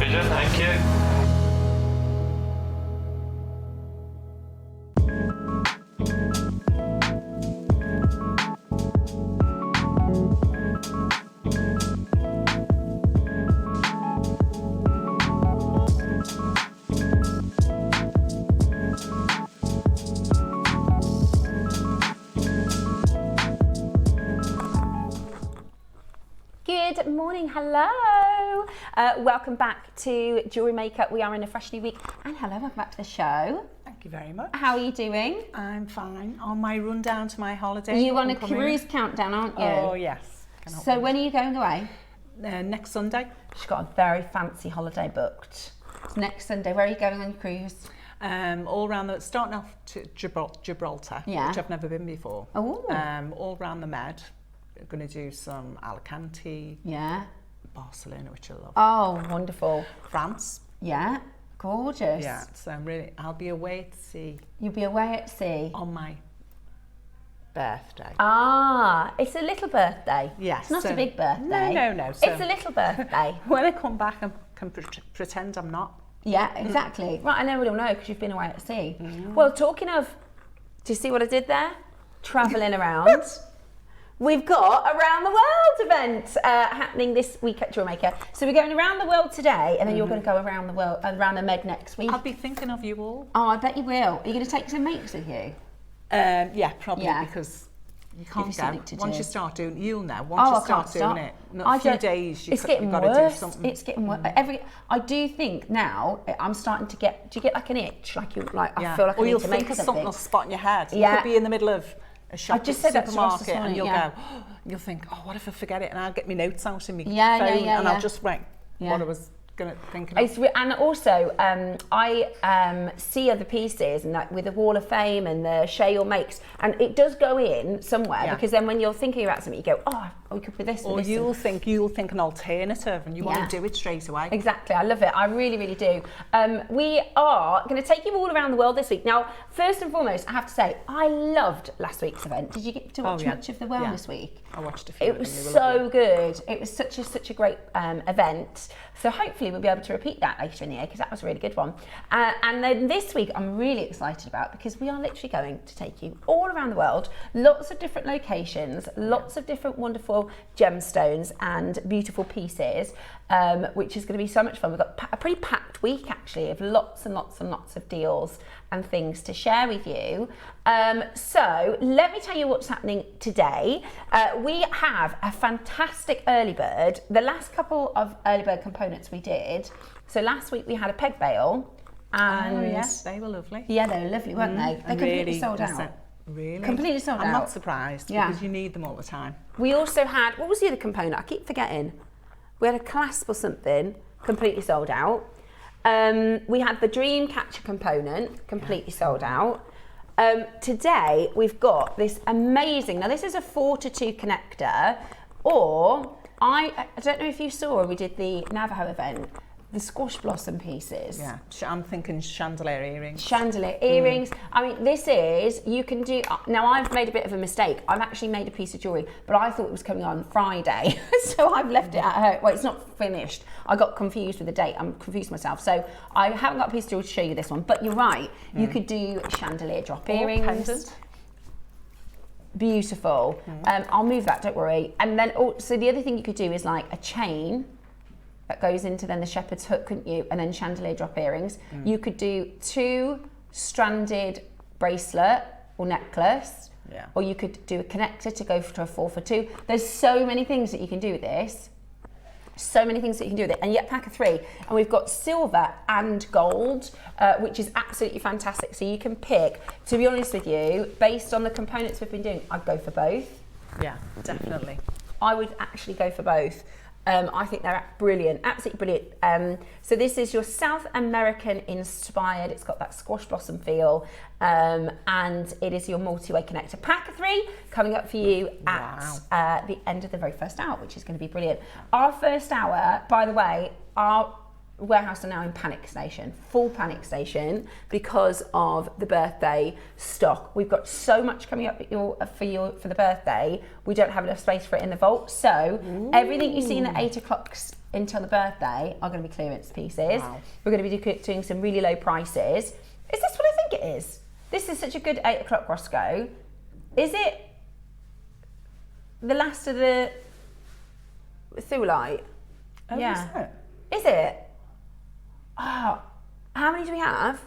Pleasure, thank you. Good morning, hello. Welcome back to JewelleryMaker. We are in a fresh new week. And hello, welcome back to the show. Thank you very much. How are you doing? I'm fine. On my rundown to my holiday. You on a cruise countdown, aren't you? Oh, yes. So when are you going away? Next Sunday. She's got a very fancy holiday booked. Next Sunday. Where are you going on your cruise? All around starting off to Gibraltar, Yeah. which I've never been before. Oh. All around the Med. Going to do some Alicante, Yeah. Barcelona, which I love. Oh, wonderful. France. Yeah. Gorgeous. Yeah. So I'll be away at sea. You'll be away at sea. On my birthday. Ah, it's a little birthday. Yes. It's not a big birthday. No. It's a little birthday. When I come back, I can pretend I'm not. Yeah, exactly. Right, I know we don't know because you've been away at sea. Well, talking of, do you see what I did there? Travelling around. We've got a Around the World event happening this week at JewelleryMaker. So we're going around the world today, and then you're going to go around the world, around the Med next week. I'll be thinking of you all. Oh, I bet you will. Are you going to take some mates with you? Yeah, probably, Yeah. because you Give can't you something to go. Once do. you start doing, you'll know. Once you start doing it, not a few days, It's you've getting got to worse. do something. It's getting worse. I do think now I'm starting to get. Do you get like an itch? Like I feel like I or need you'll to think make of something. something will spot in your head. Yeah. You could be in the middle of a shop, I just said that to Ross this supermarket, and morning, you'll yeah. go. You'll think, oh, what if I forget it? And I'll get my notes out in my phone, Yeah, and I'll just write Yeah. what I was going to think of. And also, I see other pieces, and like with the Wall of Fame and the Share Your Makes, and it does go in somewhere because then when you're thinking about something, you go, oh, we could put this. Or this you'll think an alternative, and you Yeah. want to do it straight away. Exactly, I love it. I really, really do. We are going to take you all around the world this week. Now, first and foremost, I have to say, I loved last week's event. Did you get to watch much of the Wellness Week? I watched a few. It was so good. It was such a great event. So hopefully we'll be able to repeat that later in the year because that was a really good one. And then this week I'm really excited about because we are literally going to take you all around the world, lots of different locations, lots of different wonderful gemstones and beautiful pieces, which is going to be so much fun. We've got a pretty packed week actually of lots and lots and lots of deals and things to share with you. So let me tell you what's happening today. We have a fantastic early bird. The last couple of early bird components we did. So last week we had a peg bail. And yes, they were lovely. Yeah, they were lovely, weren't they? They completely sold out. Really? Completely sold out. I'm not surprised because you need them all the time. We also had, what was the other component? I keep forgetting. We had a clasp or something, completely sold out. We had the dream catcher component, completely sold out. Today we've got this amazing, now this is a 4-to-2 connector, or I don't know if you saw when we did the Navajo event, the squash blossom pieces. Yeah, I'm thinking chandelier earrings. Chandelier earrings. I mean, this is, you can do, now I've made a bit of a mistake. I've actually made a piece of jewellery, but I thought it was coming on Friday. So I've left it at home. Well, it's not finished. I got confused with the date. I'm confused myself. So I haven't got a piece of jewellery to show you this one, but you're right. You could do chandelier drop earrings. Pendant. Beautiful. I'll move that, don't worry. And then, so the other thing you could do is like a chain that goes into then the shepherd's hook, couldn't you? And then chandelier drop earrings. You could do 2-stranded bracelet or necklace, or you could do a connector to go to a 4-for-2. There's so many things that you can do with this. So many things that you can do with it, and yet pack of 3. And we've got silver and gold, which is absolutely fantastic. So you can pick, to be honest with you, based on the components we've been doing, I'd go for both. Yeah, definitely. I would actually go for both. I think they're brilliant, absolutely brilliant. So this is your South American inspired, it's got that squash blossom feel, and it is your multi-way connector. Pack of 3 coming up for you at the end of the very first hour, which is going to be brilliant. Our first hour, by the way, our warehouse are now in panic station, full panic station, because of the birthday stock. We've got so much coming up for the birthday. We don't have enough space for it in the vault. So everything you see in the 8 o'clock until the birthday are going to be clearance pieces. Wow. We're going to be doing some really low prices. Is this what I think it is? This is such a good 8 o'clock Roscoe. Is it the last of the Thulite? Oh, Yeah. is it? Is it? Oh, how many do we have?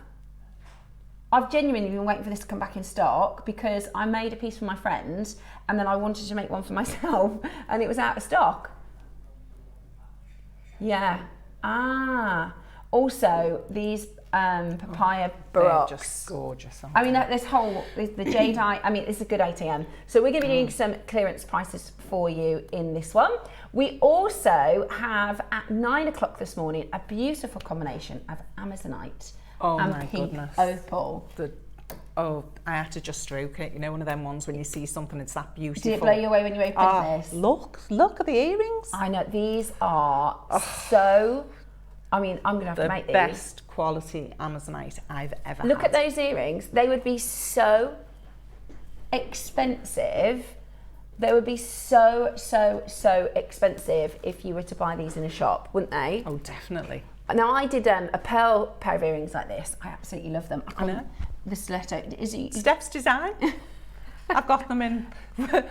I've genuinely been waiting for this to come back in stock because I made a piece for my friends and then I wanted to make one for myself and it was out of stock. Yeah. Also, these papaya baroques. They're just gorgeous. I mean, the jade eye, I mean, it's a good 8 a.m. So we're going to be doing some clearance prices for you in this one. We also have at 9 o'clock this morning, a beautiful combination of Amazonite and pink opal. I had to just stroke it. You know, one of them ones when you see something, it's that beautiful. Did it blow you away when you opened this? Look at the earrings. I know, these are so, I mean, I'm going to have to make these. The best quality Amazonite I've ever had. Look at those earrings. They would be so expensive. They would be so expensive if you were to buy these in a shop, wouldn't they? Oh, definitely. Now, I did a pearl pair of earrings like this. I absolutely love them. I know. The stiletto. Is it? Steph's design. I've got them in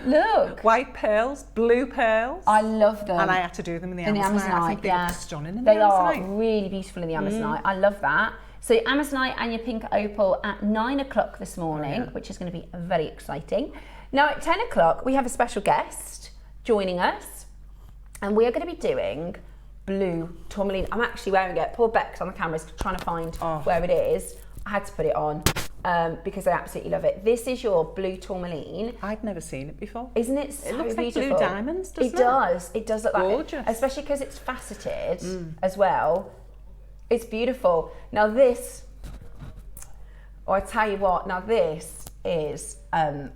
Look. white pearls, blue pearls. I love them. And I had to do them in the Amazonite. I think they look stunning in the Amazonite. They are Amazonite. really beautiful in the Amazonite. I love that. So Amazonite and your pink opal at 9 o'clock this morning, which is going to be very exciting. Now at 10 o'clock, we have a special guest joining us and we are going to be doing blue tourmaline. I'm actually wearing it. Poor Bex on the camera is trying to find where it is. I had to put it on because I absolutely love it. This is your blue tourmaline. I'd never seen it before. Isn't it so looks beautiful? like blue diamonds, doesn't it? It does. It does look gorgeous. Like it. Especially because it's faceted as well. It's beautiful. Now this, I tell you what. Now this is I'm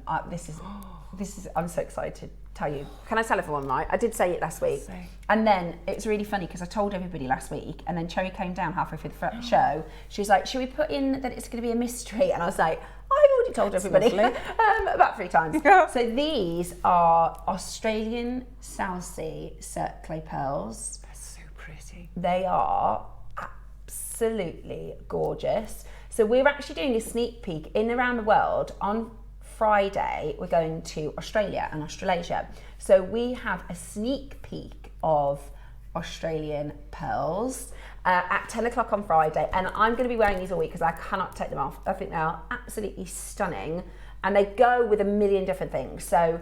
so excited to tell you. Can I tell everyone, right? I did say it last week. And then it's really funny because I told everybody last week and then Cherry came down halfway through the show. She was like, should we put in that it's going to be a mystery? And I was like, I've already told everybody about 3 times. So these are Australian South Sea Cirque clay pearls. They're so pretty. They are absolutely gorgeous. So we're actually doing a sneak peek in around the world. On Friday, we're going to Australia and Australasia. So we have a sneak peek of Australian pearls at 10 o'clock on Friday. And I'm going to be wearing these all week because I cannot take them off. I think they are absolutely stunning. And they go with a million different things. So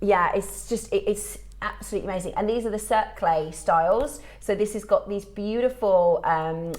yeah, it's just, it's absolutely amazing. And these are the Cirque clay styles. So this has got these beautiful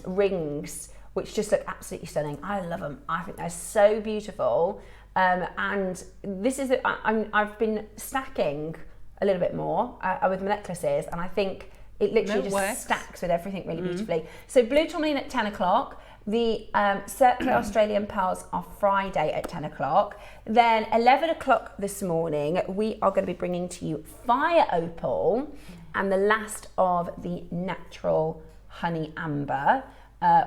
rings which just look absolutely stunning. I love them. I think they're so beautiful. And this is, I've been stacking a little bit more with my necklaces, and I think it literally just stacks with everything really beautifully. So blue tourmaline at 10 o'clock. The Cirque Australian pearls are Friday at 10 o'clock. Then 11 o'clock this morning, we are going to be bringing to you Fire Opal and the last of the natural honey amber.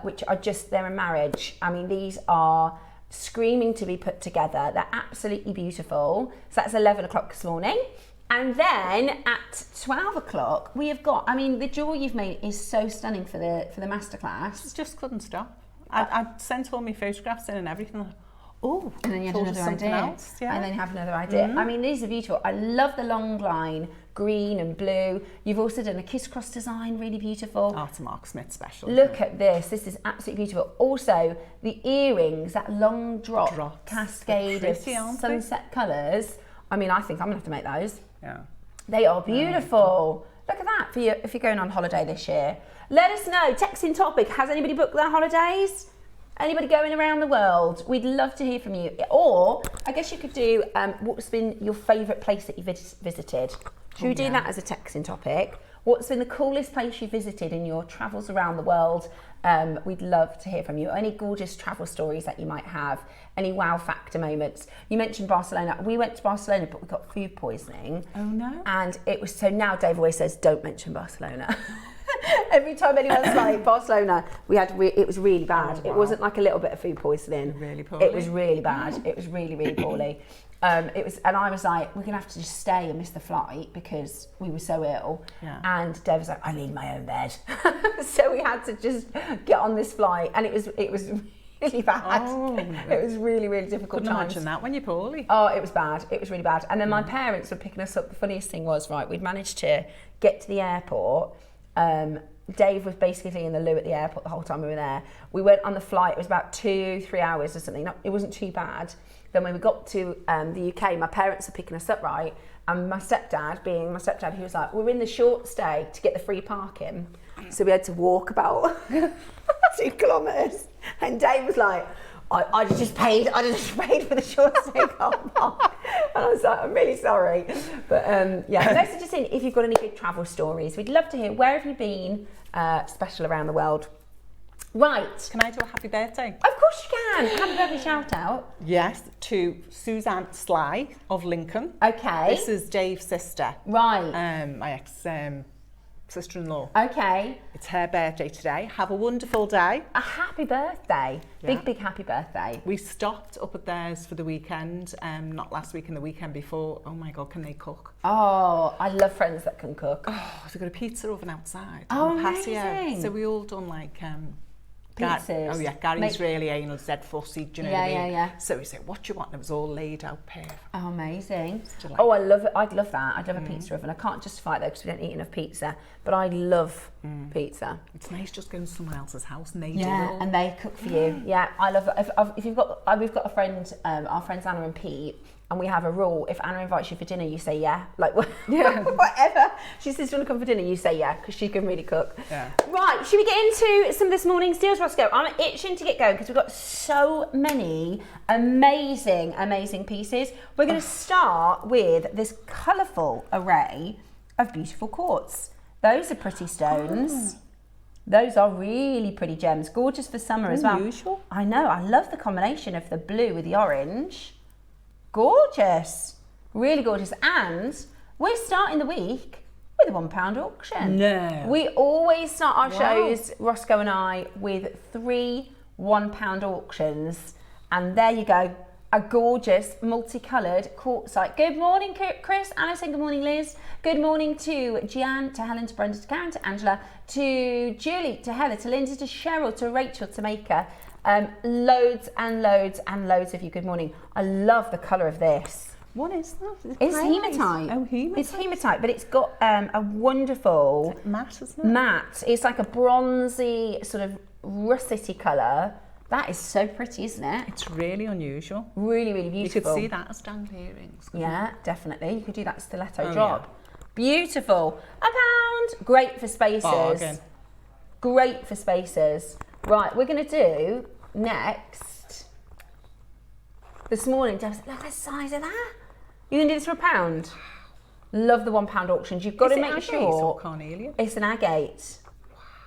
Which are just, they're a marriage. I mean, these are screaming to be put together. They're absolutely beautiful. So that's 11 o'clock this morning. And then at 12 o'clock, we have got, I mean, the jewel you've made is so stunning for the Masterclass. Just couldn't stop. I sent all my photographs in and everything. Oh, and then you had another idea. And then you have another idea. I mean, these are beautiful. I love the long line, green and blue. You've also done a crisscross design, really beautiful. Oh, it's a Mark Smith special. Look at this. This is absolutely beautiful. Also, the earrings, that long drop cascade of sunset colours. I mean, I think I'm going to have to make those. Yeah. They are beautiful. Look at that for you if you're going on holiday this year. Let us know. Text in topic. Has anybody booked their holidays? Anybody going around the world? We'd love to hear from you. Or I guess you could do what's been your favourite place that you visited. Should we do that as a texting topic? What's been the coolest place you visited in your travels around the world? We'd love to hear from you. Any gorgeous travel stories that you might have, any wow factor moments. You mentioned Barcelona. We went to Barcelona, but we got food poisoning. Oh no. And it was, so now Dave always says, don't mention Barcelona. Every time anyone's like Barcelona, it was really bad. Oh, wow. It wasn't like a little bit of food poisoning. Really poorly? It was really bad. It was really, really poorly. And I was like, we're gonna have to just stay and miss the flight because we were so ill. Yeah. And Deb was like, I need my own bed. So we had to just get on this flight, and it was really bad. Oh, it was really, really difficult. Couldn't imagine that when you're poorly. Oh, it was bad. It was really bad. And then my parents were picking us up. The funniest thing was, right, we'd managed to get to the airport. Dave was basically in the loo at the airport the whole time we were there. We went on the flight. It was about 2-3 hours or something. It wasn't too bad. Then when we got to the UK, my parents were picking us up, right? And my stepdad, being my stepdad, he was like, we're in the short stay to get the free parking. So we had to walk about 2 kilometres. And Dave was like, I just paid for the short stay car park. And I was like, I'm really sorry. But yeah, message us in if you've got any good travel stories. We'd love to hear, where have you been special around the world? Right. Can I do a happy birthday? Of course you can. Happy birthday shout out. Yes, to Suzanne Sly of Lincoln. Okay. This is Dave's sister. Right. My ex sister-in-law. Okay. It's her birthday today. Have a wonderful day. A happy birthday. Yeah. Big happy birthday. We stopped up at theirs for the weekend, not last week and the weekend before. Oh my God, can they cook? Oh, I love friends that can cook. Oh, they've got a pizza oven outside. Oh, on the patio. amazing. So we all done like... Pizzas. Oh yeah, Gary's really anal, dead fussy, do you know what I mean? Yeah. So we said, what do you want? And it was all laid out perfect. Oh, amazing. Delightful. Oh, I love it. I'd love that. I'd love a pizza oven. I can't justify it though because we don't eat enough pizza, but I love pizza. It's nice just going to someone else's house and they do it Yeah, all. and they cook for you. Yeah, I love it. If you've got, we've got a friend, our friends Anna and Pete, and we have a rule: if Anna invites you for dinner, you say yeah. Like, Yeah. whatever. She says, "Do you want to come for dinner?" You say yeah, because she can really cook. Yeah. Right, should we get into some of this morning's deals, Roscoe? I'm itching to get going because we've got so many amazing pieces. We're going to start with this colourful array of beautiful quartz. Those are pretty stones. Those are really pretty gems. Gorgeous for summer as well. Unusual. I know. I love the combination of the blue with the orange. Gorgeous. Really gorgeous. And we're starting the week with a £1 auction. No. We always start our shows, Roscoe and I, with 3 £1 auctions. And there you go. A gorgeous, multicoloured quartzite. Good morning, Chris, Alison. Good morning, Liz. Good morning to Gian, to Helen, to Brenda, to Karen, to Angela, to Julie, to Heather, to Linda, to Cheryl, to Rachel, to Maker. Loads and loads of you. Good morning. I love the colour of this. What is that? It's hematite. Oh, hematite. It's hematite, but it's got a wonderful Matte, isn't it? matte. It's like a bronzy, sort of russety colour. That is so pretty, isn't it? It's really unusual. Really, really beautiful. You could see that as dangle earrings. Yeah, definitely. You could do that stiletto Oh, drop. Yeah. Beautiful. £1. Great for spacers. Bargain. Great for spacers. Right, we're going to do next. This morning, Deb said, look at the size of that. You're going to do this for £1? Love the £1 auctions. You've got to make sure. Or carnelian? It's an agate.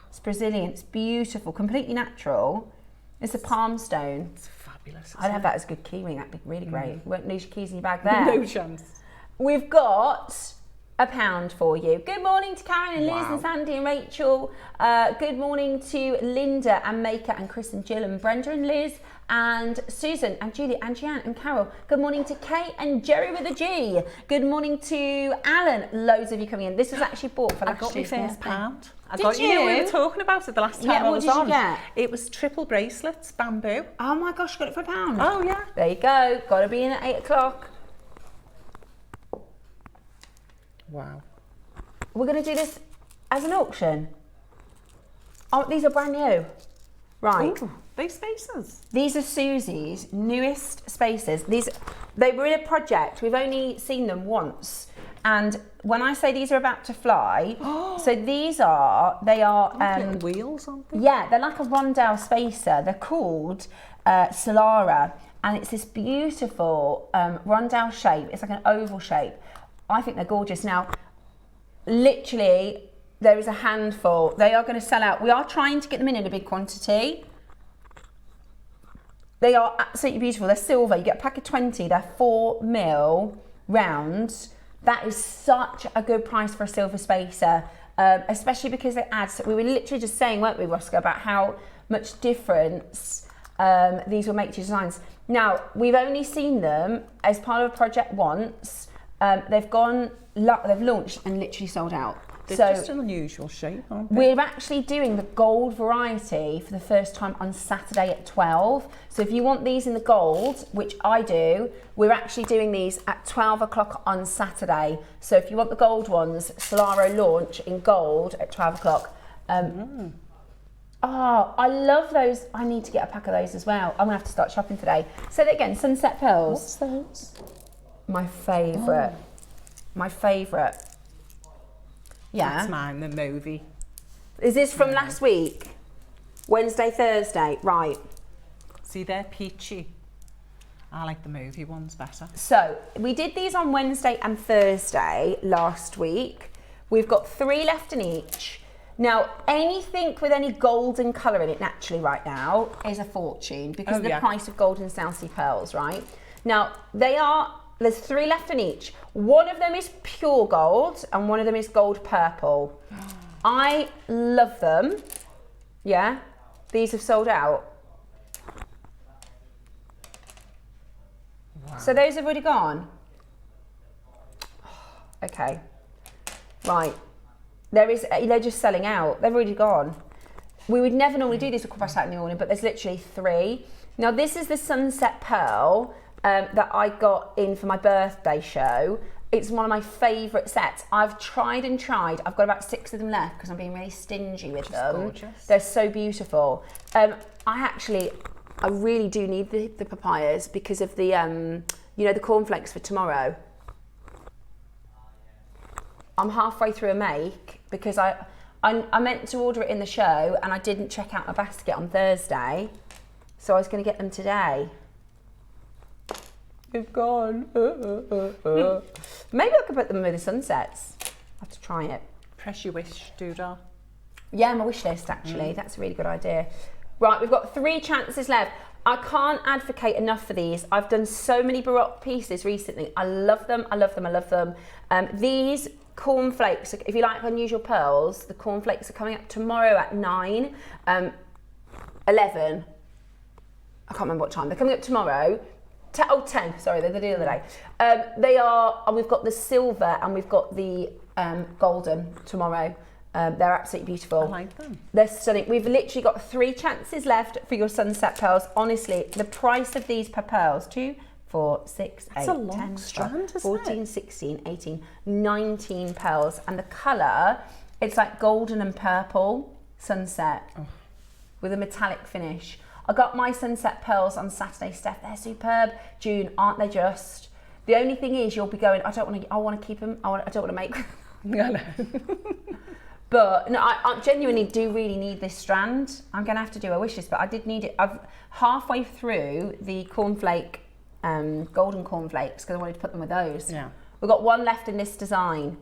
It's Brazilian. It's beautiful. Completely natural. It's a palm stone. It's fabulous. I'd have that as a good key ring. That'd be really great. Won't lose your keys in your bag there. No chance. We've got £1 for you. Good morning to Karen and Liz and Sandy and Rachel. Good morning to Linda and Maker and Chris and Jill and Brenda and Liz and Susan and Julie and Gian and Carol. Good morning to Kay and Jerry with a G. Good morning to Alan. Loads of you coming in. This was actually bought for last year's I got my first birthday. pound. I Did got you? We were talking about it the last time I was what on. did you get? It was triple bracelets, bamboo. Oh my gosh, got it for £1. Oh yeah. There you go. Got to be in at 8 o'clock. Wow. We're going to do this as an auction. Oh, these are brand new. Right. Ooh, they spacers. These are Susie's newest spacers. They were in a project. We've only seen them once. And when I say these are about to fly, so they are Little wheels on them. yeah, they're like a rondelle spacer. They're called Solara, and it's this beautiful rondelle shape. It's like an oval shape. I think they're gorgeous. Now, literally, there is a handful. They are going to sell out. We are trying to get them in a big quantity. They are absolutely beautiful. They're silver. You get a pack of 20. They're 4mm rounds. That is such a good price for a silver spacer. especially because they add, we were literally just saying, weren't we, Roscoe, about how much difference these will make to your designs. Now, we've only seen them as part of a project once. They've launched and literally sold out. They're so just an unusual shape, aren't they? we're actually doing the gold variety for the first time on Saturday at 12. So if you want these in the gold, which I do, we're actually doing these at 12 o'clock on Saturday. So if you want the gold ones, Solaro launch in gold at 12 o'clock. Oh, I love those. I need to get a pack of those as well. I'm gonna have to start shopping today. Say that again, sunset pearls. What's those? My favourite. My favourite. Yeah. That's mine, the movie. Is this from last week? Wednesday, Thursday, right. See, they're peachy. I like the movie ones better. So we did these on Wednesday and Thursday last week. We've got 3 left in each. Now, anything with any golden colour in it naturally right now is a fortune because of the price of gold and Southsea pearls, right? Now, there's 3 left in each. One of them is pure gold and one of them is gold purple. I love them. Yeah, these have sold out. Wow. So those have already gone. Okay, right. They're just selling out. They've already gone. We would never normally do this at $5 in the morning, but there's literally 3. Now this is the sunset pearl that I got in for my birthday show. It's one of my favourite sets. I've tried and tried. I've got about 6 of them left because I'm being really stingy with them. Gorgeous. They're so beautiful. I really do need the papayas because of the, the cornflakes for tomorrow. I'm halfway through a make because I meant to order it in the show and I didn't check out my basket on Thursday. So I was going to get them today. They've gone. Maybe I could put them with the sunsets. I'll have to try it. Press your wish, doodah. Yeah, my wish list actually. That's a really good idea. Right, we've got 3 chances left. I can't advocate enough for these. I've done so many Baroque pieces recently. I love them, I love them, I love them. These cornflakes, if you like unusual pearls, the cornflakes are coming up tomorrow at 9, 11. I can't remember what time. They're coming up tomorrow. 10, sorry, they're the other day. They are, we've got the silver and we've got the golden tomorrow. They're absolutely beautiful. I like them. They're stunning. We've literally got 3 chances left for your sunset pearls. Honestly, the price of these per pearls, 2, 4, 6, 8, 10, 12, 14, 16, 18, 19 pearls. And the colour, it's like golden and purple sunset with a metallic finish. I got my sunset pearls on Saturday, Steph. They're superb. June, aren't they just? The only thing is you'll be going, I want to keep them. I don't want to make them. No. But no, I genuinely do really need this strand. I'm going to have to do a wish list, but I did need it. I've halfway through the cornflake, golden cornflakes, because I wanted to put them with those. Yeah. We've got 1 left in this design.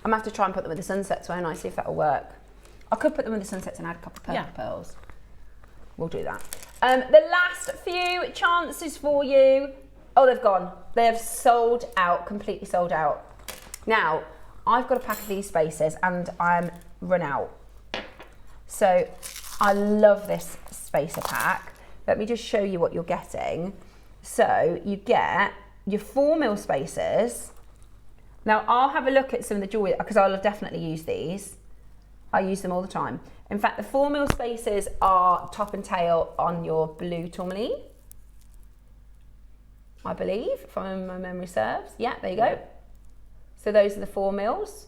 I'm going to have to try and put them with the sunsets, won't I? See if that'll work. I could put them with the sunsets and add a couple of purple pearls. We'll do that. The last few chances for you. Oh, they've gone. They have sold out, completely sold out. Now, I've got a pack of these spaces and I'm run out. So I love this spacer pack. Let me just show you what you're getting. So you get your 4mm spacers. Now I'll have a look at some of the jewelry because I'll definitely use these. I use them all the time. In fact, the 4mm spacers are top and tail on your blue tourmaline, I believe, if my memory serves. Yeah, there you go. So those are the 4mm.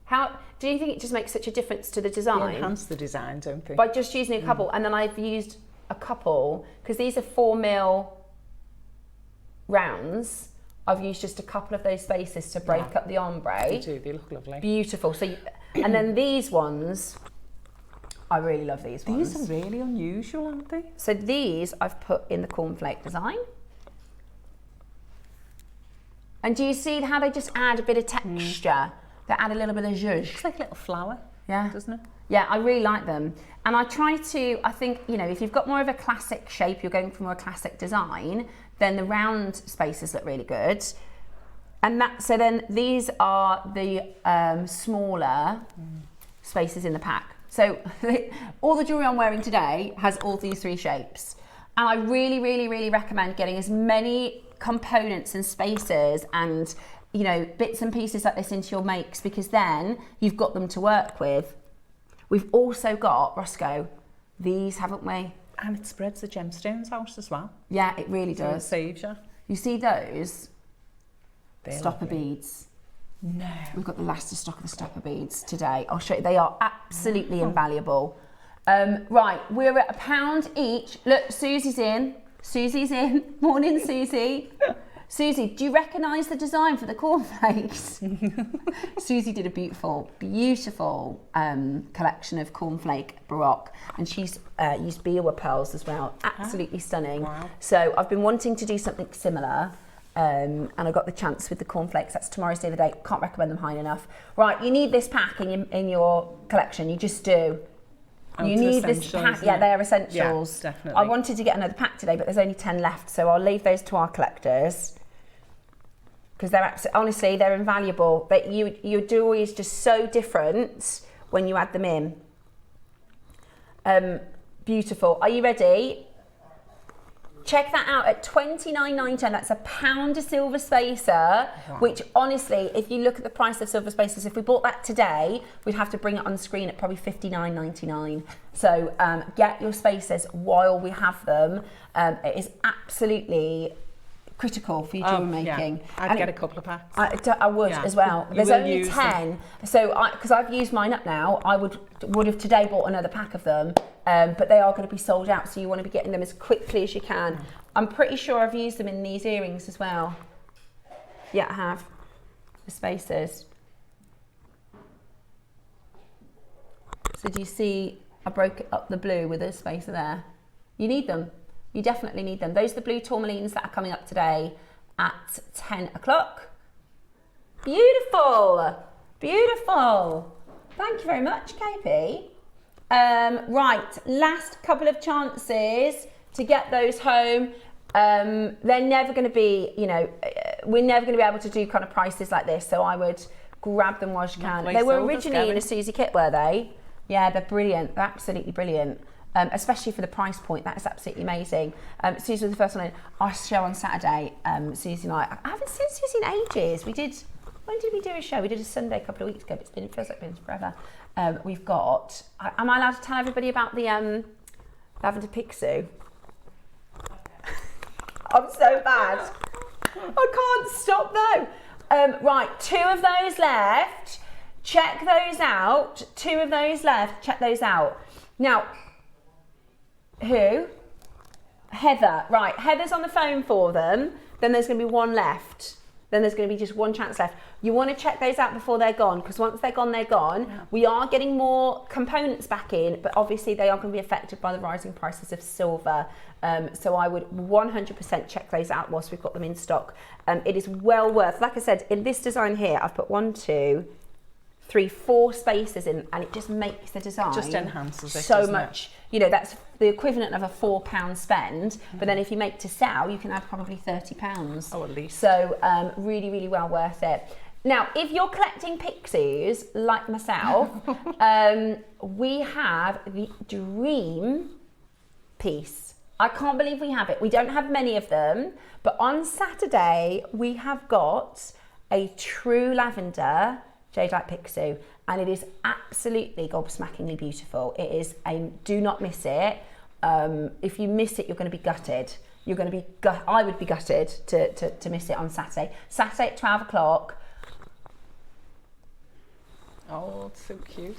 How do you think it just makes such a difference to the design? They enhance the design, don't they? By just using a couple, and then I've used a couple because these are 4mm rounds. I've used just a couple of those spaces to break up the ombre. They do. They look lovely. Beautiful. So, and then these ones, I really love these ones. These are really unusual, aren't they? So these I've put in the cornflake design. And do you see how they just add a bit of texture? They add a little bit of zhuzh. It's like a little flower, doesn't it? Yeah, I really like them. And I think, if you've got more of a classic shape, you're going for more classic design, then the round spaces look really good. And so then these are the smaller spaces in the pack. So all the jewellery I'm wearing today has all these 3 shapes. And I really, really, really recommend getting as many components and spaces and, you know, bits and pieces like this into your makes, because then you've got them to work with. We've also got, Roscoe, these, haven't we? And it spreads the gemstones out as well. Yeah, it really So does. it saves you. You see those? They're Stopper lovely. beads. No. We've got the last of stock of the stopper beads today. I'll show you. They are absolutely invaluable. Right, we're at £1 each. Look, Susie's in. Susie's in. Morning, Susie. Susie, do you recognise the design for the cornflakes? Susie did a beautiful, beautiful collection of cornflake baroque, and she's used Biwa pearls as well. Absolutely stunning. Wow. So I've been wanting to do something similar. And I got the chance with the cornflakes. That's tomorrow's day of the day. Can't recommend them highly enough. Right, you need this pack in your collection. You just do. You need this pack. Yeah, they're essentials. Yeah, definitely. I wanted to get another pack today, but there's only 10 left, so I'll leave those to our collectors because they're honestly they're invaluable. That your jewelry is just so different when you add them in. Beautiful. Are you ready? Check that out at £29.99. That's £1 a silver spacer, which honestly, if you look at the price of silver spacers, if we bought that today, we'd have to bring it on screen at probably £59.99. So get your spacers while we have them. It is absolutely critical for your jewellery making. Yeah. I'd get a couple of packs. I would as well. There's only 10, so because I've used mine up now, I would have today bought another pack of them, but they are going to be sold out, so you want to be getting them as quickly as you can. I'm pretty sure I've used them in these earrings as well. Yeah, I have. The spacers. So do you see I broke up the blue with a spacer there? You need them. You definitely need them. Those are the blue tourmalines that are coming up today at 10 o'clock. Beautiful, beautiful. Thank you very much, KP. Right, last couple of chances to get those home. They're never going to be, you know, we're never going to be able to do kind of prices like this, so I would grab them while you can. They were originally in a Susie kit, were they? Yeah, they're brilliant. They're absolutely brilliant. Especially for the price point, that is absolutely amazing. Susie was the first one in our show on Saturday. Susie and I haven't seen Susie in ages. When did we do a show? We did a Sunday a couple of weeks ago, but it feels like it's been forever. We've got, am I allowed to tell everybody about the lavender pixie? I'm so bad. I can't stop though. Right, 2 of those left. Check those out. 2 of those left. Check those out. Now, who? Heather. Right, Heather's on the phone for them. Then there's going to be 1 left. Then there's going to be just 1 chance left. You want to check those out before they're gone, because once they're gone, they're gone. Yeah. We are getting more components back in, but obviously they are going to be affected by the rising prices of silver. So I would 100% check those out whilst we've got them in stock. It is well worth, like I said, in this design here, I've put 1, 2, 3, 4 spaces in, and it just makes the design just enhances it so much. You know, that's the equivalent of a £4 spend, but then if you make to sell, you can add probably £30. Oh, at least. So really, really well worth it. Now, if you're collecting pixies like myself, we have the dream piece. I can't believe we have it. We don't have many of them, but on Saturday we have got a true lavender jadeite pixie, and it is absolutely gobsmackingly beautiful. It is do not miss it. If you miss it, you're going to be gutted. You're going to be I would be gutted to miss it on Saturday. Saturday at 12 o'clock. Oh, it's so cute.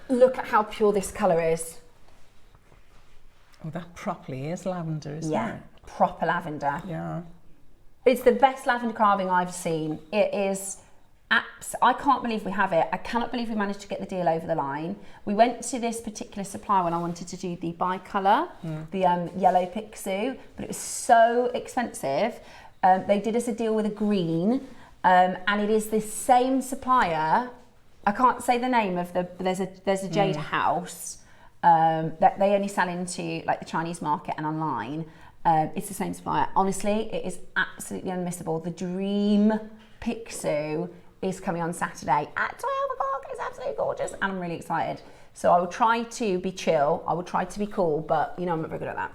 Look at how pure this colour is. Oh, that properly is lavender, isn't it? Yeah, proper lavender. Yeah. It's the best lavender carving I've seen. It is. I can't believe we have it. I cannot believe we managed to get the deal over the line. We went to this particular supplier when I wanted to do the bi-colour, the yellow pixie, but it was so expensive. They did us a deal with a green, and it is this same supplier. I can't say the name of there's a jade house that they only sell into like the Chinese market and online. It's the same supplier. Honestly, it is absolutely unmissable. The dream pixie is coming on Saturday at 12 o'clock. It's absolutely gorgeous, and I'm really excited. So I will try to be chill. I will try to be cool, but you know I'm not very good at that.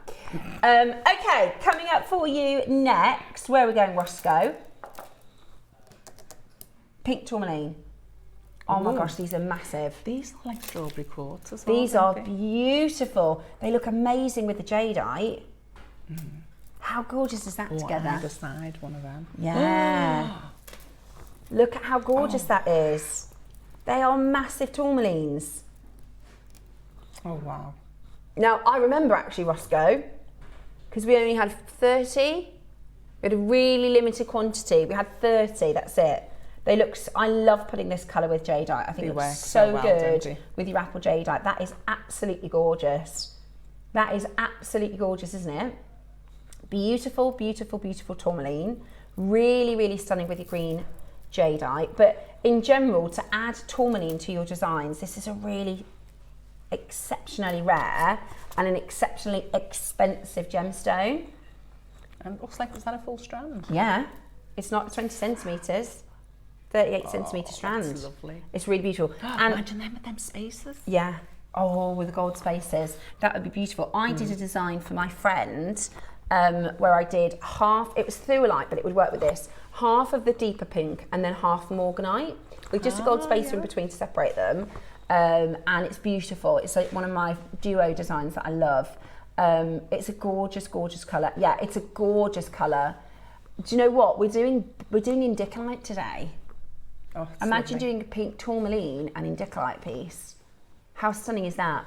Okay, coming up for you next. Where are we going, Roscoe? Pink tourmaline. Oh my gosh, these are massive. These are like strawberry quartz as well. These are beautiful. They look amazing with the jadeite. How gorgeous is that together? Either side, one of them. Yeah. Look at how gorgeous that is. They are massive tourmalines. Oh, wow. Now, I remember actually, Roscoe, because we only had 30. We had a really limited quantity. We had 30, that's it. They look, I love putting this colour with jadeite. I think it looks so well, good with your apple jadeite. That is absolutely gorgeous. That is absolutely gorgeous, isn't it? Beautiful, beautiful, beautiful tourmaline. Really, really stunning with your green jadeite. But in general, to add tourmaline to your designs, this is a really exceptionally rare and an exceptionally expensive gemstone. And it looks like, is that a full strand? Yeah, it's not 20 centimetres. 38 centimetre strands. That's lovely. It's really beautiful. And imagine them with them spaces. Yeah. Oh, with the gold spaces. That would be beautiful. I did a design for my friend where I did half, it was through-a-light, but it would work with this, half of the deeper pink and then half morganite with just a gold spacer in between to separate them. And it's beautiful. It's like one of my duo designs that I love. It's a gorgeous, gorgeous colour. Yeah, it's a gorgeous colour. Do you know what? We're doing indicolite today. Oh, imagine lovely. doing a pink tourmaline and indicolite piece. How stunning is that?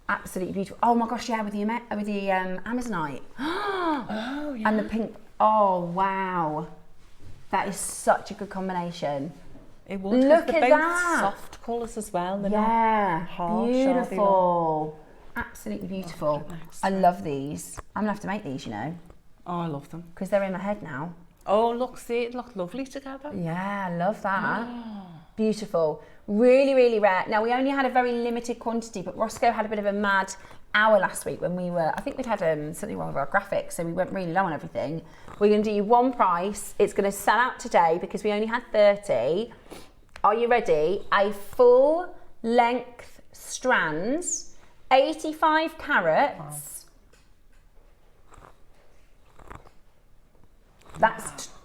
Absolutely beautiful. Oh my gosh, yeah, with the Amazonite. Oh, yeah. And the pink. Oh wow, that is such a good combination. It would. Look at that. Soft colours as well. They're Yeah, harsh, beautiful. Absolutely beautiful. I love these. I'm gonna have to make these, you know. Oh, I love them. Because they're in my head now. Oh, look, see, it looked lovely together. Yeah, I love that. Beautiful. Really, really rare. Now, we only had a very limited quantity, but Roscoe had a bit of a mad hour last week when we were, I think we'd had something wrong with our graphics, so we went really low on everything. We're going to do you one price. It's going to sell out today because we only had 30. Are you ready? A full length strands, 85 carats. Wow.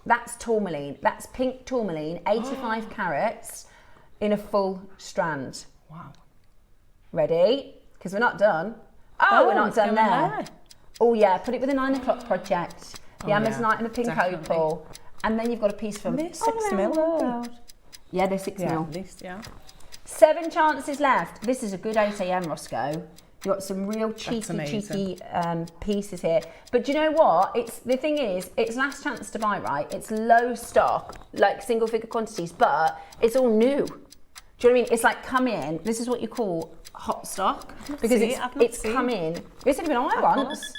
That's tourmaline. That's pink tourmaline, 85 carats in a full strand. Wow. Ready? Because we're not done. Oh, we're not done there. Oh yeah, put it with the 9 o'clock project. The Amazonite and the pink opal. And then you've got a piece from they're 6 mil. Yeah, they're 6 mil. At least, yeah. 7 chances left. This is a good 8 a.m. Roscoe. You've got some real cheeky pieces here. But do you know what? The thing is, it's last chance to buy, right? It's low stock, like single figure quantities, but it's all new. Do you know what I mean? It's like come in. This is what you call hot stock because it's come in. It's only been on once.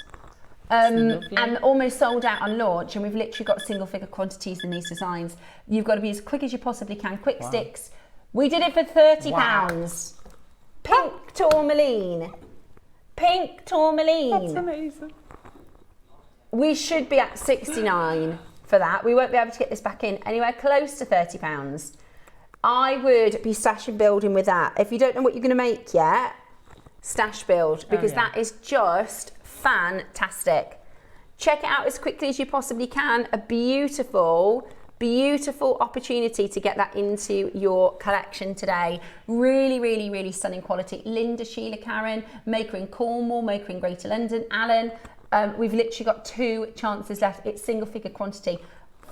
And almost sold out on launch, and we've literally got single figure quantities in these designs. You've got to be as quick as you possibly can. Quick sticks. We did it for £30. Pink tourmaline. Pink tourmaline. That's amazing. We should be at 69 for that. We won't be able to get this back in anywhere close to £30. I would be stash and building with that. If you don't know what you're going to make yet, stash build, because that is just fantastic. Check it out as quickly as you possibly can. A beautiful, beautiful opportunity to get that into your collection today. Really, really, really stunning quality. Linda, Sheila, Karen, maker in Cornwall, maker in Greater London, Alan. We've literally got 2 chances left. It's single figure quantity.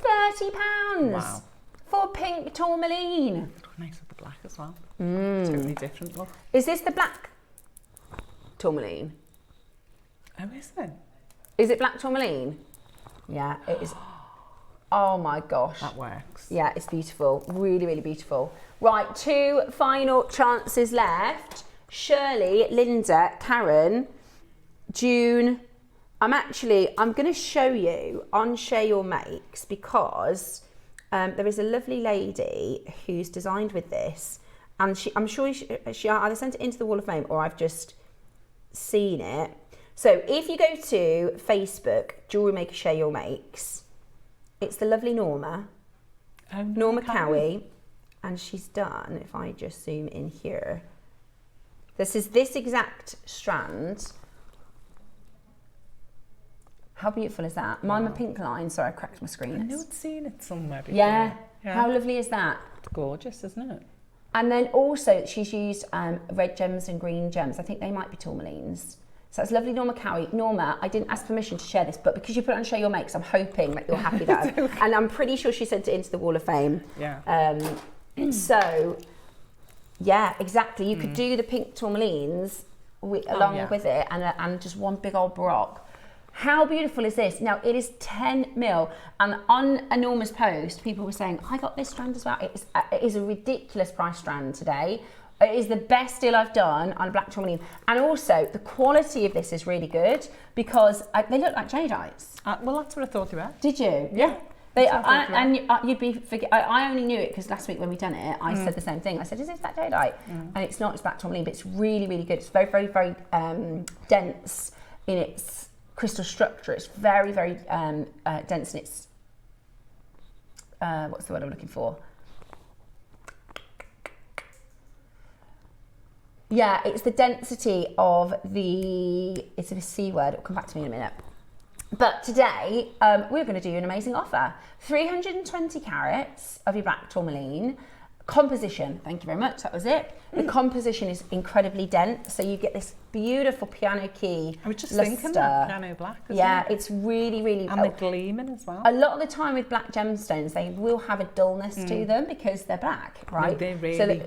£30 for pink tourmaline. Nice with the black as well. Totally different look. Is this the black tourmaline? Oh, is it? Is it black tourmaline? Yeah, it is. Oh my gosh. That works. Yeah, it's beautiful. Really, really beautiful. Right, 2 final chances left. Shirley, Linda, Karen, June. I'm going to show you on Share Your Makes because there is a lovely lady who's designed with this, and I'm sure she either sent it into the Wall of Fame or I've just seen it. So if you go to Facebook, JewelleryMaker Share Your Makes, it's the lovely Norma. Norma Cowie. And she's done, if I just zoom in here, this is this exact strand. How beautiful is that? Mine, my pink line. Sorry, I cracked my screen. I know I'd seen it somewhere before. Yeah. How lovely is that? It's gorgeous, isn't it? And then also she's used red gems and green gems. I think they might be tourmalines. So that's lovely, Norma Cowie. Norma, I didn't ask permission to share this, but because you put it on Show Your Makes, I'm hoping that you're happy that and I'm pretty sure she sent it into the Wall of Fame. Yeah. So, yeah, exactly. You could do the pink tourmalines along with it and just one big old baroque. How beautiful is this? Now, it is 10 mil, and on Norma's post, people were saying, I got this strand as well. It is a ridiculous price strand today. It is the best deal I've done on a black tourmaline. And also, the quality of this is really good because they look like jadeites. Well, that's what I thought they were. Did you? Yeah. You'd be I only knew it because last week when we done it, I said the same thing. I said, "Is this that jadeite?" And it's not. It's black tourmaline, but it's really, really good. It's very, very, very dense in its crystal structure. It's very, very dense in its what's the word I'm looking for? Yeah, it's the density of the. It's a C word. It'll come back to me in a minute. But today, we're going to do you an amazing offer. 320 carats of your black tourmaline. Composition, thank you very much, that was it. The composition is incredibly dense, so you get this beautiful piano key I was just luster. thinking that piano black, yeah, it's really, really... And the gleaming as well. A lot of the time with black gemstones, they will have a dullness to them because they're black, right? No, they really... So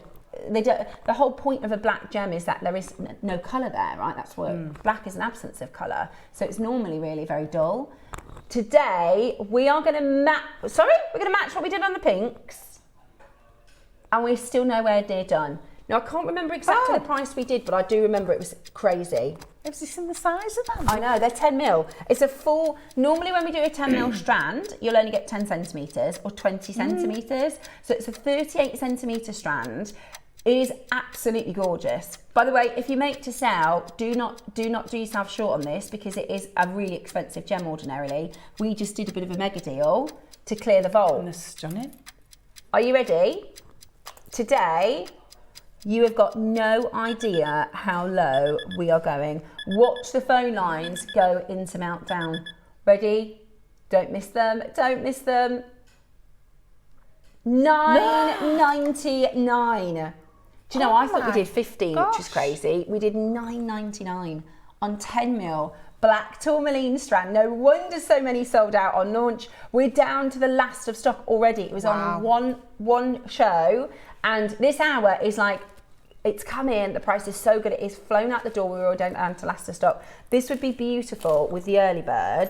the whole point of a black gem is that there is no colour there, right? That's what black is an absence of colour. So it's normally really very dull. Today, we are going to match what we did on the pinks. And we're still nowhere near done. Now, I can't remember exactly the price we did, but I do remember it was crazy. Have you seen the size of them? I know, they're 10 mil. It's a full, normally when we do a 10 mil strand, you'll only get 10 centimetres or 20 centimetres. So it's a 38 centimetre strand. It is absolutely gorgeous. By the way, if you make to sell, do not do yourself short on this because it is a really expensive gem ordinarily. We just did a bit of a mega deal to clear the vault. And they're stunning. Are you ready? Today, you have got no idea how low we are going. Watch the phone lines go into meltdown. Ready? Don't miss them. Don't miss them. $9.99. Do you know, I thought we did 15, which is crazy. We did $9.99 on 10 mil black tourmaline strand. No wonder so many sold out on launch. We're down to the last of stock already. It was on one show, and this hour is like, it's come in, the price is so good, it is flown out the door. We were all down to last of stock. This would be beautiful with the early bird.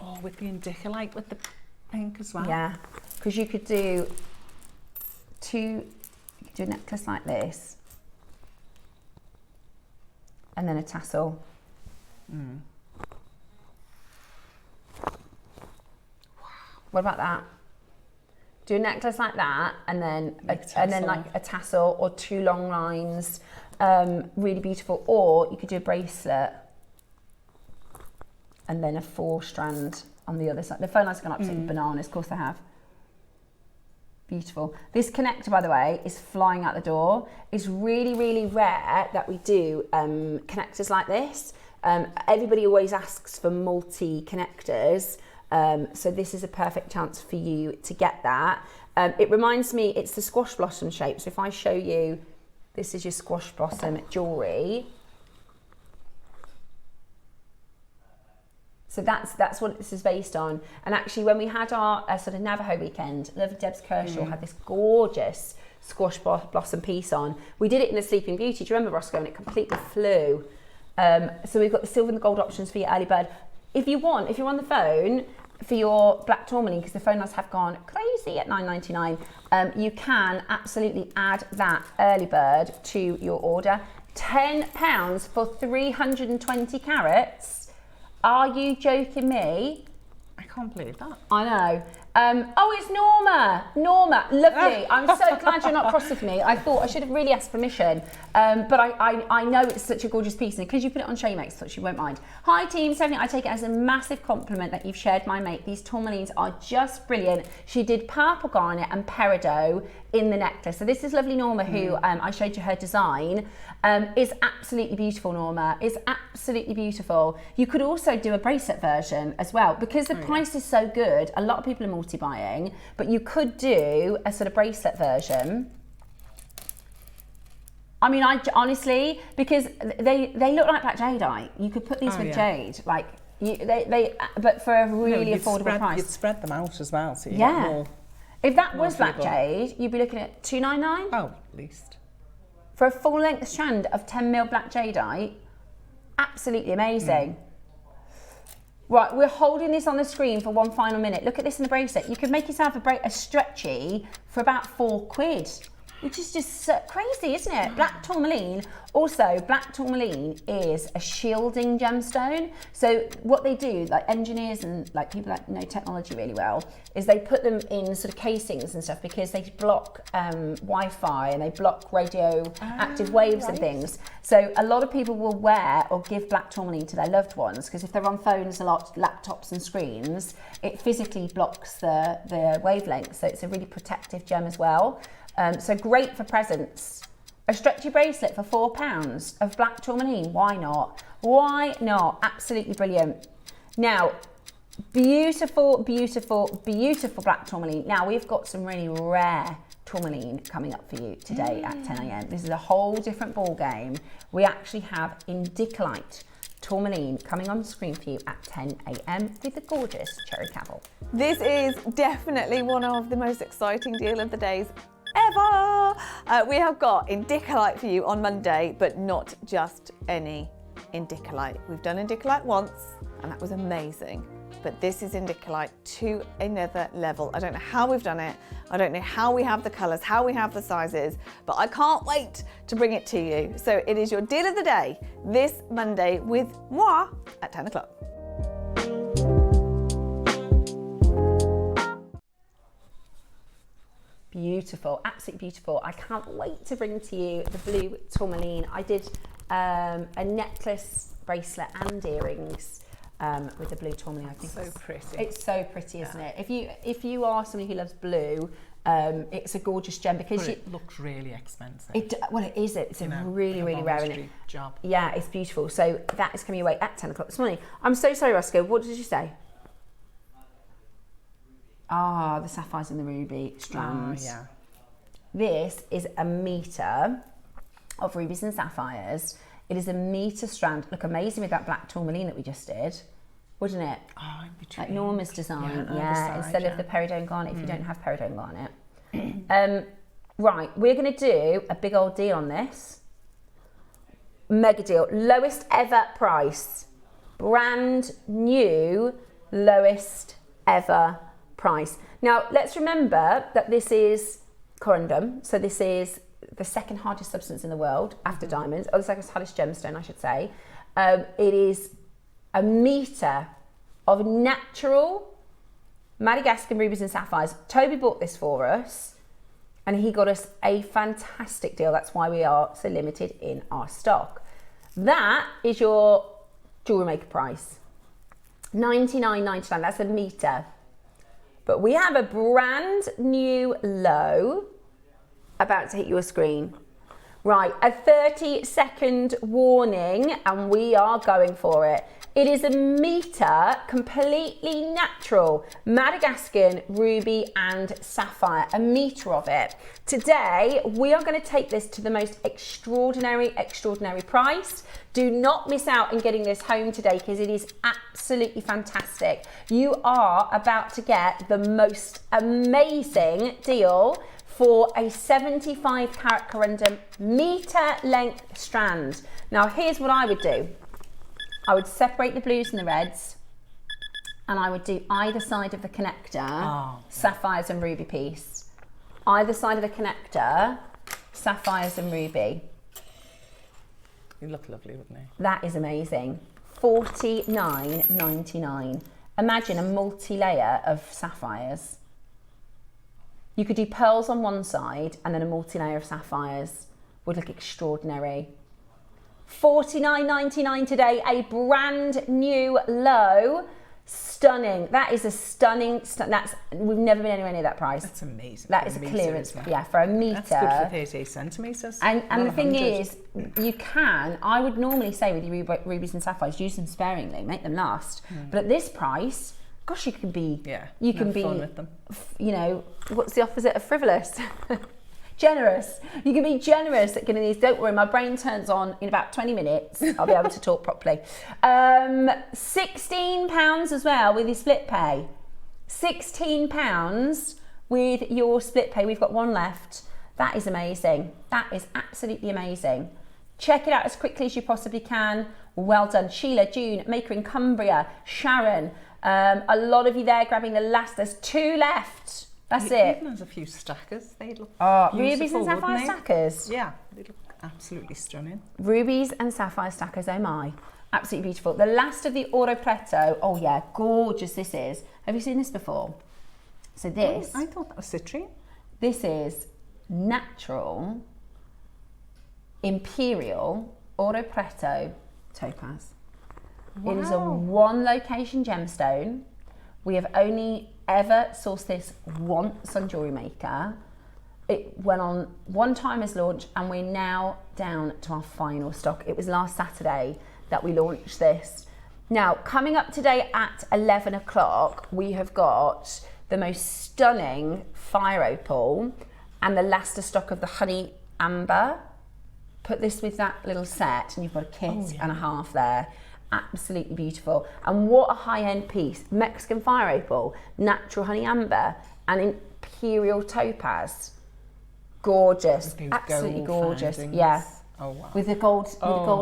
Oh, with the indicolite, with the pink as well. Yeah, because you could do a necklace like this, and then a tassel. What about that? Do a necklace like that, and then like a tassel or two long lines. Really beautiful. Or you could do a bracelet, and then a 4-strand on the other side. The phone lines have gone absolutely bananas. Of course they have. Beautiful. This connector, by the way, is flying out the door. It's really, really rare that we do connectors like this. Everybody always asks for multi-connectors. So this is a perfect chance for you to get that. It reminds me, it's the squash blossom shape. So if I show you, this is your squash blossom jewellery. So that's what this is based on. And actually, when we had our sort of Navajo weekend, lovely Deb's Kershaw had this gorgeous squash blossom piece on. We did it in the Sleeping Beauty. Do you remember, Roscoe? And it completely flew. So we've got the silver and the gold options for your early bird. If you're on the phone for your black tourmaline, because the phone lines have gone crazy at $9.99, you can absolutely add that early bird to your order. £10 for 320 carats. Are you joking me? I can't believe that. I know. Oh, it's Norma. Norma, lovely. I'm so glad you're not cross with me. I thought I should have really asked permission, but I know it's such a gorgeous piece, and because you put it on JewelleryMaker, I thought she won't mind. Hi team, Stephanie, I take it as a massive compliment that you've shared my make. These tourmalines are just brilliant. She did purple garnet and peridot in the necklace. So this is lovely Norma, who I showed you her design. Is absolutely beautiful, Norma. It's absolutely beautiful. You could also do a bracelet version as well, because the price is so good. A lot of people are multi-buying, but you could do a sort of bracelet version. I mean, I honestly, because they look like black jadeite. You could put these with jade, like but for a really affordable price. You'd spread them out as well, so you get more. If that was black jade, you'd be looking at $299. Oh, at least. For a full length strand of 10mm black jadeite, absolutely amazing. Right, we're holding this on the screen for one final minute. Look at this in the bracelet. You could make yourself a stretchy for about £4, which is just so crazy, isn't it? Black tourmaline. Also, black tourmaline is a shielding gemstone. So what they do, like engineers and like people that know technology really well, is they put them in sort of casings and stuff because they block Wi-Fi and they block radioactive waves and things. So a lot of people will wear or give black tourmaline to their loved ones because if they're on phones a lot, laptops and screens, it physically blocks the wavelength. So it's a really protective gem as well. So great for presents. A stretchy bracelet for £4 of black tourmaline. Why not? Why not? Absolutely brilliant. Now, beautiful, beautiful, beautiful black tourmaline. Now, we've got some really rare tourmaline coming up for you today at 10 a.m. This is a whole different ball game. We actually have indicolite tourmaline coming on screen for you at 10 a.m. with the gorgeous Cherry Cavill. This is definitely one of the most exciting deal of the days ever. We have got indicolite for you on Monday, but not just any indicolite. We've done indicolite once and that was amazing, but this is indicolite to another level. I don't know how we've done it. I don't know how we have the colors, how we have the sizes, but I can't wait to bring it to you. So it is your deal of the day this Monday with moi at 10 o'clock. Beautiful, absolutely beautiful. I can't wait to bring to you the blue tourmaline. I did a necklace, bracelet and earrings with the blue tourmaline. I think so pretty. It's so pretty, isn't it? If you are somebody who loves blue, it's a gorgeous gem because but it looks really expensive. Well, it is. It's a really rare in it. Job. Yeah, it's beautiful. So that is coming your way at 10 o'clock this morning. I'm so sorry, Roscoe. What did you say? Ah, the sapphires and the ruby strands. Oh, yeah. This is a metre of rubies and sapphires. It is a metre strand. Look amazing with that black tourmaline that we just did, wouldn't it? Oh, in between. Like Norma's design. Yeah, instead of the peridot and garnet if you don't have peridot and garnet. Right, we're going to do a big old deal on this. Mega deal. Lowest ever price. Brand new, lowest ever price. Now, let's remember that this is corundum. So this is the second hardest substance in the world after diamonds, or the second hardest gemstone, I should say. It is a metre of natural Madagascan rubies and sapphires. Toby bought this for us and he got us a fantastic deal. That's why we are so limited in our stock. That is your JewelleryMaker price. $99.99, that's a metre. But we have a brand new low about to hit your screen. Right, a 30-second warning and we are going for it. It is a metre, completely natural, Madagascan ruby and sapphire, a metre of it. Today, we are going to take this to the most extraordinary price. Do not miss out on getting this home today because it is absolutely fantastic. You are about to get the most amazing deal for a 75 carat corundum metre length strand. Now, here's what I would do. I would separate the blues and the reds and I would do either side of the connector, sapphires and ruby piece. Either side of the connector, sapphires and ruby. He'd look lovely, wouldn't he? That is amazing. $49.99. Imagine a multi-layer of sapphires. You could do pearls on one side and then a multi-layer of sapphires. Would look extraordinary. $49.99 today, a brand new low. Stunning. That is a stunning, we've never been anywhere near that price. That's amazing. That is a clearance, yeah, for a metre. That's good for 38 centimetres. And the thing is, I would normally say with your rubies and sapphires, use them sparingly, make them last. But at this price, gosh, you can be, fun with them. You know, what's the opposite of frivolous? Generous. You can be generous at getting these. Don't worry, my brain turns on in about 20 minutes. I'll be able to talk properly. £16 as well with your split pay. £16 with your split pay. We've got one left. That is amazing. That is absolutely amazing. Check it out as quickly as you possibly can. Well done. Sheila, June, Maker in Cumbria, Sharon. A lot of you there grabbing the last. There's 2 left. That's it. Even there's a few stackers. They look rubies and sapphire stackers. Yeah, they look absolutely stunning. Rubies and sapphire stackers, oh my. Absolutely beautiful. The last of the Oro Preto. Oh yeah, gorgeous this is. Have you seen this before? So this. I thought that was citrine. This is natural imperial Oro Preto topaz. Wow. It is a 1 location gemstone. We have only ever sourced this once on JewelleryMaker. It went on one time as launch and we're now down to our final stock. It was last Saturday that we launched this. Now, coming up today at 11 o'clock, we have got the most stunning Fire Opal and the last of stock of the Honey Amber. Put this with that little set and you've got a kit and a half there. Absolutely beautiful. And what a high-end piece. Mexican Fire Opal, natural Honey Amber and Imperial Topaz. Gorgeous. Absolutely gorgeous. Findings. Yeah. Oh wow. With the gold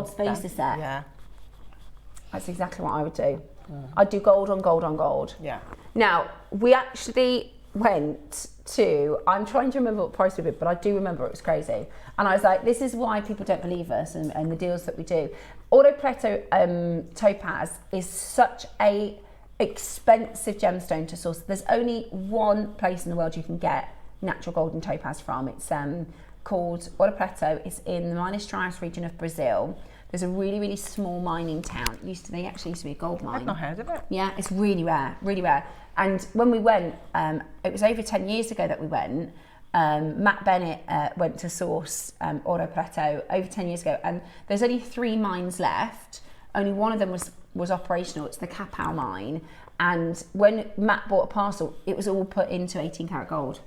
spacer set. Yeah. That's exactly what I would do. I'd do gold on gold on gold. Yeah. Now, we actually went to, I'm trying to remember what price we did, but I do remember it was crazy. And I was like, this is why people don't believe us and the deals that we do. Oro Preto topaz is such a expensive gemstone to source. There's only one place in the world you can get natural golden topaz from. It's called Oro Preto. It's in the Minas Gerais region of Brazil. There's a really, really small mining town. They actually used to be a gold mine. I've not heard of it. Yeah, it's really rare, really rare. And when we went, it was over 10 years ago that we went. Matt Bennett went to source Oro Preto over 10 years ago, and there's only 3 mines left. Only one of them was operational. It's the Capel mine. And when Matt bought a parcel, it was all put into 18 karat gold.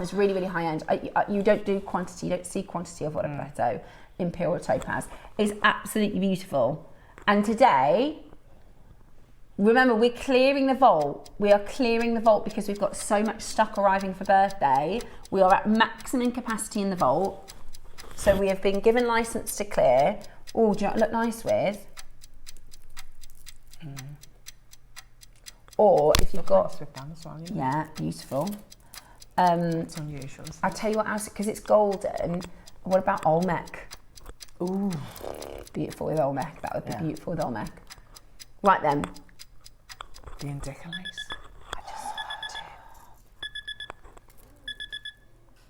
It's really, really high end. You don't do quantity. You don't see quantity of Oro Preto. Imperial topaz is absolutely beautiful. And today, remember, we're clearing the vault. We are clearing the vault because we've got so much stock arriving for birthday. We are at maximum capacity in the vault. So we have been given license to clear. Oh, do you know what I look nice with? Or if you've got, with them as well, yeah, beautiful. It's unusual. I'll tell you what else, because it's golden. What about Olmec? Ooh, beautiful with Olmec. That would be beautiful with Olmec. Right then. The Indica lace. I just want to.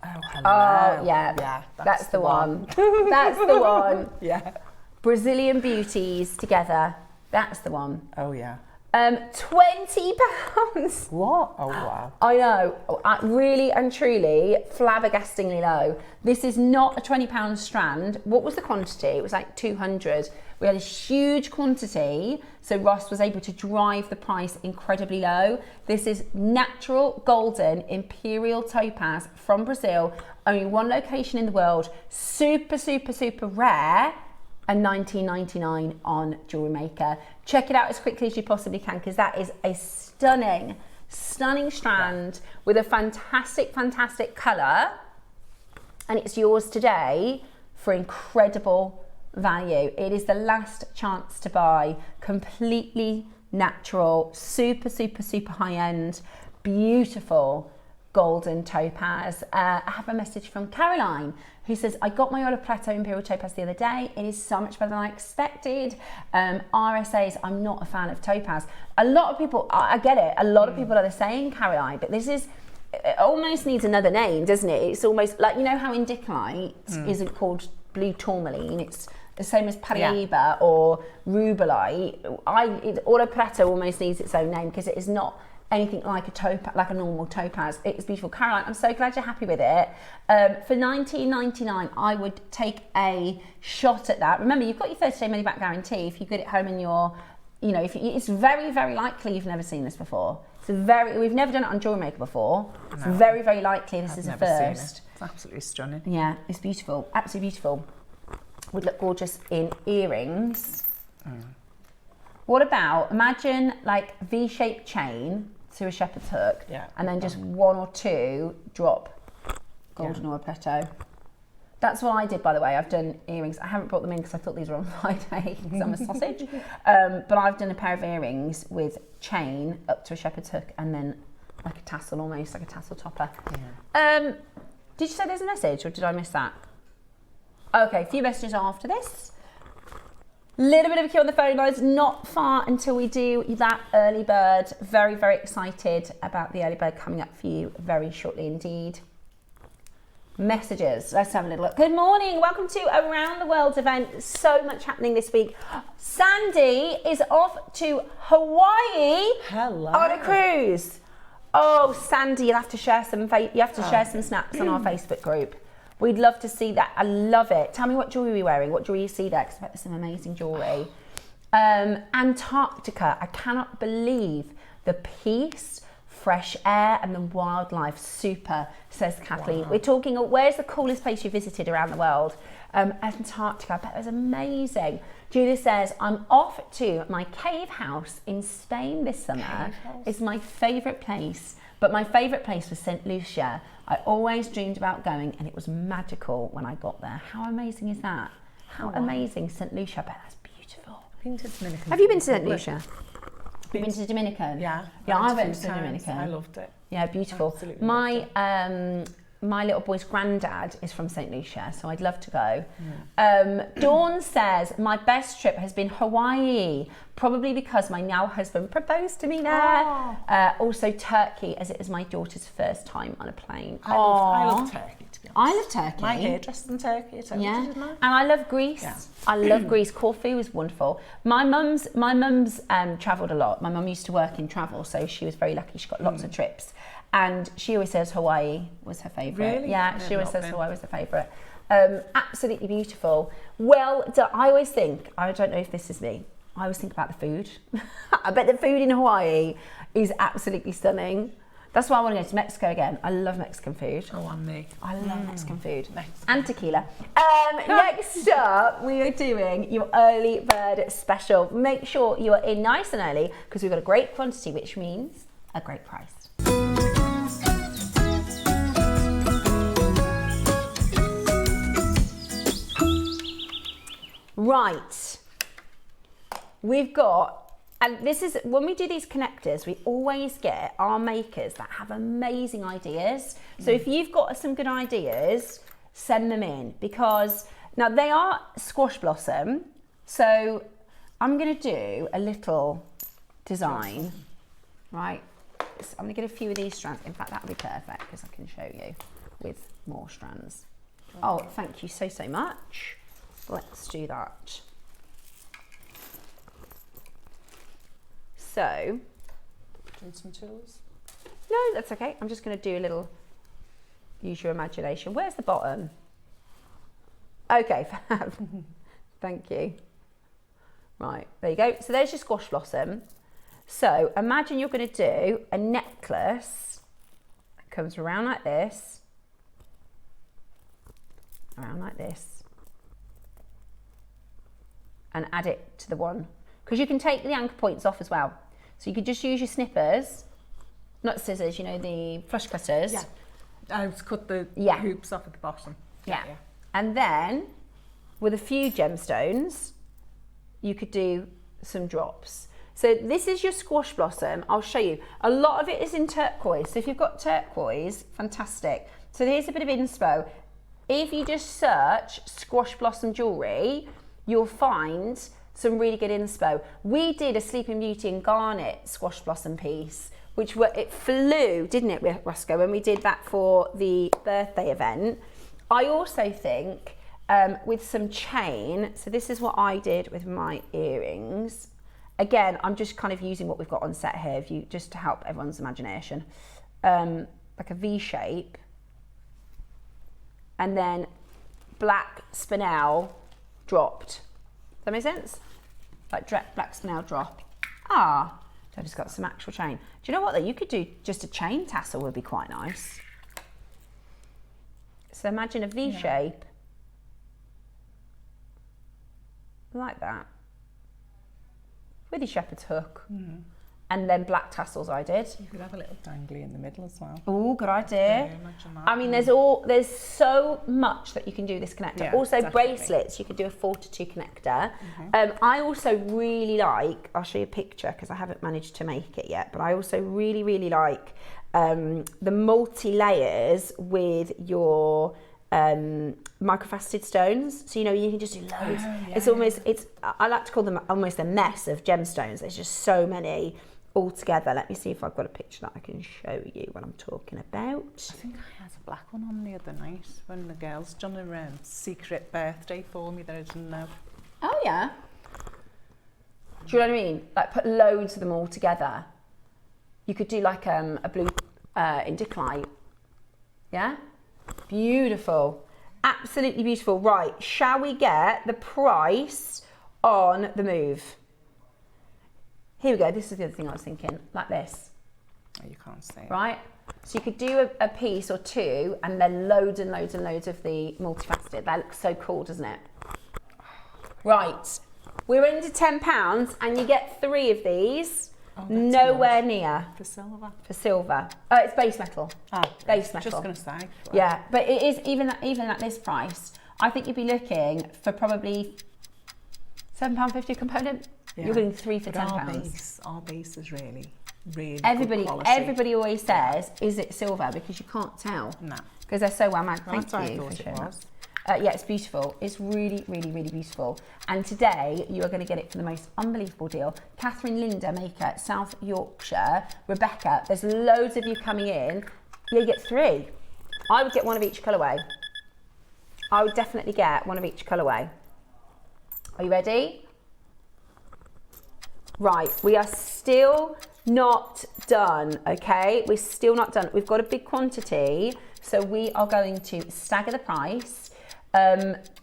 Oh, hello. Oh, yeah. Yeah, that's the one. That's the one. Yeah. Brazilian beauties together. That's the one. Oh, yeah. £20. What? Oh, wow. I know. Really and truly, flabbergastingly low. This is not a £20 strand. What was the quantity? It was like 200. We had a huge quantity, so Ross was able to drive the price incredibly low. This is natural golden imperial topaz from Brazil. Only one location in the world. Super, super, super rare. And $19.99 on JewelleryMaker. Check it out as quickly as you possibly can, because that is a stunning, stunning strand with a fantastic, fantastic colour. And it's yours today for incredible value. It is the last chance to buy. Completely natural, super, super, super high end, beautiful golden topaz. I have a message from Caroline who says, I got my Oro Preto Imperial Topaz the other day. It is so much better than I expected. RSAs, I'm not a fan of topaz. A lot of people, I get it, a lot of people are the same, Caroline, but this is, it almost needs another name, doesn't it? It's almost like, you know how indicolite isn't called blue tourmaline, it's the same as Pyre or rubellite. Oro Preto almost needs its own name because it is not anything like like a normal topaz. It's beautiful. Caroline, I'm so glad you're happy with it. For $19.99, I would take a shot at that. Remember, you've got your 30-day money back guarantee. If you get it home in your, you know, it's very, very likely you've never seen this before. We've never done it on JewelleryMaker before. It's very, very likely this is a first. It's absolutely stunning. Yeah, it's beautiful, absolutely beautiful. Would look gorgeous in earrings. What about, imagine like V-shaped chain to a shepherd's hook, and then just one or two drop golden Oro Preto. That's what I did, by the way. I've done earrings. I haven't brought them in because I thought these were on Friday because I'm a sausage. But I've done a pair of earrings with chain up to a shepherd's hook and then like a tassel, almost like a tassel topper. Did you say there's a message or did I miss that? Okay, a few messages after this. Little bit of a queue on the phone lines, not far until we do that early bird. Very, very excited about the early bird coming up for you very shortly indeed. Messages, let's have a little look. Good morning, welcome to Around the World event. So much happening this week. Sandy is off to Hawaii. Hello. On a cruise. Oh, Sandy, you'll have to share some share some snaps on our Facebook group. We'd love to see that. I love it. Tell me what jewellery you're wearing, what jewellery you see there, because there's some amazing jewellery. Antarctica, I cannot believe the peace, fresh air and the wildlife. Super, says Kathleen. Wow. We're talking, where's the coolest place you visited around the world? Antarctica, I bet it was amazing. Julia says, I'm off to my cave house in Spain this summer. It's my favourite place, but my favourite place was St. Lucia. I always dreamed about going and it was magical when I got there. How amazing is that? How amazing, St. Lucia, I bet that's beautiful. I've been to Dominican. Have you been to St. Lucia? You've been to the Dominican? Yeah. Yeah, I went to the Dominican. I loved it. Yeah, beautiful. Absolutely My little boy's granddad is from St. Lucia, so I'd love to go. Dawn says, my best trip has been Hawaii, probably because my now husband proposed to me there. Also Turkey, as it is my daughter's first time on a plane. I love Turkey, to be honest. I love Turkey. My hairdresser's in Turkey. And I love Greece. Yeah. I love Greece. Corfu was wonderful. My mum's travelled a lot. My mum used to work in travel, so she was very lucky. She got lots of trips. And she always says Hawaii was her favourite. Really? Yeah, she always says Hawaii was her favourite. Absolutely beautiful. Well, I always think, I don't know if this is me, I always think about the food. I bet the food in Hawaii is absolutely stunning. That's why I want to go to Mexico again. I love Mexican food. Oh, and me. I love Mexican food. And tequila. Next up, we are doing your early bird special. Make sure you are in nice and early because we've got a great quantity, which means a great price. Right, we've got, and this is, when we do these connectors, we always get our makers that have amazing ideas. So if you've got some good ideas, send them in, because now they are squash blossom. So I'm going to do a little design, right? So I'm going to get a few of these strands. In fact, that would be perfect because I can show you with more strands. Oh, thank you so, so much. Let's do that. So, doing some tools? No, that's okay. I'm just going to do a little, use your imagination. Where's the bottom? Okay, fab. Thank you. Right, there you go. So there's your squash blossom. So imagine you're going to do a necklace that comes around like this, and add it to the one, because you can take the anchor points off as well. So you could just use your snippers, not scissors, you know, the flush cutters. Yeah. I would cut the hoops off at the bottom. Yeah. And then with a few gemstones, you could do some drops. So this is your squash blossom. I'll show you. A lot of it is in turquoise. So if you've got turquoise, fantastic. So here's a bit of inspo. If you just search squash blossom jewellery, you'll find some really good inspo. We did a Sleeping Beauty and Garnet squash blossom piece it flew, didn't it, Roscoe, when we did that for the birthday event. I also think with some chain, so this is what I did with my earrings. Again, I'm just kind of using what we've got on set here, just to help everyone's imagination. Like a V shape, and then black spinel dropped. Does that make sense? Like black spinel drop. So I've just got some actual chain. Do you know what though? You could do just a chain tassel would be quite nice. So imagine a V shape, like that, with your shepherd's hook, and then black tassels I did. You could have a little dangly in the middle as well. Oh, good idea. Yeah, imagine that. I mean, there's so much that you can do with this connector. Yeah, also definitely. Bracelets, you could do a 4-2 connector. I also really like, I'll show you a picture because I haven't managed to make it yet, but I also really, really like the multi-layers with your microfaceted stones. So, you know, you can just do loads. It's almost, I like to call them almost a mess of gemstones. There's just so many all together. Let me see if I've got a picture that I can show you what I'm talking about. I think I had a black one on the other night when the girls done a secret birthday for me that I didn't know. Oh yeah. Do you know what I mean? Like put loads of them all together. You could do like a blue indicolite. Yeah? Beautiful. Absolutely beautiful. Right, shall we get the price on the move? Here we go. This is the other thing I was thinking. Like this. Oh, you can't see it. Right? So you could do a piece or two and then loads and loads and loads of the multifaceted. That looks so cool, doesn't it? Right. We're under £10 and you get 3 of these. Oh, nowhere near. For silver. For silver. It's base metal. Base metal. Just going to say. Yeah, but it is even at this price. I think you'd be looking for probably £7.50 a component. Yeah. You're getting 3 for £10. Our base is really good quality. Everybody always says, "Is it silver?" Because you can't tell. No. Because they're so well made. That's Thank you what I thought it was. Yeah, it's beautiful. It's really, really, really beautiful. And today you are going to get it for the most unbelievable deal. Catherine Linda Maker, South Yorkshire. Rebecca, there's loads of you coming in. You get 3. I would get one of each colourway. I would definitely get one of each colourway. Are you ready? Right, we are still not done, okay? We're still not done. We've got a big quantity, so we are going to stagger the price.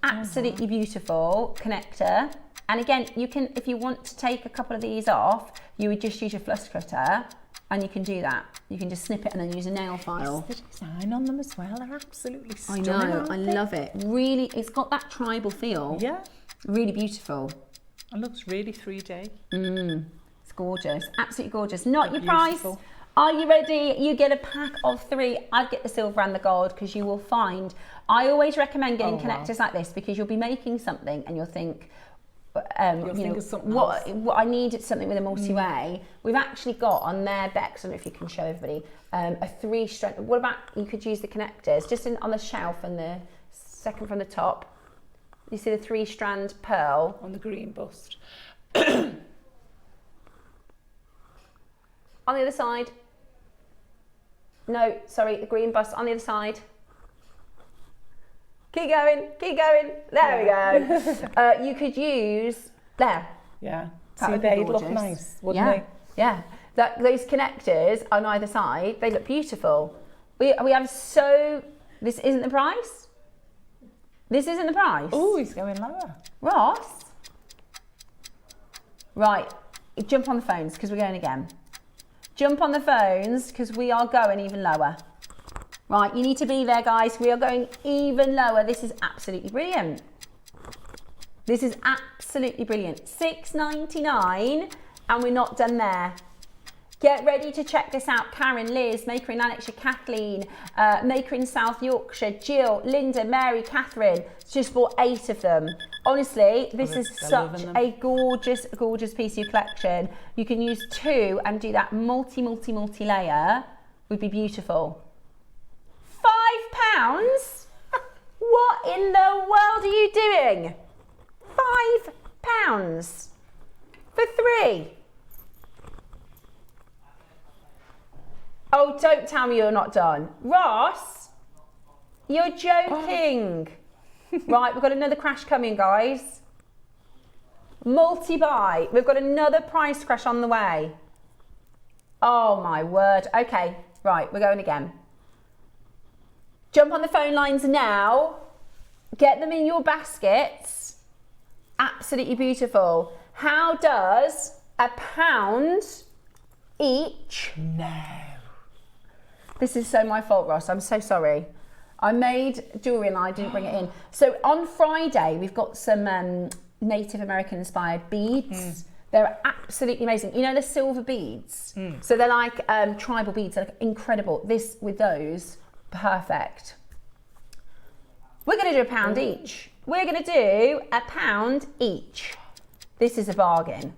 Absolutely beautiful connector. And again, you can, if you want to take a couple of these off, you would just use your flush cutter and you can do that. You can just snip it and then use a nail file. It's the design on them as well. They're absolutely stunning. I know, I love it. Really, it's got that tribal feel. Yeah. Really beautiful. It looks really 3D. It's gorgeous, absolutely gorgeous. Not your Beautiful. price. Are you ready? You get a pack of 3. I'd get the silver and the gold because you will find, I always recommend getting connectors like this because you'll be making something and you'll think, what I needed something with a multi-way. We've actually got on their Bex, I don't know if you can show everybody, a 3-strand. What about, you could use the connectors just on the shelf and the second from the top. You see the 3-strand pearl On the green bust. on the other side. No, sorry, the green bust on the other side. Keep going, keep going. There we go. You could use, there. Yeah. That See, would be they'd look gorgeous. nice, wouldn't they? Yeah. Those connectors on either side, they look beautiful. We have this isn't the price? This isn't the price? Oh, he's going lower. Ross? Right, jump on the phones because we're going again. Jump on the phones because we are going even lower. Right, you need to be there, guys. We are going even lower. This is absolutely brilliant. This is absolutely brilliant. $6.99 and we're not done there. Get ready to check this out. Karen, Liz, Maker in Lanarkshire, Kathleen, Maker in South Yorkshire, Jill, Linda, Mary, Catherine. Just bought 8 of them. Honestly, this is such a gorgeous, gorgeous piece of your collection. You can use 2 and do that multi-layer. Would be beautiful. £5? What in the world are you doing? £5 for 3. Oh, don't tell me you're not done. Ross, you're joking. Right, we've got another crash coming, guys. Multi-buy. We've got another price crash on the way. Oh my word. Okay, right, we're going again. Jump on the phone lines now. Get them in your baskets. Absolutely beautiful. How does £1 each? No. This is so my fault, Ross. I'm so sorry. I made jewellery and I didn't bring it in. So on Friday, we've got some Native American inspired beads. They're absolutely amazing. You know the silver beads? So they're like tribal beads. They're like incredible. This with those, perfect. We're going to do £1 each. We're going to do £1 each. This is a bargain.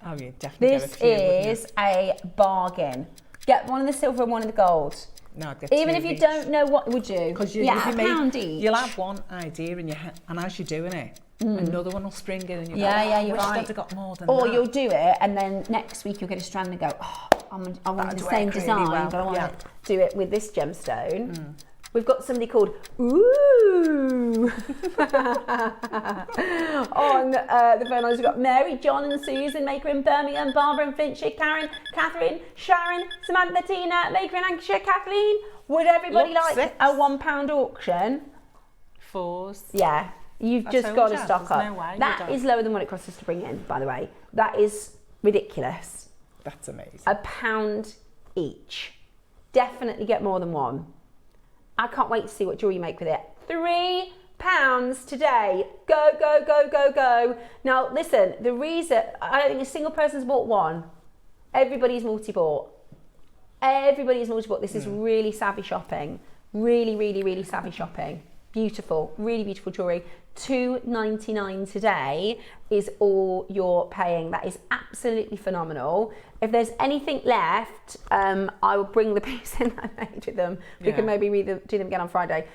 Oh, you definitely This get a few, is a bargain. Get one in the silver and one in the gold. No, I'd get Even two if you each. don't know what would you? Because yeah, £1 each. You'll have one idea in your head, and as you're doing it, another one will spring in, and you're Yeah, like, yeah, oh, you're I wish right. I'd have got more than Or that. you'll do it, and then next week you'll get a strand and go, oh, I want That'd the work same really design, well. but I want Yeah. to do it with this gemstone. We've got somebody called Ooh. On the phone lines, we've got Mary, John and Susan, Maker in Birmingham, Barbara and Flintshire, Karen, Catherine, Sharon, Samantha, Tina, Maker in Lancashire, Kathleen. Would everybody Look, like 6. a £1 auction? 4s. Yeah, you've I just told got you, to stock there's up. no way you That don't. is lower than what it costs us to bring in, by the way. That is ridiculous. That's amazing. £1 each. Definitely get more than one. I can't wait to see what jewelry you make with it. £3 today. Go, go, go, go, go. Now, listen, the reason, I don't think a single person's bought one. Everybody's multi-bought. Everybody's multi-bought. This is really savvy shopping. Really, really, really savvy shopping. Beautiful, really beautiful jewelry. $2.99 today is all you're paying. That is absolutely phenomenal. If there's anything left, I will bring the piece in that I made with them. We can maybe do them again on Friday.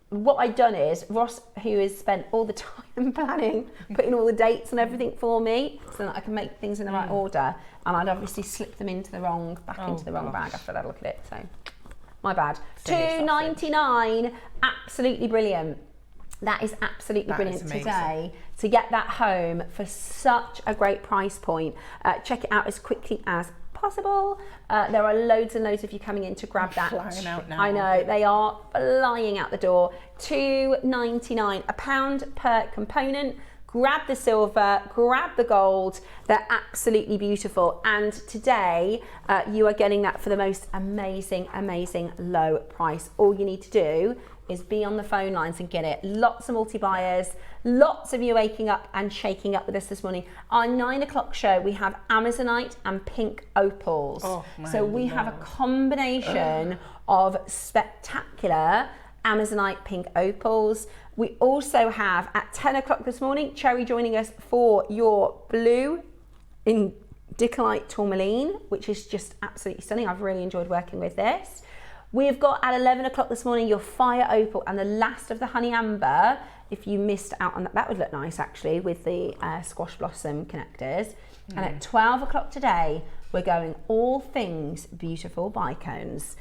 What I've done is, Ross, who has spent all the time planning, putting all the dates and everything for me, so that I can make things in the right order, and I'd obviously slipped them into the wrong bag after that look at it, so my bad. $2.99, absolutely brilliant. That is absolutely brilliant today to get that home for such a great price point. Check it out as quickly as possible. There are loads and loads of you coming in to grab that. Flying out now. I know, they are flying out the door. $2.99, £1 per component. Grab the silver, grab the gold. They're absolutely beautiful. And today you are getting that for the most amazing, amazing low price. All you need to do is be on the phone lines and get it. Lots of multi-buyers, lots of you waking up and shaking up with us this morning. Our 9 o'clock show, we have Amazonite and pink opals. Oh, so we have a combination of spectacular Amazonite pink opals. We also have at 10 o'clock this morning, Cherry joining us for your blue in Bicone tourmaline, which is just absolutely stunning. I've really enjoyed working with this. We've got at 11 o'clock this morning your fire opal and the last of the honey amber. If you missed out on that, that would look nice actually with the squash blossom connectors. And at 12 o'clock today, we're going all things beautiful bicones.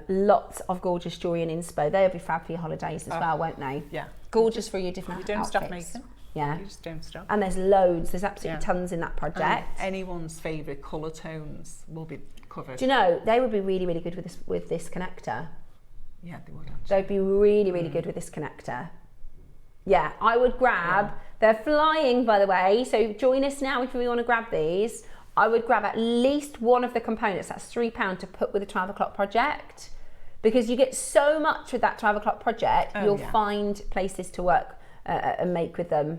Lots of gorgeous jewelry and inspo. They'll be fab for your holidays as well, won't they? Yeah. Gorgeous for your different You don't outfits. stop making. Yeah. You just don't stop. And there's loads. There's absolutely tons in that project. Anyone's favourite colour tones will be covered. Do you know, they would be really, really good with this connector. Yeah, they would actually. They'd be really, really good with this connector. Yeah, I would grab, they're flying by the way, so join us now if we want to grab these. I would grab at least one of the components, that's £3 to put with the 12 o'clock project, because you get so much with that 12 o'clock project, you'll find places to work and make with them.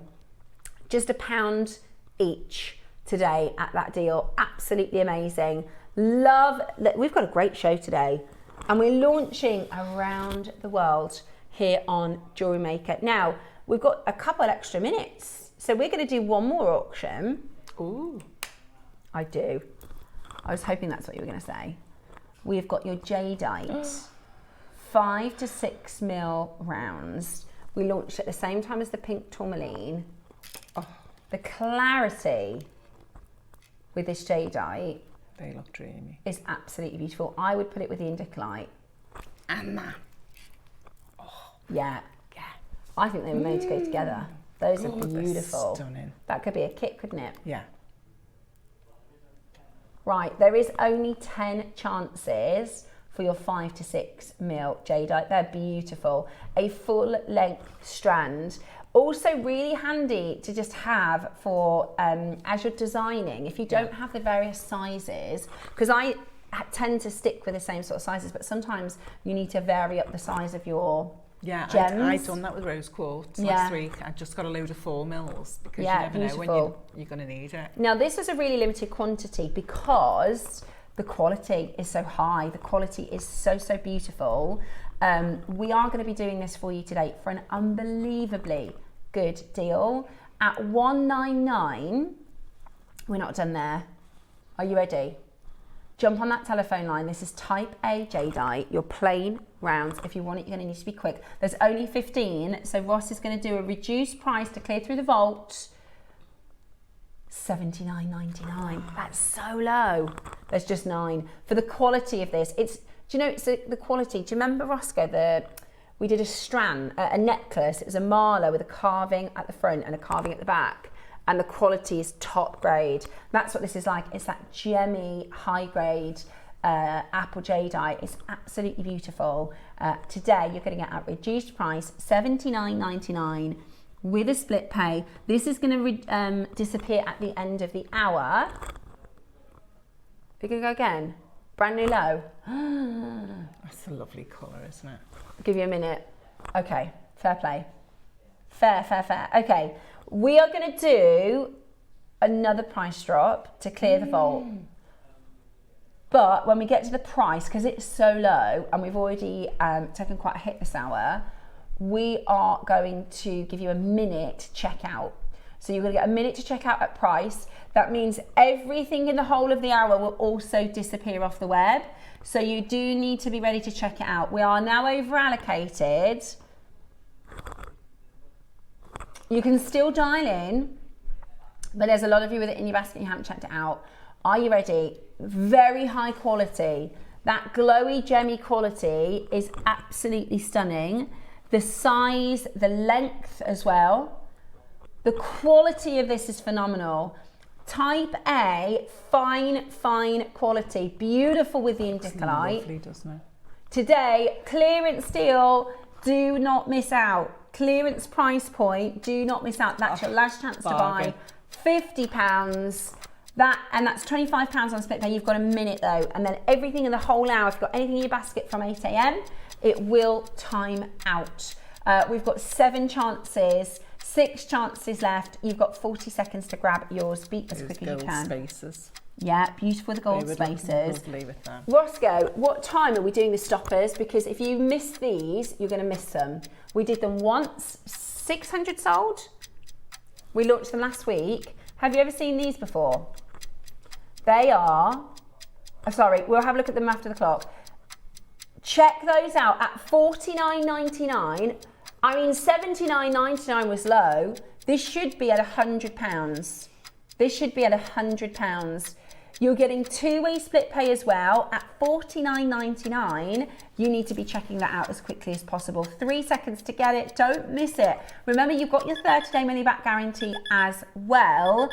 Just £1 each today at that deal, absolutely amazing. Love, we've got a great show today and we're launching around the world here on JewelleryMaker. Now, we've got a couple extra minutes, so we're going to do one more auction. Ooh. I do. I was hoping that's what you were going to say. We've got your jadeite, 5 to 6 mil rounds. We launched at the same time as the pink tourmaline. Oh, the clarity with this jadeite. They look dreamy. It's absolutely beautiful. I would put it with the Indicolite. And that. Yeah. I think they were made to go together. Those are beautiful. Stunning. That could be a kit, couldn't it? Yeah. Right, there is only 10 chances for your 5 to 6 mil jadeite. They're beautiful. A full length strand. Also really handy to just have for as you're designing, if you don't have the various sizes, because I tend to stick with the same sort of sizes, but sometimes you need to vary up the size of your gems. I've done that with rose quartz last week. I just got a load of 4 mils because you never know when you're going to need it. Now this is a really limited quantity because the quality is so high. The quality is so beautiful. We are going to be doing this for you today for an unbelievably good deal at $199. We're not done there. Are you ready? Jump on that telephone line. This is type A jadeite, your plain rounds. If you want it, you're going to need to be quick. There's only 15, so Ross is going to do a reduced price to clear through the vault. $79.99. That's so low. There's just 9 for the quality of this. It's, do you know, it's the quality. Do you remember, Roscoe, we did a strand, a necklace. It was a mala with a carving at the front and a carving at the back. And the quality is top grade. That's what this is like. It's that gemmy, high grade apple jadeite. It's absolutely beautiful. Today, you're getting it at reduced price, $79.99 with a split pay. This is going to disappear at the end of the hour. We're going to go again. Brand new low. That's a lovely colour, isn't it? I'll give you a minute. Okay, fair play. Fair. Okay. We are going to do another price drop to clear the vault. But when we get to the price, because it's so low and we've already taken quite a hit this hour, we are going to give you a minute to check out. So you're going to get a minute to check out at price. That means everything in the whole of the hour will also disappear off the web. So you do need to be ready to check it out. We are now over allocated. You can still dial in, but there's a lot of you with it in your basket and you haven't checked it out. Are you ready? Very high quality. That glowy, gemmy quality is absolutely stunning. The size, the length as well. The quality of this is phenomenal. Type A, fine quality. Beautiful with the Indicolite. Lovely, doesn't it? Today, clearance deal. Do not miss out. Clearance price point, do not miss out. That's your last chance to buy. £50. That's £25 on split pay. You've got a minute though, and then everything in the whole hour. If you've got anything in your basket from 8 AM, it will time out. We've got 7 chances, 6 chances left. You've got 40 seconds to grab yours. Beat as quick as you can. Spaces. Yeah, beautiful with the gold spaces. Lovely with that. Roscoe, what time are we doing the stoppers? Because if you miss these, you're going to miss them. We did them once, 600 sold. We launched them last week. Have you ever seen these before? They are, sorry, we'll have a look at them after the clock. Check those out at $49.99. I mean, $79.99 was low. This should be at £100. This should be at £100. You're getting 2-way split pay as well at $49.99. You need to be checking that out as quickly as possible. 3 seconds to get it. Don't miss it. Remember, you've got your 30-day money-back guarantee as well.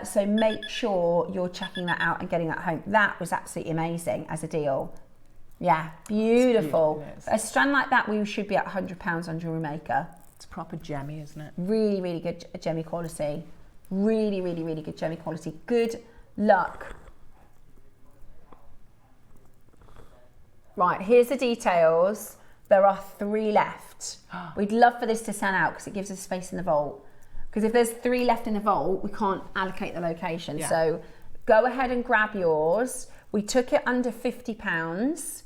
So make sure you're checking that out and getting that home. That was absolutely amazing as a deal. Yeah, beautiful. A strand like that, we should be at £100 on JewelleryMaker. It's proper gemmy, isn't it? Really good gemmy quality. Really good gemmy quality. Good luck. Right, here's the details. There are 3 left. We'd love for this to sell out because it gives us space in the vault. Because if there's 3 left in the vault, we can't allocate the location. Yeah. So go ahead and grab yours. We took it under £50.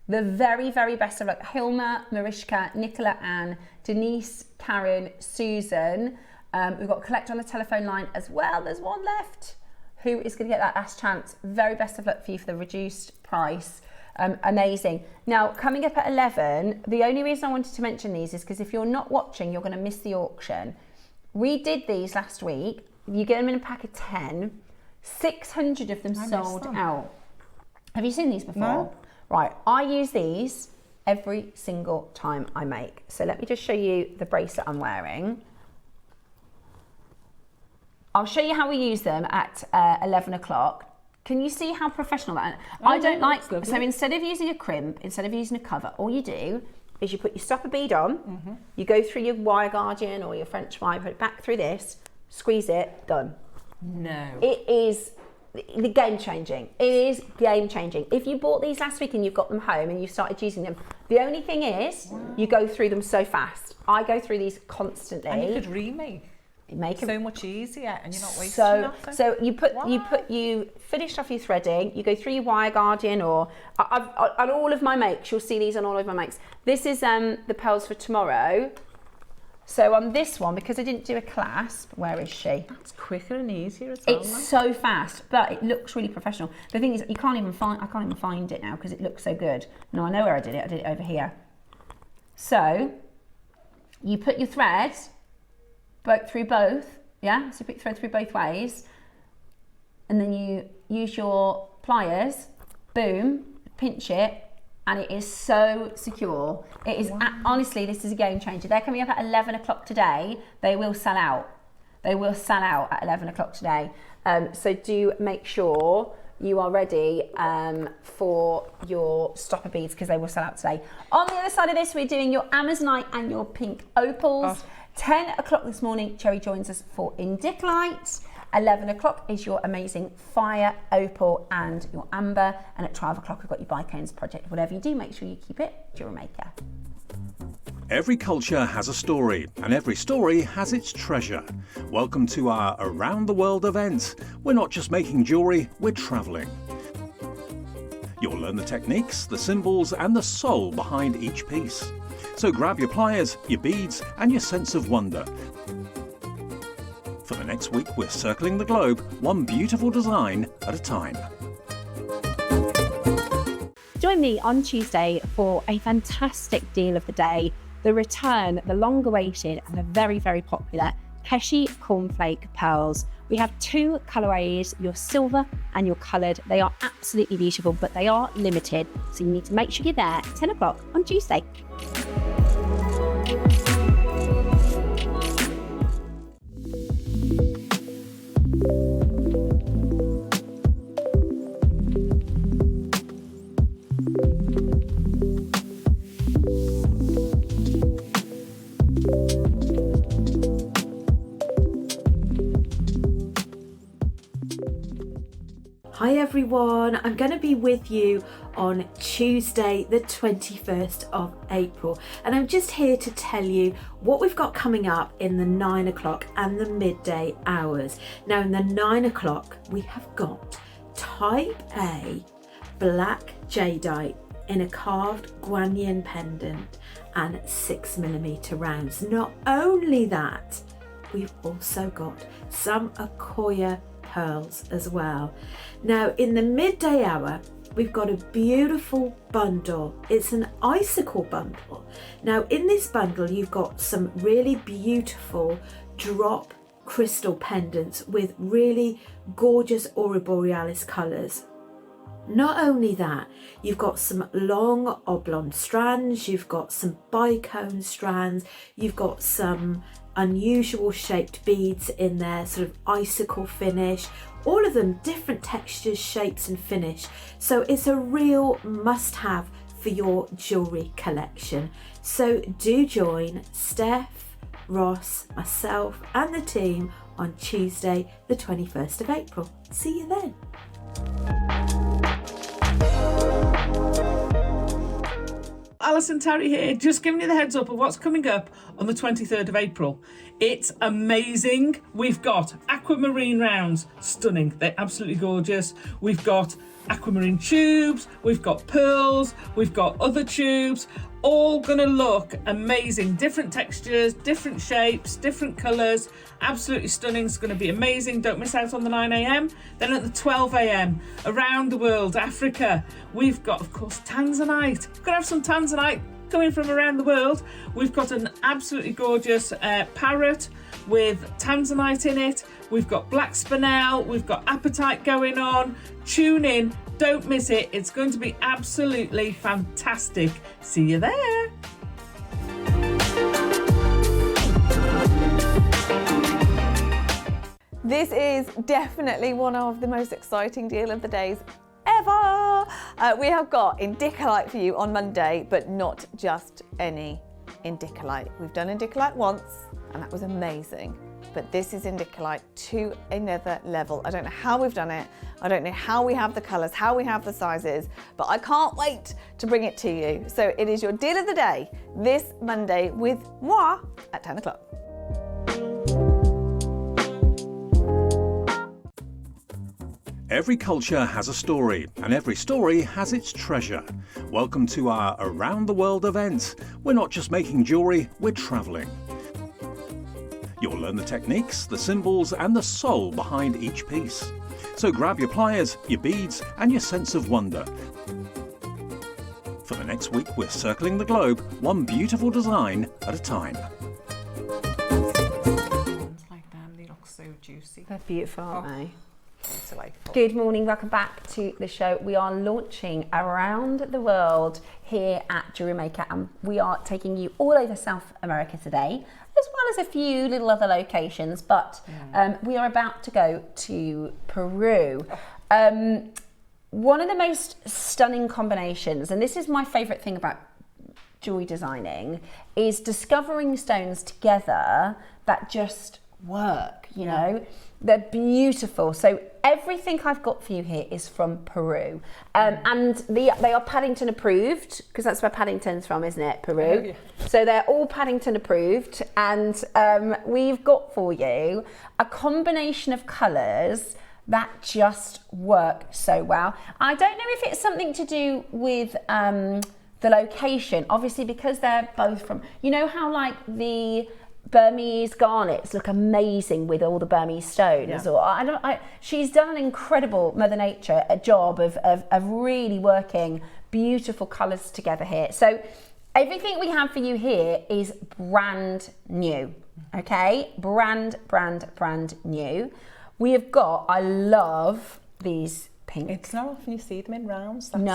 The very best of luck. Hilma, Mariska, Nicola Ann, Denise, Karen, Susan. We've got Collect on the telephone line as well. There's 1 left. Who is going to get that last chance? Very best of luck for you for the reduced price. Amazing. Now, coming up at 11, the only reason I wanted to mention these is because if you're not watching, you're going to miss the auction. We did these last week. You get them in a pack of 10. 600 of them I missed sold them. out. Have you seen these before? No. Right, I use these every single time I make. So let me just show you the bracelet I'm wearing. I'll show you how we use them at 11 o'clock. Can you see how professional that is? I don't like, so instead of using a crimp, instead of using a cover, all you do is you put your stopper bead on, you go through your wire guardian or your French wire, put it back through this, squeeze it, done. No. It is the game changing. It is game changing. If you bought these last week and you've got them home and you started using them, the only thing is you go through them so fast. I go through these constantly. And you could remake. Make So much easier, and you're not wasting nothing. So you finish off your threading, you go through your wire guardian, or on all of my makes, you'll see these on all of my makes. This is the pearls for tomorrow. So on this one, because I didn't do a clasp, where is she? That's quicker and easier as well. It's so fast, but it looks really professional. The thing is, I can't even find it now because it looks so good. No, I know where I did it over here. So you put your threads through both, yeah? So you put your thread through both ways, and then you use your pliers, boom, pinch it, and it is so secure. It is, honestly, this is a game changer. They're coming up at 11 o'clock today. They will sell out. They will sell out at 11 o'clock today. So do make sure you are ready for your stopper beads, because they will sell out today. On the other side of this, we're doing your Amazonite and your pink opals. 10 o'clock this morning, Cherry joins us for Indicalite. 11 o'clock is your amazing Fire, Opal and your Amber. And at 12 o'clock, we've got your Bicones project. Whatever you do, make sure you keep it JewelleryMaker. Every culture has a story, and every story has its treasure. Welcome to our Around the World event. We're not just making jewellery, we're travelling. You'll learn the techniques, the symbols and the soul behind each piece. So grab your pliers, your beads and your sense of wonder. For the next week, we're circling the globe, one beautiful design at a time. Join me on Tuesday for a fantastic deal of the day, the return, the long-awaited and the very, very popular Keshi Cornflake Pearls. We have two colourways, your silver and your coloured. They are absolutely beautiful, but they are limited. So you need to make sure you're there at 10 o'clock on Tuesday. Hi everyone, I'm going to be with you on Tuesday the 21st of April, and I'm just here to tell you what we've got coming up in the 9 o'clock and the midday hours. Now in the 9 o'clock we have got Type A black jadeite in a carved guanyin pendant and 6mm rounds. Not only that, we've also got some Akoya pearls as well. Now in the midday hour we've got a beautiful bundle. It's an icicle bundle. Now in this bundle you've got some really beautiful drop crystal pendants with really gorgeous Aurora Borealis colours. Not only that, you've got some long oblong strands, you've got some bicone strands, you've got some unusual shaped beads in there, sort of icicle finish, all of them different textures, shapes and finish. So it's a real must-have for your jewellery collection. So do join Steph, Ross, myself and the team on Tuesday the 21st of April. See you then. Alison Terry here, just giving you the heads up of what's coming up on the 23rd of April. It's amazing. We've got aquamarine rounds, stunning. They're absolutely gorgeous. We've got aquamarine tubes, we've got pearls, we've got other tubes, all gonna look amazing. Different textures, different shapes, different colours, absolutely stunning. It's gonna be amazing. Don't miss out on the 9 a.m. Then at the 12 a.m, around the world, Africa, we've got, of course, Tanzanite. We're gonna have some Tanzanite coming from around the world. We've got an absolutely gorgeous parrot with Tanzanite in it. we've got black spinel, we've got apatite going on. Tune in, don't miss it. It's going to be absolutely fantastic. See you there. This is definitely one of the most exciting deal of the days ever. We have got Indicolite for you on Monday, but not just any Indicolite. We've done Indicolite once and that was amazing, but this is Indicolite to another level. I don't know how we've done it. I don't know how we have the colours, how we have the sizes, but I can't wait to bring it to you. So it is your deal of the day this Monday with moi at 10 o'clock. Every culture has a story, and every story has its treasure. Welcome to our Around the World event. We're not just making jewellery, we're travelling. You'll learn the techniques, the symbols, and the soul behind each piece. So grab your pliers, your beads, and your sense of wonder. For the next week, we're circling the globe, one beautiful design at a time. Like them, they look so juicy. They're beautiful, aren't they? Delightful. Good morning, welcome back to the show. We are launching around the world here at JewelleryMaker, and we are taking you all over South America today, as well as a few little other locations, but we are about to go to Peru. One of the most stunning combinations, and this is my favourite thing about jewellery designing, is discovering stones together that just work, you know. They're beautiful. So everything I've got for you here is from Peru. And they are Paddington approved, because that's where Paddington's from, isn't it? Peru. Oh, yeah. So they're all Paddington approved. And we've got for you a combination of colours that just work so well. I don't know if it's something to do with the location, obviously, because they're both from, you know how like the Burmese garnets look amazing with all the Burmese stones, or she's done an incredible Mother Nature a job of really working beautiful colours together here. So everything we have for you here is brand new, okay? Brand new. We have got, I love these pink. It's not often you see them in rounds. And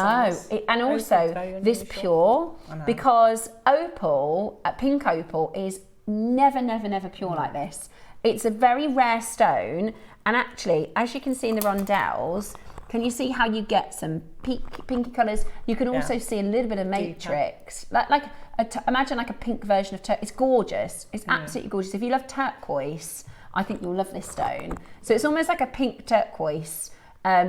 also this pure, because opal, pink opal is never pure like this. It's a very rare stone, and actually, as you can see in the rondelles, can you see how you get some pinky colours? You can also see a little bit of matrix, imagine like a pink version of turquoise. It's gorgeous. It's absolutely gorgeous. If you love turquoise, I think you'll love this stone. So it's almost like a pink turquoise,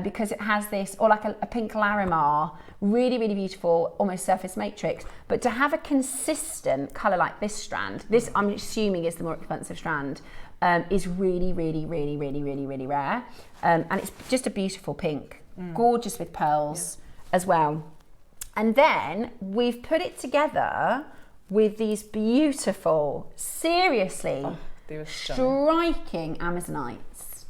because it has this, or like a pink Larimar, really beautiful, almost surface matrix. But to have a consistent colour like this strand, this I'm assuming is the more expensive strand, is really rare. And it's just a beautiful pink, gorgeous with pearls as well. And then we've put it together with these beautiful, seriously striking Amazonites.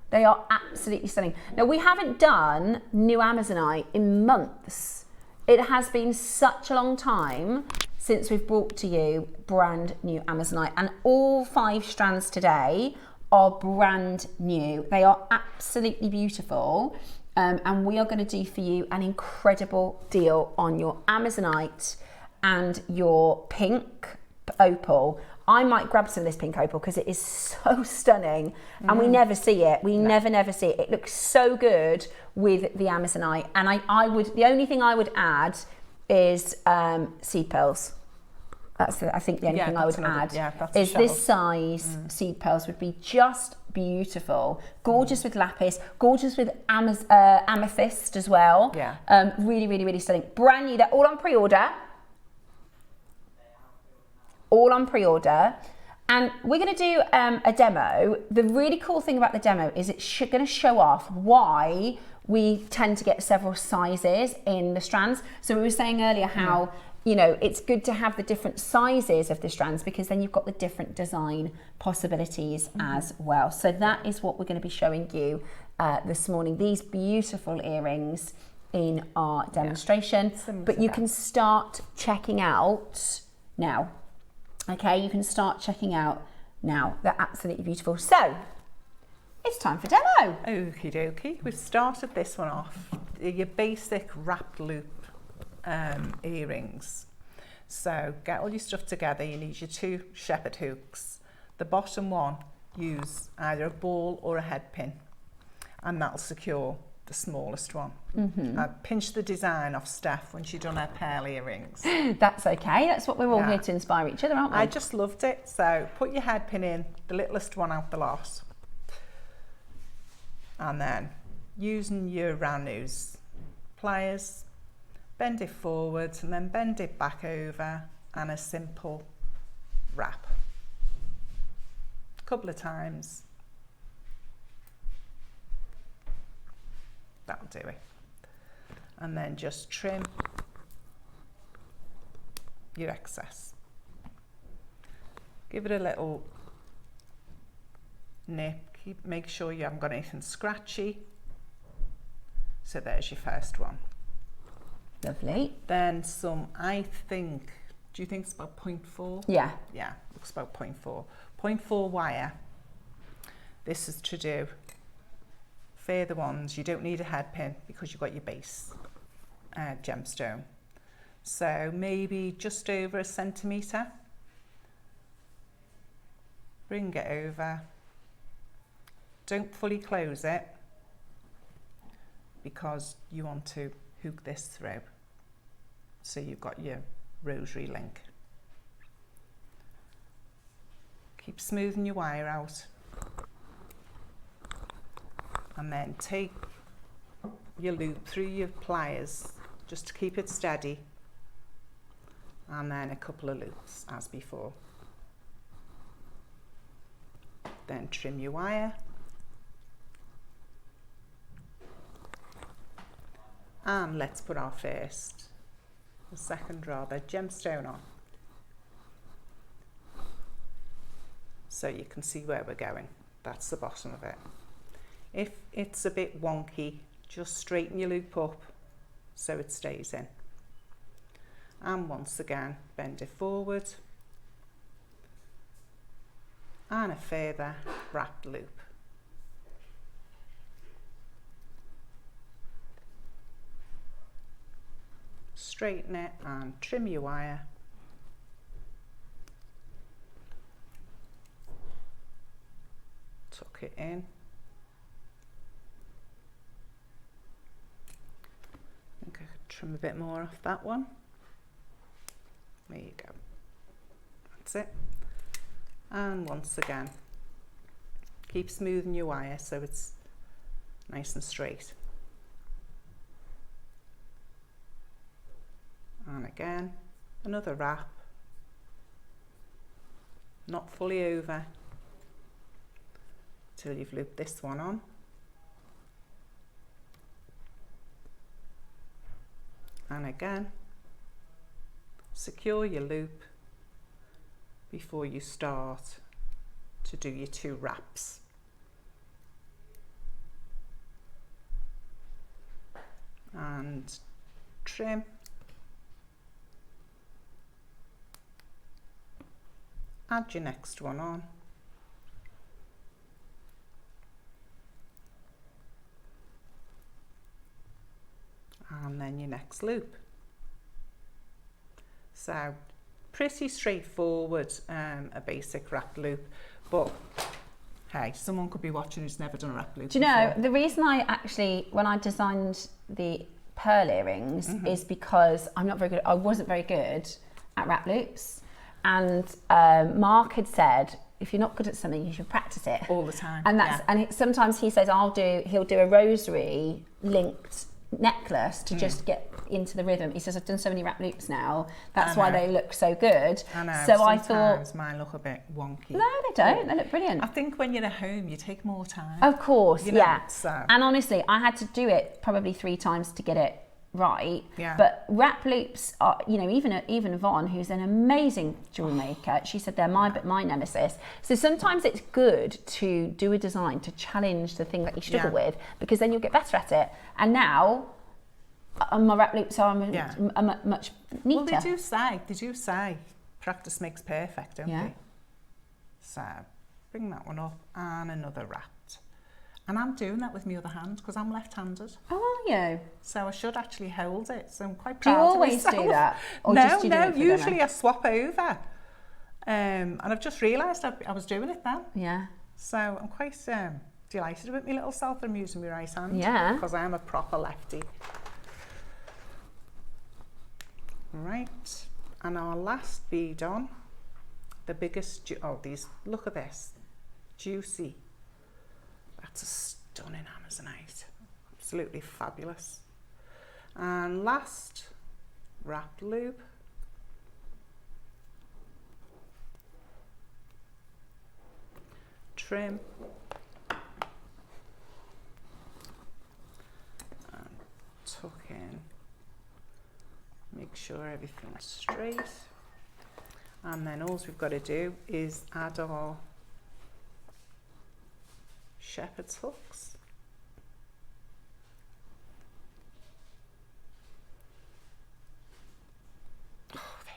They are absolutely stunning. Now, we haven't done new Amazonite in months. It has been such a long time since we've brought to you brand new Amazonite, and all 5 strands today are brand new. They are absolutely beautiful, and we are going to do for you an incredible deal on your Amazonite and your pink opal. I might grab some of this pink opal because it is so stunning, and we never see it. We never see it. It looks so good with the Amazonite, and I would, the only thing I would add is seed pearls. That's I think the only thing I would add is this size. Seed pearls would be just beautiful, gorgeous with lapis, gorgeous with amethyst as well. Really stunning, brand new. They're all on pre-order. All on pre-order, and we're going to do a demo. The really cool thing about the demo is it's going to show off why we tend to get several sizes in the strands. So we were saying earlier how you know it's good to have the different sizes of the strands, because then you've got the different design possibilities as well. So that is what we're going to be showing you this morning. These beautiful earrings in our demonstration, but you can start checking out now. Okay, you can start checking out now. They're absolutely beautiful. So it's time for demo. Okie dokie, we've started this one off. Your basic wrapped loop earrings. So get all your stuff together. You need your 2 shepherd hooks. The bottom one, use either a ball or a head pin, and that'll secure the smallest one. I pinched the design off Steph when she done her pearl earrings. That's okay. That's what we're all here to inspire each other, aren't we? I just loved it. So put your head pin in, the littlest one out the lot. And then using your round nose pliers, bend it forwards and then bend it back over, and a simple wrap. A couple of times. That'll do it. And then just trim your excess. Give it a little nip. Make sure you haven't got anything scratchy. So there's your first one. Lovely. Then some, I think, do you think it's about 0.4? Yeah. Yeah, looks about 0.4. 0.4 wire. This is to do further ones. You don't need a head pin because you've got your base gemstone. So maybe just over 1 centimetre. Bring it over. Don't fully close it because you want to hook this through. So you've got your rosary link. Keep smoothing your wire out. And then take your loop through your pliers just to keep it steady. And then a couple of loops as before. Then trim your wire. And let's put our second rather, gemstone on. So you can see where we're going. That's the bottom of it. If it's a bit wonky, just straighten your loop up so it stays in. And once again, bend it forward. And a further wrapped loop. Straighten it and trim your wire. Tuck it in. I think I could trim a bit more off that one. There you go. That's it. And once again, keep smoothing your wire so it's nice and straight. And again, another wrap, not fully over till you've looped this one on. And again, secure your loop before you start to do your 2 wraps. And trim. Add your next one on. And then your next loop. So pretty straightforward, a basic wrap loop, but hey, someone could be watching who's never done a wrap loop. Do you know, the reason I actually, when I designed the pearl earrings is because I wasn't very good at wrap loops. And Mark had said, if you're not good at something, you should practice it all the time. And that's sometimes he says he'll do a rosary linked necklace to just get into the rhythm. He says, I've done so many wrap loops now, that's why they look so good. I know. So sometimes I thought mine look a bit wonky. No, they don't. They look brilliant. I think when you're at home, you take more time. Of course, you know, yeah. So. And honestly, I had to do it probably 3 times to get it right. Yeah. But wrap loops are, you know, even Yvonne, who's an amazing jewel maker, she said they're my nemesis. So sometimes it's good to do a design to challenge the thing that you struggle with, because then you'll get better at it. And now my wrap loops are much neater. Well, they do say practice makes perfect, don't they? So bring that one up and another wrapped. And I'm doing that with my other hand because I'm left-handed. Oh, are you? So I should actually hold it. So I'm quite Do you proud of always myself. do that? Or No, just you do no, it for usually dinner? I swap over. And I've just realised I was doing it then. Yeah. So I'm quite delighted with my little self. I'm using my right hand. Yeah. Because I am a proper lefty. Right. And our last bead on, the biggest, look at this. Juicy. That's a stunning Amazonite. Absolutely fabulous. And last, wrapped loop. Trim. And tuck in. Make sure everything's straight. And then all we've got to do is add our shepherd's hooks. Oh, they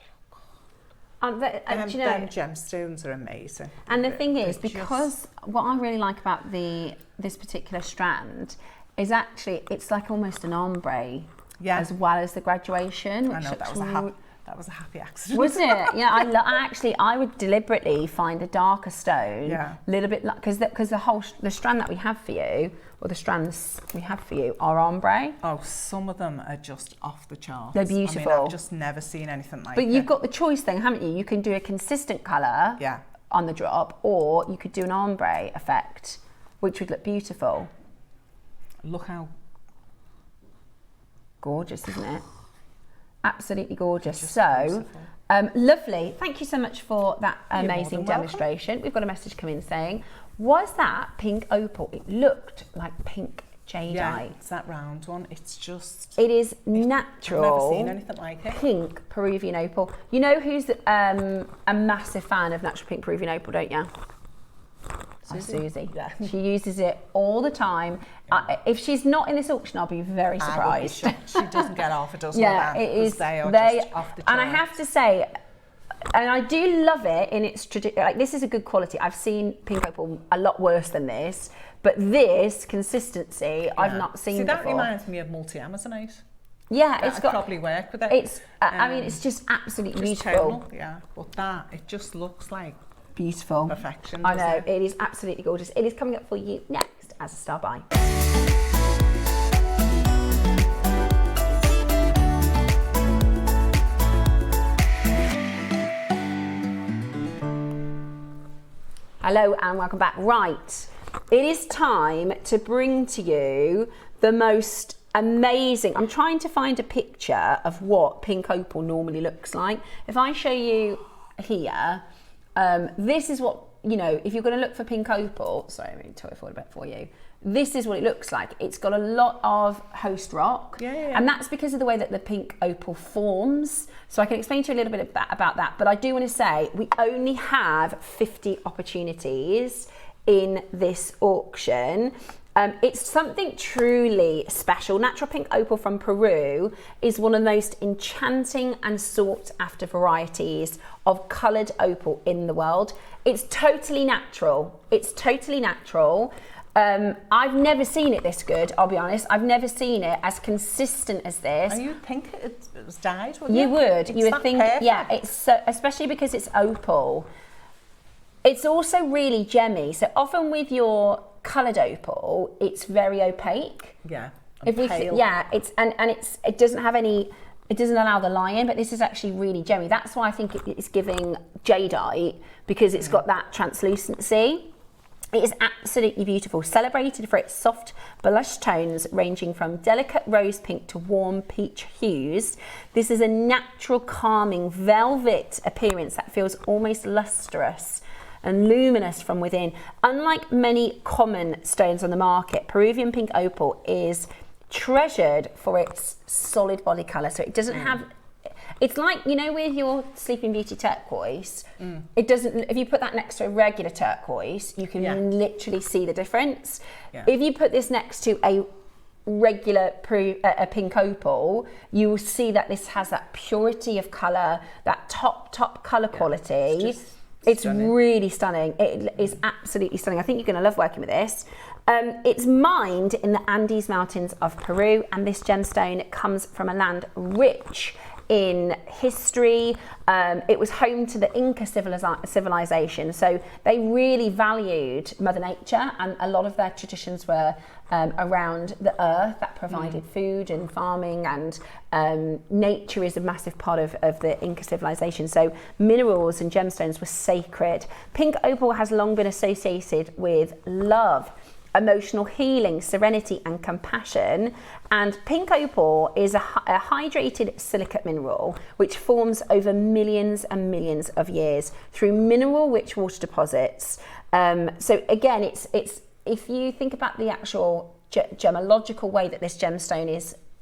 look good. And do you know, them gemstones are amazing. and the thing is, They're because what I really like about this particular strand is actually it's like almost an ombre, Yeah. as well as the graduation. I Which know, looks that was a happy accident. Was it? Yeah, I would deliberately find a darker stone, Yeah. a little bit like because the strand that we have for you, or the strands we have for you, are ombre. Oh, some of them are just off the charts. They're beautiful. I mean, I've just never seen anything like But it. you've got the choice then, haven't you? You can do a consistent colour Yeah. on the drop, or you could do an ombre effect, which would look beautiful. Look how Gorgeous, isn't it? Absolutely gorgeous. Just So, lovely. Thank you so much for that more amazing than welcome. demonstration. We've got a message come in saying, was that pink opal? It looked like pink jadeite. yeah, it's that round one. It's just It is I've never natural. seen anything like it. Pink Peruvian opal. You know who's a massive fan of natural pink Peruvian opal, don't you? Susie. Yeah. She uses it all the time. If she's not in this auction, I'll be very I would be surprised. shocked. She doesn't get half a dozen Yeah, of them. it is. They are They just off the and I charts. have to say, and I do love it in its like this is a good quality. I've seen pink opal a lot worse than this, but this consistency I've Yeah. not seen See, that before. reminds me of multi-Amazonite. Yeah, That it's I'd got. probably work with it. It's. I mean, it's just absolutely just beautiful. tonal, yeah. But that, it just looks like Beautiful. perfection. I know, doesn't it? it is absolutely gorgeous. It is coming up for you next as a star buy. Hello and welcome back. Right, it is time to bring to you the most amazing. I'm trying to find a picture of what pink opal normally looks like. If I show you here, this is what, you know, if you're going to look for pink opal, sorry, let me tilt it forward a bit for you. This is what it looks like. It's got a lot of host rock, and that's because of the way that the pink opal forms. So I can explain to you a little bit about that, but I do want to say we only have 50 opportunities in this auction. It's something truly special. Natural pink opal from Peru is one of the most enchanting and sought after varieties of coloured opal in the world. It's totally natural. It's totally natural. I've never seen it this good, I'll be honest. I've never seen it as consistent as this. And you'd think it was dyed, wouldn't you? You would. It's You would that think, perfect. yeah, it's so, especially because it's opal. It's also really gemmy. So often with your coloured opal, it's very opaque. Yeah. If we, yeah, it's and it doesn't have any. It doesn't allow the lie in, but this is actually really gemmy. That's why I think it's giving jadeite, because it's got that translucency. It is absolutely beautiful, celebrated for its soft blush tones ranging from delicate rose pink to warm peach hues. This is a natural, calming velvet appearance that feels almost lustrous and luminous from within. Unlike many common stones on the market, Peruvian pink opal is treasured for its solid body colour. So it doesn't have, it's like, you know, with your Sleeping Beauty turquoise, it doesn't, if you put that next to a regular turquoise, you can literally see the difference. Yeah. If you put this next to a regular a pink opal, you will see that this has that purity of colour, that top colour quality. It's It's really stunning. It is absolutely stunning. I think you're going to love working with this. It's mined in the Andes Mountains of Peru, and this gemstone comes from a land rich in history. It was home to the Inca civilization, so they really valued Mother Nature, and a lot of their traditions were around the earth that provided food and farming, and nature is a massive part of the Inca civilization. So minerals and gemstones were sacred. Pink opal has long been associated with love, emotional healing, serenity and compassion. And pink opal is a hydrated silicate mineral which forms over millions and millions of years through mineral rich water deposits. So again, it's if you think about the actual gemological way that this gemstone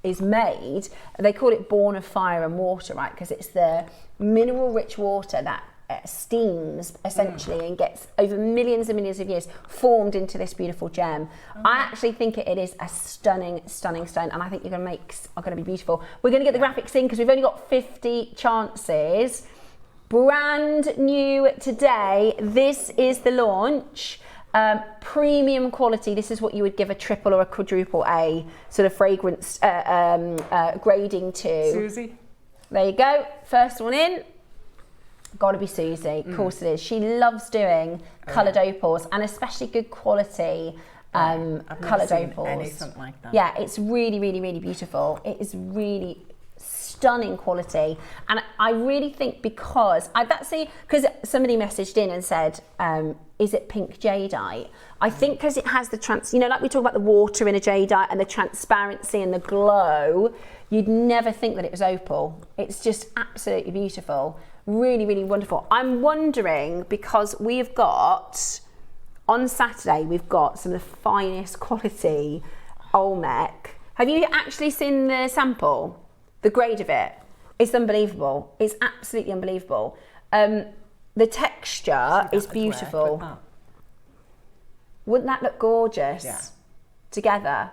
is made, they call it born of fire and water, right? Because it's the mineral rich water that steams essentially and gets over millions and millions of years formed into this beautiful gem. I actually think it is a stunning stone, and I think are going to be beautiful. We're going to get the graphics in because we've only got 50 chances. Brand new today. This is the launch. Premium quality. This is what you would give a triple or a quadruple A sort of fragrance grading to. Susie. There you go. First one in. Got to be Susie. Of course it is. She loves doing coloured opals, and especially good quality coloured opals. Anything like that. Yeah, it's really, really, really beautiful. It is really stunning quality, and I really think because somebody messaged in and said, is it pink jadeite? I think because it has the like we talk about the water in a jadeite and the transparency and the glow, you'd never think that it was opal. It's just absolutely beautiful. Really, really wonderful. I'm wondering, because we've got, on Saturday, we've got some of the finest quality Olmec. Have you actually seen the sample? The grade of it? It's unbelievable. It's absolutely unbelievable. The texture is beautiful. Wouldn't that look gorgeous together?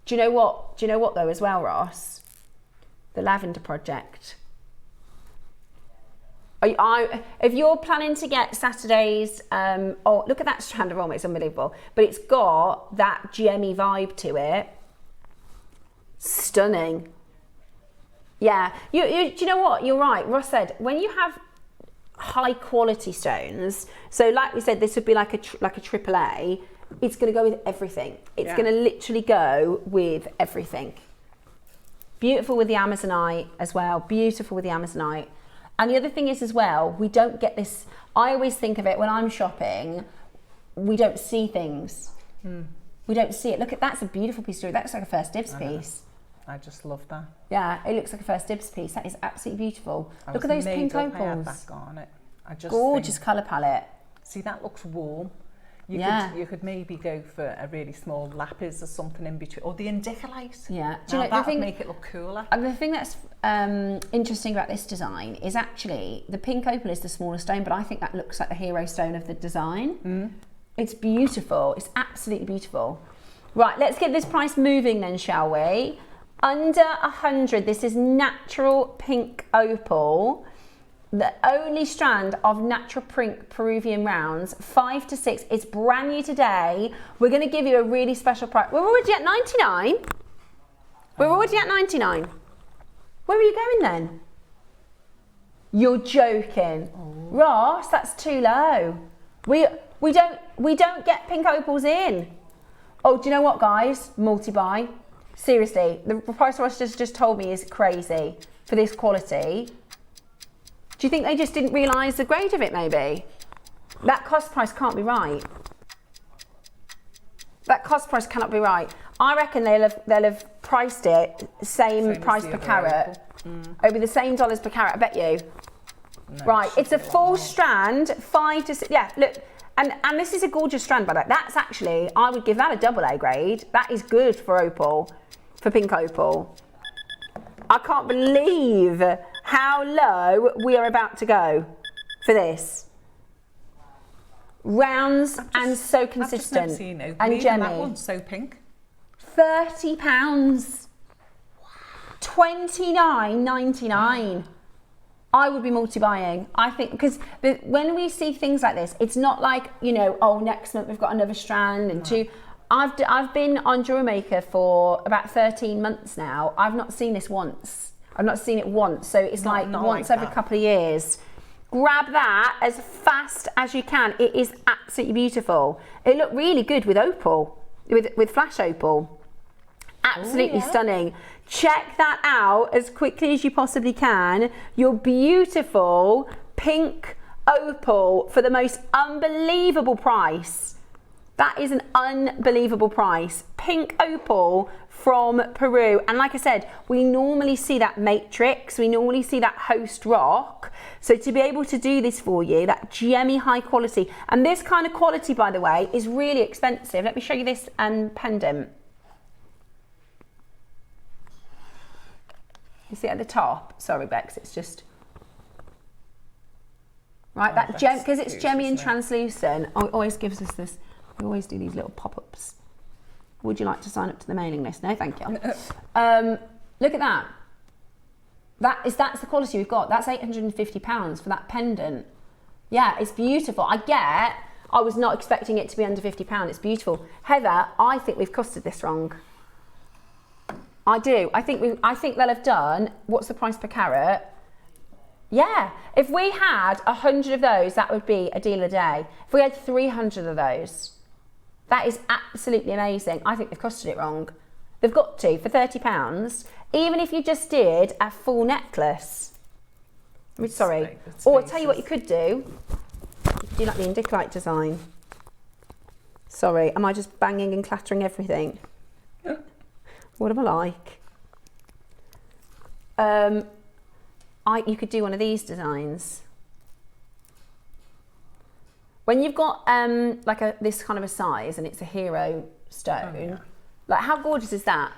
Do you know what? Do you know what though as well, Ross? The Lavender Project. If you're planning to get Saturday's, oh, look at that strand of Ombre, it's unbelievable. But it's got that gemmy vibe to it. Stunning. Yeah, do you know what? You're right. Ross said, when you have high quality stones, so like we said, this would be like a AAA, it's going to go with everything. It's going to literally go with everything. Beautiful with the Amazonite as well. Beautiful with the Amazonite. And the other thing is as well, we don't get this, I always think of it when I'm shopping, we don't see things. We don't see it. Look at, that's a beautiful piece of jewelry. That looks like a first dibs piece. I just love that. Yeah, it looks like a first dibs piece. That is absolutely beautiful. Look at those pink opals. Gorgeous colour palette. See, that looks warm. You could maybe go for a really small lapis or something in between, or the indicolite. Yeah, do you know, that would make it look cooler. And the thing that's interesting about this design is actually the pink opal is the smaller stone, but I think that looks like the hero stone of the design. It's beautiful. It's absolutely beautiful. Right, let's get this price moving then, shall we? Under 100. This is natural pink opal. The only strand of natural pink Peruvian rounds, 5 to 6. It's brand new today. We're going to give you a really special price. We're already at 99. We're already at 99. Where are you going then? You're joking. Ross, that's too low. We don't get pink opals in. Oh, do you know what, guys? Multi-buy. Seriously, the price Ross just told me is crazy for this quality. Do you think they just didn't realise the grade of it, maybe? That cost price can't be right. That cost price cannot be right. I reckon they'll have priced it same price per carat. It'll be the same dollars per carat, I bet you. No, right, it's a full strand, 5 to 6. Yeah, look, and this is a gorgeous strand, by the way. That's actually, I would give that a double A grade. That is good for opal, for pink opal. I can't believe how low we are about to go for this. Rounds and so consistent. I've just never seen and gemmy. That one's so pink. £30. £29.99. I would be multi-buying. I think because when we see things like this, it's not like, you know, oh, next month we've got another strand and two. I've been on JewelleryMaker for about 13 months now. I've not seen this once. I've not seen it once. So it's not once every couple of years. Grab that as fast as you can. It is absolutely beautiful. It looked really good with opal, with flash opal. Absolutely stunning. Check that out as quickly as you possibly can. Your beautiful pink opal for the most unbelievable price. That is an unbelievable price. Pink opal from Peru. And like I said, we normally see that matrix, we normally see that host rock. So to be able to do this for you, that gemmy high quality, and this kind of quality, by the way, is really expensive. Let me show you this pendant. You see at the top? Sorry, Bex, it's just... Right, that gem, because it's gemmy and translucent, always gives us this, we always do these little pop-ups. Would you like to sign up to the mailing list? No, thank you. Look at that. That's the quality we've got. That's £850 for that pendant. Yeah, it's beautiful. I was not expecting it to be under £50. It's beautiful. Heather, I think we've costed this wrong. I do. I think they'll have done, what's the price per carat? Yeah. If we had 100 of those, that would be a deal a day. If we had 300 of those, that is absolutely amazing. I think they've costed it wrong. They've got to, for £30, even if you just did a full necklace. Sorry. Or I'll tell you what you could do. You could do like the Indicolite design. Sorry, am I just banging and clattering everything? What am I like? You could do one of these designs. When you've got like this kind of a size and it's a hero stone, like how gorgeous is that?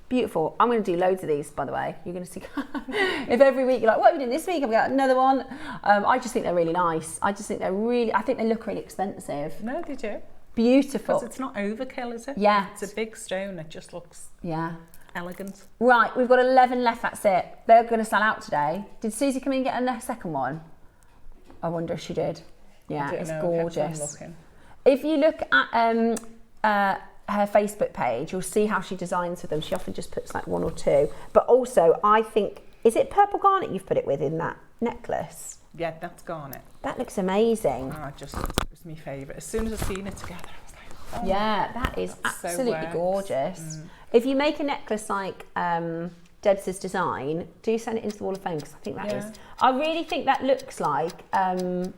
Beautiful. I'm going to do loads of these, by the way. You're going to see. If every week you're like, what are we doing this week? I've got another one. I just think they're really nice. I think they look really expensive. No, they do. Beautiful. Because it's not overkill, is it? Yeah. It's a big stone. It just looks elegant. Right, we've got 11 left. That's it. They're going to sell out today. Did Susie come in and get a second one? I wonder if she did. Yeah, it's gorgeous. If you look at her Facebook page, you'll see how she designs with them. She often just puts like one or two. But also, I think, is it purple garnet you've put it with in that necklace? Yeah, that's garnet. That looks amazing. It was my favourite. As soon as I seen it together, I was like, oh, yeah, that is absolutely so gorgeous. If you make a necklace like Deb's design, do send it into the Wall of Fame, because I think that is. I really think that looks like a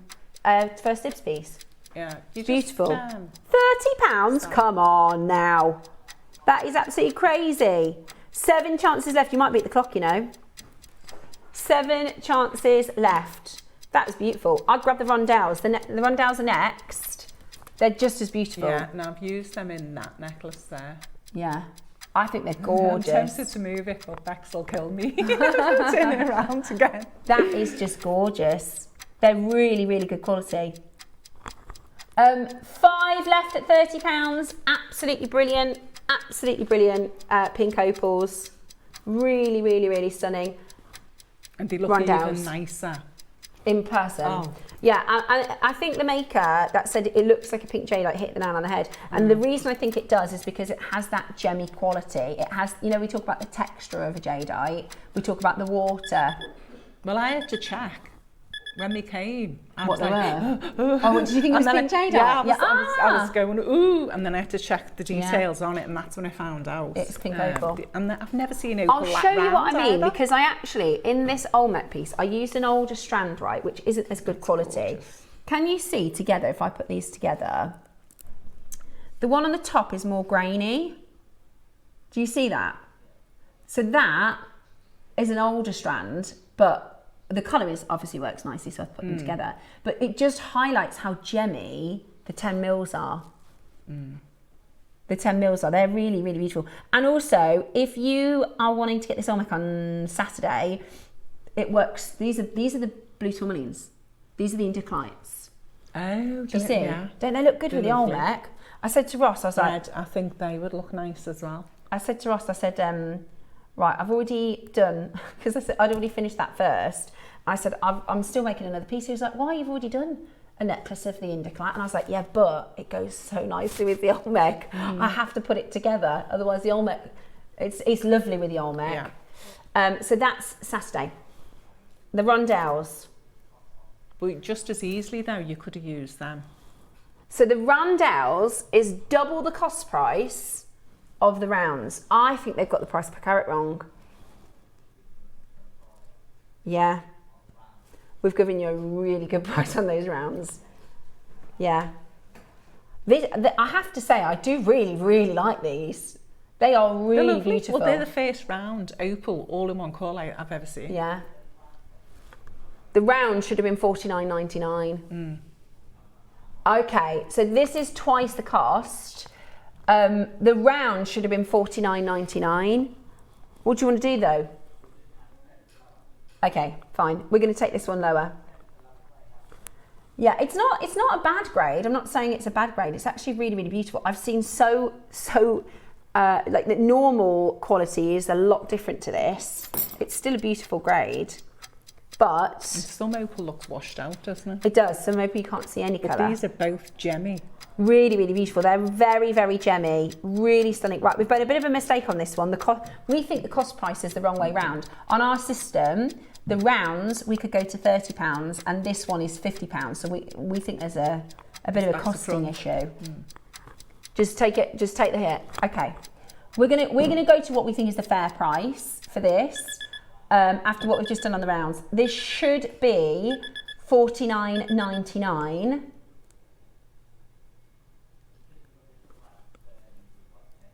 first dibs piece. Yeah, beautiful. £30? Come on now. That is absolutely crazy. 7 chances left. You might beat the clock, you know. 7 chances left. That was beautiful. I'd grab the rondelles. The rondelles are next. They're just as beautiful. Yeah, and I've used them in that necklace there. Yeah. I think they're gorgeous. I'm tempted to move it, but Bex will kill me. Turn it around again. That is just gorgeous. They're really, really good quality. 5 left at £30. Absolutely brilliant. Absolutely brilliant pink opals. Really, really, really stunning. And they look even nicer in person. Yeah, I think the maker that said it looks like a pink jadeite hit the nail on the head. And the reason I think it does is because it has that gemmy quality. It has, you know, we talk about the texture of a jadeite. We talk about the water. Well, I had to check when they came. What they were? Oh, did you think it was pink jadeite? Yeah, I was going, ooh, and then I had to check the details on it, and that's when I found out. It's pink opal. And I've never seen opal. I'll show you what I mean, because I actually, in this Olmec piece, I used an older strand, right, which isn't as good quality. Gorgeous. Can you see together, if I put these together, the one on the top is more grainy. Do you see that? So that is an older strand, but the colour obviously works nicely, so I've put them together. But it just highlights how gemmy the 10 mils are. The 10 mils are. They're really, really beautiful. And also, if you are wanting to get this Olmec on Saturday, it works. These are the blue tourmalines. These are the Indicolites. Oh, do you see? Yeah. Don't they look good with the Olmec? I said to Ross, I was like... I think they would look nice as well. I said to Ross, I said, Right, I've already done, because I said I'd already finished that first. I said, I'm still making another piece. He was like, why, you've already done a necklace of the Indicalite? And I was like, yeah, but it goes so nicely with the Olmec. I have to put it together, otherwise the Olmec, it's lovely with the Olmec. Yeah. So that's Saturday. The rondelles. But just as easily though, you could have used them. So the rondelles is double the cost price of the rounds. I think they've got the price per carat wrong. Yeah. We've given you a really good price on those rounds. Yeah. I have to say, I do really, really like these. They are really beautiful. Well, they're the first round Opal all-in-one colour I've ever seen. Yeah. The round should have been $49.99. Okay, so this is twice the cost. The round should have been $49.99. What do you want to do though? Okay, fine. We're going to take this one lower. Yeah, it's not a bad grade. I'm not saying it's a bad grade. It's actually really, really beautiful. I've seen like the normal quality is a lot different to this. It's still a beautiful grade, but and some Opal looks washed out, doesn't it? It does. Some Opal you can't see any colour. These are both gemmy. Really, really beautiful. They're very, very gemmy. Really stunning. Right, we've made a bit of a mistake on this one. We think the cost price is the wrong way round. On our system, the rounds, we could go to £30 and this one is £50. So we think there's a bit of a costing issue. Just take the hit. Okay. We're gonna go to what we think is the fair price for this. After what we've just done on the rounds. This should be $49.99.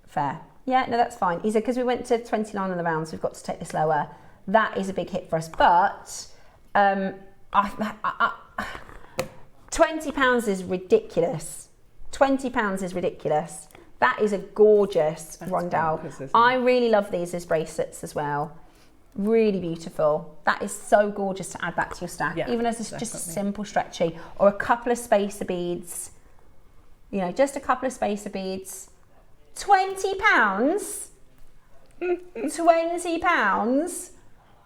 Fair. Yeah, no, that's fine. He said, because we went to 29 on the rounds, we've got to take this lower. That is a big hit for us. But £20 is ridiculous. £20 is ridiculous. That is a gorgeous rondelle. I really love these as bracelets as well. Really beautiful. That is so gorgeous to add that to your stack. Yeah, even as just a simple stretchy or a couple of spacer beads. You know, just a couple of spacer beads. £20? £20?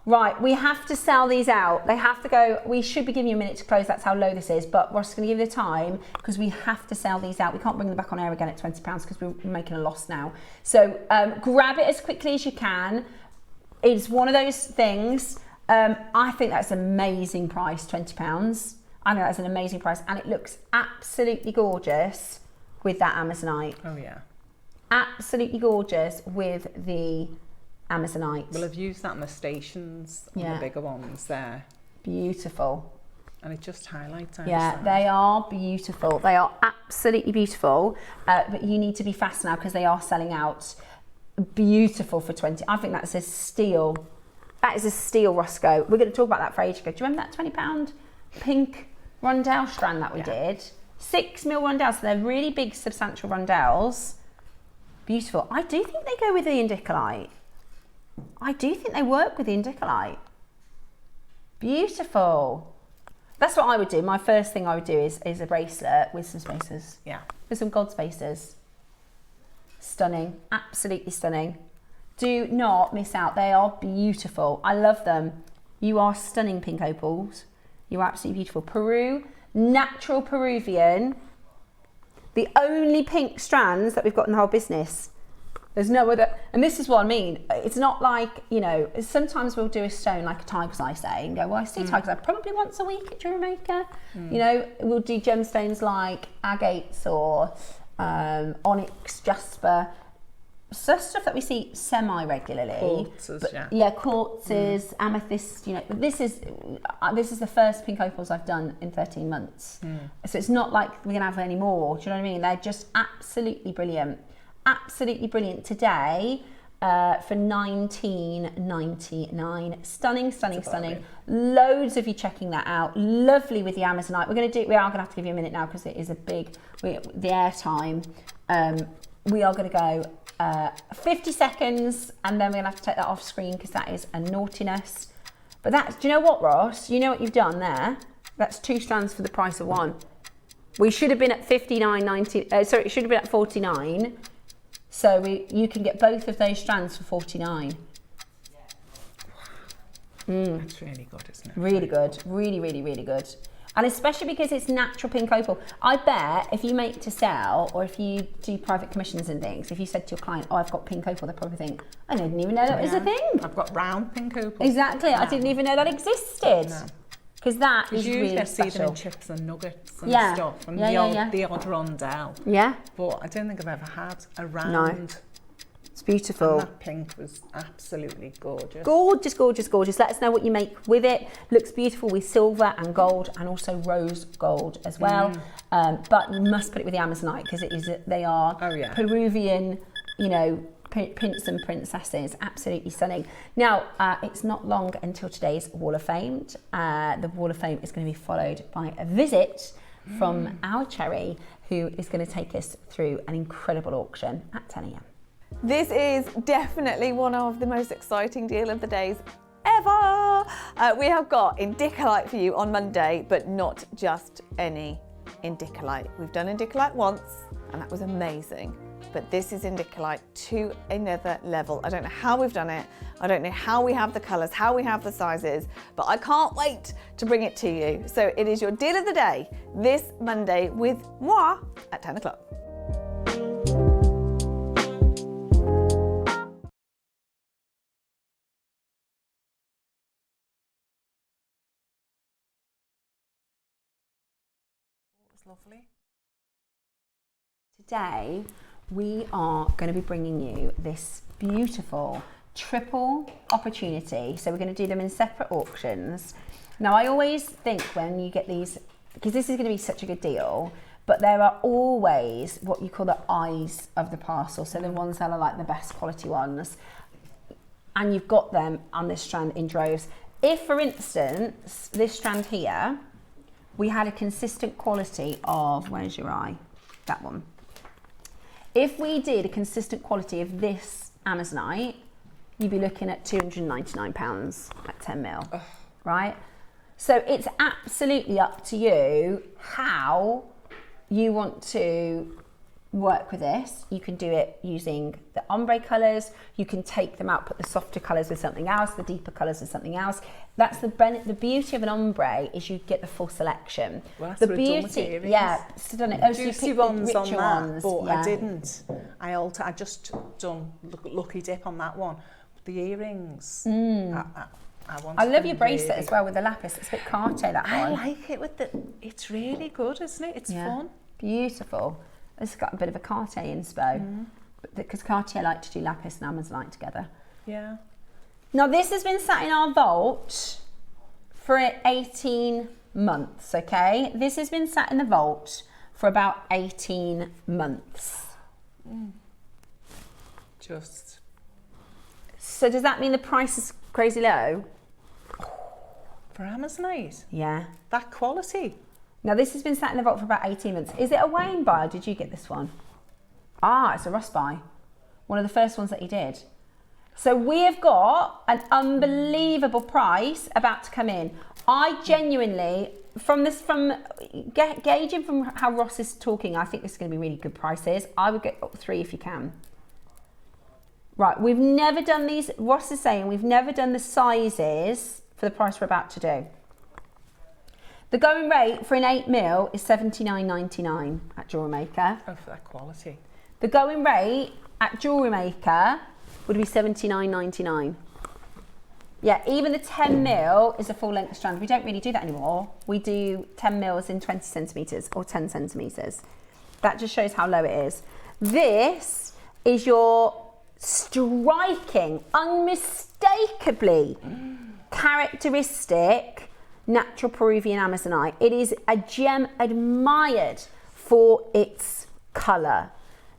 Right, we have to sell these out. They have to go. We should be giving you a minute to close. That's how low this is. But we're just going to give you the time because we have to sell these out. We can't bring them back on air again at £20 because we're making a loss now. So grab it as quickly as you can. It's one of those things. I think that's an amazing price, £20. I think that's an amazing price. And it looks absolutely gorgeous with that Amazonite. Oh, yeah. Absolutely gorgeous with the Amazonite. Well, I've used that in the stations on the bigger ones there. Beautiful. And it just highlights. Yeah, they are beautiful. They are absolutely beautiful. But you need to be fast now because they are selling out. Beautiful for 20. I think that's a steal. That is a steal, Roscoe. We're going to talk about that for ages ago. Do you remember that £20 pink rondelle strand that we did? 6mm rondelles. So they're really big, substantial rondelles. Beautiful. I do think they go with the Indicalite. I do think they work with the Indicalite. Beautiful. That's what I would do. My first thing I would do is a bracelet with some spacers. Yeah. With some gold spacers. Stunning. Absolutely stunning. Do not miss out. They are beautiful. I love them. You are stunning, pink opals. You're absolutely beautiful. Peru, natural Peruvian. The only pink strands that we've got in the whole business. There's no other, and this is what I mean. It's not like, you know, sometimes we'll do a stone like a tiger's eye, say, and go, well, I see tiger's eye probably once a week at JewelleryMaker. You know, we'll do gemstones like agates or onyx, jasper, stuff that we see semi-regularly. Quartzes, quartzes, amethyst. You know, this is the first pink opals I've done in 13 months. So it's not like we're gonna have any more. Do you know what I mean? They're just absolutely brilliant. Absolutely brilliant today for $19.99. Stunning, stunning, stunning. Loads of you checking that out. Lovely with the Amazonite. We are gonna have to give you a minute now because it is a big the air time. We are gonna go 50 seconds and then we're gonna have to take that off screen because that is a naughtiness. But do you know what, Ross? You know what you've done there? That's 2 strands for the price of 1. We should have been at $59.90. Sorry, it should have been at $49. So you can get both of those strands for $49. It's really good, isn't it? Really good. Really, really, really good. And especially because it's natural pink opal. I bet if you make to sell, or if you do private commissions and things, if you said to your client, oh, I've got pink opal, they'll probably think, I didn't even know that was a thing. I've got round pink opal. Exactly. I didn't even know that existed. No. Because that is Usually really I see them special. in chips and nuggets and Yeah. stuff, and Yeah, the odd rondelle. Yeah, But I don't think I've ever had a round. it's beautiful. And that pink was absolutely gorgeous. Gorgeous, gorgeous, gorgeous. Let us know what you make with it. Looks beautiful with silver and gold, and also rose gold as well. But you must put it with the Amazonite, because they are Peruvian, you know, prince and princesses. Absolutely stunning. Now, it's not long until today's Wall of Fame. The Wall of Fame is going to be followed by a visit from our Cherry, who is going to take us through an incredible auction at 10 a.m. This is definitely one of the most exciting deal of the days ever. We have got Indicolite for you on Monday, but not just any Indicolite. We've done Indicolite once, and that was amazing. But this is Indicolite to another level. I don't know how we've done it. I don't know how we have the colours, how we have the sizes, but I can't wait to bring it to you. So it is your deal of the day this Monday with moi at 10 o'clock. Lovely. Today we are going to be bringing you this beautiful triple opportunity. So we're going to do them in separate auctions. Now I always think when you get these, because this is going to be such a good deal, but there are always what you call the eyes of the parcel, so the ones that are like the best quality ones, and you've got them on this strand in droves. If, for instance, this strand here, we had a consistent quality of, where's your eye? That one. If we did a consistent quality of this Amazonite, you'd be looking at £299 at 10 mil, right? So it's absolutely up to you how you want to work with this. You can do it using the ombre colours, you can take them out, put the softer colours with something else, the deeper colours with something else. That's the beauty of an ombre, is you get the full selection. Well, that's the what beauty, yeah, stunning. Oh, so you juicy picked the ones on richer that, ones, but yeah. I didn't. I just done lucky dip on that one. But the earrings, I love your bracelet as well with the lapis. It's a bit Cartier, that one. I like it with the. It's really good, isn't it? It's fun. Beautiful. It's got a bit of a Cartier inspo, because Cartier like to do lapis and Amazonite together. Yeah. Now this has been sat in our vault for 18 months, okay? This has been sat in the vault for about 18 months. Just. So does that mean the price is crazy low? For Amazonite? Yeah. That quality? Now this has been sat in the vault for about 18 months. Is it a Wayne buy, or did you get this one? Ah, it's a Ross buy. One of the first ones that he did. So we have got an unbelievable price about to come in. I genuinely, gauging from how Ross is talking, I think this is going to be really good prices. I would get up 3 if you can. Right, we've never done these. Ross is saying we've never done the sizes for the price we're about to do. The going rate for an 8 mil is $79.99 at JewelleryMaker. Oh, for that quality. The going rate at JewelleryMaker would be $79.99. Yeah, even the 10 mil is a full length strand. We don't really do that anymore. We do 10 mils in 20 centimetres or 10 centimetres. That just shows how low it is. This is your striking, unmistakably characteristic natural Peruvian Amazonite. It is a gem admired for its colour.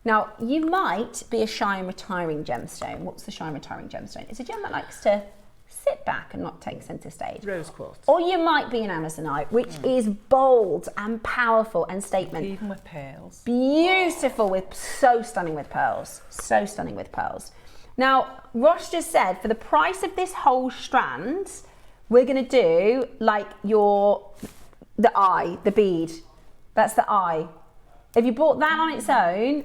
Now, you might be a shy and retiring gemstone. What's the shy and retiring gemstone? It's a gem that likes to sit back and not take centre stage. Rose quartz. Or you might be an Amazonite, which is bold and powerful and statement. Even with pearls. Beautiful, with so stunning with pearls. So stunning with pearls. Now, Ross just said for the price of this whole strand, we're going to do like the eye, the bead. That's the eye. If you bought that on its own,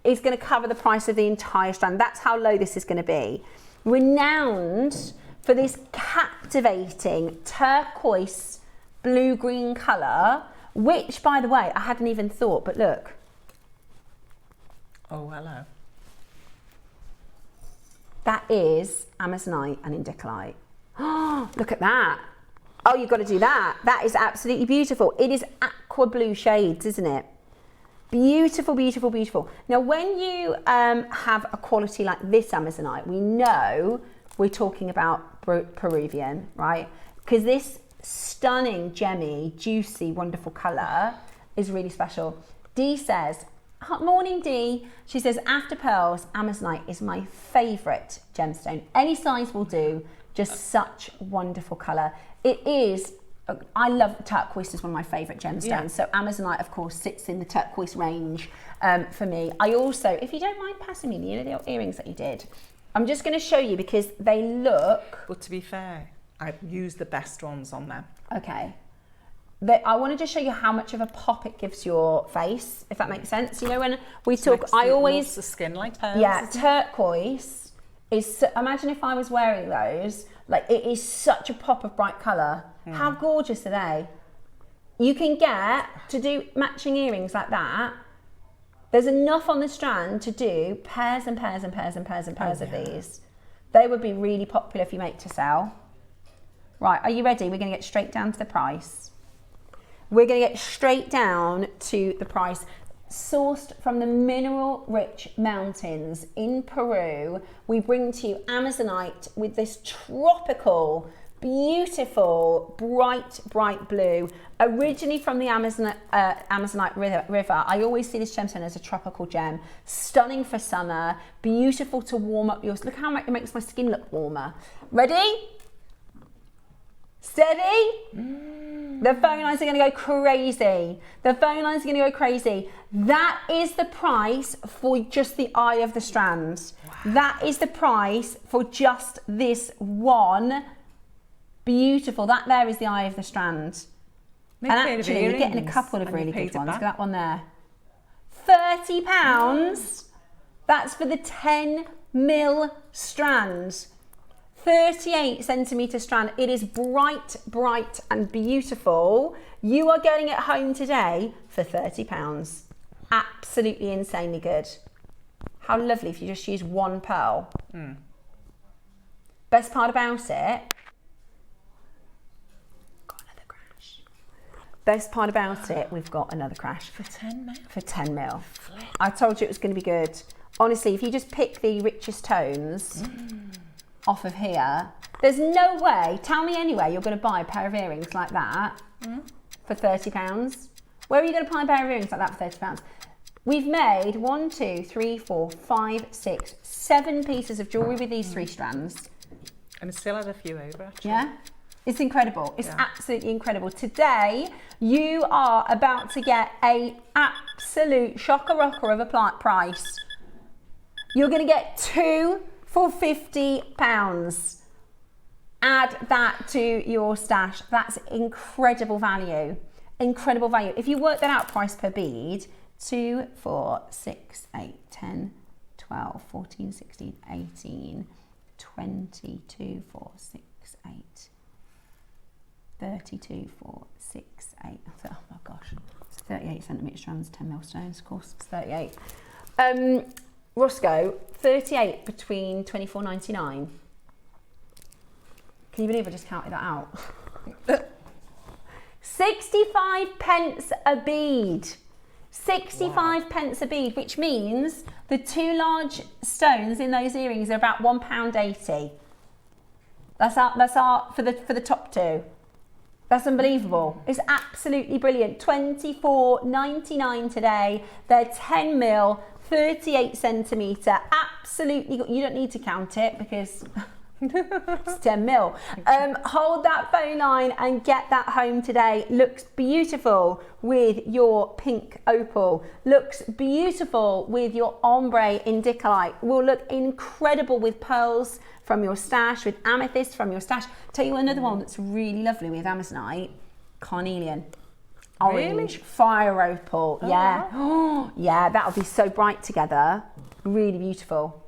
it's going to cover the price of the entire strand. That's how low this is going to be. Renowned for this captivating turquoise blue-green colour, which, by the way, I hadn't even thought, but look. Oh, hello. That is Amazonite and Indicolite. Oh, look at that. Oh, you've got to do that. That is absolutely beautiful. It is aqua blue shades, isn't it? Beautiful, beautiful, beautiful. Now, when you have a quality like this Amazonite, we know we're talking about Peruvian, right? Because this stunning, gemmy, juicy, wonderful colour is really special. Dee says, morning Dee. She says, after pearls, Amazonite is my favourite gemstone. Any size will do, just such wonderful colour. It is, I love turquoise, is one of my favourite gemstones. Yeah. So Amazonite, of course, sits in the turquoise range for me. I also, if you don't mind passing me the little earrings that you did, I'm just going to show you because they look... But to be fair, I've used the best ones on them. Okay. I want to just show you how much of a pop it gives your face, if that makes sense. You know, when we talk, I always... the skin like pearls. Yeah, turquoise is... Imagine if I was wearing those, like it is such a pop of bright colour. How gorgeous are they? You can get, to do matching earrings like that, there's enough on the strand to do pairs and pairs and pairs and pairs and pairs of these. They would be really popular if you make to sell. Right, are you ready? We're going to get straight down to the price. We're going to get straight down to the price. Sourced from the mineral-rich mountains in Peru, we bring to you Amazonite with this tropical, beautiful, bright, bright blue. Originally from the Amazonite River. I always see this gemstone as a tropical gem. Stunning for summer, beautiful to warm up your... Look how it makes my skin look warmer. Ready? Steady? The phone lines are going to go crazy. The phone lines are going to go crazy. That is the price for just the eye of the strand. Wow. That is the price for just this one. Beautiful. That there is the eye of the strand. And actually, you're getting a couple of really good ones. Look at that one there. £30. That's for the 10 mil strand. 38 centimetre strand. It is bright, bright and beautiful. You are getting it home today for £30. Absolutely insanely good. How lovely if you just use one pearl. Best part about it, got another crash. Best part about it, we've got another crash. For 10 mil? For 10 mil. I told you it was going to be good. Honestly, if you just pick the richest tones off of here, there's no way, tell me anyway, you're going to buy a pair of earrings like that for £30. Where are you going to buy a pair of earrings like that for £30? We've made 1, 2, 3, 4, 5, 6, 7 pieces of jewellery with these 3 strands. And I still had a few over, actually. Yeah? It's incredible. It's absolutely incredible. Today, you are about to get a absolute shocker-rocker of a price. You're going to get 2 for £50. Add that to your stash. That's incredible value. Incredible value. If you work that out price per bead, 2, 4, 6, 8, 10, 12, 14, 16, 18, 22, 4, 6, 8, 32, 4, 6, 8. Oh my gosh. It's 38 centimetre strands, 10 mil stones, of course. It's 38. Roscoe, 38 between 24.99. Can you believe I just counted that out? 65 pence a bead. 65 pence a bead, which means the 2 large stones in those earrings are about £1.80. That's our for the top 2. That's unbelievable. It's absolutely brilliant. £24.99 today. They're 10 mil, 38 centimetre. Absolutely, you don't need to count it because it's 10 mil. Hold that phone line and get that home today. Looks beautiful with your pink opal. Looks beautiful with your ombre indicolite. Will look incredible with pearls from your stash, with amethyst from your stash. Tell you another one that's really lovely with amazonite, carnelian. Orange, really? Fire opal, yeah. Oh, yeah, that'll be so bright together. Really beautiful.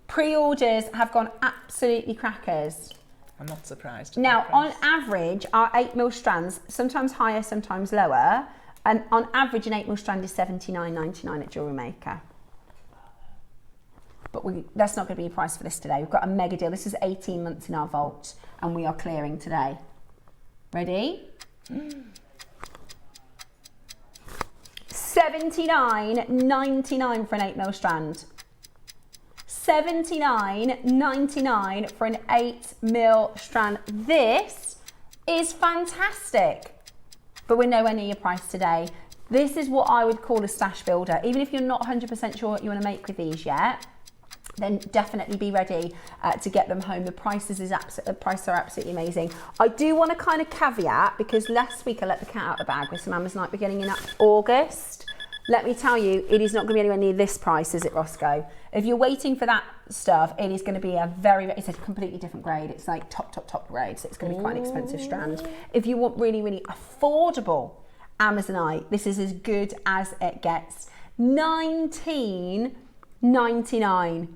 Pre-orders have gone absolutely crackers. I'm not surprised. at Now, the on price. average, our 8mm strands, sometimes higher, sometimes lower, and on average, an 8mm strand is $79.99 at JewelleryMaker. But that's not going to be your price for this today. We've got a mega deal. This is 18 months in our vault, and we are clearing today. Ready? $79.99 for an 8mm strand. $79.99 for an 8mm strand. This is fantastic, but we're nowhere near your price today. This is what I would call a stash builder. Even if you're not 100% sure what you want to make with these yet, then definitely be ready to get them home. The prices are absolutely amazing. I do want to kind of caveat, because last week I let the cat out of the bag with some Amazonite beginning in August. Let me tell you, it is not going to be anywhere near this price, is it, Roscoe? If you're waiting for that stuff, it is going to be it's a completely different grade. It's like top grade, so it's going to be quite an expensive strand. If you want really, really affordable Amazonite, this is as good as it gets. $19.99.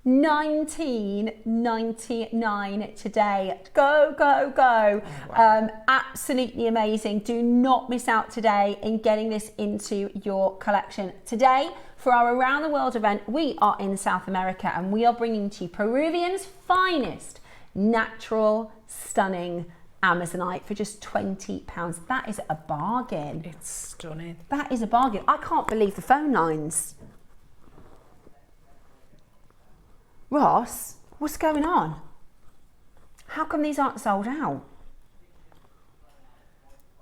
$19.99 today. Go, go, go. Oh, wow. Absolutely amazing. Do not miss out today in getting this into your collection. Today, for our Around the World event, we are in South America, and we are bringing to you Peruvian's finest natural, stunning Amazonite for just £20. That is a bargain. It's stunning. That is a bargain. I can't believe the phone lines. Ross, what's going on? How come these aren't sold out?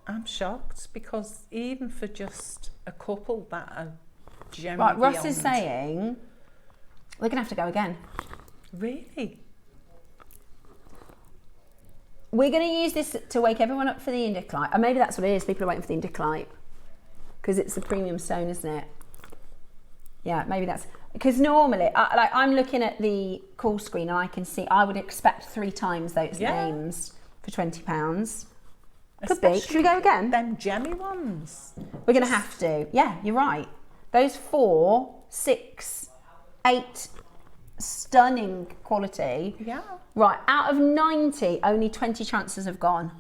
I'm shocked, because even for just a couple that are generally Right, Ross is saying we're going to have to go again. Really? We're going to use this to wake everyone up for the Indiclite. And maybe that's what it is. People are waiting for the Indiclite because it's a premium stone, isn't it? Yeah, maybe that's... Because normally, I'm looking at the call screen and I can see, I would expect 3 times those names for £20. Could be. Should we go again? Them gemmy ones. We're going to have to. Yeah, you're right. Those 4, 6, 8, stunning quality. Yeah. Right, out of 90, only 20 chances have gone.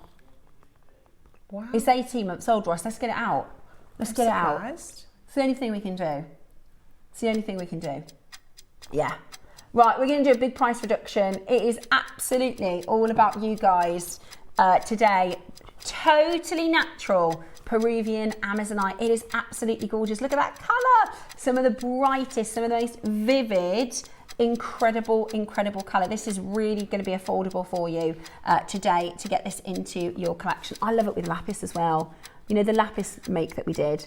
Wow. It's 18 months old, Ross. Let's get it out. Let's get it out. Surprised. It's the only thing we can do. It's the only thing we can do. Yeah. Right, we're going to do a big price reduction. It is absolutely all about you guys today. Totally natural Peruvian Amazonite. It is absolutely gorgeous. Look at that colour. Some of the brightest, some of the most vivid, incredible colour. This is really going to be affordable for you today to get this into your collection. I love it with lapis as well. You know, the lapis make that we did.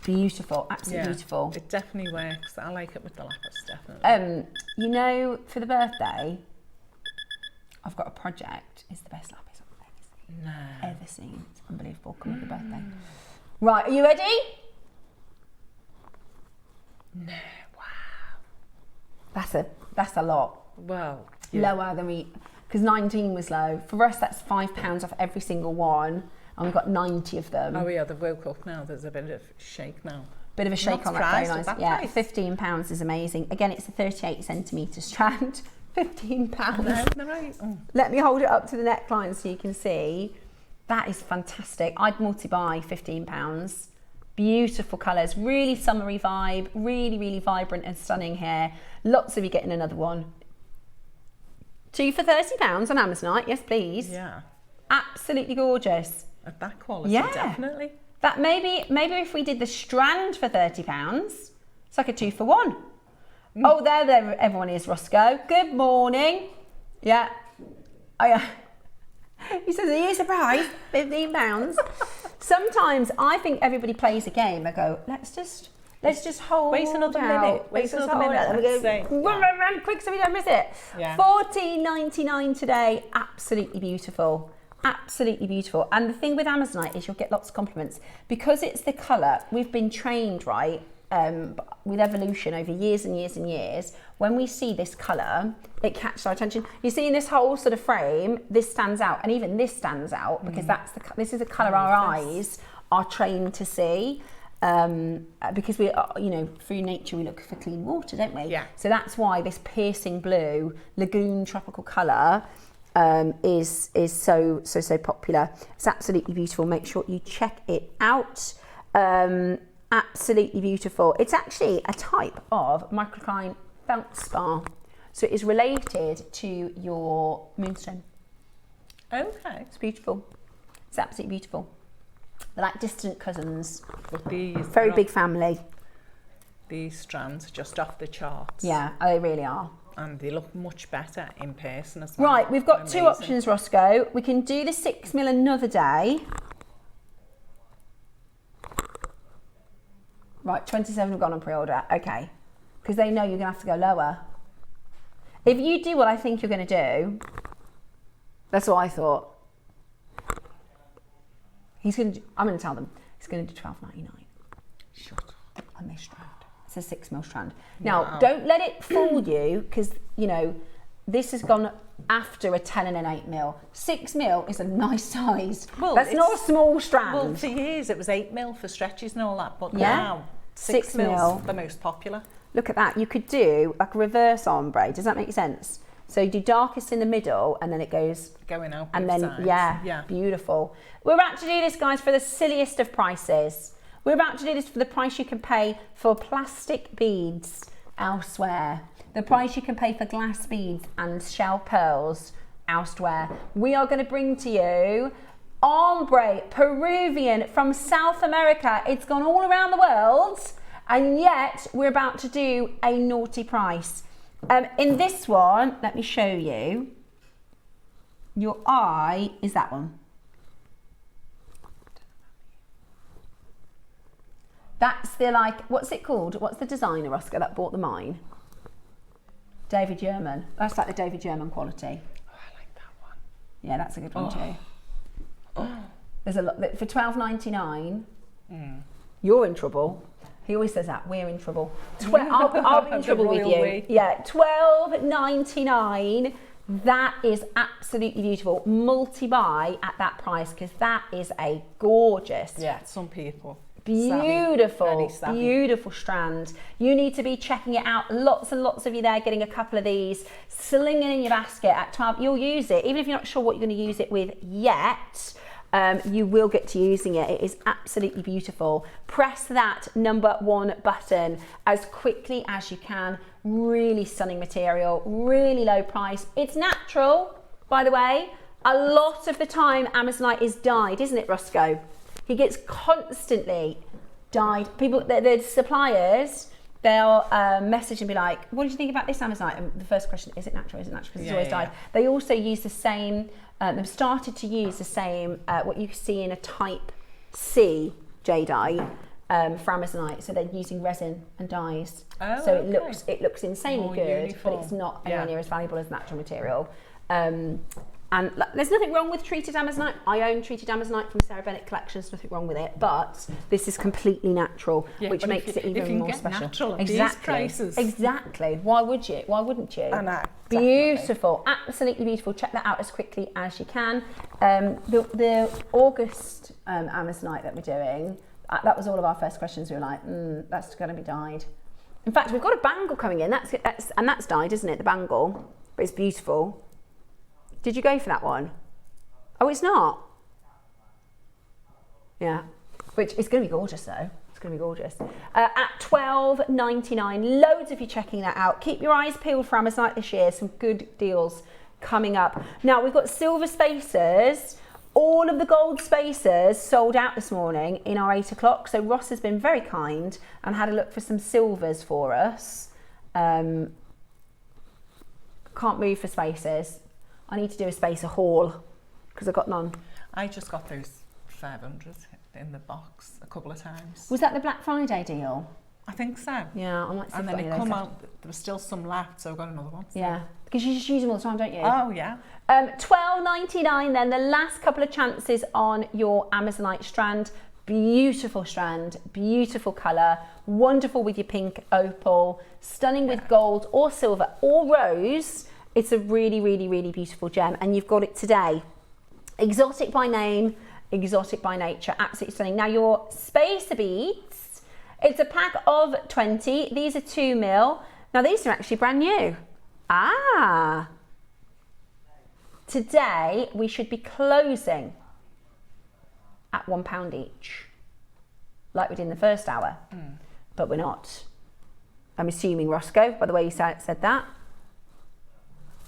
Beautiful, absolutely beautiful. It definitely works. I like it with the lapis, definitely. You know, for the birthday, I've got a project. It's the best lapis I've ever seen. It's unbelievable. Come on, the birthday. Right, are you ready? No, wow. That's a lot. Well, Lower than because 19 was low. For us, that's £5 off every single one. And we've got 90 of them. Oh yeah, they've woke up now. There's a bit of shake now. Bit of a shake Not on that phone surprised lines. at Yeah, that price. £15 is amazing. Again, it's a 38 centimetre strand. £15. No, right. Oh. Let me hold it up to the neckline so you can see. That is fantastic. I'd multi-buy £15. Beautiful colours, really summery vibe, really vibrant and stunning here. Lots of you getting another one. 2 for £30 on Amazonite, yes please. Yeah. Absolutely gorgeous. At that quality, Yeah. definitely. That maybe if we did the strand for £30, it's like a 2 for 1. Oh, there everyone is, Roscoe. Good morning. Yeah. He says, are you surprised? £15. Sometimes I think everybody plays a game. I go, let's just hold. Wait another out. minute. Wait Let's just another hold minute. out. And we Let's go, see. run, quick so we don't miss it. Yeah. $14.99 today. Absolutely beautiful. Absolutely beautiful. And the thing with Amazonite is you'll get lots of compliments because it's the colour. We've been trained, right, with evolution over years and years and years. When we see this colour, it catches our attention. You see in this whole sort of frame, this stands out, and even this stands out because this is the colour our eyes are trained to see. because we are, you know, through nature we look for clean water, don't we? Yeah. So that's why this piercing blue lagoon tropical colour is so popular. It's absolutely beautiful. Make sure you check it out. Absolutely beautiful. It's actually a type of microcline feldspar, so it is related to your moonstone. Okay. It's beautiful. It's absolutely beautiful. They're like distant cousins. But these Very big family. These strands are just off the charts. Yeah, they really are. And they look much better in person as well. Right, we've got Amazing. two options, Roscoe. We can do the 6mm another day. Right, 27 have gone on pre-order. Okay, because they know you're going to have to go lower. If you do what I think you're going to do, that's what I thought. I'm going to tell them he's going to do $12.99. Shut up. On this strand. It's a 6mm strand. Now, don't let it fool you, because, you know, this has gone after a 10 and an 8mm. 6mm is a nice size. Well, that's not a small strand. Well, for years it was 8mm for stretches and all that, but Yeah. now 6mm is the most popular. Look at that. You could do like a reverse ombre. Does that make sense? So you do darkest in the middle and then it goes Going out and both then sides. yeah, beautiful. We're about to do this, guys, for the silliest of prices. We're about to do this for the price you can pay for plastic beads elsewhere. The price you can pay for glass beads and shell pearls elsewhere. We are going to bring to you Ombre, Peruvian, from South America. It's gone all around the world, and yet we're about to do a naughty price. In this one, let me show you. Your eye is that one. That's the, like, what's it called? What's the designer, Oscar, that bought the mine? David Yurman. That's like the David Yurman quality. Oh, I like that one. Yeah, that's a good one too. There's a lot for $12.99. You're in trouble. He always says that. We're in trouble. I'll be in trouble with you. Way. Yeah, $12.99. That is absolutely beautiful. Multi-buy at that price, because that is a gorgeous. Yeah, some people. Beautiful, savvy. beautiful strand. You need to be checking it out. Lots and lots of you there getting a couple of these, slinging in your basket at 12. You'll use it, even if you're not sure what you're going to use it with yet. You will get to using it. It is absolutely beautiful. Press that #1 button as quickly as you can. Really stunning material, really low price. It's natural, by the way. A lot of the time, Amazonite is dyed, isn't it, Roscoe? He gets constantly dyed. People, the suppliers, they'll message and be like, what did you think about this Amazonite? And the first question, is it natural? Is it natural? Because it's always dyed. They also use the same, they've started to use the same, what you see in a type C jadeite for Amazonite. So they're using resin and dyes. Oh, so okay. it looks insanely More good, uniform. but it's not anywhere near as valuable as natural material. And there's nothing wrong with treated Amazonite. I own treated Amazonite from Sarah Bennett Collection. There's nothing wrong with it, but this is completely natural, which makes it even more special. Natural at these prices. Exactly. Why would you? Why wouldn't you? I know. Beautiful, absolutely beautiful. Check that out as quickly as you can. The August Amazonite that we're doing, that was all of our first questions. We were like, that's going to be dyed. In fact, we've got a bangle coming in. That's dyed, isn't it? The bangle, but it's beautiful. Did you go for that one? Oh, it's not. Yeah, which is going to be gorgeous though. It's going to be gorgeous. At $12.99, loads of you checking that out. Keep your eyes peeled for Amazonite this year. Some good deals coming up. Now we've got silver spacers. All of the gold spacers sold out this morning in our 8 o'clock. So Ross has been very kind and had a look for some silvers for us. Can't move for spacers. I need to do a spacer haul because I've got none. I just got those 500 in the box a couple of times. Was that the Black Friday deal? I think so. Yeah, I might see. And then it come out, there was still some left, so I got another one. Yeah, because you just use them all the time, don't you? Oh, yeah. $12.99 then, the last couple of chances on your Amazonite strand. Beautiful strand, beautiful colour, wonderful with your pink opal, stunning with gold or silver or rose. It's a really, really, really beautiful gem, and you've got it today. Exotic by name, exotic by nature, absolutely stunning. Now your spacer beads, It's a pack of 20. These are 2 mil. Now these are actually brand new. Ah. Today we should be closing at £1 each, like we did in the first hour, but we're not. I'm assuming, Roscoe, by the way you said that.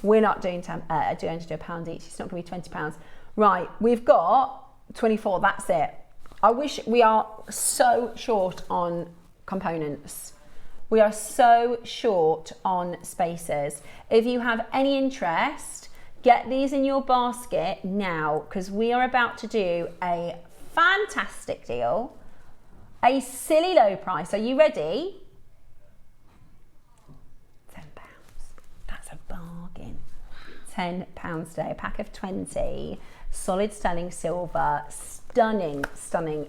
We're not doing going to do £1 each. It's not going to be £20. Right, we've got 24, that's it. I wish, we are so short on components. We are so short on spaces. If you have any interest, get these in your basket now, because we are about to do a fantastic deal, a silly low price. Are you ready? £10. That's a bargain. £10 today, a pack of 20, solid sterling silver, stunning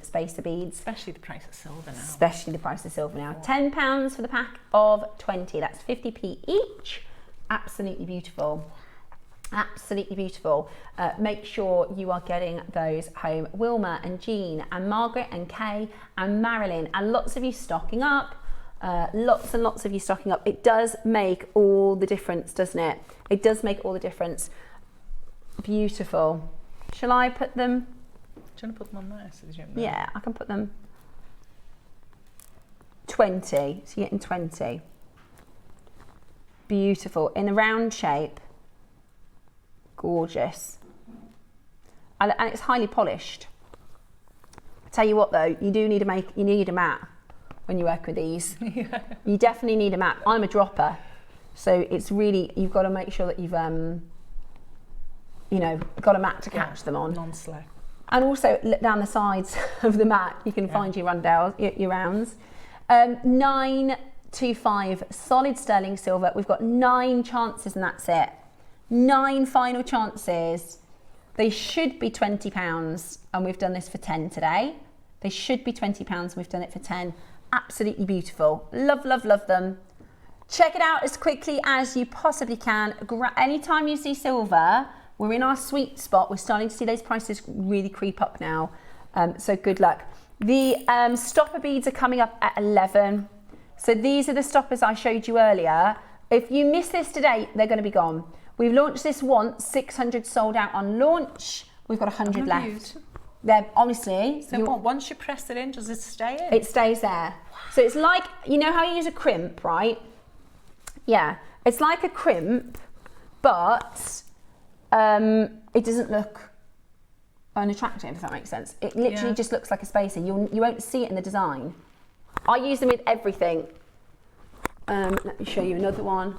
spacer beads. Especially the price of silver now. Especially the price of silver now. £10 for the pack of 20. That's 50p each. Absolutely beautiful. Absolutely beautiful. Make sure you are getting those home. Wilma and Jean and Margaret and Kay and Marilyn, and lots of you stocking up. Lots and lots of you stocking up. It does make all the difference, doesn't it? It does make all the difference. Beautiful. Shall I put them? Do you want to put them on there? So Yeah, I can put them. 20. So you're getting 20. Beautiful. In a round shape. Gorgeous. And it's highly polished. I tell you what though, you need a mat when you work with these. Yeah. You definitely need a mat. I'm a dropper, so it's really, you've got to make sure that you've got a mat to catch them on. Non-slip. And also look down the sides of the mat, you can find your rounds. 925 solid sterling silver. We've got 9 chances and that's it. 9 final chances. They should be £20 and we've done this for 10 today. They should be £20 and we've done it for 10. Absolutely beautiful. Love, love, love them. Check it out as quickly as you possibly can. Anytime you see silver, we're in our sweet spot. We're starting to see those prices really creep up now. So good luck. The stopper beads are coming up at 11. So these are the stoppers I showed you earlier. If you miss this today, they're going to be gone. We've launched this once, 600 sold out on launch. We've got 100 left. They're honestly. So once you press it in, does it stay in? It stays there. So it's like, you know how you use a crimp, right? Yeah, it's like a crimp, but it doesn't look unattractive, if that makes sense. It literally just looks like a spacer. You won't see it in the design. I use them with everything. Let me show you another one.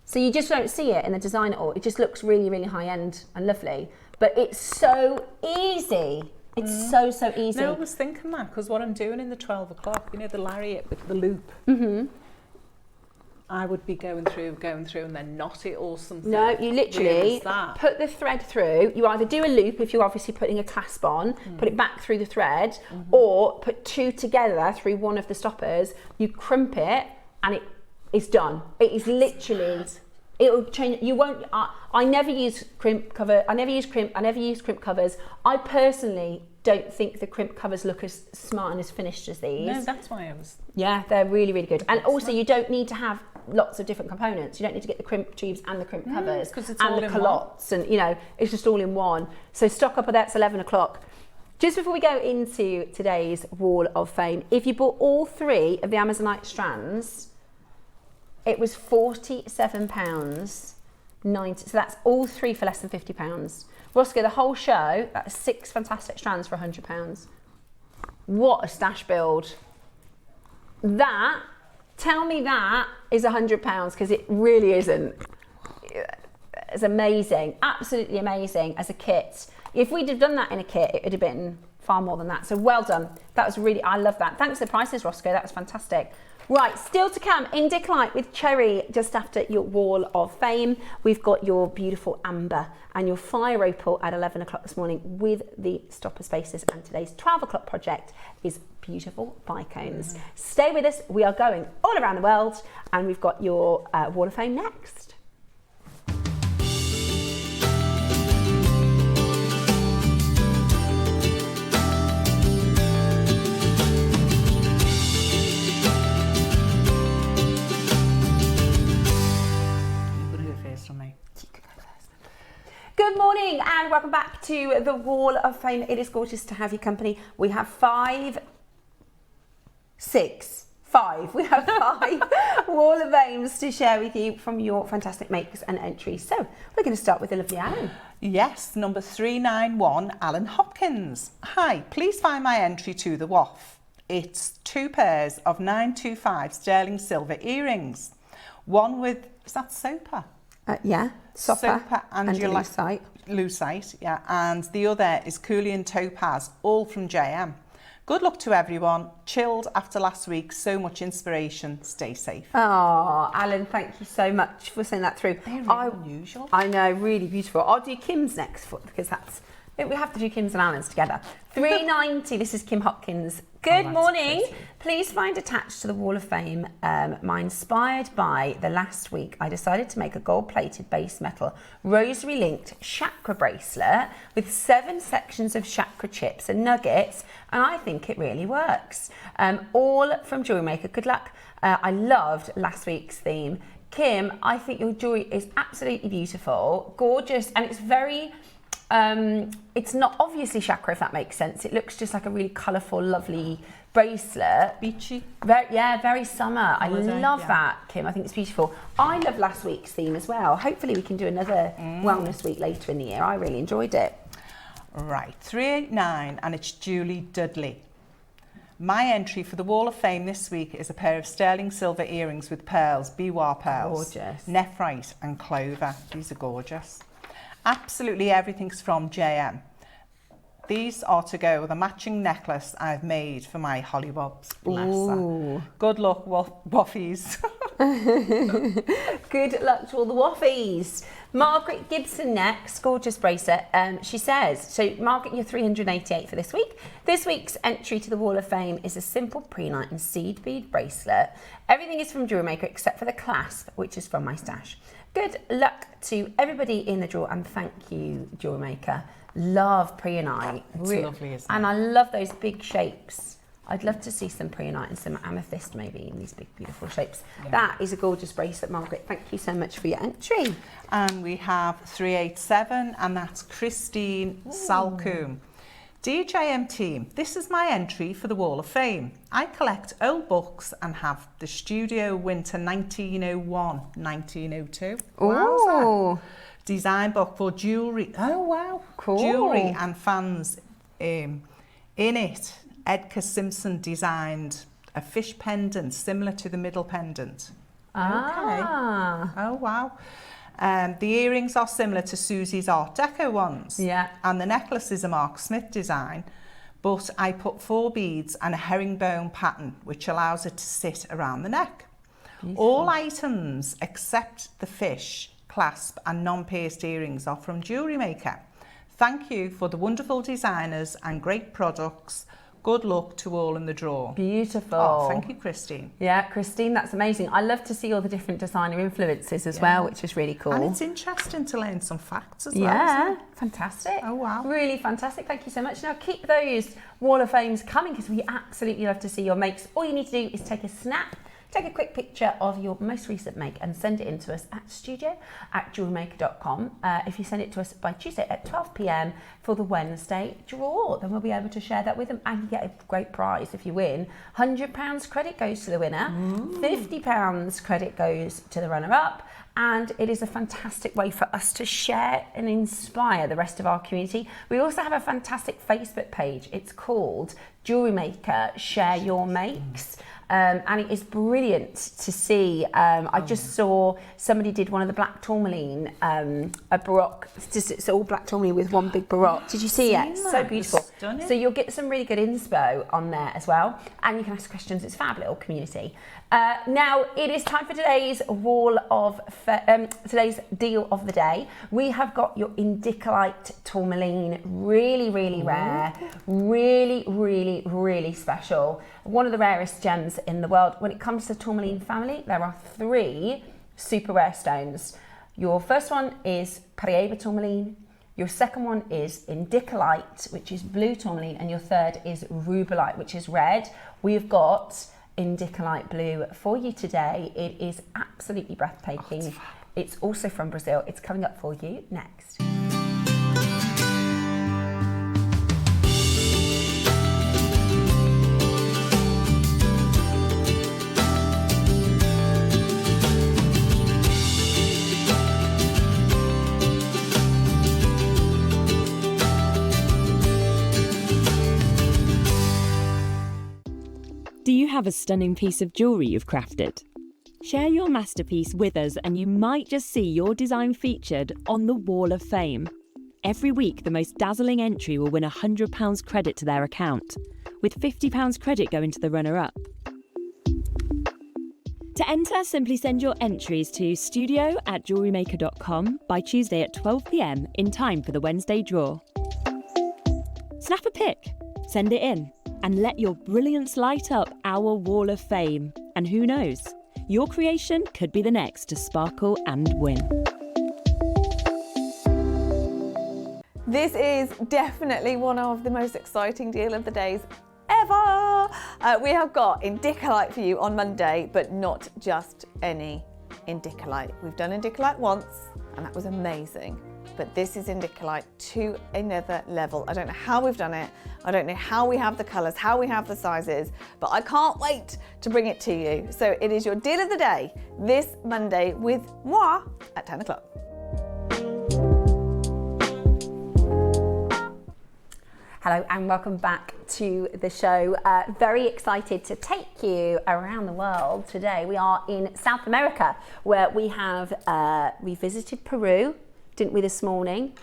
So you just don't see it in the design at all. It just looks really, really high end and lovely. But it's so easy. It's so easy. No, I was thinking that because what I'm doing in the 12 o'clock, you know, the lariat with the loop. I would be going through and then knot it or something. No, you literally put the thread through. You either do a loop if you're obviously putting a clasp on, put it back through the thread, or put 2 together through one of the stoppers. You crimp it and it's done. It is literally, it'll change. You won't, I never use crimp cover. I never use crimp covers. I personally don't think the crimp covers look as smart and as finished as these. No, that's why I was. Yeah, they're really, really good. And also you don't need to have lots of different components. You don't need to get the crimp tubes and the crimp covers and the culottes, and you know, it's just all in one. So stock up, that's 11 o'clock. Just before we go into today's Wall of Fame, if you bought all 3 of the Amazonite strands, it was £47.90. So that's all 3 for less than £50. Roscoe, the whole show, that's 6 fantastic strands for £100. What a stash build. That, tell me that is £100, because it really isn't. It's amazing, absolutely amazing as a kit. If we'd have done that in a kit, it would have been far more than that. So well done. That was really, I love that. Thanks for the prices, Roscoe, that was fantastic. Right, still to come in Dicklite with Cherry just after your Wall of Fame. We've got your beautiful Amber and your Fire Opal at 11 o'clock this morning with the stopper spaces, and today's 12 o'clock project is beautiful Bicones. Stay with us, we are going all around the world, and we've got your Wall of Fame next. welcome back to the Wall of Fame. It is gorgeous to have your company. We have five We have 5 Wall of Fames to share with you from your fantastic makes and entries. So we're going to start with the lovely Alan. Yes, number 391, Alan Hopkins. Hi, please find my entry to the WAF. It's 2 pairs of 925 sterling silver earrings. One with, is that Sopa? Yeah, Sopa and lucite. Lucite, yeah. And the other is Coolian Topaz, all from JM. Good luck to everyone. Chilled after last week. So much inspiration. Stay safe. Oh, Alan, thank you so much for sending that through. They're really unusual. I know, really beautiful. I'll do Kim's next because we have to do Kim's and Alan's together. 390. This is Kim Hopkins. Good morning. Pretty. Please find attached to the Wall of Fame my inspired by the last week. I decided to make a gold-plated base metal rosary-linked chakra bracelet with 7 sections of chakra chips and nuggets, and I think it really works. All from JewelleryMaker. Good luck. I loved last week's theme. Kim, I think your jewelry is absolutely beautiful, gorgeous, and it's very... it's not obviously chakra, if that makes sense. It looks just like a really colourful, lovely bracelet. Beachy. Very summer. I Holiday, love yeah. that, Kim. I think it's beautiful. I love last week's theme as well. Hopefully we can do another wellness week later in the year. I really enjoyed it. Right, 389, and it's Julie Dudley. My entry for the Wall of Fame this week is a pair of sterling silver earrings with pearls, biwa pearls. Gorgeous. Nephrite and clover. These are gorgeous. Absolutely everything's from JM. These are to go with a matching necklace I've made for my hollywobs. Bless her. Good luck, waffies. Good luck to all the waffies. Margaret Gibson next, gorgeous bracelet. She says, so Margaret, you're 388 for this week. This week's entry to the Wall of Fame is a simple prehnite and seed bead bracelet. Everything is from JewelleryMaker except for the clasp, which is from my stash. Good luck to everybody in the draw, and thank you, JewelleryMaker. Love prehnite. It's lovely, isn't it? And I love those big shapes. I'd love to see some prehnite and some amethyst maybe in these big, beautiful shapes. Yeah. That is a gorgeous bracelet, Margaret. Thank you so much for your entry. And we have 387, and that's Christine Salcombe. Dear JM team, this is my entry for the Wall of Fame. I collect old books and have the Studio Winter 1901-1902. Oh, design book for jewellery. Oh, wow. Cool. Jewellery and fans. In it, Edgar Simpson designed a fish pendant similar to the middle pendant. Ah. Okay. Oh, wow. The earrings are similar to Susie's Art Deco ones. Yeah. And the necklace is a Mark Smith design, but I put 4 beads and a herringbone pattern, which allows it to sit around the neck. Beautiful. All items except the fish, clasp and non-pierced earrings are from JewelleryMaker. Thank you for the wonderful designers and great products. Good luck to all in the draw. Beautiful. Oh, thank you, Christine. Yeah, Christine, that's amazing. I love to see all the different designer influences as well, which is really cool. And it's interesting to learn some facts as well. Yeah, Isn't it? fantastic. Oh, wow. Really fantastic. Thank you so much. Now keep those Wall of Fames coming because we absolutely love to see your makes. All you need to do is take a snap, take a quick picture of your most recent make and send it in to us at studio@jewellerymaker.com. If you send it to us by Tuesday at 12 p.m. for the Wednesday draw, then we'll be able to share that with them and you get a great prize if you win. £100 credit goes to the winner, £50 credit goes to the runner-up, and it is a fantastic way for us to share and inspire the rest of our community. We also have a fantastic Facebook page. It's called JewelleryMaker Share Your Makes. And it is brilliant to see. I just saw somebody did one of the black tourmaline, a baroque, it's all black tourmaline with one big baroque. Did you see it? So beautiful. Stunning. So you'll get some really good inspo on there as well. And you can ask questions. It's a fab little community. Now it is time for today's today's deal of the day. We have got your indicolite tourmaline, really, really rare, really, really, really special. One of the rarest gems in the world. When it comes to the tourmaline family, there are 3 super rare stones. Your first one is Pyre tourmaline. Your second one is indicolite, which is blue tourmaline, and your third is rubellite, which is red. We've got indicolite blue for you today. It is absolutely breathtaking. It's also from Brazil. It's coming up for you next. Do you have a stunning piece of jewellery you've crafted? Share your masterpiece with us and you might just see your design featured on the Wall of Fame. Every week, the most dazzling entry will win £100 credit to their account, with £50 credit going to the runner-up. To enter, simply send your entries to studio@jewellerymaker.com by Tuesday at 12 p.m. in time for the Wednesday draw. Snap a pic, send it in, and let your brilliance light up our Wall of Fame. And who knows, your creation could be the next to sparkle and win. This is definitely one of the most exciting deal of the days ever. We have got Indicolite for you on Monday, but not just any Indicolite. We've done Indicolite once, and that was amazing. But this is Indicolite to another level. I don't know how we've done it. I don't know how we have the colours, how we have the sizes, but I can't wait to bring it to you. So it is your deal of the day this Monday with moi at 10 o'clock. Hello and welcome back to the show. Very excited to take you around the world today. We are in South America, where we have we visited Peru, didn't we, this morning?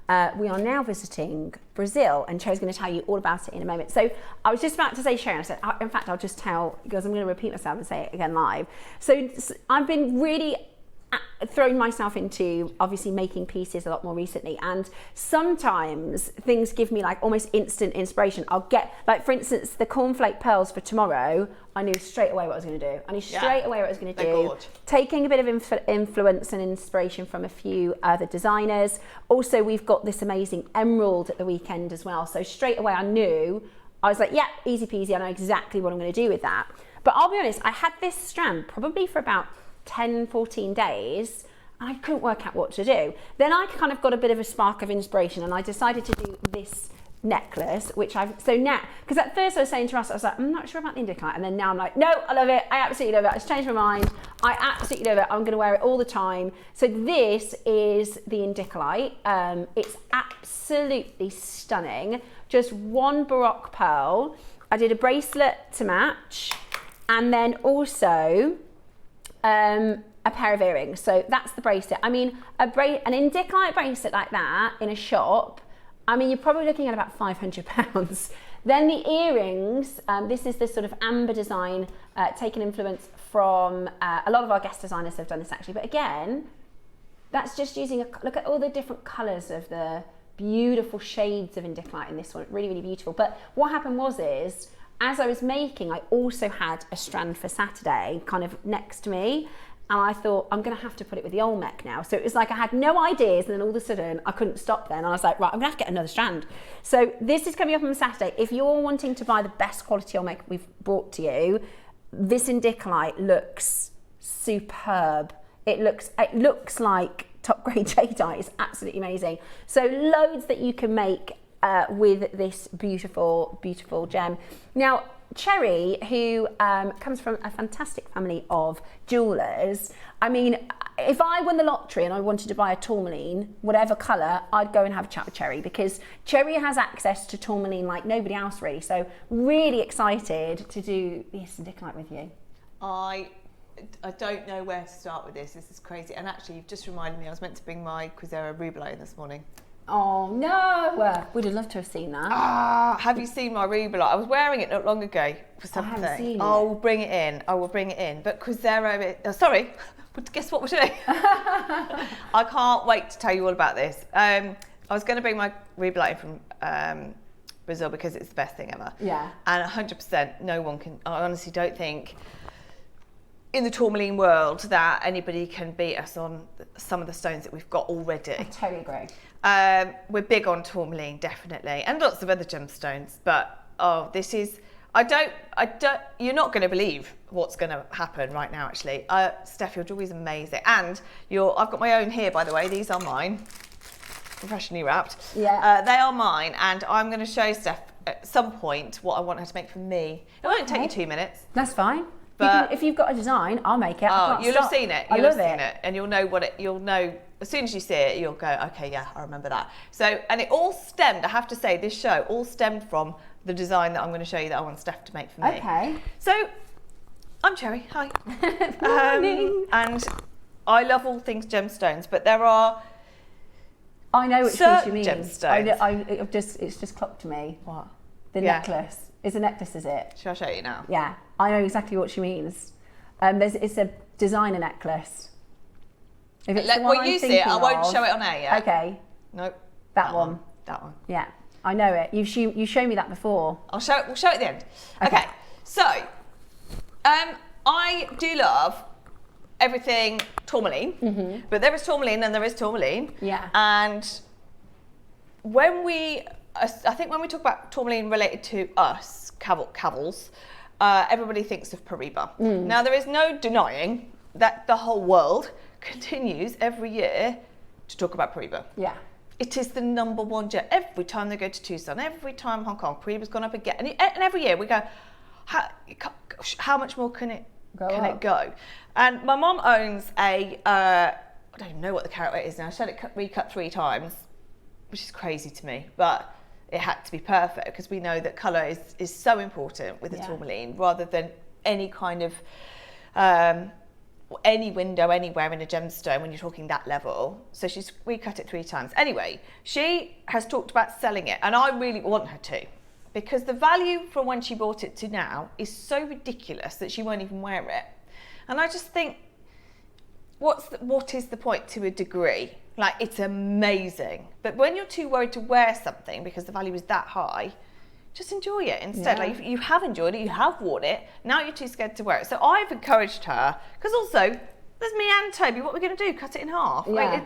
We are now visiting Brazil, and Cherry's going to tell you all about it in a moment. So I was just about to say Cherry, I said, in fact, I'll just tell, because I'm going to repeat myself and say it again live. So I've been really thrown myself into obviously making pieces a lot more recently, and sometimes things give me like almost instant inspiration. I'll get, like, for instance, the cornflake pearls for tomorrow. I knew straight away what I was going to do. I knew straight away what I was going to do. Gorge. Taking a bit of influence and inspiration from a few other designers. Also, we've got this amazing emerald at the weekend as well. So straight away I knew, I was like, yeah, easy peasy. I know exactly what I'm going to do with that. But I'll be honest, I had this strand probably for about 10, 14 days, and I couldn't work out what to do. Then I kind of got a bit of a spark of inspiration, and I decided to do this necklace, which so now, because at first I was saying to Russ, I was like, I'm not sure about the Indicolite, and then now I'm like, no, I love it, I absolutely love it, I just changed my mind, I absolutely love it, I'm going to wear it all the time. So this is the Indicolite. It's absolutely stunning, just one Baroque pearl. I did a bracelet to match, and then also a pair of earrings. So that's the bracelet. I mean, an Indicolite bracelet like that in a shop, I mean, you're probably looking at about £500. Then the earrings, this is this sort of amber design, taken influence from, a lot of our guest designers have done this actually, but again, that's just using look at all the different colours of the beautiful shades of Indicolite in this one, really, really beautiful. But what happened is, as I was making, I also had a strand for Saturday kind of next to me, and I thought, I'm going to have to put it with the Olmec now. So it was like I had no ideas, and then all of a sudden I couldn't stop then, and I was like, right, I'm going to have to get another strand. So this is coming up on Saturday. If you're wanting to buy the best quality Olmec we've brought to you, this Indicolite looks superb. It looks like top grade jadeite. It's absolutely amazing. So loads that you can make with this beautiful, beautiful gem. Now, Cherry, who comes from a fantastic family of jewellers, I mean, if I won the lottery and I wanted to buy a tourmaline, whatever colour, I'd go and have a chat with Cherry, because Cherry has access to tourmaline like nobody else really. So really excited to do this Indicolite with you. I don't know where to start with this. This is crazy. And actually, you've just reminded me, I was meant to bring my Quizera Rubelot in this morning. Oh no! We'd have loved to have seen that. Have you seen my Rubelot? I was wearing it not long ago for something. I haven't seen it. I will bring it in. I will bring it in. But Quizera, sorry, guess what we're doing? I can't wait to tell you all about this. I was going to bring my Rubelot in from Brazil because it's the best thing ever. Yeah. And 100%, no one can. I honestly don't think in the tourmaline world that anybody can beat us on some of the stones that we've got already. I totally agree. We're big on tourmaline, definitely, and lots of other gemstones. But this is, I don't. You're not going to believe what's going to happen right now. Actually, Steph, your jewelry is amazing, and I've got my own here, by the way. These are mine, professionally wrapped. Yeah. They are mine, and I'm going to show Steph at some point what I want her to make for me. It won't take you 2 minutes. That's fine. But if you've got a design, I'll make it. You'll have seen it. You'll have seen it, and you'll know what it. You'll know as soon as you see it. You'll go, okay, yeah, I remember that. So, and it all stemmed. I have to say, this show all stemmed from the design that I'm going to show you that I want Steph to make for me. Okay. So, I'm Cherry, hi. Morning. And I love all things gemstones, but there are I know which piece you mean. gemstones. It's just clocked to me. What? The Yeah. necklace. It's a necklace, is it? Shall I show you now? Yeah, I know exactly what she means. It's a designer necklace. If it's the one Well, I'm you see it, I thinking won't of- show it on air yet. Okay, Nope. that one. That one. Yeah, I know it. You showed me that before. We'll show it at the end. Okay. Okay, so I do love everything tourmaline, but there is tourmaline and there is tourmaline. Yeah. And I think when we talk about tourmaline related to us, Cavills, everybody thinks of Pyre. Now, there is no denying that the whole world continues every year to talk about Pyre. Yeah. It is the number one gem. Every time they go to Tucson, every time Hong Kong, Pyre's gone up again. And every year we go, how much more can it go? And my mom owns I don't even know what the carat weight is now. She had it recut 3 times, which is crazy to me. But it had to be perfect because we know that colour is so important with the tourmaline rather than any kind of any window anywhere in a gemstone when you're talking that level. So she's recut it 3 times. Anyway, she has talked about selling it, and I really want her to, because the value from when she bought it to now is so ridiculous that she won't even wear it. And I just think, what is the point to a degree? Like, it's amazing, but when you're too worried to wear something because the value is that high, just enjoy it instead. Yeah. Like, you have enjoyed it, you have worn it, now you're too scared to wear it. So I've encouraged her, because also there's me and Toby, what are we going to do, cut it in half? Yeah.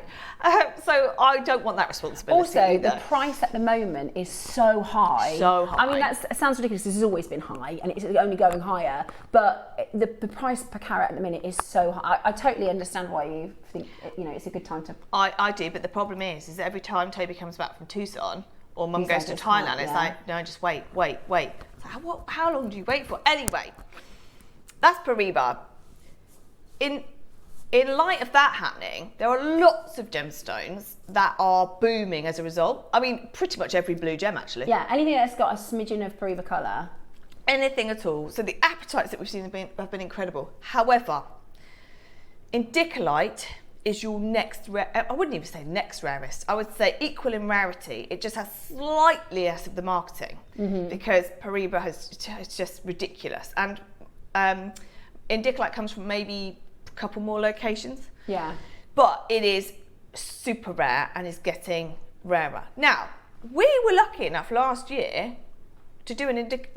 So I don't want that responsibility Also, either. the price at the moment is so high. So high. I mean, that sounds ridiculous. This has always been high, and it's only going higher. But the price per carat at the minute is so high. I totally understand why you think it's a good time to. I do, but the problem is every time Toby comes back from Tucson or Mum He goes says to it's Thailand, hot, it's yeah. like, no, just wait. It's like, how long do you wait for? Anyway, that's Pyre. In light of that happening, there are lots of gemstones that are booming as a result. I mean, pretty much every blue gem, actually. Yeah, anything that's got a smidgen of Pyre colour. Anything at all. So the appetites that we've seen have been incredible. However, indicolite is your next I wouldn't even say next rarest. I would say equal in rarity. It just has slightly less of the marketing because Pyre it's just ridiculous. And indicolite comes from maybe a couple more locations. Yeah. But it is super rare and is getting rarer. Now, we were lucky enough last year to do one indicolite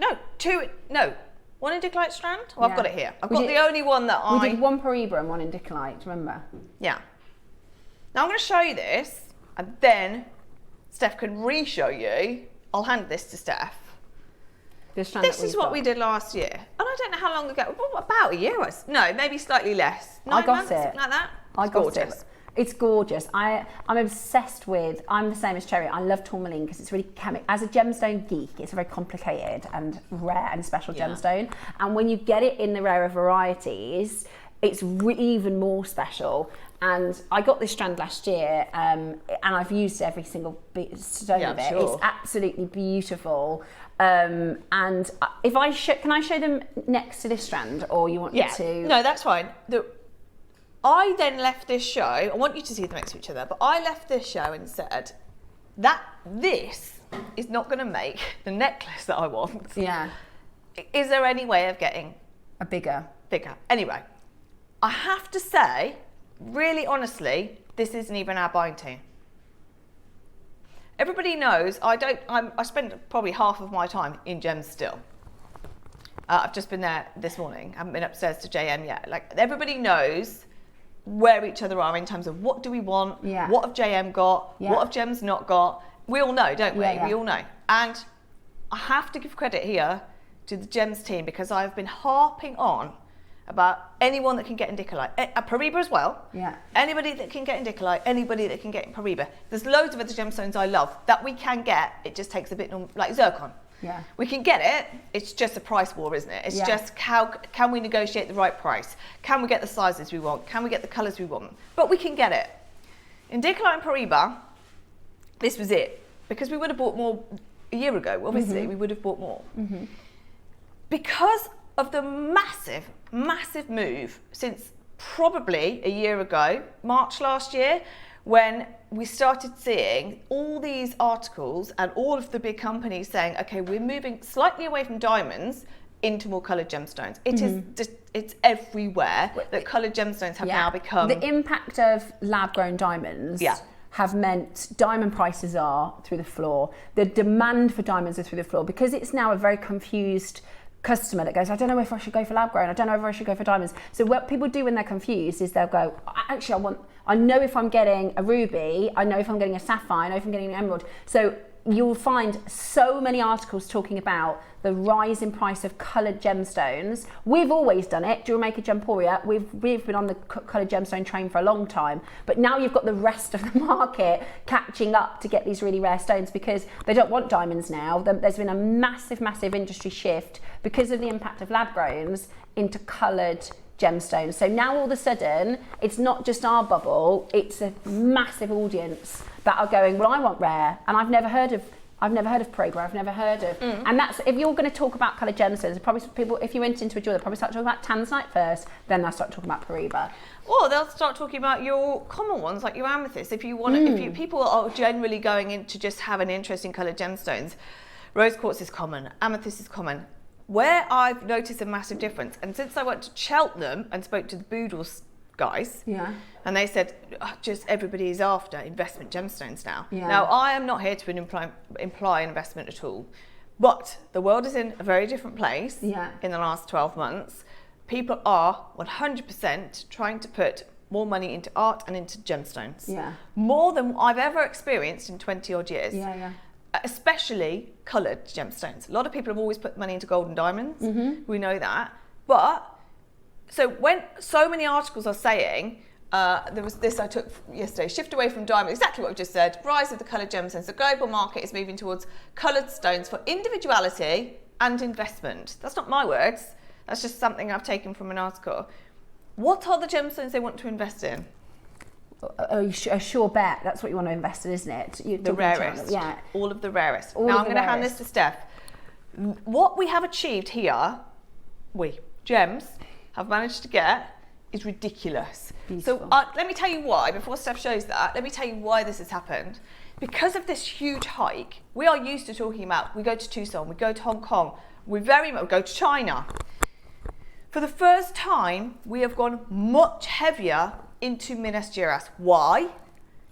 strand. Well, I've got it here. I've got the only one that We did one Pyre and one indicolite, remember? Yeah. Now I'm going to show you this, and then Steph can re-show you. I'll hand this to Steph. This is what we did last year. And I don't know how long ago. About a year. No, maybe slightly less. 9 I got months, it. something like that. I got gorgeous. it. It's gorgeous. I'm obsessed with. I'm the same as Cherry. I love tourmaline because it's really as a gemstone geek. It's a very complicated and rare and special gemstone. And when you get it in the rarer varieties, it's even more special. And I got this strand last year, and I've used every single stone of it. Sure. It's absolutely beautiful. And if can I show them next to this strand, or you want me to? No, that's fine. I then left this show. I want you to see them next to each other, but I left this show and said that this is not going to make the necklace that I want. Yeah. Is there any way of getting A bigger? Anyway, I have to say, really honestly, this isn't even our buying team. Everybody knows I spend probably half of my time in gems still. I've just been there this morning. I haven't been upstairs to JM yet. Like, everybody knows where each other are in terms of what do we want, what have JM got, what have Gems not got. We all know, don't we? We all know. And I have to give credit here to the Gems team because I've been harping on about anyone that can get indicolite. Pyre as well. Yeah. Anybody that can get indicolite, anybody that can get Pyre. There's loads of other gemstones I love that we can get. It just takes a bit, like zircon. Yeah. We can get it. It's just a price war, isn't it? It's just how can we negotiate the right price? Can we get the sizes we want? Can we get the colours we want? But we can get it. Indicolite and Pyre, this was it. Because we would have bought more a year ago, obviously, we would have bought more. Because of the massive, massive move since probably a year ago, March last year, when we started seeing all these articles and all of the big companies saying, okay, we're moving slightly away from diamonds into more coloured gemstones. It is just, it's everywhere that coloured gemstones have now become. The impact of lab-grown diamonds have meant diamond prices are through the floor. The demand for diamonds is through the floor because it's now a very confused customer that goes, I don't know if I should go for lab grown, I don't know if I should go for diamonds. So what people do when they're confused is they'll go, actually I know if I'm getting a ruby, I know if I'm getting a sapphire, I know if I'm getting an emerald. So you'll find so many articles talking about the rise in price of coloured gemstones. We've always done it, JewelleryMaker Gemporia, we've been on the coloured gemstone train for a long time, but now you've got the rest of the market catching up to get these really rare stones because they don't want diamonds now. There's been a massive, massive industry shift because of the impact of lab growns into coloured gemstones. So now all of a sudden, it's not just our bubble, it's a massive audience that are going, well, I want rare, and I've never heard of Pyre, I've never heard of, and that's, if you're going to talk about coloured gemstones, probably people, if you went into a jeweler, probably start talking about tanzanite first, then they'll start talking about Pyre. Or they'll start talking about your common ones, like your amethyst. If you want, if people are generally going in to just have an interest in coloured gemstones, rose quartz is common, amethyst is common. Where I've noticed a massive difference, and since I went to Cheltenham and spoke to the Boodles guys, and they said, just everybody is after investment gemstones now. Now, I am not here to imply investment at all, but the world is in a very different place in the last 12 months. People are 100% trying to put more money into art and into gemstones. More than I've ever experienced in 20 odd years. Especially coloured gemstones. A lot of people have always put money into gold and diamonds. We know that. But, so when so many articles are saying, there was this I took yesterday, shift away from diamonds, exactly what we just said, rise of the coloured gemstones. The global market is moving towards coloured stones for individuality and investment. That's not my words. That's just something I've taken from an article. What are the gemstones they want to invest in? A sure bet. That's what you want to invest in, isn't it? The rarest. All of the rarest. Now I'm going to hand this to Steph. What we have achieved here, Gems, have managed to get is ridiculous. Beautiful. So let me tell you why, before Steph shows that, let me tell you why this has happened. Because of this huge hike, we are used to talking about, we go to Tucson, we go to Hong Kong, we go to China. For the first time, we have gone much heavier into Minas Gerais. Why?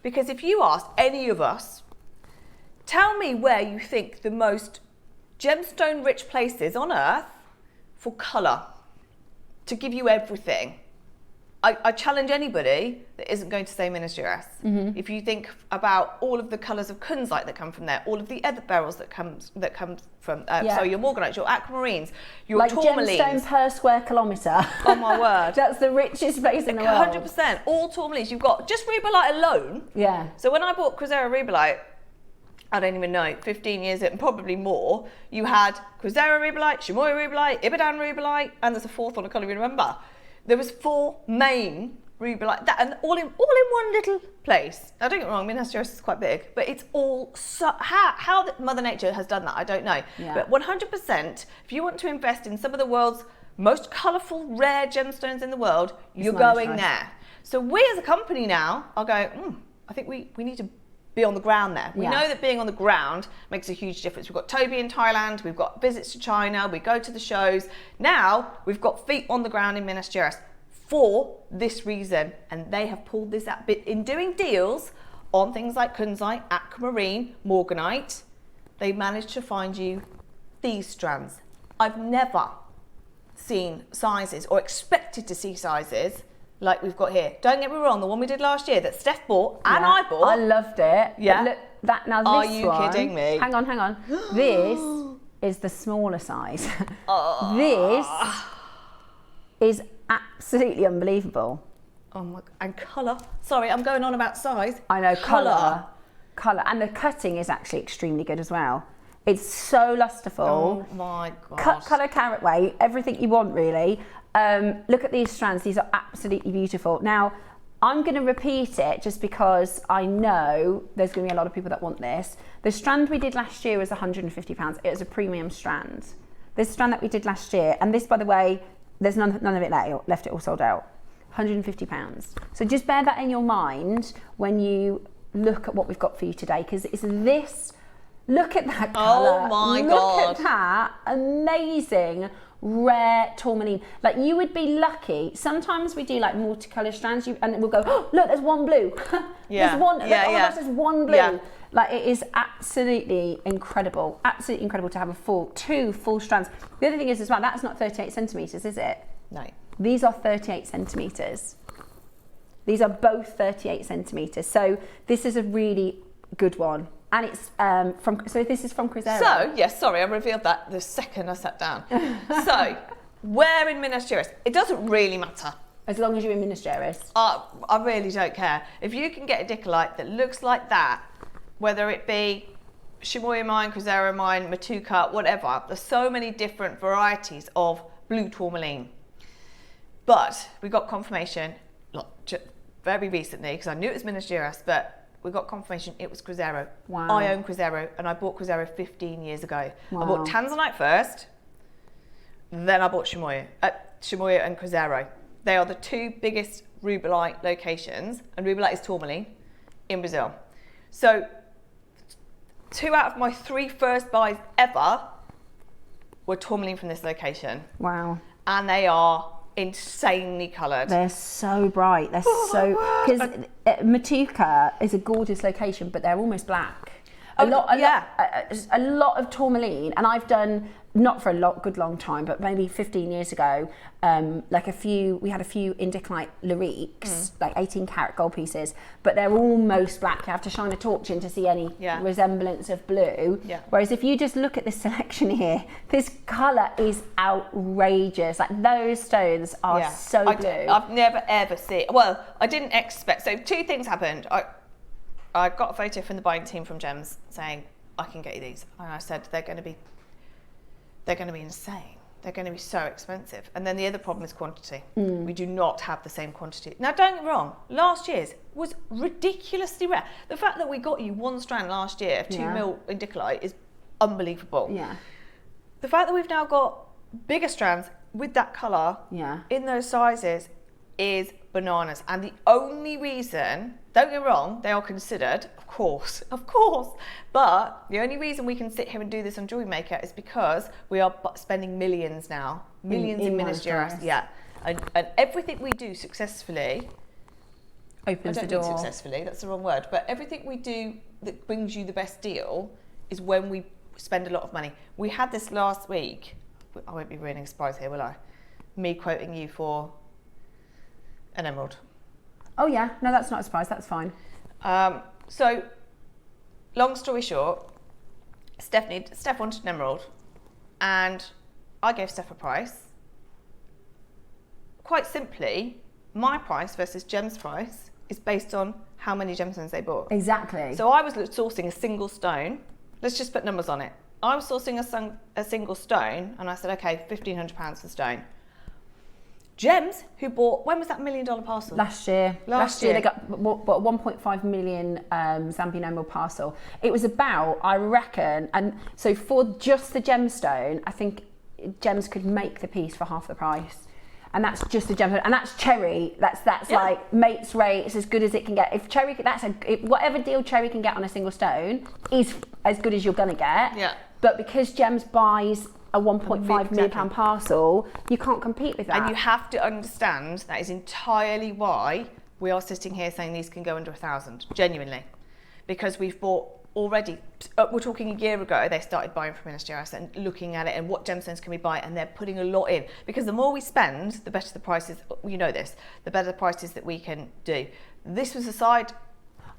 Because if you ask any of us, tell me where you think the most gemstone rich place is on earth for colour, to give you everything. I challenge anybody that isn't going to say Minas Gerais. If you think about all of the colours of kunzite that come from there, all of the other beryls that come from, so your morganites, your aquamarines, your like tourmalines. Gemstone per square kilometre. Oh my word. That's the richest place in the world. 100%. All tourmalines. You've got just rubellite alone. So when I bought Crozera rubellite, I don't even know, 15 years and probably more, you had Crozera rubellite, Chamois rubellite, Ibadan rubellite, and there's a fourth one I can't even remember. There was 4 main rubellite, that, and all in one little place. Now don't get me wrong, Minas Gerais is quite big, but it's all so, how Mother Nature has done that, I don't know. But 100%, if you want to invest in some of the world's most colourful, rare gemstones in the world, you're going there. So we as a company now are going, I think we need to be on the ground there. We know that being on the ground makes a huge difference. We've got Toby in Thailand, we've got visits to China, we go to the shows. Now we've got feet on the ground in Minas Gerais for this reason, and they have pulled this out. But in doing deals on things like kunzite, aquamarine, morganite, they managed to find you these strands. I've never seen sizes or expected to see sizes like we've got here. Don't get me wrong, the one we did last year that Steph bought and I bought. I loved it. Look, that, now Are this you one, kidding me? Hang on. This is the smaller size. This is absolutely unbelievable. Oh my, and colour. Sorry, I'm going on about size. I know, colour. And the cutting is actually extremely good as well. It's so lusterful. Oh my God. Cut, colour, carat weight, everything you want really. Look at these strands. These are absolutely beautiful. Now, I'm going to repeat it just because I know there's going to be a lot of people that want this. The strand we did last year was £150. It was a premium strand. This strand that we did last year, and this, by the way, there's none of it left, it all sold out. £150. So just bear that in your mind when you look at what we've got for you today, because it's this. Look at that colour. Oh my God. Look at that amazing rare tourmaline. Like, you would be lucky. Sometimes we do like multicolour strands and we'll go, oh, look, there's one blue. There's one, oh my gosh, there's one blue. Yeah. Like, it is absolutely incredible to have two full strands. The other thing is as well, that's not 38 centimetres, is it? No. These are 38 centimetres. These are both 38 centimetres. So this is a really good one. And it's this is from Cruzeiro. So, yes, sorry, I revealed that the second I sat down. So, where in Minas Gerais? It doesn't really matter. As long as you're in Minas Gerais. I really don't care. If you can get a Dickolite that looks like that, whether it be Chimoio mine, Cruzeiro mine, Matuka, whatever, there's so many different varieties of blue tourmaline. But we got confirmation very recently, because I knew it was Minas Gerais, but we got confirmation it was Cruzeiro. Wow. I own Cruzeiro, and I bought Cruzeiro 15 years ago. Wow. I bought Tanzanite first, then I bought Chimoio and Cruzeiro. They are the two biggest rubellite locations, and rubellite is tourmaline, in Brazil. So 2 out of my 3 first buys ever were tourmaline from this location. Wow. And they are insanely coloured. They're so bright. They're because Matuka is a gorgeous location, but they're almost black. A lot of tourmaline, and I've done, not for a good long time, but maybe 15 years ago, we had a few Indiclite lyriques, like 18 karat gold pieces, but they're almost black. You have to shine a torch in to see any resemblance of blue. Yeah. Whereas if you just look at this selection here, this colour is outrageous. Like, those stones are so blue. I've never ever seen, well, I didn't expect, so 2 things happened. I got a photo from the buying team from Gems saying, I can get you these. And I said, they're going to be insane. They're going to be so expensive. And then the other problem is quantity. We do not have the same quantity. Now, don't get me wrong, last year's was ridiculously rare. The fact that we got you 1 strand last year of 2 mil Indiclite is unbelievable. Yeah. The fact that we've now got bigger strands with that colour in those sizes is bananas. And the only reason, don't get me wrong, they are considered, of course, but the only reason we can sit here and do this on JewelleryMaker is because we are spending millions now, in Minas Gerais. Yeah, and everything we do successfully opens the door. Successfully, that's the wrong word, but everything we do that brings you the best deal is when we spend a lot of money. We had this last week. I won't be ruining a surprise here, will I? Me quoting you for an emerald. Oh yeah, no, that's not a surprise, that's fine. So, long story short, Steph wanted an emerald, and I gave Steph a price. Quite simply, my price versus Gem's price is based on how many gemstones they bought. Exactly. So I was sourcing a single stone. Let's just put numbers on it. I was sourcing a single stone, and I said, okay, £1,500 for stone. Gems, who bought, when was that $1 million parcel? Last year. Last year they got 1.5 million Zambian emerald parcel. It was about, I reckon, and so for just the gemstone, I think Gems could make the piece for half the price. And that's just the gemstone, and that's Cherry. That's like mate's rate. It's as good as it can get. If Cherry, whatever deal Cherry can get on a single stone is as good as you're gonna get. Yeah. But because Gems buys a 1.5 million pound parcel, you can't compete with that. And you have to understand that is entirely why we are sitting here saying these can go under 1,000, genuinely. Because we've bought already, we're talking a year ago, they started buying from Minas Gerais and looking at it and what gemstones can we buy, and they're putting a lot in. Because the more we spend, the better the prices, you know this, the better the prices that we can do. This was a side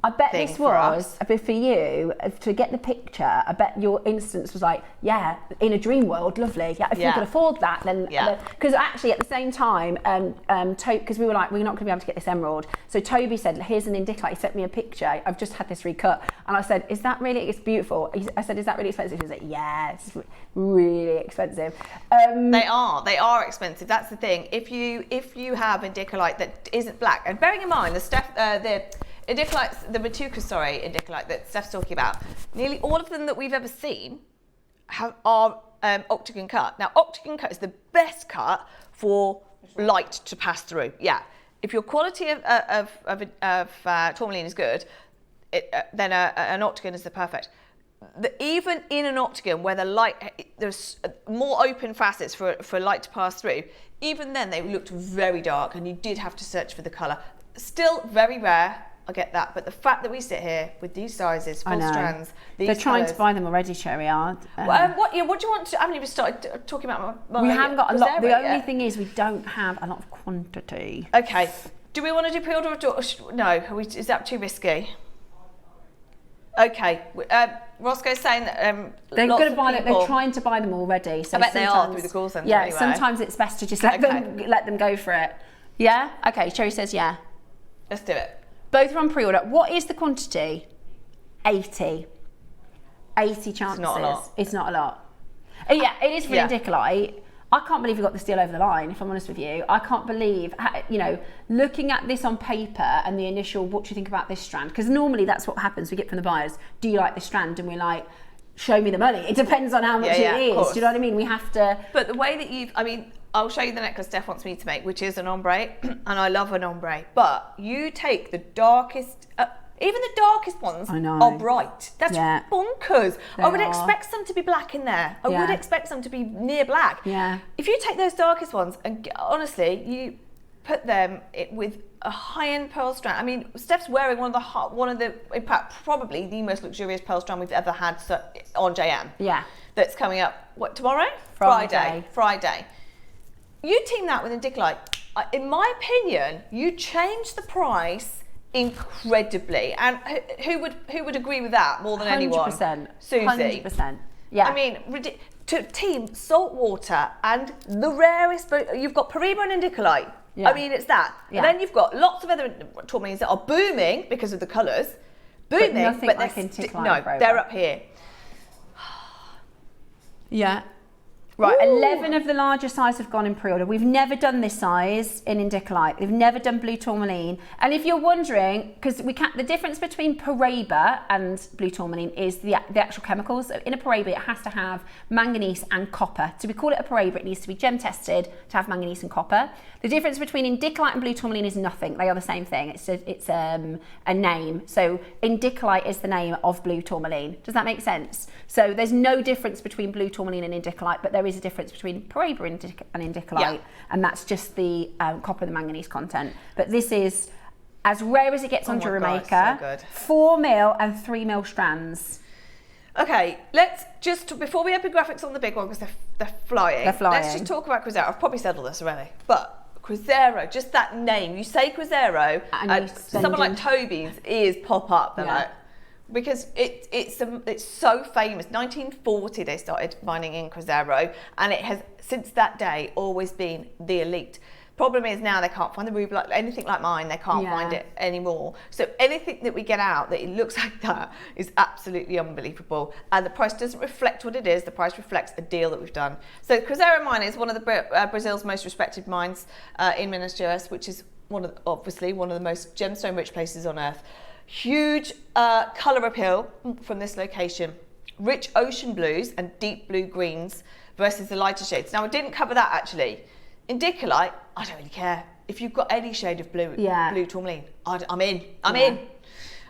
I bet thing this for was us. a bit for you to get the picture. I bet your instance was like, yeah, in a dream world, lovely. Yeah, if you Yeah. could afford that, then because actually at the same time, because we were like, we're not going to be able to get this emerald. So Toby said, here's an indicolite. He sent me a picture. I've just had this recut, and I said, is that really? It's beautiful. I said, is that really expensive? He was like, yeah, it's really expensive. They are expensive. That's the thing. If you have indicolite that isn't black, and bearing in mind the indicolites, the Matuka, indicolite that Steph's talking about, nearly all of them that we've ever seen are octagon cut. Now, octagon cut is the best cut for light to pass through. Yeah. If your quality of tourmaline is good, then an octagon is the perfect. Even in an octagon where the light, there's more open facets for light to pass through, even then they looked very dark and you did have to search for the colour. Still very rare, I get that, but the fact that we sit here with these sizes, full strands, these they're trying colours, to buy them already, Cherry. what do you want to? I haven't even started talking about my We haven't got a lot. The only yet. thing is we don't have a lot of quantity. Okay, do we want to do pre-order or no? Is that too risky? Okay, Roscoe's saying that They're lots going to of buy them. people- They're trying to buy them already. So I bet they are through the call centre Yeah, anyway. sometimes it's best to just let them go for it. Yeah. Okay. Cherry says yeah. Let's do it. Both are on pre-order. What is the quantity? 80. 80 chances. not a lot. It's not a lot. Yeah, it is for indicolite. I can't believe we got this deal over the line, if I'm honest with you. I can't believe, looking at this on paper and the initial, what do you think about this strand? Because normally that's what happens. We get from the buyers, do you like this strand? And we're like, show me the money. It depends on how much it is. Do you know what I mean? We have to... But the way that I'll show you the necklace Steph wants me to make, which is an ombre, and I love an ombre. But you take the darkest, even the darkest ones are bright. That's bonkers. I would expect some to be black in there. I would expect some to be near black. Yeah. If you take those darkest ones and honestly, you put them with a high-end pearl strand. I mean, Steph's wearing one of the, in fact, probably the most luxurious pearl strand we've ever had on JM. Yeah. That's coming up. What, tomorrow? Friday. You team that with indicolite. In my opinion, you change the price incredibly. And who would agree with that more than anyone? 100%. Susie. 100%. Yeah. I mean, to team salt water and the rarest, you've got Pyre and indicolite. Yeah. I mean, it's that. Yeah. And then you've got lots of other tourmalines that are booming because of the colours. Booming, nothing but like they're indicolite. they're up here. Yeah. Right, Ooh. 11 of the larger size have gone in pre-order. We've never done this size in indicolite. We've never done blue tourmaline. And if you're wondering, because the difference between Pyre and blue tourmaline is the actual chemicals. So in a Pyre, it has to have manganese and copper. To call it a Pyre, it needs to be gem tested to have manganese and copper. The difference between indicolite and blue tourmaline is nothing. They are the same thing. It's a name. So indicolite is the name of blue tourmaline. Does that make sense? So there's no difference between blue tourmaline and indicolite, but there is a difference between Pyre and indicolite, and that's just the copper and the manganese content. But this is as rare as it gets on JewelleryMaker. So good. 4 mil and 3 mil strands. Okay, let's just, before we open graphics on the big one, because they're flying. Let's just talk about Cruzeiro. I've probably said all this already, but Cruzeiro, just that name. You say Cruzeiro, and someone like Toby's ears pop up. They're like, because it's so famous. 1940 they started mining in Cruzeiro, and it has since that day always been the elite. Problem is now they can't find the ruby, anything like mine, they can't find it anymore. So anything that we get out that it looks like that is absolutely unbelievable. And the price doesn't reflect what it is, the price reflects a deal that we've done. So Cruzeiro mine is one of the Brazil's most respected mines in Minas Gerais, which is obviously one of the most gemstone rich places on earth. Huge colour appeal from this location. Rich ocean blues and deep blue greens versus the lighter shades. Now I didn't cover that actually. Indicolite, I don't really care. If you've got any shade of blue tourmaline, I'm in.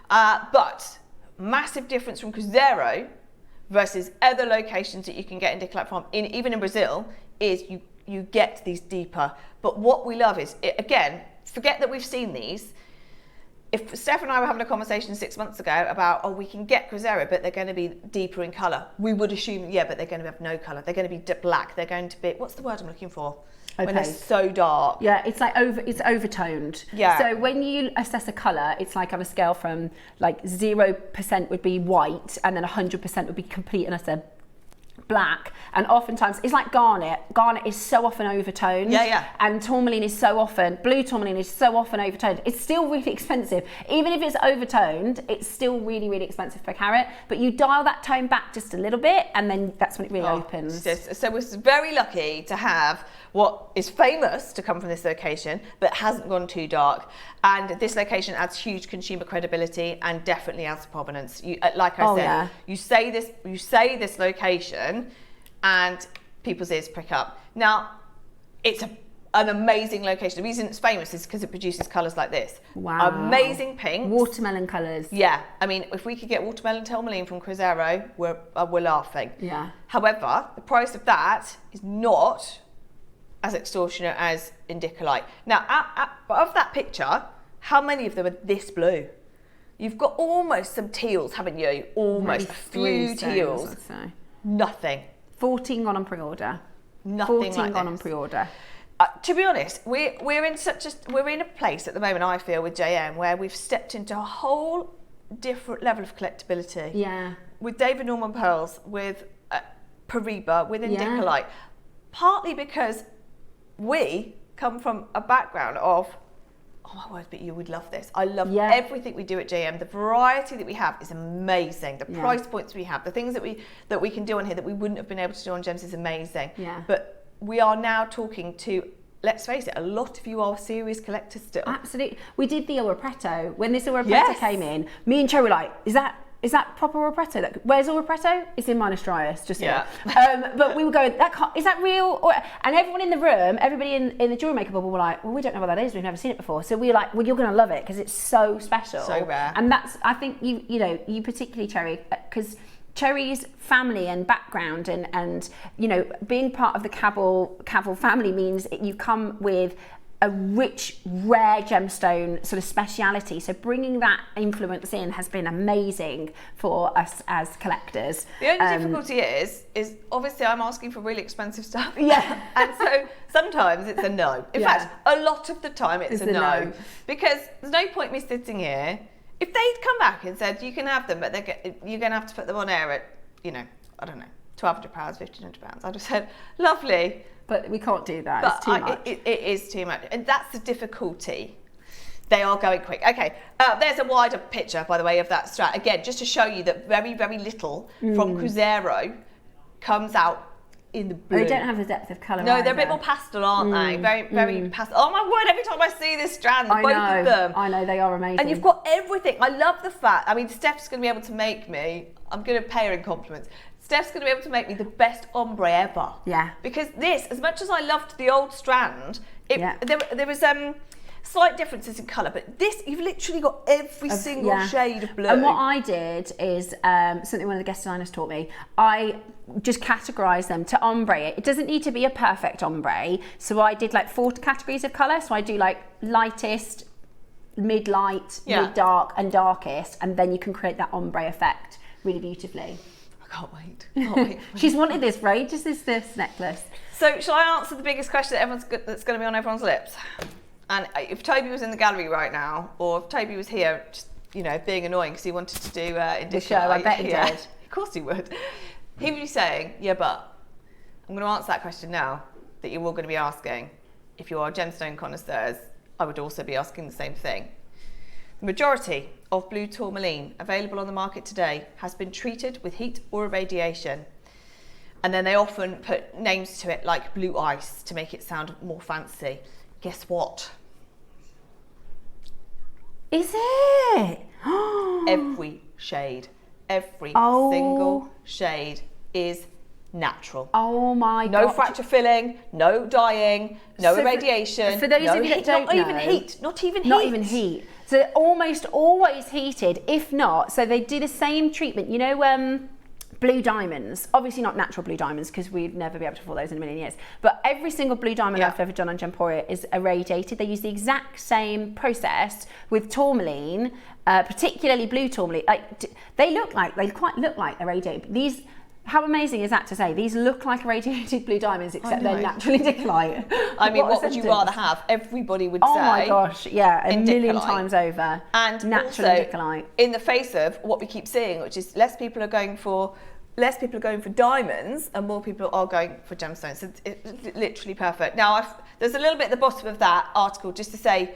But massive difference from Cruzeiro versus other locations that you can get indicolite from, even in Brazil, is you get these deeper. But what we love is, again, forget that we've seen these. If Steph and I were having a conversation 6 months ago about, we can get Cruzeiro, but they're going to be deeper in colour, we would assume, but they're going to have no colour. They're going to be black. They're going to be, what's the word I'm looking for? when they're so dark. Yeah, it's like it's overtoned. Yeah. So when you assess a colour, it's like on a scale from like 0% would be white, and then 100% would be complete and utter black. And oftentimes it's like garnet. Garnet is so often overtoned. Yeah. And tourmaline is so often, blue tourmaline is so often overtoned. It's still really expensive. Even if it's overtoned, it's still really, really expensive per carat. But you dial that tone back just a little bit, and then that's when it really opens. So we're very lucky to have what is famous to come from this location, but hasn't gone too dark. And this location adds huge consumer credibility and definitely adds provenance. Like I said, you say this location, and people's ears prick up. Now, it's an amazing location. The reason it's famous is because it produces colours like this. Wow. Amazing pinks. Watermelon colours. Yeah. I mean, if we could get watermelon tourmaline from Cruzeiro, we're laughing. Yeah. However, the price of that is not as extortionate as Indicolite. Now, of that picture, how many of them are this blue? You've got almost some teals, haven't you? Almost. Maybe a few teals. I'd say. Nothing. 14 gone on pre-order. Nothing 14 like gone this. on pre-order. To be honest, we're in a place at the moment, I feel, with JM where we've stepped into a whole different level of collectability. Yeah. With David Norman pearls, with Pyre, with Indicolite, partly because we come from a background of, oh my word, but you would love this. I love everything we do at JM. The variety that we have is amazing. The price points we have, the things that we can do on here that we wouldn't have been able to do on Gems is amazing. Yeah. But we are now talking to, let's face it, a lot of you are serious collectors still. Absolutely. We did the Oropretto. When this Oropretto came in, me and Cherry were like, is that proper Oropretto? Where's Oropretto? It's in Minas Dryas, just here. But we were going, is that real? And everyone in the room, everybody in the Jewelry Maker bubble were like, well, we don't know what that is. We've never seen it before. So we were like, well, you're going to love it because it's so special. So rare. And that's, I think, you particularly, Cherry, because Cherry's family and background and being part of the Cavill family means you come with a rich, rare gemstone sort of speciality. So bringing that influence in has been amazing for us as collectors. The only difficulty is obviously I'm asking for really expensive stuff. Yeah. And so sometimes it's a no. In fact, a lot of the time it's a no. Because there's no point me sitting here. If they'd come back and said, you can have them, but you're going to have to put them on air at, I don't know, £1,200, £1,500, I'd have said, lovely. But we can't do that, But it's too much. It is too much. And that's the difficulty. They are going quick. Okay, there's a wider picture, by the way, of that strat. Again, just to show you that very, very little from Cruzeiro comes out in the blue. They don't have the depth of colour. No, they're a bit more pastel, aren't they? Very pastel. Oh my word, every time I see this strand, both of them. I know, they are amazing. And you've got everything. I love the fact, Steph's going to be able to make me, I'm going to pay her in compliments. Steph's going to be able to make me the best ombre ever. Yeah. Because this, as much as I loved the old strand, there was slight differences in colour, but this, you've literally got every single shade of blue. And what I did is something one of the guest designers taught me. I just categorised them to ombre. It doesn't need to be a perfect ombre. So I did like 4 categories of colour. So I do like lightest, mid-light, mid-dark and darkest. And then you can create that ombre effect really beautifully. I can't wait. She's wanted this for ages, this necklace. So shall I answer the biggest question that's going to be on everyone's lips? And if Toby was in the gallery right now, or if Toby was here, just being annoying because he wanted to do the show, I bet he did. Of course he would. He would be saying, yeah, but I'm going to answer that question now that you're all going to be asking. If you are gemstone connoisseurs, I would also be asking the same thing. The majority of blue tourmaline available on the market today has been treated with heat or irradiation. And then they often put names to it like blue ice to make it sound more fancy. Guess what? Is it? Every shade, every single shade is natural. Oh my God. No fracture filling, no dyeing, no irradiation. For those of you that don't know. Not even heat. So they're almost always heated, if not. So they do the same treatment. Blue diamonds, obviously not natural blue diamonds because we'd never be able to afford those in a million years. But every single blue diamond I've ever done on Gemporia is irradiated. They use the exact same process with tourmaline, particularly blue tourmaline. They quite look like irradiated. These How amazing is that to say? These look like irradiated blue diamonds, except they're naturally indicolite. I mean, what would you rather have? Everybody would say. Oh my gosh, yeah, a million indicolite. Times over. And natural also, indicolite. in the face of what we keep seeing, which is less people are going for diamonds and more people are going for gemstones. So it's literally perfect. Now, there's a little bit at the bottom of that article just to say,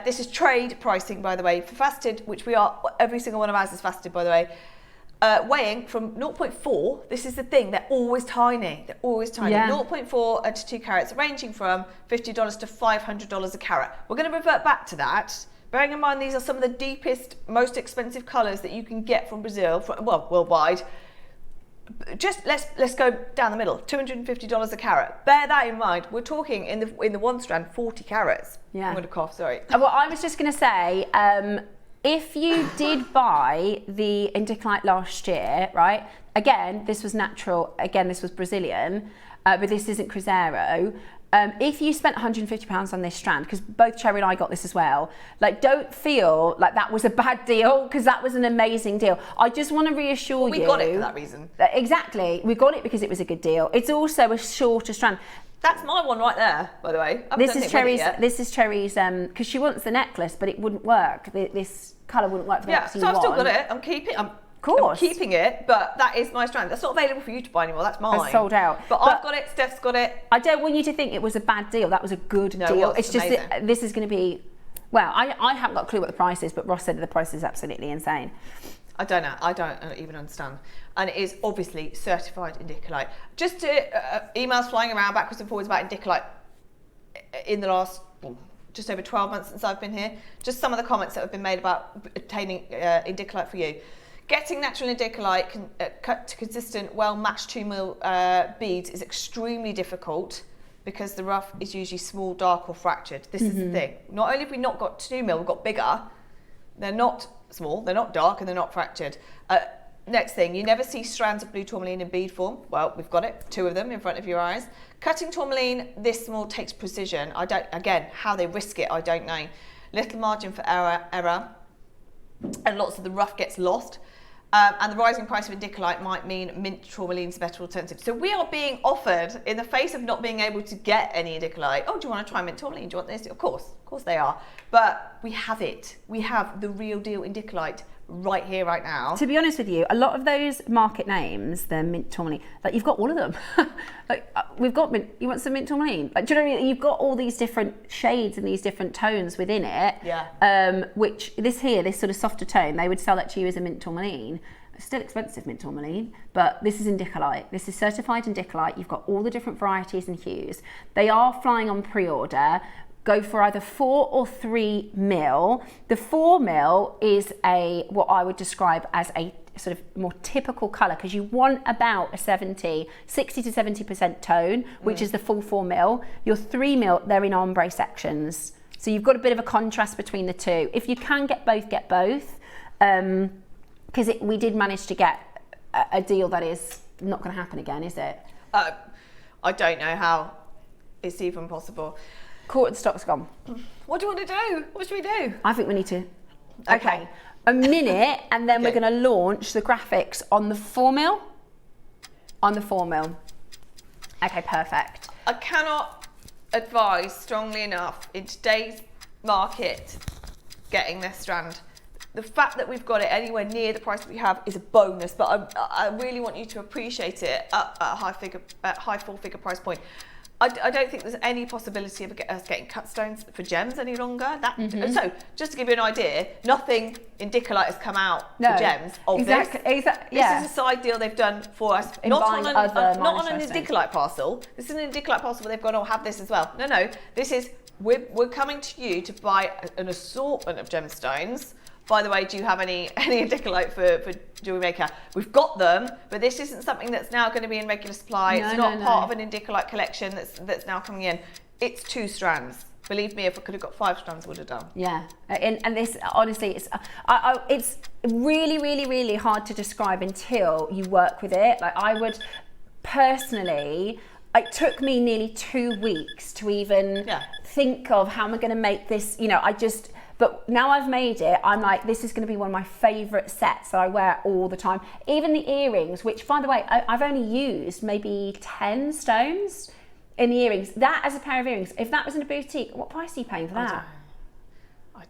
this is trade pricing, by the way, for faceted, which we are, every single one of ours is faceted, by the way. Weighing from 0.4, this is the thing, they're always tiny. They're always tiny. Yeah. 0.4 to 2 carats, ranging from $50 to $500 a carat. We're going to revert back to that. Bearing in mind, these are some of the deepest, most expensive colours that you can get from Brazil, well, worldwide. Just let's go down the middle, $250 a carat. Bear that in mind. We're talking in the one strand, 40 carats. Yeah. I'm going to cough, sorry. Well, I was just going to say, if you did buy the indicolite last year, right? Again, this was natural. Again, this was Brazilian, but this isn't Cruzeiro. If you spent £150 on this strand, because both Cherry and I got this as well, like, don't feel like that was a bad deal, because that was an amazing deal. I just want to reassure you. We got it for that reason. Exactly. We got it because it was a good deal. It's also a shorter strand. That's my one right there, by the way. This is Cherry's, because she wants the necklace, but it wouldn't work. This colour wouldn't work for the necklace. So I've still got it. I'm keeping it, but that is my strand. That's not available for you to buy anymore. That's mine. It's sold out. But I've got it. Steph's got it. I don't want you to think it was a bad deal. That was a good deal. It's just that this is going to be. Well, I haven't got a clue what the price is, but Ross said the price is absolutely insane. I don't know. I don't even understand. And it is obviously certified indicolite. Just to, emails flying around backwards and forwards about indicolite in the last just over 12 months since I've been here. Just some of the comments that have been made about obtaining indicolite for you. Getting natural indicolite cut to consistent, well-matched 2mm beads is extremely difficult because the rough is usually small, dark or fractured. This is the thing. Not only have we not got 2mm, we've got bigger. They're not small, they're not dark, and they're not fractured. Next thing, you never see strands of blue tourmaline in bead form. Well, we've got it, 2 of them in front of your eyes. Cutting tourmaline this small takes precision. Again, how they risk it, I don't know. Little margin for error, and lots of the rough gets lost. And the rising price of indicolite might mean mint tourmaline's a better alternative. So we are being offered, in the face of not being able to get any indicolite, oh, do you want to try mint tourmaline? Do you want this? Of course they are. But we have it. We have the real deal indicolite right here, right now. To be honest with you, a lot of those market names, the mint tourmaline, like, you've got all of them. Like, we've got mint. You want some mint tourmaline? Like, do you know what I mean? You've got all these different shades and these different tones within it. Yeah. Which this sort of softer tone, they would sell that to you as a mint tourmaline. It's still expensive, mint tourmaline, but this is indicolite. This is certified indicolite. You've got all the different varieties and hues. They are flying on pre-order. Go for either 4 or 3 mil. The 4 mil is what I would describe as a sort of more typical colour, because you want about a 60 to 70% tone, which is the full 4 mil. Your 3 mil, they're in ombre sections. So you've got a bit of a contrast between the two. If you can get both, get both. Because we did manage to get a deal that is not going to happen again, is it? I don't know how it's even possible. Quarter stock's gone. What do you want to do? What should we do? I think we need to. Okay. A minute, and then we're going to launch the graphics on the 4 mil. On the 4 mil. Okay, perfect. I cannot advise strongly enough in today's market getting this strand. The fact that we've got it anywhere near the price that we have is a bonus, but I really want you to appreciate it at a high four-figure price point. I don't think there's any possibility of us getting cut stones for gems any longer. So, just to give you an idea, nothing indicolite has come out for gems of this. This is a side deal they've done for us, not on an indicolite parcel. This is an indicolite parcel where they've gone, oh, have this as well. No, this is, we're coming to you to buy an assortment of gemstones. By the way, do you have any indicolite for JewelleryMaker? We've got them, but this isn't something that's now going to be in regular supply. It's not part of an indicolite collection that's now coming in. It's 2 strands. Believe me, if I could have got 5 strands, I would have done. Yeah, and this, honestly, it's really, really, really hard to describe until you work with it. Like, I would personally, it took me nearly 2 weeks to even think of how am I going to make this, But now I've made it, I'm like, this is going to be one of my favourite sets that I wear all the time. Even the earrings, which, by the way, I've only used maybe 10 stones in the earrings. That as a pair of earrings, if that was in a boutique, what price are you paying for that?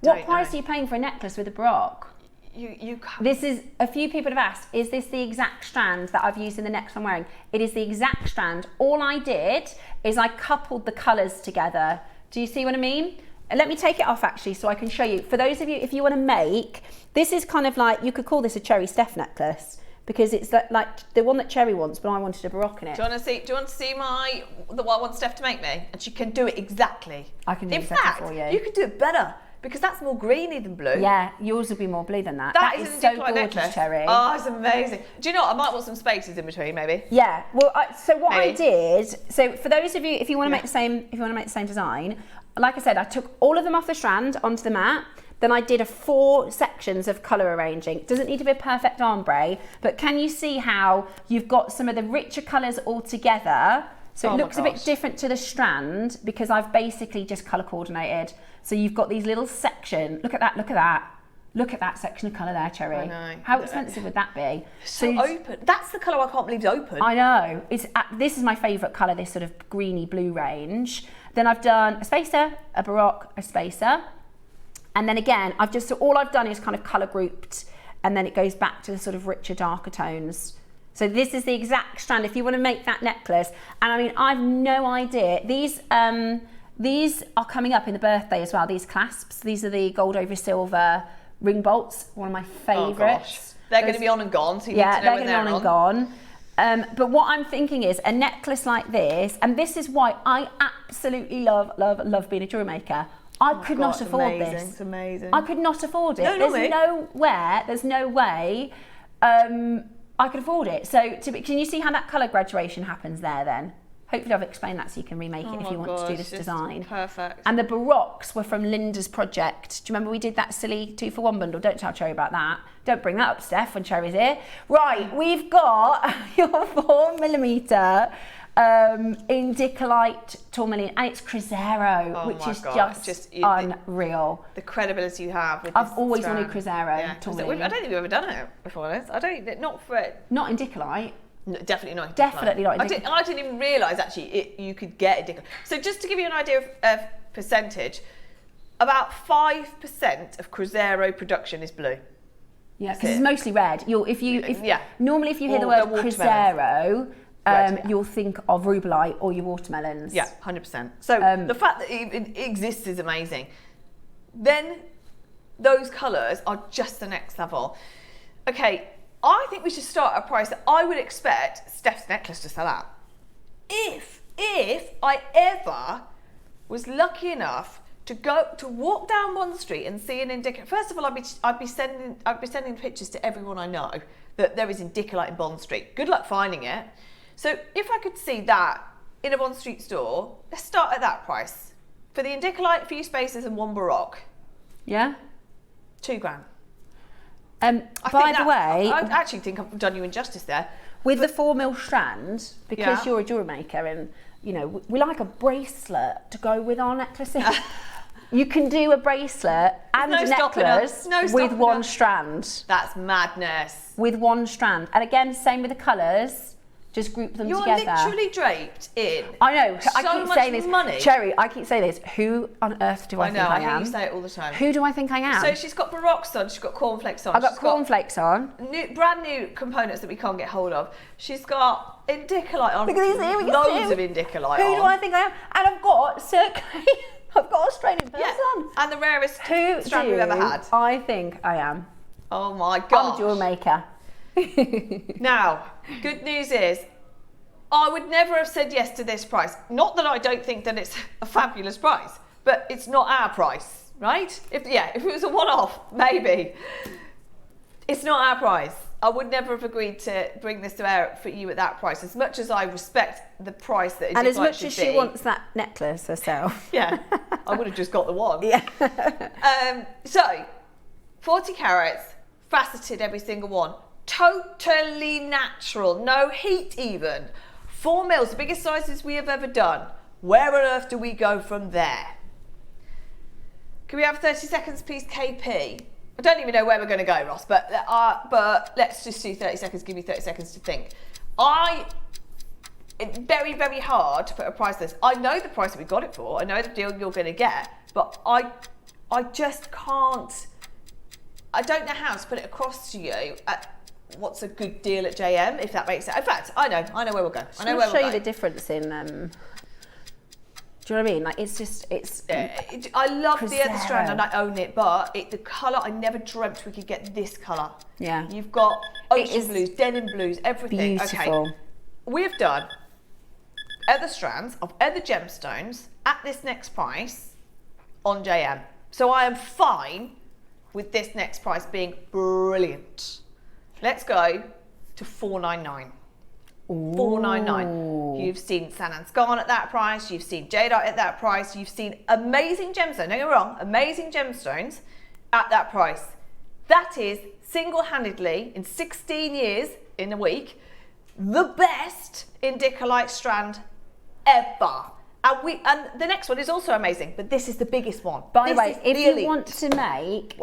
What price are you paying for a necklace with a baroque? You can't. This is, a few people have asked, is this the exact strand that I've used in the necklace I'm wearing? It is the exact strand. All I did is I coupled the colours together. Do you see what I mean? And let me take it off actually so I can show you. For those of you, if you want to make, this is kind of like, you could call this a Cherry Steph necklace because it's like the one that Cherry wants, but I wanted a baroque in it. Do you want to see what I want Steph to make me? And she can do it exactly. I can do it exactly for you. You can do it better because that's more greeny than blue. Yeah, yours will be more blue than that. That is an so Indicolite gorgeous, necklace. Cherry. Oh, it's amazing. Do you know what? I might want some spaces in between, maybe. Yeah. Well, so what I Maybe. did. So for those of you, if you want to make the same, design, like I said, I took all of them off the strand onto the mat. Then I did 4 sections of colour arranging. It doesn't need to be a perfect ombre, but can you see how you've got some of the richer colours all together? So it looks a bit different to the strand because I've basically just colour coordinated. So you've got these little section. Look at that. Look at that section of colour there, Cherry. I know. How expensive would that be? So open. That's the colour I can't believe is open. I know. This is my favourite colour, this sort of greeny blue range. Then I've done a spacer, a baroque, a spacer. And then again, all I've done is kind of colour grouped, and then it goes back to the sort of richer, darker tones. So this is the exact strand if you want to make that necklace. And I mean, I've no idea. These are coming up in the birthday as well, these clasps. These are the gold over silver ring bolts, one of my favourites. They're going to be on and gone, so you need to know they're when going to be on and gone. But what I'm thinking is a necklace like this, and this is why I absolutely love being a jewellery maker. I could not afford this. It's amazing. I could not afford it. No, There's no way I could afford it. So can you see how that colour graduation happens there then? Hopefully I've explained that so you can remake it if you want to do this design. Perfect. And the baroques were from Linda's project. Do you remember we did that silly 2-for-1 bundle? Don't tell Cherry about that. Don't bring that up, Steph, when Cherry's here. Right, we've got your 4mm Indicolite Tourmaline, and it's Crisero, which is just unreal. The credibility you have with I've this always strand. wanted Crisero Tourmaline. I don't think we've ever done it before. Not for it. Not Indicolite. No, definitely not. Definitely not. I didn't even realise actually you could get Indicolite. So just to give you an idea of percentage, about 5% of Crisero production is blue. Yeah, because it's mostly red. Normally if you hear the Or word the Crisero, you'll think of rubellite or your watermelons. Yeah, 100%. So the fact that it even exists is amazing. Then those colours are just the next level. Okay, I think we should start at a price that I would expect Steph's necklace to sell at. If I ever was lucky enough to walk down one street and see an Indicolite, first of all, I'd be sending pictures to everyone I know that there is Indicolite in Bond Street. Good luck finding it. So if I could see that in a Bond Street store, let's start at that price. For the Indicolite, a few spaces and one baroque. Yeah? £2,000. By the way, I actually think I've done you injustice there. With the 4mm strand, because you're a jewellery maker and, you know, we like a bracelet to go with our necklaces. You can do a bracelet and a necklace with one strand. That's madness. With one strand. And again, same with the colours. Just group them together. You're literally draped in. I know. I keep saying this. Money. Cherry, I keep saying this. Who on earth do I think I am? I know. You say it all the time. Who do I think I am? So she's got baroques on. She's got cornflakes on. I've got cornflakes on. Brand new components that we can't get hold of. She's got Indicolite on. Look at these earrings. Loads of Indicolite Who on. do I think I am? And I've got circling. I've got Australian pearls on. And the rarest strand we've ever had. I think I am. Oh my God. I'm a jewel maker. Now, good news is, I would never have said yes to this price. Not that I don't think that it's a fabulous price, but it's not our price, right? If it was a one-off, maybe. It's not our price. I would never have agreed to bring this to air for you at that price, as much as I respect the price that it and as much as she wants that necklace herself. Yeah, I would have just got the one. Yeah. So, 40 carats, faceted every single one. Totally natural, no heat even. 4mm, the biggest sizes we have ever done. Where on earth do we go from there? Can we have 30 seconds, please, KP? I don't even know where we're going to go, Ross, but let's just do 30 seconds. Give me 30 seconds to think. It's very, very hard to put a price on this. I know the price that we got it for. I know the deal you're going to get, but I just can't. I don't know how to put it across to you at what's a good deal at JM, if that makes sense. In fact, I know where we'll go. I know where we'll go. Show you the difference in. Do you know what I mean? Like it's. I love the other strand and I own it, but the colour, I never dreamt we could get this colour. Yeah. You've got ocean blues, denim blues, everything. Beautiful. Okay. We've done other strands of other gemstones at this next price on JM. So I am fine with this next price being brilliant. Let's go to $499. $499. You've seen San Scan at that price. You've seen jadeite at that price. You've seen amazing gemstones. Don't get me wrong, amazing gemstones at that price. That is single-handedly in 16 years in a week the best indicolite strand ever. And the next one is also amazing, but this is the biggest one. By the way, if you want to make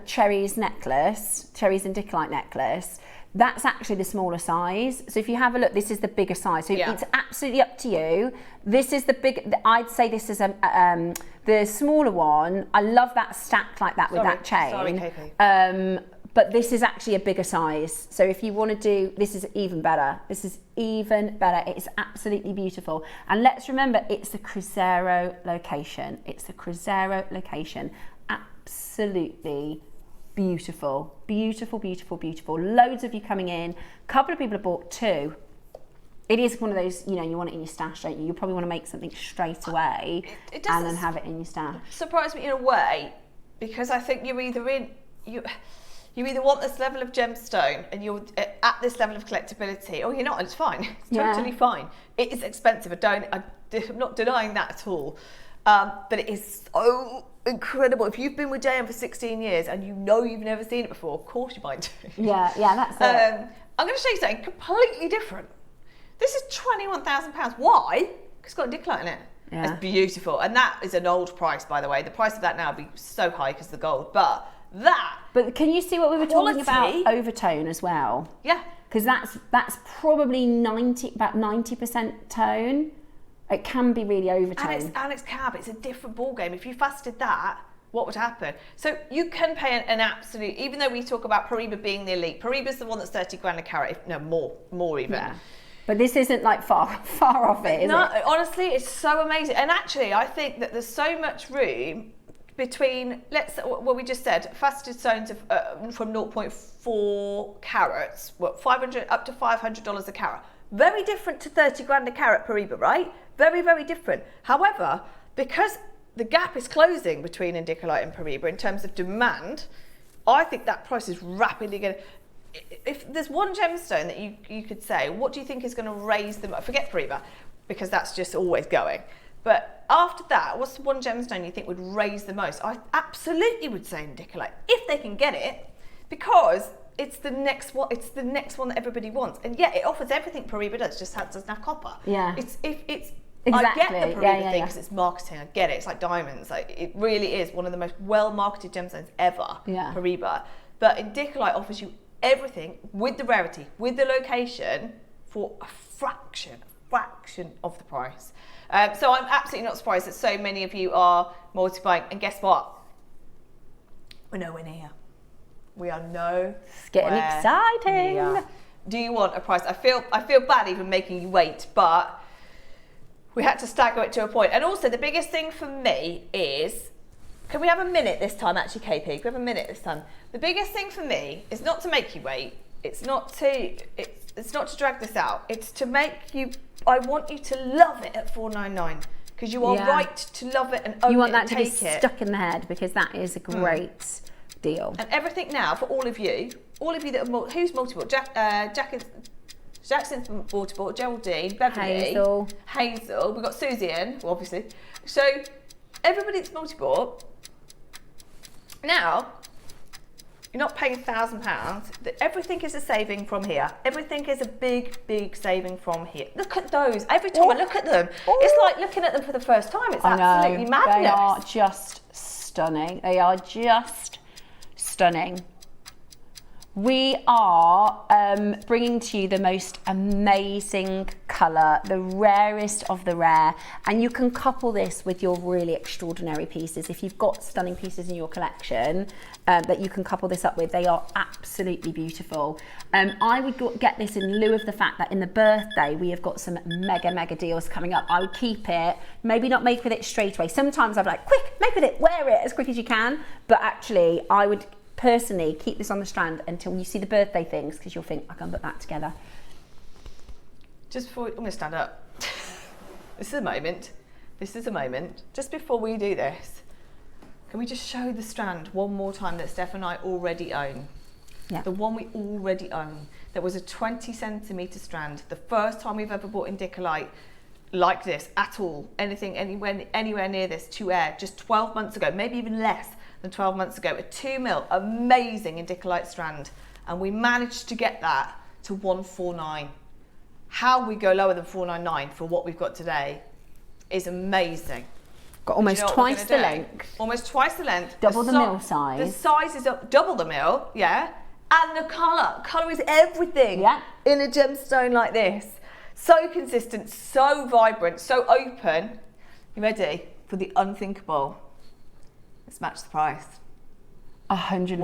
Cherry's indicolite necklace, that's actually the smaller size. So if you have a look, this is the bigger size. So it's absolutely up to you. This is the big, I'd say this is the smaller one. I love that stacked like that with that chain. Sorry, KP. But this is actually a bigger size. So if you want to do, this is even better. This is even better. It's absolutely beautiful. And let's remember, it's the Cruzeiro location. It's the Cruzeiro location. Absolutely beautiful. Beautiful, beautiful, beautiful. Loads of you coming in. A couple of people have bought 2. It is one of those, you know, you want it in your stash, don't you? You probably want to make something straight away and then have it in your stash. Surprised me in a way, because I think you're either you either want this level of gemstone and you're at this level of collectability, or you're not, and it's fine. It's totally fine. It is expensive. I'm not denying that at all. But it is so incredible. If you've been with JM for 16 years and you know you've never seen it before, of course you might do. Yeah, that's it. I'm going to show you something completely different. This is £21,000. Why? Because it's got a indicolite in it. Yeah. It's beautiful. And that is an old price, by the way. The price of that now would be so high because of the gold. But can you see what we were talking about overtone as well? Yeah. Because that's probably about 90% tone. It can be really overtone. And it's cab. It's a different ball game. If you fasted that, what would happen? So you can pay an absolute, even though we talk about Pyre being the elite, Pyre's the one that's 30 grand a carat, if no more even. Yeah. But this isn't like far off it, is it? Honestly, it's so amazing. And actually, I think that there's so much room between, what we just said, faceted stones from 0.4 carats, $500 up to $500 a carat. Very different to 30 grand a carat Pyre, right? Very, very different. However, because the gap is closing between indicolite and Pyre in terms of demand, I think that price is rapidly going to. If there's one gemstone that you could say, what do you think is going to raise them? Forget Pyre, because that's just always going. But after that, what's the one gemstone you think would raise the most? I absolutely would say indicolite, if they can get it, because it's the next one. It's the next one that everybody wants, and yet it offers everything Pyre does, just doesn't have copper. Yeah. Exactly. I Exactly. get the Pyre thing because it's marketing. I get it. It's like diamonds. Like, it really is one of the most well-marketed gemstones ever. Yeah. Pyre, but indicolite offers you everything with the rarity, with the location, for a fraction of the price. So I'm absolutely not surprised that so many of you are multiplying. And guess what? We're nowhere near. We are It's getting exciting. Near. Do you want a price? I feel bad even making you wait, but we had to stagger it to a point. And also the biggest thing for me is, can we have a minute this time, actually, KP? Can we have a minute this time? The biggest thing for me is not to make you wait. It's not to drag this out. It's to make you, I want you to love it at $499, because you are right to love it and own it. You want that and to be take it. stuck in the head, because that is a great deal. And everything now for all of you that are who's multi-bought? Jackson's multi-bought, Geraldine, Beverly, Hazel. We've got Susie in, obviously. So everybody that's multi-bought now. You're not paying £1,000. Everything is a saving from here. Everything is a big, big saving from here. Look at those. Every time I look at them, it's like looking at them for the first time. It's absolutely madness. They are just stunning. They are just stunning. We are bringing to you the most amazing colour, the rarest of the rare, and you can couple this with your really extraordinary pieces. If you've got stunning pieces in your collection that you can couple this up with, they are absolutely beautiful. I would get this in lieu of the fact that in the birthday we have got some mega deals coming up. I would keep it, maybe not make with it straight away. Sometimes I'm like, quick, make with it, wear it as quick as you can, but actually I would personally keep this on the strand until you see the birthday things, because you'll think I can put that together. Just before, I'm going to stand up. This is a moment. This is a moment. Just before we do this, can we just show the strand one more time that Steph and I already own? Yeah. The one we already own. That was a 20 centimetre strand. The first time we've ever bought Indicolite like this at all. Anything, anywhere near this to air. Just 12 months ago, maybe even less than 12 months ago. A 2mm, amazing Indicolite strand. And we managed to get that to 149. How we go lower than 499 for what we've got today is amazing. Got almost twice the length. Almost twice the length. Double the mil size. The size is up, double the mil, yeah. And the colour. Colour is everything in a gemstone like this. So consistent, so vibrant, so open. You ready for the unthinkable? Let's match the price. £149.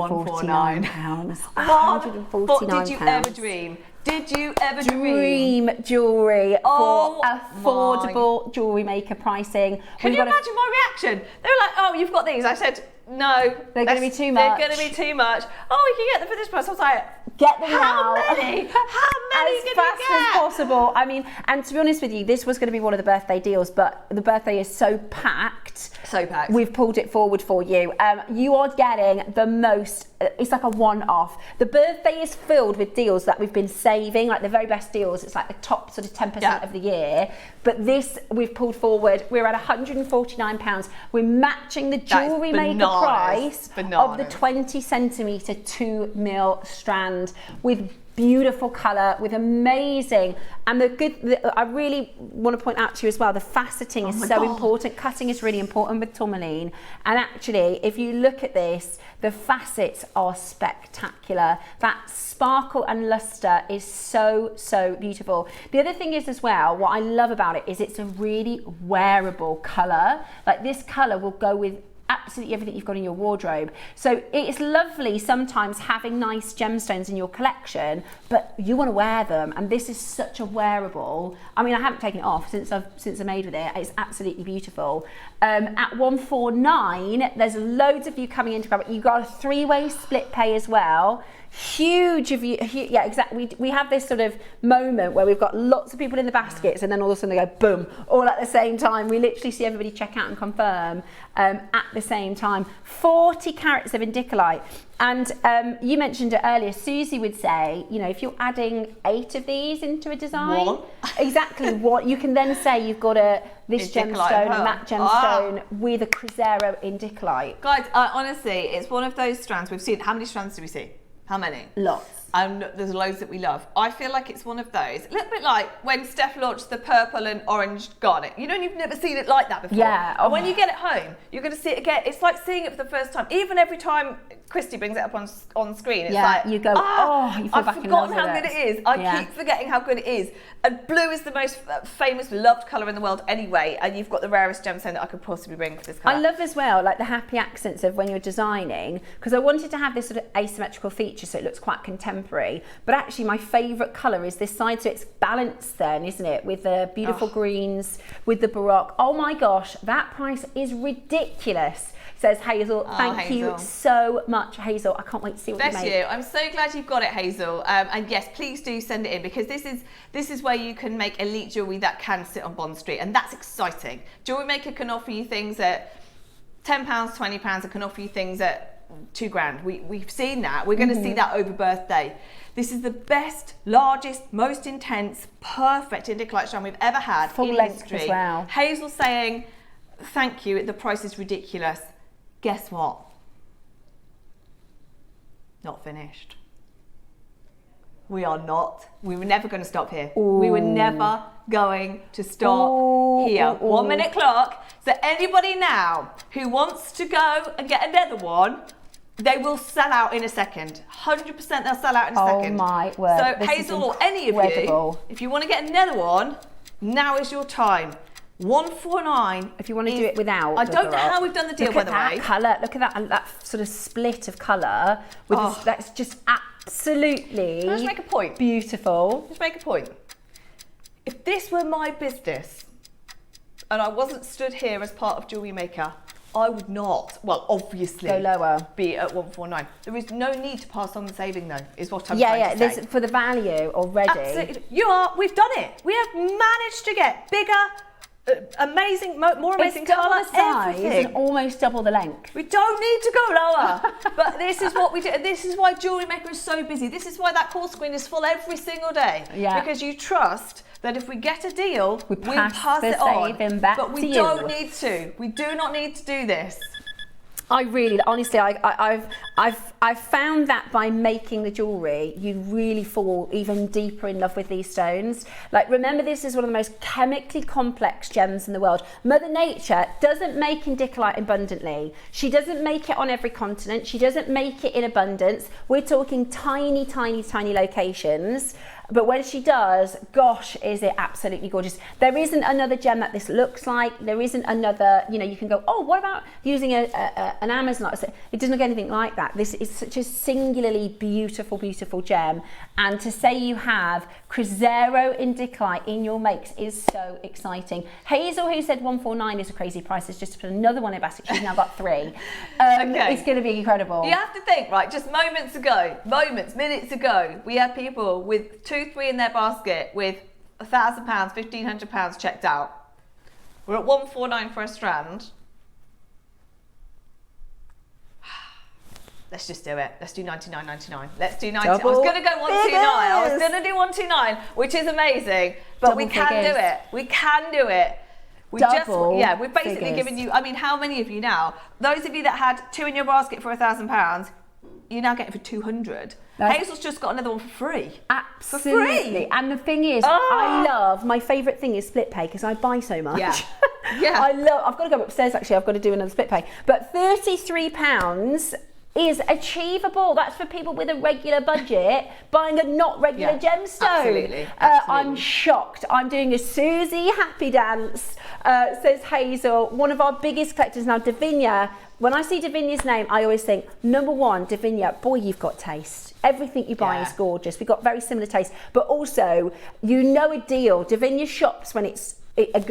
What did you ever dream? Did you ever dream jewellery Oh for affordable jewellery maker pricing? Can you imagine my reaction? They were like, oh, you've got these. I said, no. They're going to be too much. They're going to be too much. Oh, you can get them for this price. I was like, get them how now. many? How many as fast as possible. I mean, and to be honest with you, this was going to be one of the birthday deals, but the birthday is so packed. So packed. We've pulled it forward for you. You are getting the most, it's like a one-off. The birthday is filled with deals that we've been saving, like the very best deals. It's like the top sort of 10% of the year. But this we've pulled forward. We're at £149. We're matching the Jewellery Maker price of the 20 centimetre 2mm strand with beautiful colour, with amazing, and I really want to point out to you as well, the faceting is so important. Cutting is really important with tourmaline, and actually if you look at this, the facets are spectacular. That sparkle and lustre is so beautiful. The other thing is as well, what I love about it is it's a really wearable colour. Like this colour will go with absolutely everything you've got in your wardrobe. So it's lovely sometimes having nice gemstones in your collection, but you want to wear them, and this is such a wearable. I mean, I haven't taken it off since I made with it. It's absolutely beautiful. At 149, there's loads of you coming in to grab it. You've got a 3-way split pay as well. Huge of you, yeah, exactly. We have this sort of moment where we've got lots of people in the baskets, and then all of a sudden they go boom, all at the same time. We literally see everybody check out and confirm at the same time. 40 carats of Indicolite. And you mentioned it earlier, Susie would say, you know, if you're adding 8 of these into a design, exactly what you can then say you've got this gemstone and that gemstone with a Cruzeiro Indicolite. Guys, honestly, it's one of those strands we've seen. How many strands do we see? How many? Lots. There's loads that we love. I feel like it's one of those, a little bit like when Steph launched the purple and orange garnet. You know, you've never seen it like that before. Yeah. And when you get it home, you're going to see it again. It's like seeing it for the first time. Even every time Christy brings it up on screen, it's like, you go, you feel back in love with it. I've forgotten how good it is. I keep forgetting how good it is. And blue is the most famous, loved colour in the world anyway, and you've got the rarest gemstone that I could possibly bring for this colour. I love as well, like the happy accents of when you're designing, because I wanted to have this sort of asymmetrical feature so it looks quite contemporary, but actually my favourite colour is this side, so it's balanced then, isn't it, with the beautiful greens, with the Baroque. Oh my gosh, that price is ridiculous. Says Hazel. Thank you so much, Hazel. I can't wait to see what you make. Bless you. I'm so glad you've got it, Hazel. And yes, please do send it in, because this is where you can make elite jewellery that can sit on Bond Street, and that's exciting. Jewellery Maker can offer you things at £10, £20, and can offer you things at £2,000. We've seen that. We're going to see that over birthday. This is the best, largest, most intense, perfect Indicolite strand we've ever had. Full in length history. as well. Hazel saying, thank you, the price is ridiculous. Guess what? Not finished. We are not. We were never going to stop here. We were never going to stop here. 1 minute clock. So anybody now who wants to go and get another one, they will sell out in a second. 100% they'll sell out in a second. Oh my word. So This Hazel is or any of you, if you want to get another one, now is your time. 149. If you want to do it without. I don't know how we've done the deal, by the way. Colour. Look at that sort of split of colour. That's just absolutely. Can I just make a point? Beautiful. Just make a point. If this were my business and I wasn't stood here as part of JewelleryMaker, I would not, well, obviously, go lower. Be at 149. There is no need to pass on the saving, though, is what I'm trying to say. For the value already. Absolutely. We've done it. We have managed to get bigger, amazing, more amazing colour, everything. And almost double the length. We don't need to go lower. But this is what we do. This is why JewelleryMaker is so busy. This is why that call screen is full every single day. Yeah. Because you trust that if we get a deal, we'll pass the it on. saving back but we to you. don't need to. We do not need to do this. I really, honestly, I've found that by making the jewellery, you really fall even deeper in love with these stones. Like, remember, this is one of the most chemically complex gems in the world. Mother Nature doesn't make indicolite abundantly. She doesn't make it on every continent. She doesn't make it in abundance. We're talking tiny, tiny, tiny locations. But when she does, gosh, is it absolutely gorgeous. There isn't another gem that this looks like. There isn't another, you can go, oh, what about using an Amazonite? It doesn't look anything like that. This is such a singularly beautiful, beautiful gem. And to say you have Cruzeiro indicolite in your makes is so exciting. Hazel, who said 149 is a crazy price, has just put another one in a basket. She's now got 3. Okay. It's going to be incredible. You have to think, right, just minutes ago, we had people with 2-3 in their basket with £1,000, £1,500 checked out. We're at 149 for a strand. Let's just do it. Let's do 99.99. Let's do 90. I was going to go 129. I was going to do 129, which is amazing. But we can do it. We can do it. We've basically given you. I mean, how many of you now? Those of you that had 2 in your basket for £1,000, you now get it for 200. Hazel's just got another one for free. Absolutely. For free. And the thing is, I love, my favourite thing is split pay because I buy so much. Yeah. Yeah. I've got to go upstairs actually, I've got to do another split pay. But £33 is achievable. That's for people with a regular budget buying a not regular gemstone. Absolutely. I'm shocked. I'm doing a Susie happy dance, says Hazel. One of our biggest collectors now, Davinia. When I see Davinia's name, I always think, number one, Davinia, boy, you've got taste. Everything you buy is gorgeous. We've got very similar taste, but also, a deal. Davinia shops when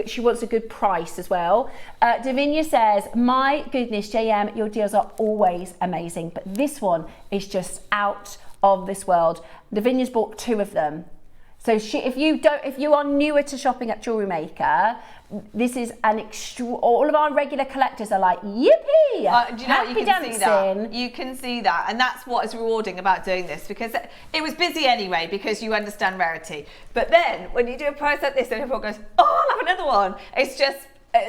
she wants a good price as well. Davinia says, my goodness, JM, your deals are always amazing, but this one is just out of this world. Davinia's bought 2 of them. So if you are newer to shopping at JewelleryMaker, this is all of our regular collectors are like, yippee! Do you know what? You can see that. You can see that, and that's what is rewarding about doing this, because it was busy anyway, because you understand rarity. But then when you do a price like this, and everyone goes, oh, I'll have another one. It's just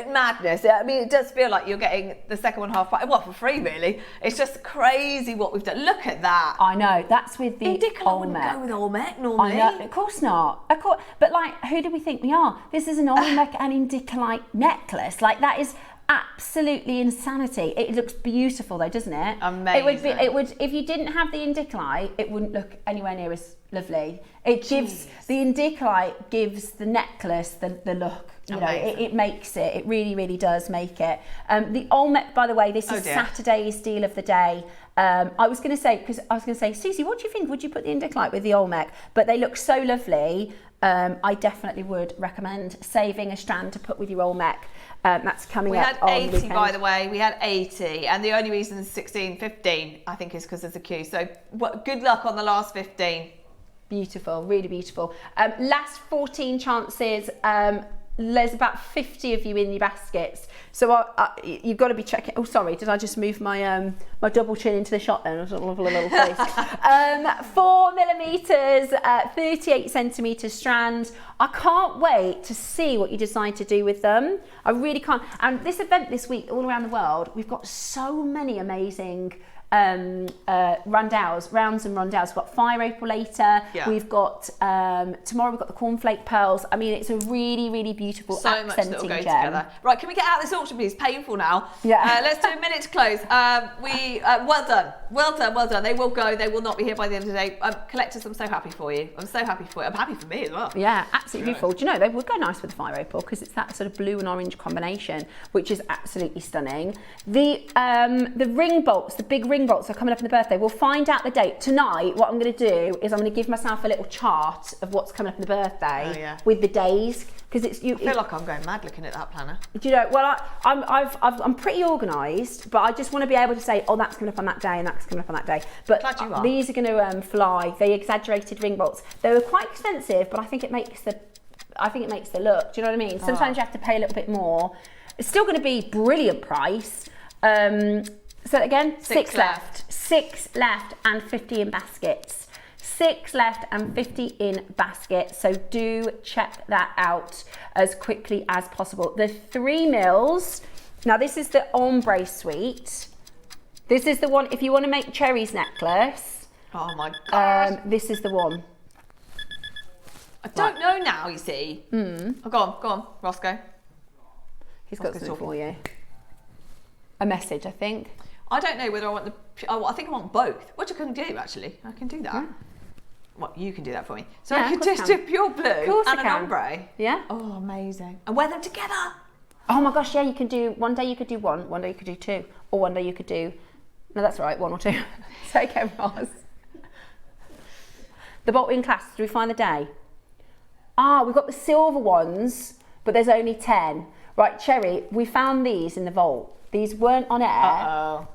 madness. I mean, it does feel like you're getting the second one half price. Well, for free, really. It's just crazy what we've done. Look at that. I know. That's with the Indicolite wouldn't go with Olmec normally. I know. Of course not. But like, who do we think we are? This is an Olmec and Indicolite necklace. Like, that is absolutely insanity. It looks beautiful though, doesn't it? Amazing. It would if you didn't have the indicolite, it wouldn't look anywhere near as lovely. The indicolite gives the necklace the look. It makes it. It really, really does make it. The Olmec, by the way, this is Saturday's deal of the day. I was going to say, Susie, what do you think? Would you put the indicolite with the Olmec? But they look so lovely. I definitely would recommend saving a strand to put with your Olmec. That's coming up on the weekend. We had 80, by the way. We had 80, and the only reason it's 16, 15, I think, is because there's a queue. So good luck on the last 15. Beautiful, really beautiful. Last 14 chances. There's about 50 of you in your baskets, so you've got to be checking. Oh, sorry, did I just move my my double chin into the shot then? I was a little face. 4 millimeters, 38 centimeters strand. I can't wait to see what you decide to do with them. I really can't. And this event this week, all around the world, we've got so many amazing rounds and rondelles. We've got Fire Opal later. Yeah. We've got tomorrow we've got the cornflake pearls. I mean, it's a really, really beautiful So much accenting that'll go gem. together. Right, can we get out of this auction, please? Painful now. Yeah. Let's do a minute to close. Well done. They will go. They will not be here by the end of the day. Collectors, I'm so happy for you. I'm so happy for you. I'm happy for me as well. Yeah, absolutely beautiful. Do you know, they would go nice with the Fire Opal because it's that sort of blue and orange combination, which is absolutely stunning. The ring bolts, the big ring bolts are coming up in the birthday. We'll find out the date. Tonight, what I'm going to do is I'm going to give myself a little chart of what's coming up in the birthday with the days. Because it's you. I feel like I'm going mad looking at that planner. Do you know? Well, I'm pretty organised, but I just want to be able to say, oh, that's coming up on that day, and that's coming up on that day. But Glad you are. These are going to fly. They exaggerated ring bolts. They were quite expensive, but I think it makes the look. Do you know what I mean? Sometimes you have to pay a little bit more. It's still going to be brilliant price. So again, six left. 6 left and 50 in baskets. 6 left and 50 in baskets. So do check that out as quickly as possible. The 3 mils. Now this is the Ombre suite. This is the one, if you want to make Cherry's necklace. Oh my God. This is the one. I don't know now, you see. Oh, go on, Roscoe. He's got something for you. A message, I think. I don't know whether I want I think I want both, which I can do actually. I can do that. Yeah. Well, you can do that for me. So Yeah, I of could course just I do can. pure blue Of course and I an can. ombre. Yeah. Oh, amazing. And wear them together. Oh my gosh, yeah, you can do, one day you could do one day you could do 2, or one day you could do, no, that's all right, 1 or 2. Say again, Ross. The bolt in class, do we find the day? We've got the silver ones, but there's only 10. Right, Cherry, we found these in the vault. These weren't on air. Uh-oh.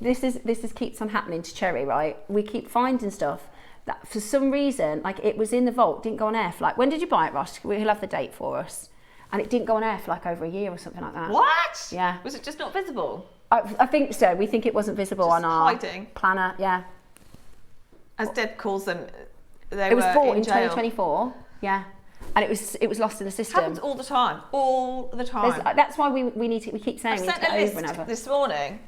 This keeps on happening to Cherry, right? We keep finding stuff that for some reason, like it was in the vault, didn't go on air for like, when did you buy it, Ross? He'll have the date for us. And it didn't go on air for like over a year or something like that. What? Yeah. Was it just not visible? I think so. We think it wasn't visible Just on our hiding. planner. Yeah. As Deb calls them, It was bought in jail. 2024. Yeah. And it was lost in the system. Happens all the time. All the time. That's why we need to. We keep saying I we need sent to a go over list and over. this morning,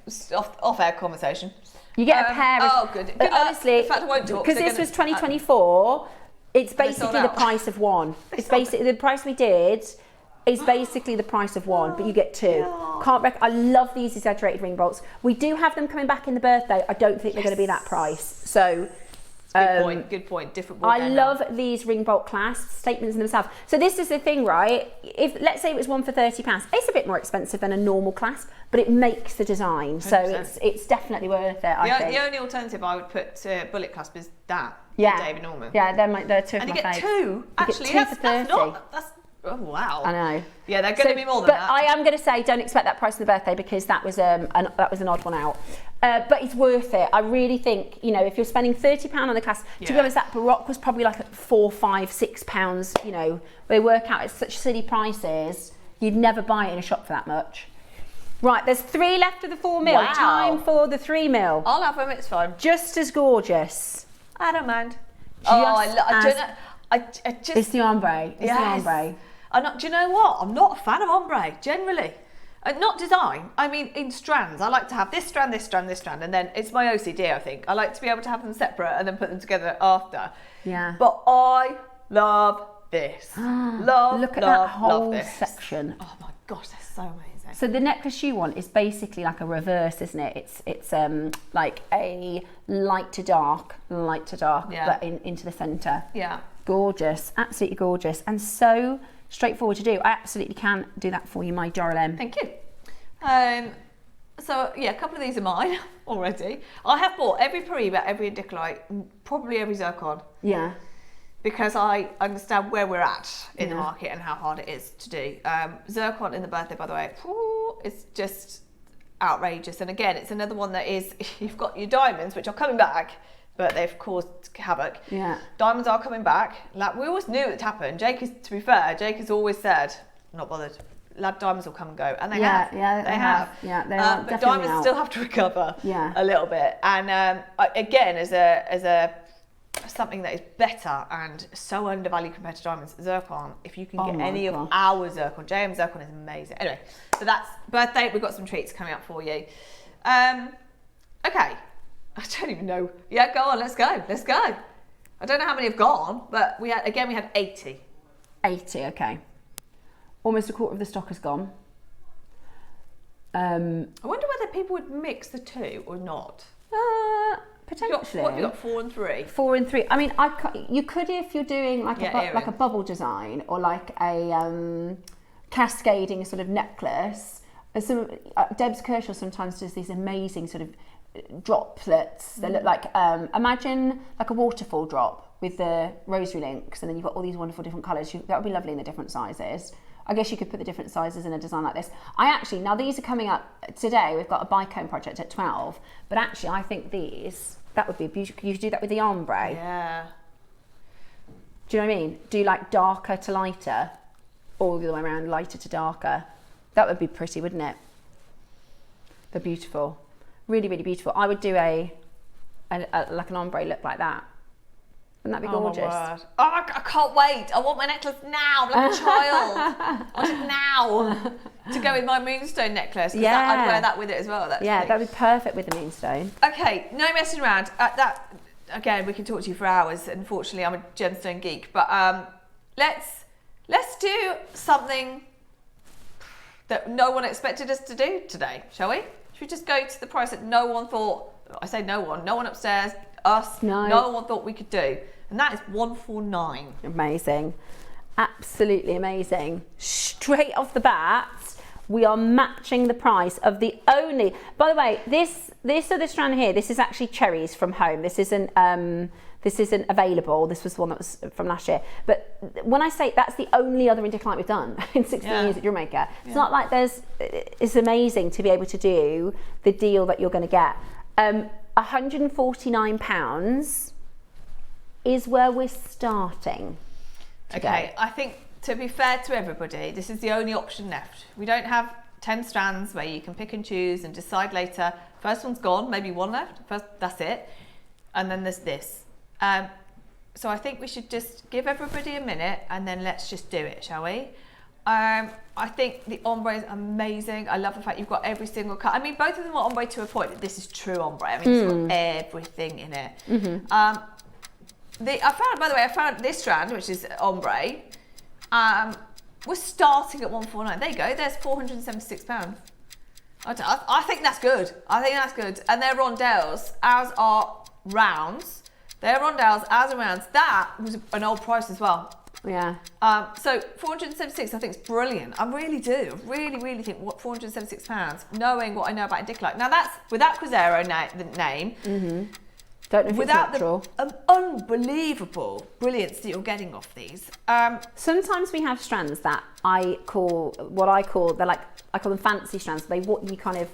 off-air conversation. You get a pair. Oh, good. Honestly, in fact, I won't talk. because this was 2024. It's They sold basically the out. price of one. It's sold basically the price we did. Is basically the price of one, but you get 2. I love these exaggerated ring bolts. We do have them coming back in the birthday. I don't think they're going to be that price. So. Good point. Different ball I game love now. these ring bolt clasps, statements in themselves. So this is the thing, right? If let's say it was one for £30, it's a bit more expensive than a normal clasp, but it makes the design. So 100%. it's definitely worth it. I think. The only alternative I would put to bullet clasp is that. Yeah, David Norman. Yeah, they're 2 of And my you get faves. 2. Actually, get 2 for 30. that's oh wow. I know. Yeah, they're going to be more than but that. I am going to say don't expect that price on the birthday because that was an odd one out. But it's worth it. I really think, you know, if you're spending £30 on the class, to be Yeah. honest, that Baroque was probably like at £4, £5, £6. You know, they work out at such silly prices. You'd never buy it in a shop for that much. Right, there's 3 left of the 4 mil. Wow. Time for the 3 mil. I'll have them. It's fine. Just as gorgeous. I don't mind. It's the ombre. It's the ombre. Do you know what? I'm not a fan of ombre generally. Not design. I mean, in strands. I like to have this strand, this strand, this strand, and then it's my OCD. I think I like to be able to have them separate and then put them together after. Yeah. But I love this. Look at that whole this. section. Oh my gosh, that's so amazing. So the necklace you want is basically like a reverse, isn't it? It's like a light to dark, Yeah. but into the centre. Yeah. Gorgeous, absolutely gorgeous, and so straightforward to do. I absolutely can do that for you, my darling. Thank you. So yeah, a couple of these are mine already. I have bought every Pyre, every Indicolite, probably every Zircon. Yeah. Because I understand where we're at in the Yeah. market and how hard it is to do. Zircon in the birthday, by the way, it's just outrageous. And again, it's another one that is, you've got your diamonds, which are coming back, but they've caused havoc. Yeah. Diamonds are coming back. Like, we always knew it happened. To be fair, Jake has always said, not bothered. Lab diamonds will come and go, and they have. Yeah, they have. Yeah, they are but definitely diamonds out. still have to recover. Yeah. A little bit. And again, as a something that is better and so undervalued compared to diamonds, zircon. If you can Oh get my any gosh. of our zircon, JM zircon is amazing. Anyway, so that's birthday. We've got some treats coming up for you. Okay, I don't even know. Yeah, go on, let's go. Let's go. I don't know how many have gone, but we had 80. 80, okay. Almost a quarter of the stock has gone. I wonder whether people would mix the two or not. Potentially. What have you got, 4 and 3? 4 and 3. I mean, you could if you're doing like a bubble design or like a cascading sort of necklace. Deb's Kershaw sometimes does these amazing sort of droplets. They look like, imagine like a waterfall drop with the rosary links, and then you've got all these wonderful different colours. That would be lovely in the different sizes. I guess you could put the different sizes in a design like this. Now these are coming up today. We've got a Bicone project at 12, but actually I think that would be beautiful. You could do that with the ombre. Yeah. Do you know what I mean? Do like darker to lighter, all the way around, lighter to darker. That would be pretty, wouldn't it? They're beautiful. Really, really beautiful. I would do like an ombre look like that. Wouldn't that be gorgeous? My word. Oh, I can't wait. I want my necklace now, like a child. I want it now to go with my moonstone necklace. Yeah. I'd wear that with it as well. That would be perfect with the moonstone. Okay, no messing around. Again, we can talk to you for hours. Unfortunately, I'm a gemstone geek. But let's do something that no one expected us to do today, shall we? Should we just go to the price that no one thought, I say no one upstairs, us, no one thought we could do. And that is 149. Amazing. Absolutely amazing. Straight off the bat, we are matching the price of the only, by the way, this other strand here, this is actually cherries from home. This isn't available. This was the one that was from last year. But when I say that's the only other indicolite we've done in 16 years at JewelleryMaker, it's not like it's amazing to be able to do the deal that you're going to get. £149 is where we're starting today. Okay, I think to be fair to everybody, this is the only option left. We don't have 10 strands where you can pick and choose and decide later. First one's gone, maybe one left. First, that's it. And then there's this. So I think we should just give everybody a minute and then let's just do it, shall we? I think the ombre is amazing. I love the fact you've got every single cut. I mean, both of them are ombre to a point that this is true ombre. I mean, it's got everything in it. I found this strand, which is ombre, we're starting at 149. There you go, there's £476. I think that's good. And they're rondelles, as are rounds. They're rondelles, as are rounds. That was an old price as well. Yeah. So 476, I think it's brilliant. I really do. Really think what £476, knowing what I know about indicolite. Now that's without Cruzeiro name. Don't know if without it's natural. The unbelievable brilliance that you're getting off these. Sometimes we have strands that I call them fancy strands. What you kind of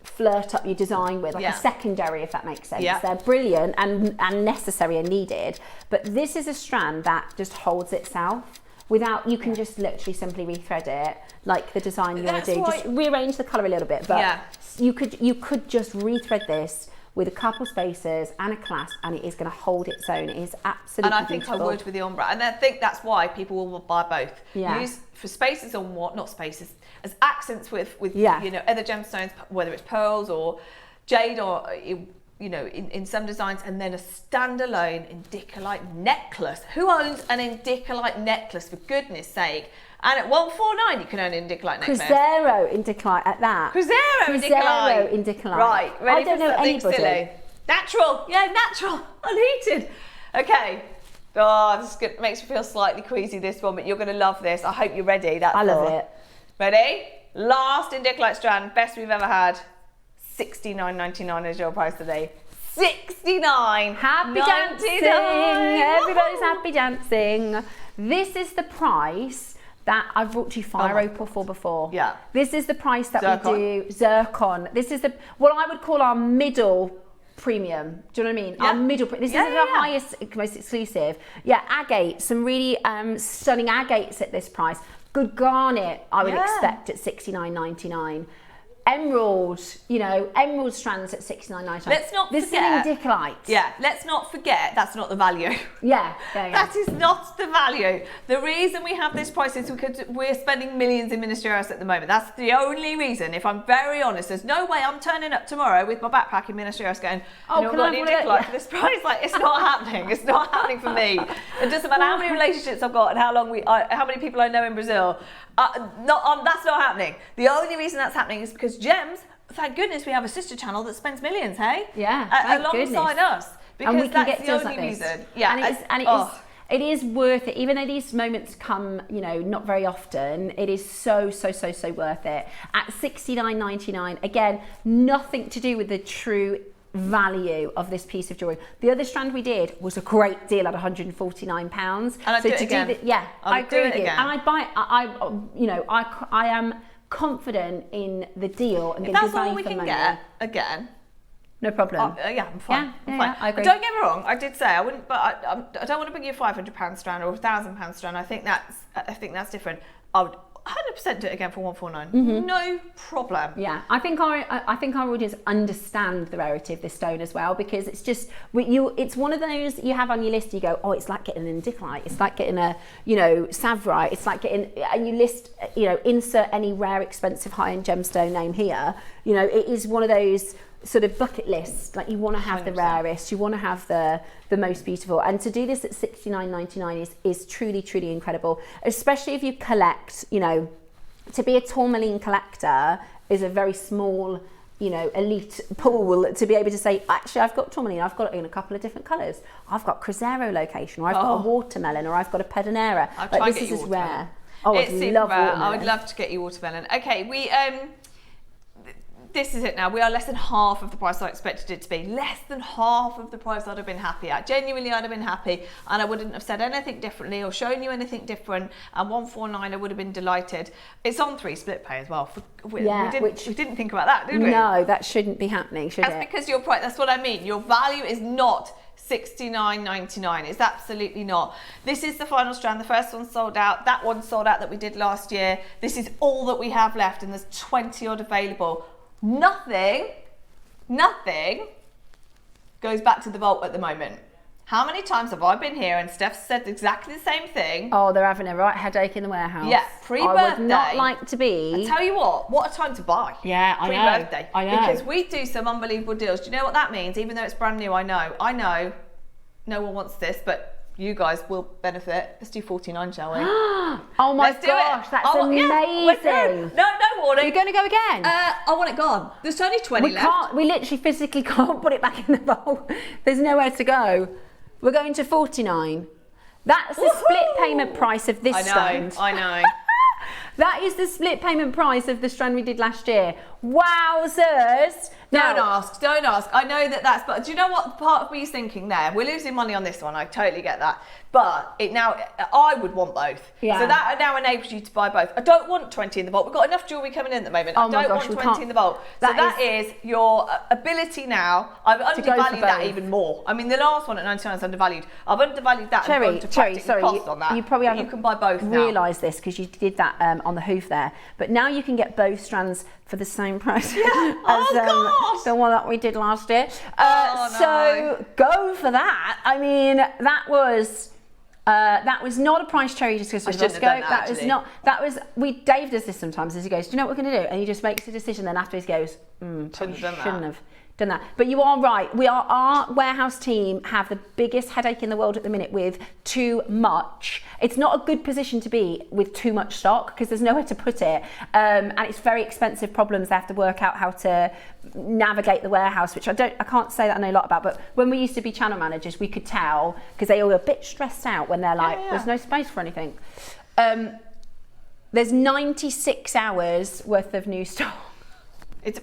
flirt up your design with, like a secondary, if that makes sense. They're brilliant and necessary and needed, but this is a strand that just holds itself without, you can just literally simply rethread it like the design you want to do. Just rearrange the colour a little bit, but you could just rethread this with a couple spaces and a clasp, and it is going to hold its own. It is absolutely And I think beautiful. I would with the ombre, and I think that's why people will buy both. Yeah. Use for spaces on not spaces, as accents with other gemstones, whether it's pearls or jade or in some designs, and then a standalone indicolite necklace. Who owns an indicolite necklace, for goodness sake? And at 149 you can own an indicolite necklace. Cruzeiro indicolite at that. Cruzeiro indicolite. Right, ready I don't for know something anybody. silly? Natural, unheated. Okay. Oh, makes me feel slightly queasy, this one, but you're going to love this. I hope you're ready. I love it. Ready? Last indicolite strand, best we've ever had. $69.99 is your price today. $69. Happy dancing. Everybody's happy dancing. This is the price that I've brought you Fire Opal for before. Yeah. This is the price that we do Zircon. This is what I would call our middle premium. Do you know what I mean? Our middle. This isn't the highest, most exclusive. Yeah, agate. Some really stunning agates at this price. Good garnet, I would expect at $69.99. emerald, emerald strands at $69.99. Let's not this forget. This is an indicolite. Yeah, let's not forget that's not the value. Yeah. That is not the value. The reason we have this price is because we're spending millions in Ministerials at the moment. That's the only reason. If I'm very honest, there's no way I'm turning up tomorrow with my backpack in Ministerials going, oh, I've got an indicolite for this price. Like, it's not happening. It's not happening for me. It doesn't matter how many relationships I've got and how many people I know in Brazil. That's not happening. The only reason that's happening is because Gems, thank goodness we have a sister channel that spends millions, hey? Yeah, alongside us. Because and we can that's get the deals only like this. reason. Yeah. It is worth it, even though these moments come, not very often. It is so worth it. At $69.99, again, nothing to do with the true value of this piece of jewellery. The other strand we did was a great deal at £149. And I'd do it again. I agree with you. And I'd buy. I am confident in the deal and if get that's good value all we for the can money. get again. No problem. I'm fine. I'm fine. I agree. Don't get me wrong. I did say I wouldn't, but I don't want to bring you a £500 strand or a £1,000 strand. I think that's different. I would 100% do it again for $149. No problem. Yeah, I think our audience understand the rarity of this stone as well, because it's just it's one of those you have on your list. You go, oh, it's like getting an indicolite. It's like getting a savrite. It's like getting, and you list, insert any rare, expensive, high-end gemstone name here. It is one of those sort of bucket lists. Like, you want to have 100%. The rarest, you want to have the most beautiful, and to do this at $69.99 is truly incredible, especially if you collect. To be a tourmaline collector is a very small elite pool, to be able to say, actually, I've got tourmaline, I've got it in a couple of different colours, I've got Cruzeiro location, or I've got a watermelon, or I've got a pedonera. This is as rare. It's super rare. I would love to get you watermelon. Okay, this is it now. We are less than half of the price I expected it to be. Less than half of the price I'd have been happy at. Genuinely, I'd have been happy, and I wouldn't have said anything differently or shown you anything different. And $149, I would have been delighted. It's on 3 split pay as well. We didn't think about that, did we? No, that shouldn't be happening, should it? That's because your price. That's what I mean. Your value is not $69.99. It's absolutely not. This is the final strand. The first one sold out. That one sold out that we did last year. This is all that we have left, and there's 20 odd available. Nothing goes back to the vault at the moment. How many times have I been here and Steph said exactly the same thing? Oh, they're having a right headache in the warehouse. Yeah, pre-birthday. I would not like to be. I tell you what a time to buy. Yeah, I know. Pre-birthday. I know. Because we do some unbelievable deals. Do you know what that means? Even though it's brand new, I know no one wants this, but you guys will benefit. Let's do 49, shall we? Oh my gosh, that's amazing. No warning. You're going to go again? I want it gone. There's only 20 left. We literally physically can't put it back in the vault. There's nowhere to go. We're going to 49. That's the split payment price of this strand. I know. That is the split payment price of the strand we did last year. Wowzers! Don't ask. I know that's, but do you know what part of me is thinking there? We're losing money on this one. I totally get that. But I would want both. Yeah. So that now enables you to buy both. I don't want 20 in the vault. We've got enough jewellery coming in at the moment. I don't want 20 in the vault. So that is your ability now. I've undervalued that even more. I mean, the last one at 99 is undervalued. I've undervalued that and gone to practically cost on that. You probably haven't can buy both now. realised this because you did that on the hoof there. But now you can get both strands for the same price as the one that we did last year. So go for that. I mean, that was not a price Cherry discussed with us. Dave does this sometimes as he goes, do you know what we're going to do? And he just makes a decision, then after he goes, shouldn't have done that. But you are right. Our warehouse team have the biggest headache in the world at the minute with too much. It's not a good position to be with too much stock because there's nowhere to put it. And it's very expensive problems. They have to work out how to navigate the warehouse, which I can't say that I know a lot about, but when we used to be channel managers, we could tell because they were a bit stressed out when they're like, there's no space for anything. There's 96 hours worth of new stock.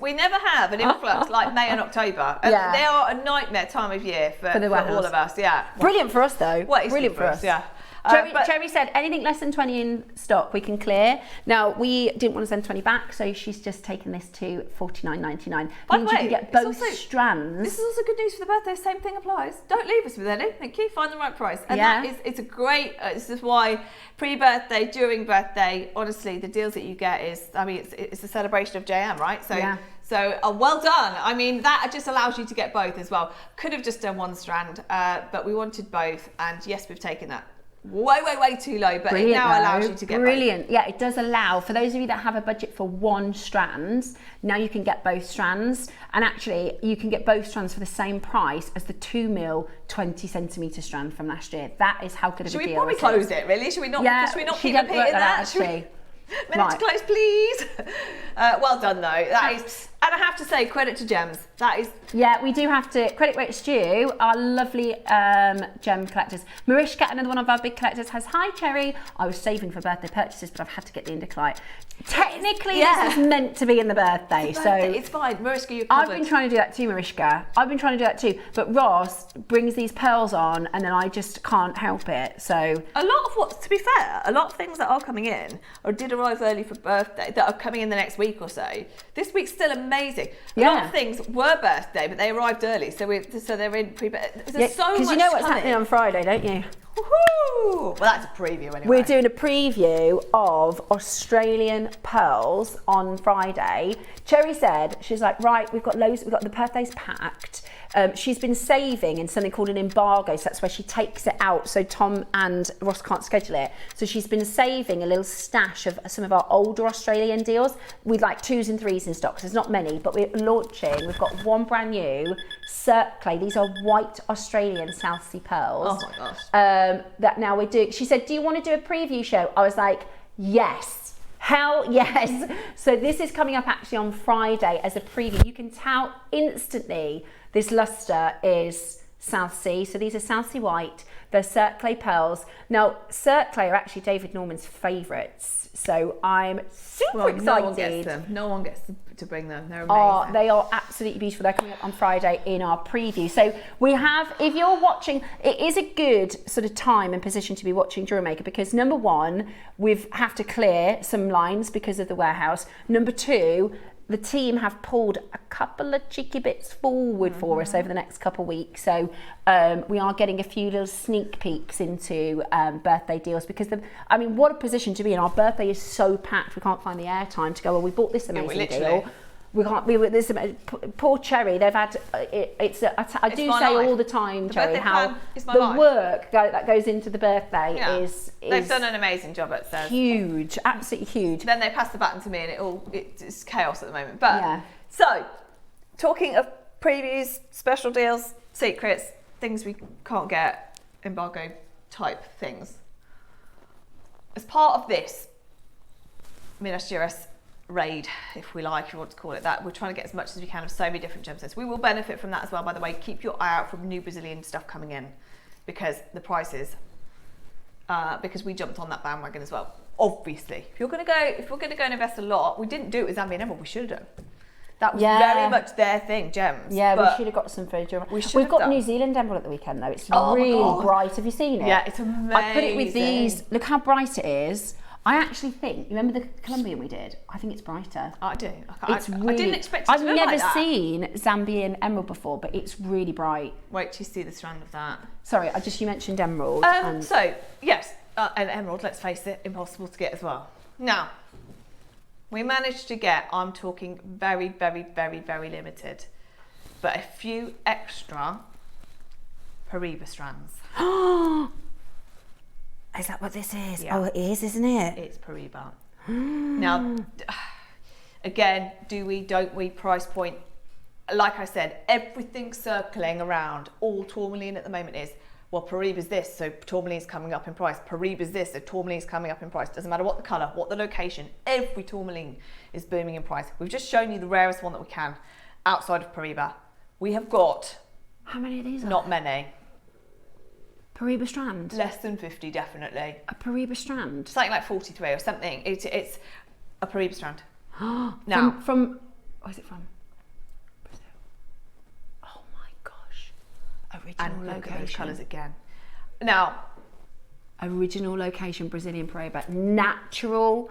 We never have an influx like May and October. They are a nightmare time of year for all of us. Yeah. Brilliant for us though. Well, it's brilliant for us. Yeah. Cherry said anything less than 20 in stock we can clear. Now we didn't want to send 20 back, so she's just taken this to $49.99. By the Means you way, can get it's both also- strands. This is also good news for the birthday. Same thing applies. Don't leave us with any. Thank you. Find the right price. And it's a great. This is why pre-birthday, during birthday. Honestly, the deals that you get is. I mean, it's a celebration of JM, right? So. Yeah. So well done. I mean, that just allows you to get both as well. Could have just done one strand, but we wanted both. And yes, we've taken that way too low, but it now allows you to get brilliant. Yeah, it does allow, for those of you that have a budget for one strand, now you can get both strands. And actually, you can get both strands for the same price as the 2mm 20 centimetre strand from last year. That is how good of a deal. Should we probably close it, really? Should we not, Yeah, should we not she keep didn't work repeating that out, that? actually. Minute to close, please. Well done, though. That is, and I have to say, credit to Gems. That is. Yeah, we do have to credit where it's due. Our lovely gem collectors. Marishka, another one of our big collectors, has, hi Cherry. I was saving for birthday purchases, but I've had to get the Indicalite. Technically, this is meant to be in the birthday, so it's fine. Mariska, you're covered. I've been trying to do that too, Marishka. I've been trying to do that too, but Ross brings these pearls on, and then I just can't help it. So a lot of what, to be fair, a lot of things that are coming in or did arrive early for birthday that are coming in the next week or so. This week's still amazing. A lot of things were birthday, but they arrived early, so they're in pre. There's so much. Because you know what's coming. happening on Friday, don't you? Woohoo! Well, that's a preview anyway. We're doing a preview of Australian pearls on Friday. Cherry said, she's like, right, we've got loads, we've got the birthdays packed. She's been saving in something called an embargo, so that's where she takes it out so Tom and Ross can't schedule it. So she's been saving a little stash of some of our older Australian deals with like 2s and 3s in stock. So there's not many, but we're launching. We've got one brand new Cirque Clay. These are white Australian South Sea pearls. Oh my gosh. That now we're doing. She said, do you want to do a preview show? I was like, yes. Hell yes. So this is coming up actually on Friday as a preview. You can tell instantly this luster is South Sea. So these are South Sea white. They're Cirque Clay pearls. Now, Cirque Clay are actually David Norman's favourites. So I'm super excited. No one gets them. No one gets to bring them. They're amazing. They are absolutely beautiful. They're coming up on Friday in our preview. So we have, if you're watching, it is a good sort of time and position to be watching JewelleryMaker because number one, we have to clear some lines because of the warehouse. Number two, the team have pulled a couple of cheeky bits forward for us over the next couple of weeks. So we are getting a few little sneak peeks into birthday deals because, what a position to be in. Our birthday is so packed, we can't find the airtime to go, well, we bought this amazing deal. We can't. This poor Cherry. They've had. I do say all the time, Cherry, how the work that goes into the birthday is. They've done an amazing job at Says. Huge, absolutely huge. Then they pass the baton to me, and it's chaos at the moment. But so, talking of previews, special deals, secrets, things we can't get, embargo type things. As part of this Minas Gerais raid, if we like, if you want to call it that, we're trying to get as much as we can of so many different gemstones. We will benefit from that as well, by the way. Keep your eye out for new Brazilian stuff coming in because the prices, because we jumped on that bandwagon as well. Obviously, if we're going to go and invest a lot, we didn't do it with Zambian Emerald. We should have. That was very much their thing, gems. Yeah, we should have got some for We've got New Zealand Emerald at the weekend though. It's really bright. Have you seen it? Yeah, it's amazing. I put it with these. Look how bright it is. I actually think, you remember the Colombian we did? I think it's brighter. I do. I didn't expect it to look like that. I've never seen Zambian Emerald before, but it's really bright. Wait till you see the strand of that. Sorry, you mentioned emerald. So, yes, an emerald, let's face it, impossible to get as well. Now, we managed to get, I'm talking very, very, very, very limited, but a few extra Pyre strands. Is that what this is? Yeah. Oh, it is, isn't it? It's Pyre. Now, again, do we, don't we, price point? Like I said, everything circling around all tourmaline at the moment is, well, Pyre is this, so tourmaline's coming up in price. Pyre is this, so tourmaline's coming up in price. Doesn't matter what the colour, what the location, every tourmaline is booming in price. We've just shown you the rarest one that we can outside of Pyre. We have got... How many of these are Not many. Pyre strand? Less than 50, definitely. A Pyre strand? Something like 43 or something. It's a Pyre strand. Now, from where's it from? Brazil. Oh my gosh. Original and look location. at those colours again. Now, original location Brazilian Pyre, natural.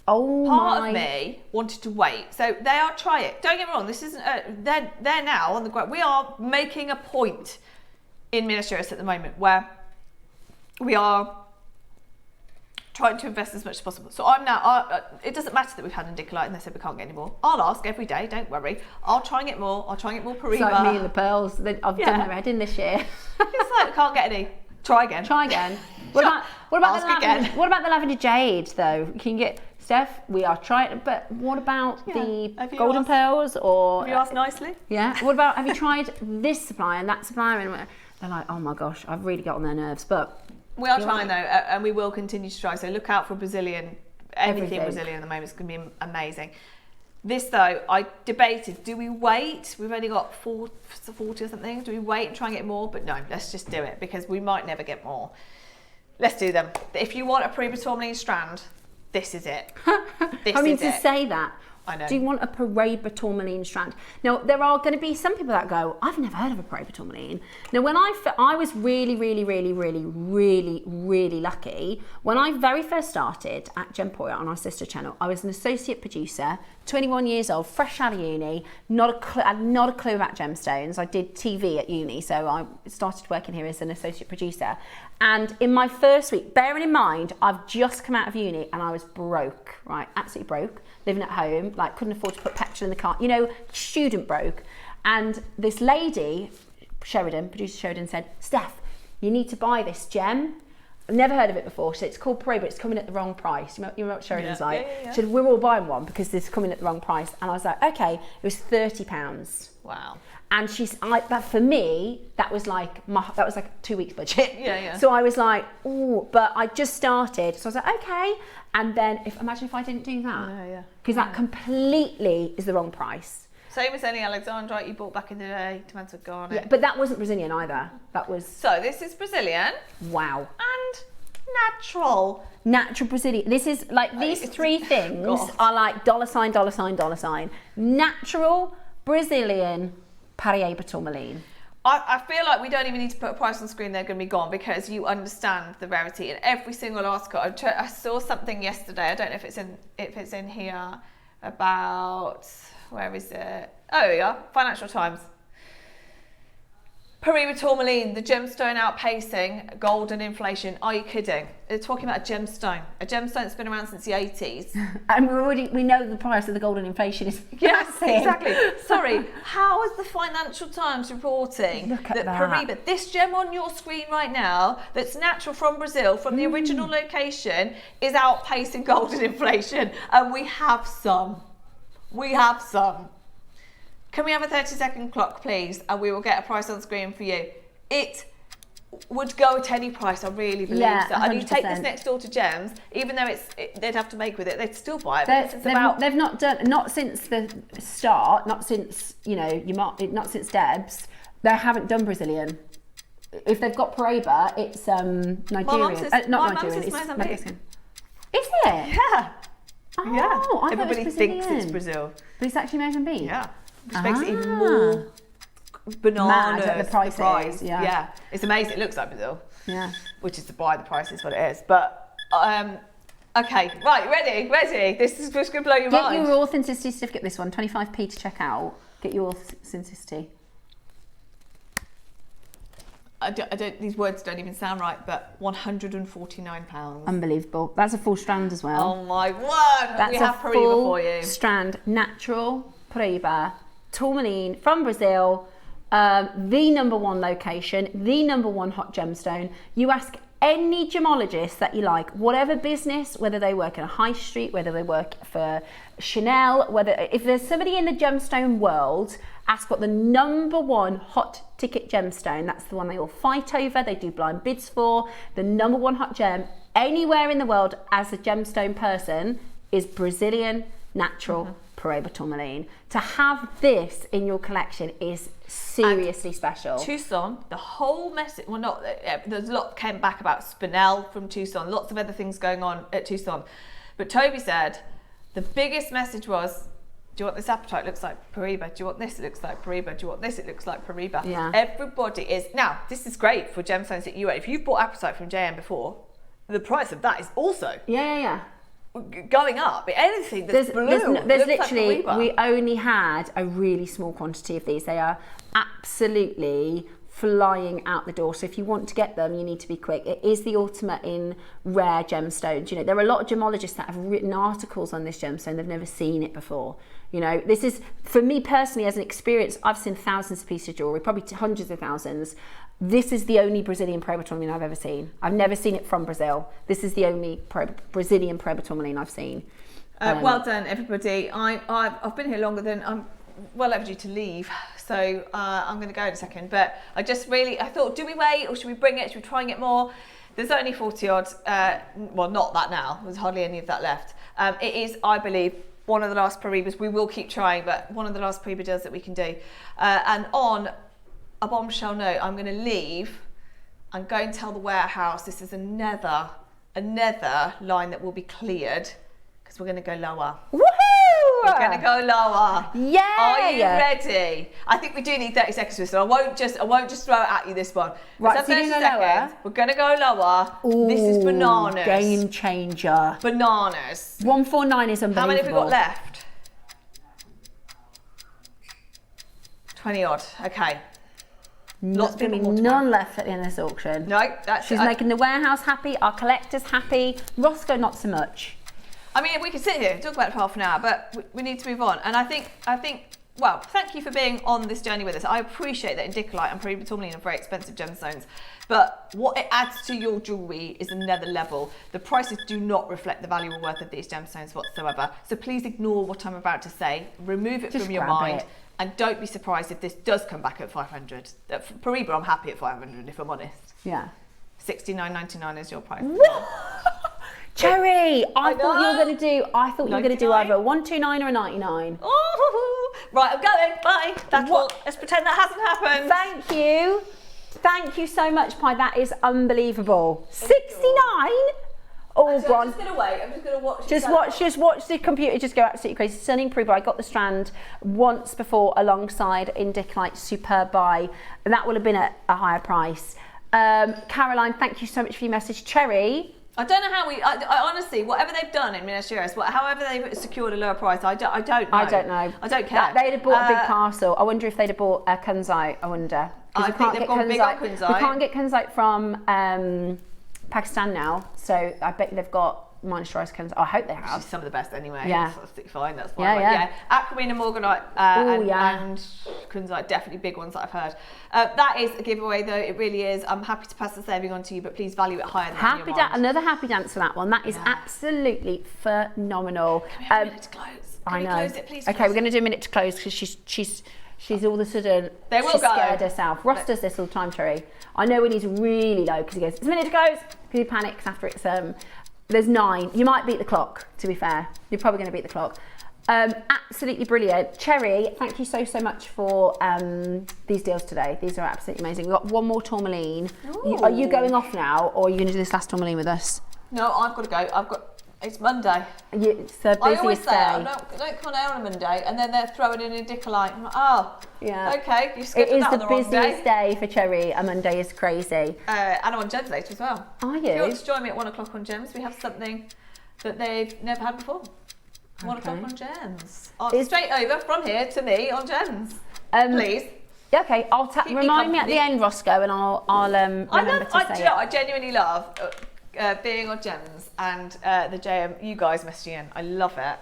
Oh Part my. of me wanted to wait. So they are, try it. Don't get me wrong, this isn't, they're now on the ground. We are making a point in Minas Gerais at the moment where we are trying to invest as much as possible. So I'm now, it doesn't matter that we've had Indicolite and they said we can't get any more. I'll ask every day, don't worry. I'll try and get more. I'll try and get more Pyre. It's like me and the pearls that I've done the red in this year. It's like, we can't get any. Try again. Try again. What about Ask the lavender? again. What about the lavender jade though? Can you get Steph? We are trying, but what about the Have you golden asked- pearls or? Have you asked nicely? Yeah. What about, have you tried this supplier and that supplier? And they're like, oh my gosh, I've really got on their nerves. But We are trying though, and we will continue to try. So look out for Brazilian, anything Everything. Brazilian at the moment. It's going to be amazing. This though, I debated, do we wait? We've only got 40 or something. Do we wait and try and get more? But no, let's just do it because we might never get more. Let's do them. If you want a Pyre tourmaline strand, this is it. This I mean, is to it. say that. I know. Do you want a Pyre tourmaline strand? Now, there are going to be some people that go, I've never heard of a Pyre tourmaline. Now, when I was really lucky. When I very first started at Gemporia on our sister channel, I was an associate producer, 21 years old, fresh out of uni, had not a clue about gemstones. I did TV at uni, so I started working here as an associate producer. And in my first week, bearing in mind, I've just come out of uni and I was broke, right? Absolutely broke. Living at home, like couldn't afford to put petrol in the car, you know, student broke. And this lady, producer Sheridan said, Steph, you need to buy this gem. I've never heard of it before. She said, it's called Pyre, but it's coming at the wrong price. You know what Sheridan's like? Yeah. She said, we're all buying one because this is coming at the wrong price. And I was like, okay, it was £30. Wow. And but for me, that was like 2 weeks budget. Yeah. So I was like, oh, but I just started. So I was like, okay. And then imagine if I didn't do that. Yeah. Because that completely is the wrong price. Same as any Alexandrite you bought back in the day, tomato garnet. Yeah, but that wasn't Brazilian either. That was, So this is Brazilian wow. and natural. Natural Brazilian. This is like, these three things God. are like $$. Natural Brazilian Pyre tourmaline. I feel like we don't even need to put a price on screen, they're going to be gone because you understand the rarity in every single article. I saw something yesterday, I don't know if it's in here, about, where is it? Oh, here we are, Financial Times. Pyre tourmaline, the gemstone outpacing gold and inflation. Are you kidding? They're talking about a gemstone that's been around since the 80s. And we know the price of the gold and inflation is Yes, massive. exactly. Sorry, how is the Financial Times reporting Look at that. Pyre, this gem on your screen right now, that's natural from Brazil, from the original location, is outpacing gold and inflation? And we have some. Can we have a 30-second clock, please? And we will get a price on screen for you. It would go at any price, I really believe so. And you take this 100%. next door to Gems, even though they'd have to make with it, they'd still buy it. They've not done, not since the start, not since, not since Deb's, they haven't done Brazilian. If they've got Pyre, it's Nigerian. Not Nigerian, it's Mozambique. Mexican. Is it? Yeah. Oh, Yeah. I thought it Everybody was thinks it's Brazilian. Brazil. But it's actually Mozambique. Yeah. Which makes it even more bananas. Mad at the price. Yeah. It's amazing. It looks like Brazil. Yeah. Which is why the price is what it is. But, okay. Right, ready. This is just going to blow your mind. Get your authenticity certificate, this one, 25p to check out. Get your authenticity. I don't, these words don't even sound right, but £149. Unbelievable. That's a full strand as well. Oh my word! That's we a have Pyre full for you. strand, natural Pyre, tourmaline from Brazil, the #1 location, the #1 hot gemstone. You ask any gemologist that you like, whatever business, whether they work in a high street, whether they work for Chanel, if there's somebody in the gemstone world, ask what the #1 hot ticket gemstone, that's the one they all fight over, they do blind bids for, the #1 hot gem anywhere in the world as a gemstone person is Brazilian natural Pyre tourmaline. To have this in your collection is seriously special. Tucson, the whole message, well not, there's a lot came back about Spinel from Tucson, lots of other things going on at Tucson. But Toby said, the biggest message was, do you want this apatite? Looks like Pyre. Do you want this? It looks like Pyre. Do you want this? It looks like Pyre. Yeah. Everybody is, now this is great for gemstones that you, if you've bought apatite from JM before, the price of that is also Yeah. going up. Anything that's blue. There's literally, we only had a really small quantity of these. They are absolutely flying out the door. So if you want to get them, you need to be quick. It is the ultimate in rare gemstones. You know, there are a lot of gemologists that have written articles on this gemstone. They've never seen it before. You know, this is, for me personally, as an experience, I've seen thousands of pieces of jewellery, probably hundreds of thousands. This is the only Brazilian Pyre tourmaline I've ever seen. I've never seen it from Brazil. This is the only Brazilian Pyre tourmaline I've seen. Well done, everybody. I've been here longer than I'm well overdue to leave, so I'm going to go in a second. But I thought, do we wait or should we bring it? Should we try and get more? There's only 40 odd. Well, not that now. There's hardly any of that left. It is, I believe, one of the last Paribas. We will keep trying, but one of the last Pariba deals that we can do. And on a bombshell note, I'm going to leave and go and tell the warehouse this is another line that will be cleared because we're going to go lower. Woohoo! We're going to go lower. Yeah. Are you ready? I think we do need 30 seconds for this one. I won't just throw it at you this one. Right, so 30 seconds. We're going to go lower. Ooh, this is bananas. Game changer. Bananas. 149 is unbelievable. How many have we got left? 20 odd. Okay. Lots of people. None left at the end of this auction. No, she's making the warehouse happy, our collectors happy. Roscoe, not so much. I mean, we could sit here and talk about it for half an hour, but we need to move on. And I think, well, thank you for being on this journey with us. I appreciate that indicolite and Peru tourmaline are very expensive gemstones, but what it adds to your jewellery is another level. The prices do not reflect the value or worth of these gemstones whatsoever. So please ignore what I'm about to say, remove it from your mind, and don't be surprised if this does come back at 500. Peru, I'm happy at 500 if I'm honest. Yeah. $69.99 is your price. Cherry, I thought you were going to do either a 129 or a 99. Oh, right, I'm going. Bye. That's what. Let's pretend that hasn't happened. Thank you. Thank you so much, Pi. That is unbelievable. 69? Oh, so I'm just going to wait. I'm just going to watch. Just watch the computer just go absolutely crazy. Stunning Peru. I got the strand once before alongside indicolite, superb buy, and that would have been at a higher price. Caroline, thank you so much for your message. Cherry. I don't know how I honestly, whatever they've done in Minas Gerais, however they've secured a lower price, I don't know. I don't know. I don't care. They'd have bought a big parcel. I wonder if they'd have bought a kunzite, I wonder. I think they've gone big on kunzite. We can't get kunzite from Pakistan now, so I bet they've got moisturised kunzite. I hope they have. She's some of the best anyway. Yeah. That's fine, that's fine. Yeah. Aquamarine and Morganite and kunzite, definitely big ones that I've heard. That is a giveaway though, it really is. I'm happy to pass the saving on to you, but please value it higher than Another happy dance for that one. That is absolutely phenomenal. Can we have a minute to close? Can we close it, please? Okay, we're going to do a minute to close because she's all of a sudden scared herself. Ross does this all the time, Cherry. I know when he's really low because he goes, it's a minute to close, because he panics after it's there's 9. You might beat the clock, to be fair. You're probably going to beat the clock. Absolutely brilliant. Cherry, thank you so much for these deals today. These are absolutely amazing. We've got one more tourmaline. Are you going off now, or are you going to do this last tourmaline with us? No, I've got to go. It's Monday. It's the busiest I always say, day. I don't come out on a Monday, and then they're throwing in a indicolite. I'm like, oh, yeah. Okay, you It scheduled is that on the the wrong busiest day for Cherry. A Monday is crazy. And I'm on Gems later as well. Are you? If you want to join me at 1 o'clock on Gems, we have something that they've never had before. 1 o'clock on Gems. Straight over from here to me on Gems. Please. Okay, I'll remind me at the end, Roscoe, and I'll remember to say it. I genuinely love being on Gems and the JM. You guys messaging in. I love it.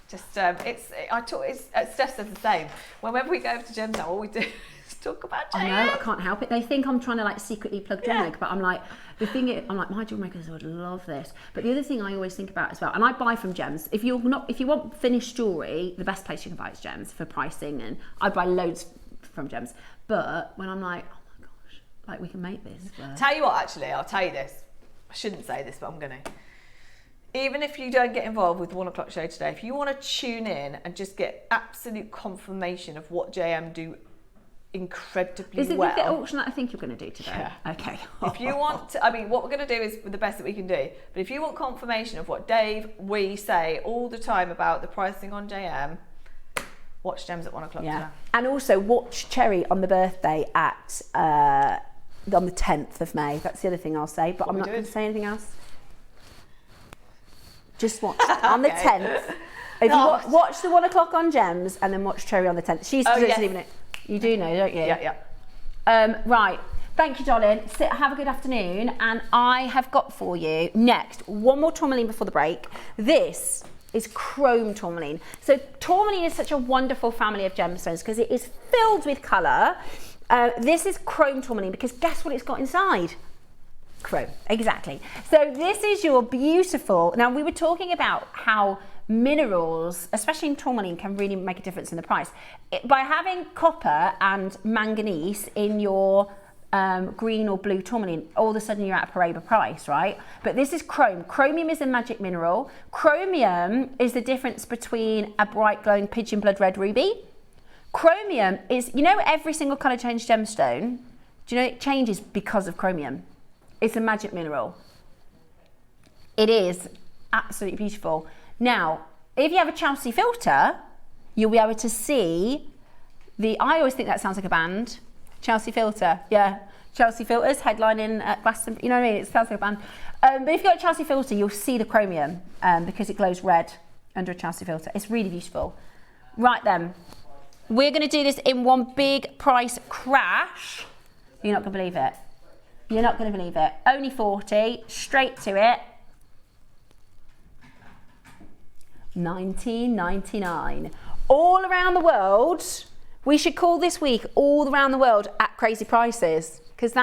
Just Steph says the same. Whenever we go over to Gems now, all we do is talk about JM. I know, I can't help it. They think I'm trying to like secretly plug JewelleryMaker, but I'm like, the thing is, I'm like, my JewelleryMakers would love this. But the other thing I always think about as well, and I buy from Gems. If you want finished jewellery, the best place you can buy is Gems for pricing, and I buy loads from Gems. But when I'm like, oh my gosh, like we can make this. Tell you what, actually, I'll tell you this. I shouldn't say this, but I'm gonna. Even if you don't get involved with the 1 o'clock show today, if you want to tune in and just get absolute confirmation of what JM do incredibly Is it well. the auction that I think you're going to do today? Yeah. Okay. If you want to, I mean, what we're going to do is the best that we can do. But if you want confirmation of what we say all the time about the pricing on JM, watch Gems at 1 o'clock today. And also watch Cherry on the birthday at on the 10th of May. That's the other thing I'll say. But I'm not going to say anything else. Just watch on the 10th. If you watch the 1 o'clock on Gems and then watch Cherry on the 10th. She's even it. You do know, don't you? Yeah. Right. Thank you, darling. Have a good afternoon. And I have got for you next one more tourmaline before the break. This is chrome tourmaline. So tourmaline is such a wonderful family of gemstones because it is filled with colour. This is chrome tourmaline because guess what it's got inside? Chrome, exactly. So this is your beautiful, now we were talking about how minerals, especially in tourmaline, can really make a difference in the price. By having copper and manganese in your green or blue tourmaline, all of a sudden you're at a Pyre price, right? But this is chrome. Chromium is a magic mineral. Chromium is the difference between a bright glowing pigeon blood red ruby. Chromium is, you know, every single colour change gemstone, do you know it changes because of chromium? It's a magic mineral. It is absolutely beautiful. Now, if you have a Chelsea filter, you'll be able to see I always think that sounds like a band. Chelsea filter, yeah. Chelsea filters, headlining at Glastonbury, you know what I mean? It sounds like a band. But if you've got a Chelsea filter, you'll see the chromium because it glows red under a Chelsea filter. It's really beautiful. Right then, we're gonna do this in one big price crash. You're not gonna believe it. You're not gonna believe it. Only 40, straight to it. $19.99. All around the world. We should call this week all around the world at crazy prices because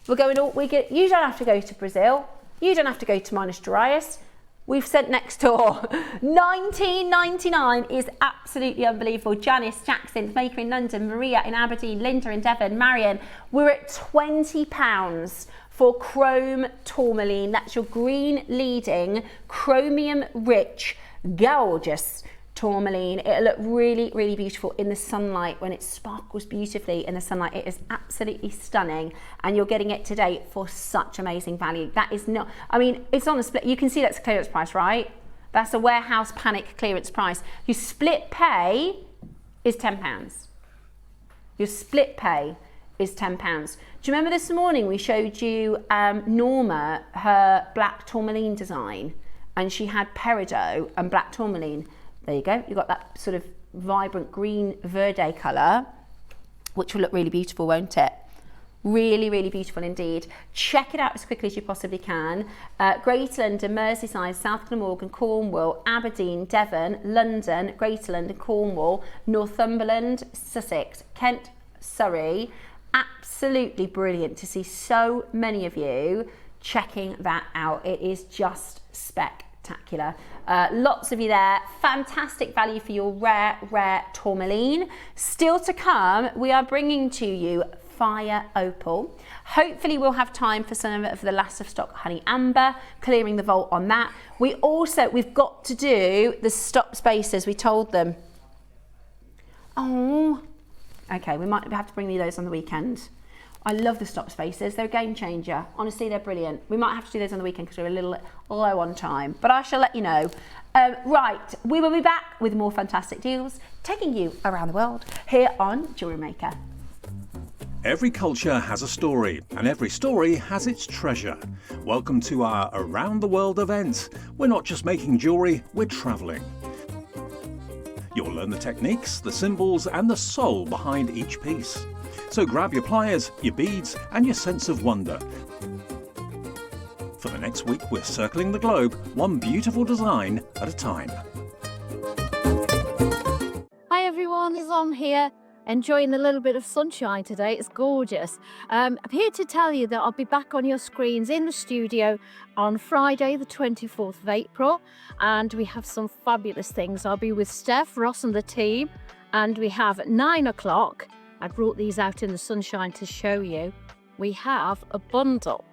you don't have to go to Brazil. You don't have to go to Minas Gerais. We've sent next door. $19.99 is absolutely unbelievable. Janice, Jackson, Maker in London, Maria in Aberdeen, Linda in Devon, Marion. We're at £20 for chrome tourmaline. That's your green leading, chromium rich, gorgeous tourmaline. It'll look really, really beautiful in the sunlight when it sparkles beautifully in the sunlight. It is absolutely stunning, and you're getting it today for such amazing value. That is not, I mean, it's on a split. You can see that's a clearance price, right? That's a warehouse panic clearance price. Your split pay is £10. Your split pay is £10. Do you remember this morning we showed you Norma, her black tourmaline design, and she had peridot and black tourmaline. There you go, you've got that sort of vibrant green verde colour, which will look really beautiful, won't it? Really, really beautiful indeed. Check it out as quickly as you possibly can. Greater London, Merseyside, South Glamorgan, Cornwall, Aberdeen, Devon, London, Greater London, Cornwall, Northumberland, Sussex, Kent, Surrey. Absolutely brilliant to see so many of you checking that out. It is just spectacular. Lots of you there. Fantastic value for your rare tourmaline. Still to come, we are bringing to you Fire Opal. Hopefully we'll have time for some of the last of stock honey amber, clearing the vault on that. We've got to do the stop spaces. We told them. Oh, okay, we might have to bring you those on the weekend. I love the stop spaces. They're a game changer. Honestly, they're brilliant. We might have to do those on the weekend because we're a little low on time, but I shall let you know. Right, we will be back with more fantastic deals, taking you around the world here on JewelleryMaker. Every culture has a story, and every story has its treasure. Welcome to our Around the World event. We're not just making jewellery, we're travelling. You'll learn the techniques, the symbols, and the soul behind each piece. So grab your pliers, your beads, and your sense of wonder. For the next week, we're circling the globe, one beautiful design at a time. Hi everyone, it's On here, enjoying a little bit of sunshine today. It's gorgeous. I'm here to tell you that I'll be back on your screens in the studio on Friday the 24th of April, and we have some fabulous things. I'll be with Steph, Ross and the team, and we have at 9 o'clock. I brought these out in the sunshine to show you. We have a bundle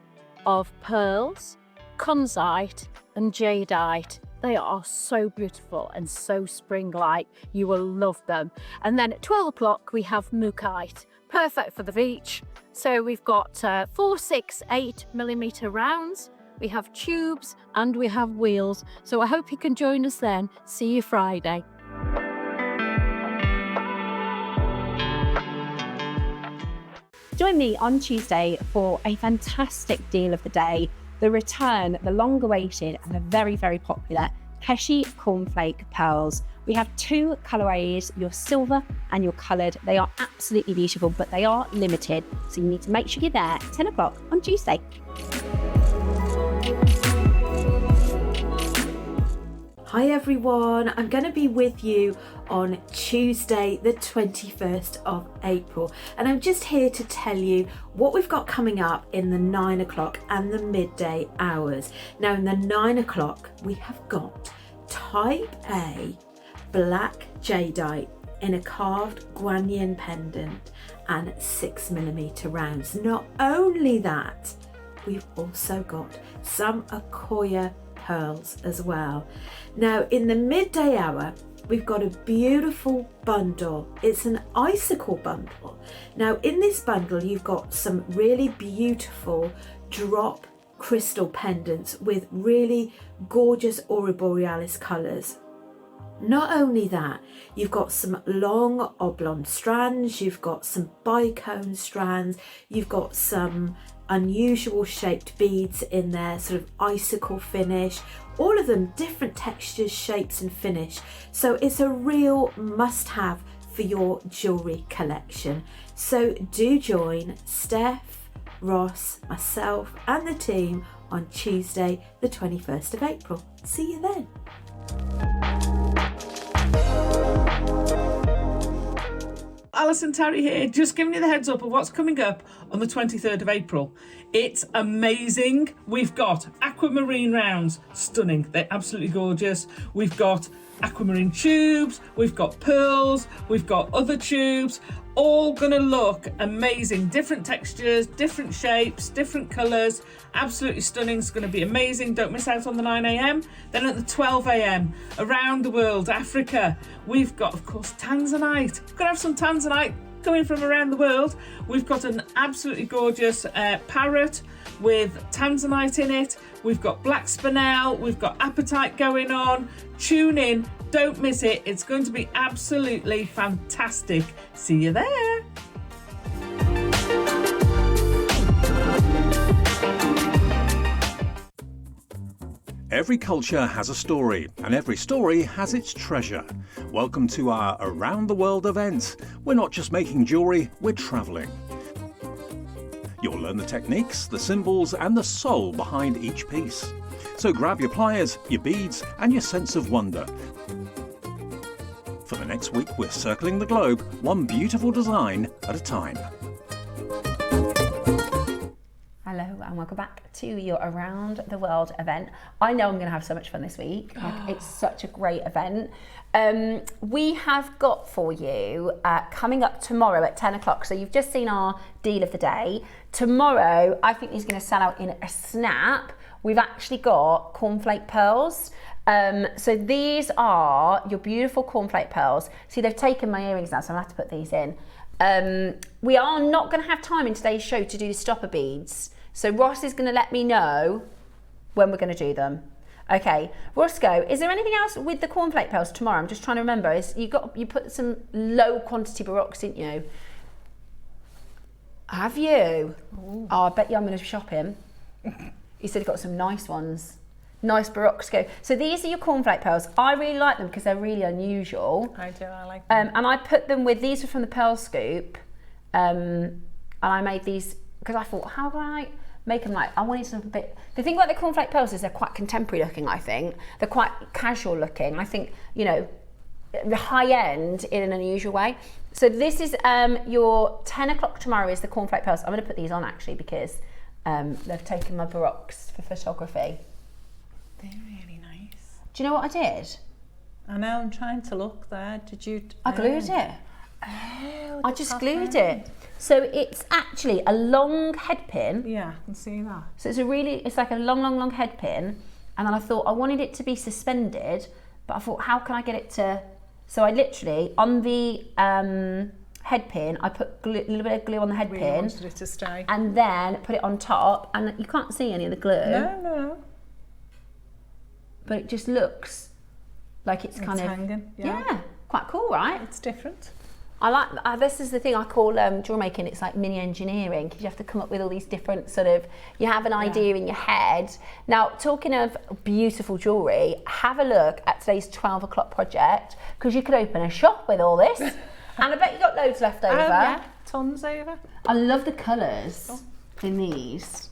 of pearls, kunzite and jadeite. They are so beautiful and so spring-like. You will love them. And then at 12 o'clock we have mookaite, perfect for the beach. So we've got 4, 6, 8mm rounds. We have tubes and we have wheels. So I hope you can join us then. See you Friday. Join me on Tuesday for a fantastic deal of the day. the return, the long-awaited and the very, very popular Keshi Cornflake Pearls. We have two colourways, your silver and your coloured. They are absolutely beautiful, but they are limited. So you need to make sure you're there at 10 o'clock on Tuesday. Hi everyone, I'm going to be with you on Tuesday the 21st of April, and I'm just here to tell you what we've got coming up in the 9 o'clock and the midday hours. Now in the 9 o'clock we have got Type A black jadeite in a carved guanyin pendant and 6mm rounds. Not only that, we've also got some Akoya pearls as well. Now in the midday hour we've got a beautiful bundle. It's an icicle bundle. Now in this bundle you've got some really beautiful drop crystal pendants with really gorgeous Aurora Borealis colours. Not only that, you've got some long oblong strands, you've got some bicone strands, you've got some unusual shaped beads in there, sort of icicle finish, all of them different textures, shapes and finish. So it's a real must-have for your jewellery collection. So do join Steph, Ross, myself and the team on Tuesday the 21st of April. See you then. Alison Terry here, just giving you the heads up of what's coming up on the 23rd of April. It's amazing. We've got aquamarine rounds, stunning. They're absolutely gorgeous. We've got aquamarine tubes, we've got pearls, we've got other tubes, all gonna look amazing. Different textures, different shapes, different colours, absolutely stunning. It's gonna be amazing. Don't miss out on the 9 a.m. Then at the 12 a.m, around the world, Africa, we've got, of course, Tanzanite. We're gonna have some Tanzanite coming from around the world. We've got an absolutely gorgeous parrot with Tanzanite in it. We've got black spinel, we've got apatite going on. Tune in, don't miss it. It's going to be absolutely fantastic. See you there. Every culture has a story, and every story has its treasure. Welcome to our Around the World event. We're not just making jewellery, we're travelling. You'll learn the techniques, the symbols and the soul behind each piece. So grab your pliers, your beads and your sense of wonder. For the next week we're circling the globe, one beautiful design at a time. Hello and welcome back to your Around the World event. I know I'm going to have so much fun this week. It's such a great event. We have got for you coming up tomorrow at 10 o'clock. So you've just seen our deal of the day. Tomorrow, I think these are going to sell out in a snap. We've actually got cornflake pearls. So these are your beautiful cornflake pearls. See, they've taken my earrings now, so I'm going to have to put these in. We are not going to have time in today's show to do the stopper beads. So Ross is going to let me know when we're going to do them. Okay, Roscoe, is there anything else with the cornflake pearls tomorrow? I'm just trying to remember. You put some low quantity baroques, didn't you? Have you? Ooh. Oh, I bet you I'm going to shop him. He said he got some nice ones. Nice baroques. So these are your cornflake pearls. I really like them because they're really unusual. I do, I like them. And I put them with, these are from the Pearl Scoop. And I made these because I thought, how can I make them like, I wanted some bit, the thing about the cornflake pearls is they're quite contemporary looking, I think. They're quite casual looking. I think, you know, the high end in an unusual way. So this is your 10 o'clock tomorrow is the cornflake pearls. I'm going to put these on actually because they've taken my baroques for photography. They're really nice. Do you know what I did? I know, I'm trying to look there. Did you? I glued it. Oh, I just glued it. So it's actually a long head pin. Yeah, I can see that. So it's like a long head pin. And then I thought I wanted it to be suspended, but I thought, how can I get it to... So I literally, on the head pin, I put a little bit of glue on the head pin. Wanted it to stay. And then put it on top, and you can't see any of the glue. No. But it just looks like it's kind of hanging. Yeah, quite cool, right? It's different. I like, this is the thing I call jewellery making, it's like mini engineering, because you have to come up with all these different sort of, you have an idea in your head. Now, talking of beautiful jewellery, have a look at today's 12 o'clock project, because you could open a shop with all this. And I bet you got loads left over. Yeah, tons over. I love the colours in these.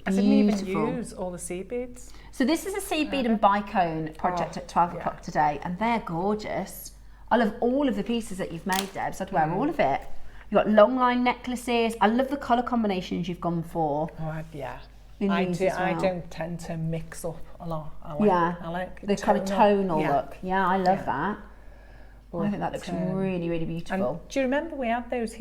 I didn't even use all the seed beads. So this is a seed bead and bicone project at 12 o'clock today, and they're gorgeous. I love all of the pieces that you've made, Deb, so I'd wear all of it. You've got long line necklaces. I love the colour combinations you've gone for. Oh, yeah. I don't tend to mix up a lot. I like the kind of tonal look. Yeah, I love that. I think that looks really, really beautiful. And do you remember we had those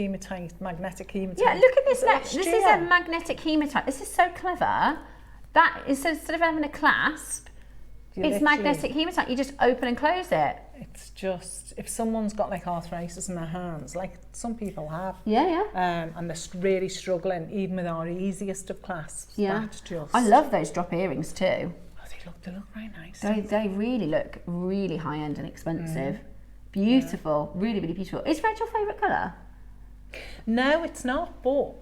magnetic hematite? Yeah, look at this. This is a magnetic hematite. This is so clever. That is, instead of having a clasp, it's magnetic hematite. You just open and close it. It's just, if someone's got like arthritis in their hands, like some people have, and they're really struggling, even with our easiest of clasps, that's just... I love those drop earrings too. Oh, they look very nice. They really look really high-end and expensive. Beautiful, really, really beautiful. Is red your favourite colour? No, it's not, but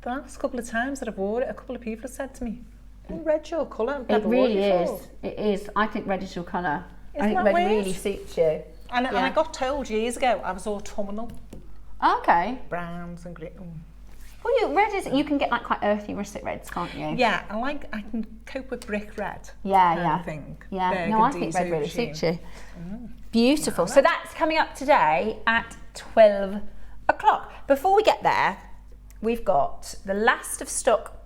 the last couple of times that I've worn it, a couple of people have said to me, oh, red's your colour. It really is. It is. I think red is your colour. I think red really suits you. And I got told years ago I was autumnal. Okay. Browns and green. Well, red is, you can get like quite earthy russet reds, can't you? Yeah, I can cope with brick red. Yeah. I think. Yeah, no, I think red really suits you. Beautiful. So that's coming up today at 12 o'clock. Before we get there, we've got the last of stock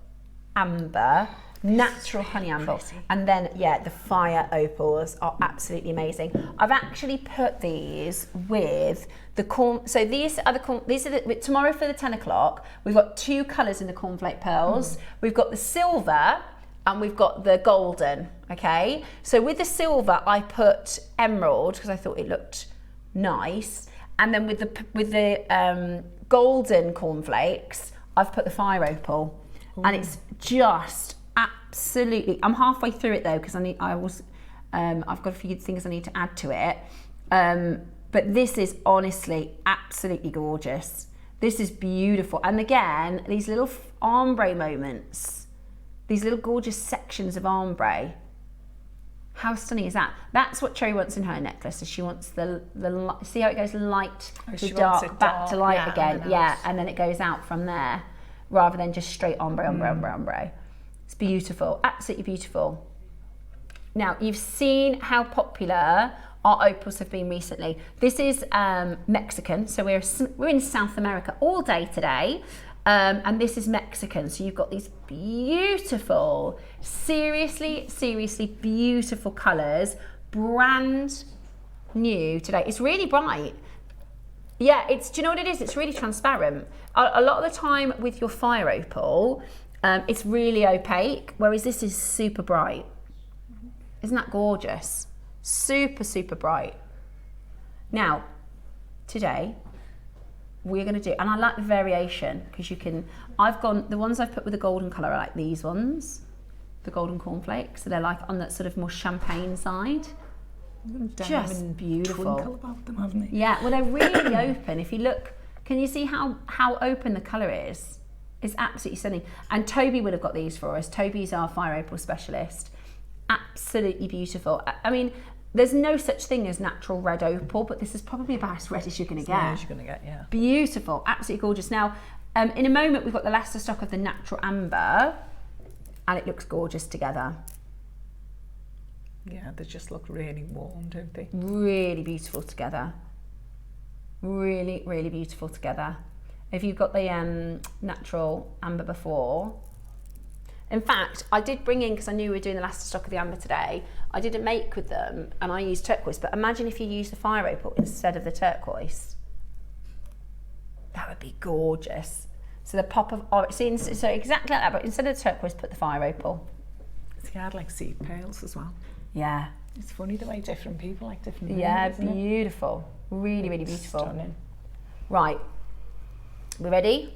amber, natural honey amber, and then the fire opals are absolutely amazing. I've actually put these with the corn. So these are the tomorrow for the 10 o'clock. We've got two colours in the cornflake pearls. We've got the silver and we've got the golden. Okay, so with the silver I put emerald because I thought it looked nice, and then with the golden cornflakes I've put the fire opal. And it's just absolutely, I'm halfway through it though because I've got a few things I need to add to it, but this is honestly absolutely gorgeous. This is beautiful, and again these little ombre moments, these little gorgeous sections of ombre. How stunning is that? That's what Cherry wants in her necklace. Is she wants the see how it goes light to dark, back to light again, and then it goes out from there rather than just straight ombre. It's beautiful, absolutely beautiful. Now, you've seen how popular our opals have been recently. This is Mexican, so we're in South America all day today, and this is Mexican. So you've got these beautiful, seriously beautiful colours, brand new today. It's really bright. Yeah, do you know what it is? It's really transparent. A lot of the time with your fire opal, it's really opaque, whereas this is super bright. Isn't that gorgeous? Super bright. Now, today, we're going to do, and I like the variation, because the ones I've put with the golden colour are like these ones, the golden cornflakes, so they're like on that sort of more champagne side. Just beautiful. Twinkle about them, haven't they? Yeah, well they're really open. If you look, can you see how open the colour is? It's absolutely stunning. And Toby would have got these for us. Toby's our fire opal specialist. Absolutely beautiful. I mean, there's no such thing as natural red opal, but this is probably about as red as you're going to get. As you're going to get, yeah. Beautiful, absolutely gorgeous. Now, in a moment we've got the last of stock of the natural amber, and it looks gorgeous together. Yeah, they just look really warm, don't they? Really beautiful together. Really beautiful together. If you've got the natural amber before. In fact, I did bring in, because I knew we were doing the last stock of the amber today, I did a make with them and I used turquoise, but imagine if you use the fire opal instead of the turquoise. That would be gorgeous. So the pop of orange, so exactly like that, but instead of the turquoise, put the fire opal. So you had like seed pearls as well. Yeah. It's funny the way different people like different things. Yeah, beautiful. Really beautiful. Stunning. Right. We ready?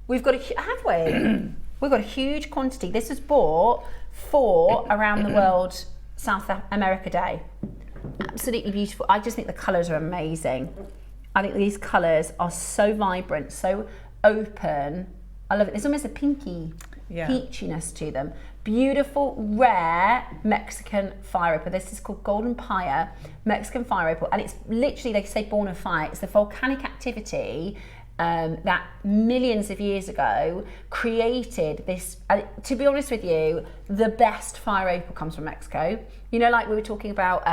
We've got have we? We've got a huge quantity. This was bought for around the world South America Day. Absolutely beautiful. I just think the colours are amazing. I think these colours are so vibrant, so open. I love it. There's almost a pinky peachiness to them. Beautiful, rare Mexican fire opal. This is called Golden Pyre Mexican fire opal, and it's literally, they say, born of fire. It's the volcanic activity that millions of years ago created this. To be honest with you, the best fire opal comes from Mexico. You know, like we were talking about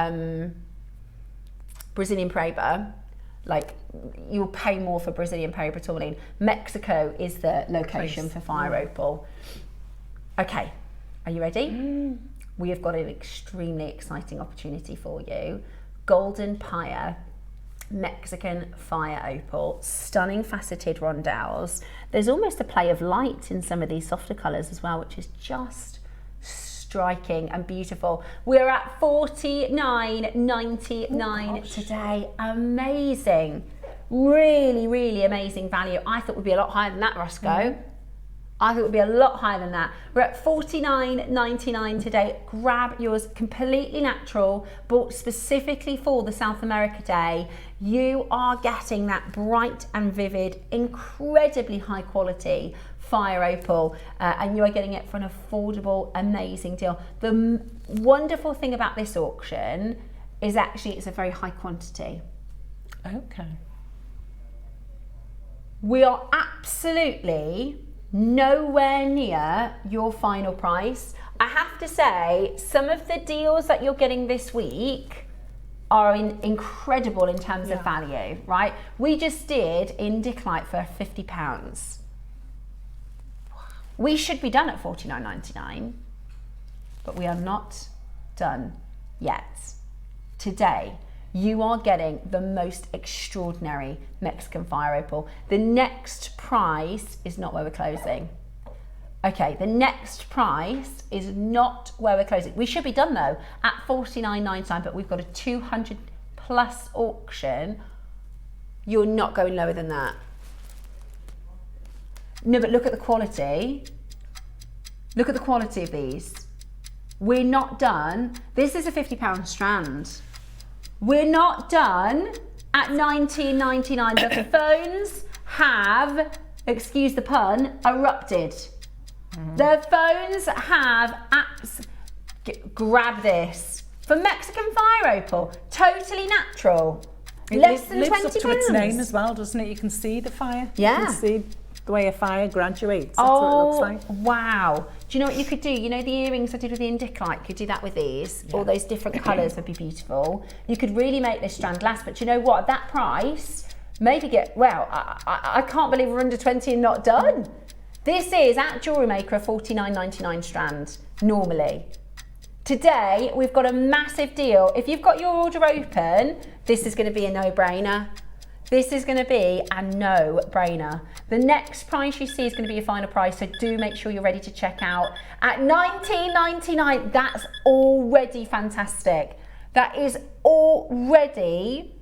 Brazilian Pyre. Like, you'll pay more for Brazilian Blue Tourmaline. Mexico is the location for fire opal. Okay, are you ready? We have got an extremely exciting opportunity for you. Golden Pyre Mexican fire opal, stunning faceted rondelles. There's almost a play of light in some of these softer colours as well, which is just striking and beautiful. We're at $49.99 today. Amazing. Really, really amazing value. I thought would be a lot higher than that, Roscoe. I thought it would be a lot higher than that. We're at $49.99 today. Grab yours, completely natural, bought specifically for the South America Day. You are getting that bright and vivid, incredibly high quality fire opal, and you are getting it for an affordable, amazing deal. The wonderful thing about this auction is actually it's a very high quantity. Okay. We are absolutely nowhere near your final price. I have to say, some of the deals that you're getting this week are incredible in terms of value, right? We just did in Dicklite for £50. We should be done at $49.99, but we are not done yet. Today, you are getting the most extraordinary Mexican fire opal. The next price is not where we're closing. Okay, the next price is not where we're closing. We should be done though at $49.99, but we've got a 200 plus auction. You're not going lower than that. No, but look at the quality. Look at the quality of these. We're not done. This is a £50 strand. We're not done at $19.99. The phones have, excuse the pun, erupted. The phones have grab this for Mexican fire opal, totally natural. Less than £20. It lives up to its name as well, doesn't it? You can see the fire. Yeah. You can see the way a fire graduates. That's what it looks like. Wow. Do you know what you could do? You know the earrings I did with the Indiclite? You could do that with these. All those different colours would be beautiful. You could really make this strand last. But you know what? At that price, maybe get, well, I can't believe we're under 20 and not done. This is at JewelleryMaker a $49.99 strand, normally. Today, we've got a massive deal. If you've got your order open, this is going to be a no-brainer. This is going to be a no-brainer. The next price you see is going to be your final price, so do make sure you're ready to check out. At $19.99, that's already fantastic. That is already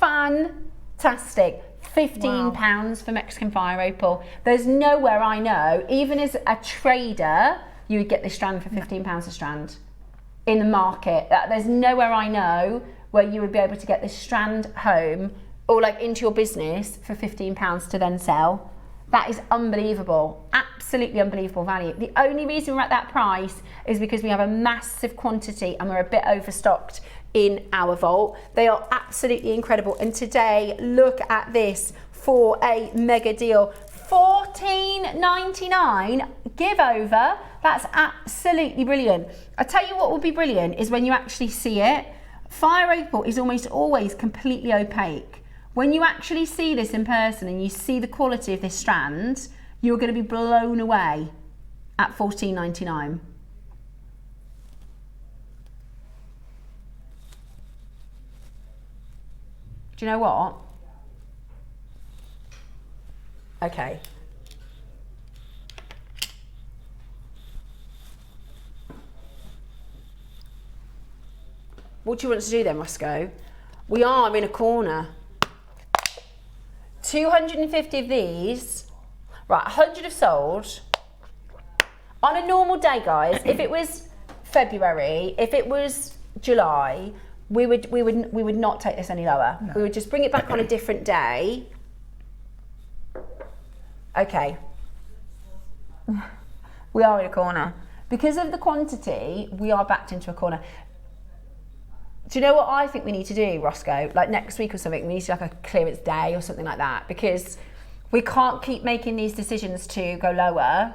fantastic. £15 for Mexican fire opal. There's nowhere I know, even as a trader, you would get this strand for £15 a strand in the market. There's nowhere I know where you would be able to get this strand home or like into your business for £15 to then sell. That is unbelievable, absolutely unbelievable value. The only reason we're at that price is because we have a massive quantity and we're a bit overstocked in our vault. They are absolutely incredible. And today, look at this for a mega deal. $14.99 give over. That's absolutely brilliant. I tell you what will be brilliant is when you actually see it. Fire opal is almost always completely opaque. When you actually see this in person and you see the quality of this strand, you're going to be blown away at $14.99. Do you know what? Okay. What do you want to do then, Roscoe? We are in a corner. 250 of these. Right, 100 have sold. On a normal day, guys, if it was February, if it was July, we would not take this any lower. No. We would just bring it back on a different day. Okay. We are in a corner. Because of the quantity, we are backed into a corner. Do you know what I think we need to do, Roscoe? Like next week or something, we need to like a clearance day or something like that, because we can't keep making these decisions to go lower.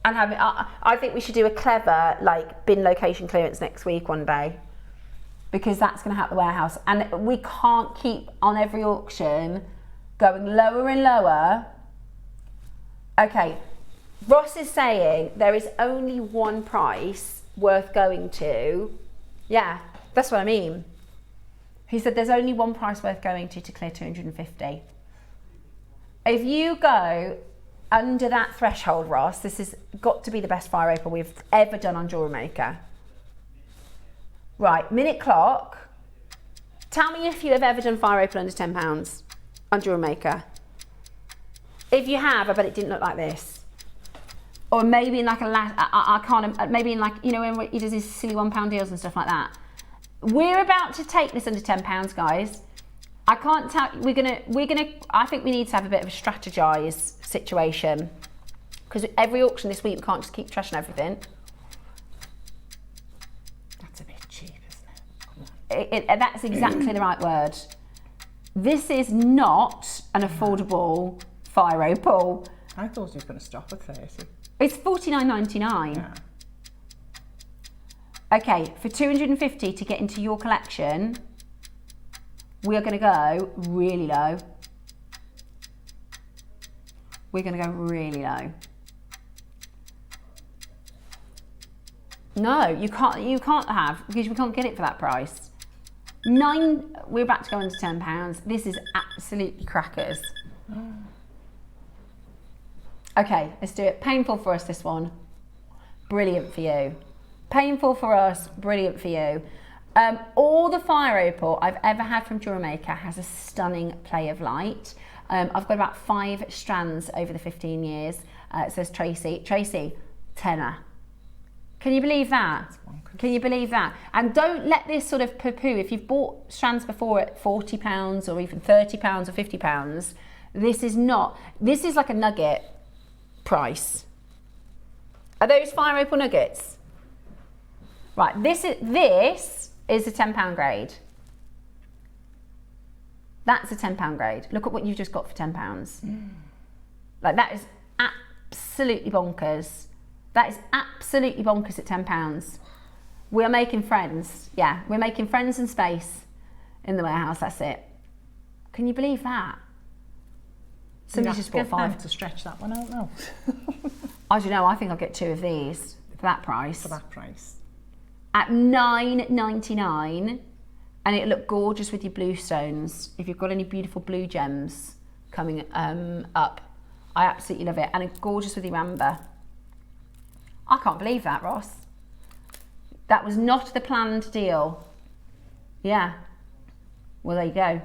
And having, I think we should do a clever like bin location clearance next week one day, because that's going to help the warehouse. And we can't keep on every auction going lower and lower. Okay, Ross is saying there is only one price worth going to. Yeah, that's what I mean. He said there's only one price worth going to clear 250. If you go under that threshold, Ross, this has got to be the best fire opal we've ever done on JewelleryMaker. Right, minute clock. Tell me if you have ever done fire opal under £10 on JewelleryMaker. If you have, I bet it didn't look like this. Or maybe in like maybe in like, you know, when he does his silly £1 deals and stuff like that. We're about to take this under £10, guys. I can't tell, I think we need to have a bit of a strategise situation, because every auction this week we can't just keep trashing everything. That's a bit cheap, isn't it? That's exactly the right word. This is not an affordable fire opal. I thought he was going to stop at 30. It's $49.99. Yeah. Okay, for 250 to get into your collection, we are going to go really low. We're going to go really low. No, you can't have, because we can't get it for that price. We're about to go into £10. This is absolutely crackers. Okay, let's do it. Painful for us, this one. Brilliant for you. Painful for us, brilliant for you. All the fire opal I've ever had from JewelleryMaker has a stunning play of light. I've got about 5 strands over the 15 years. It says Tracy. Tracy, tenner. Can you believe that? Can you believe that? And don't let this sort of poo-poo. If you've bought strands before at £40 or even £30 or £50, this is not. This is like a nugget price. Are those fire opal nuggets? Right, this is a £10 grade. That's a £10 grade. Look at what you've just got for £10. Like, that is absolutely bonkers. That is absolutely bonkers at £10. We are making friends. Yeah, we're making friends and space in the warehouse. That's it. Can you believe that? Somebody just bought 5 to stretch that one out now. I don't know. I think I'll get 2 of these for that price. For that price. At $9.99, and it'll look gorgeous with your blue stones. If you've got any beautiful blue gems coming up, I absolutely love it. And it's gorgeous with your amber. I can't believe that, Ross. That was not the planned deal. Yeah. Well, there you go.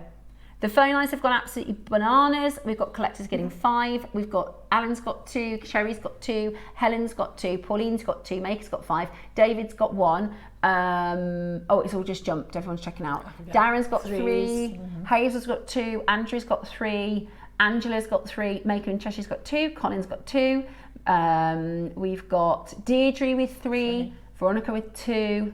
The phone lines have gone absolutely bananas. We've got collectors getting 5. We've got Alan's got 2, Cherry's got 2, Helen's got 2, Pauline's got 2, Maker's got 5, David's got 1. Oh, it's all just jumped. Everyone's checking out. Darren's got 3, Hazel's got 2, Andrew's got 3, Angela's got 3, Maker and Cheshire's got 2, Colin's got 2. We've got Deirdre with 3, Veronica with 2,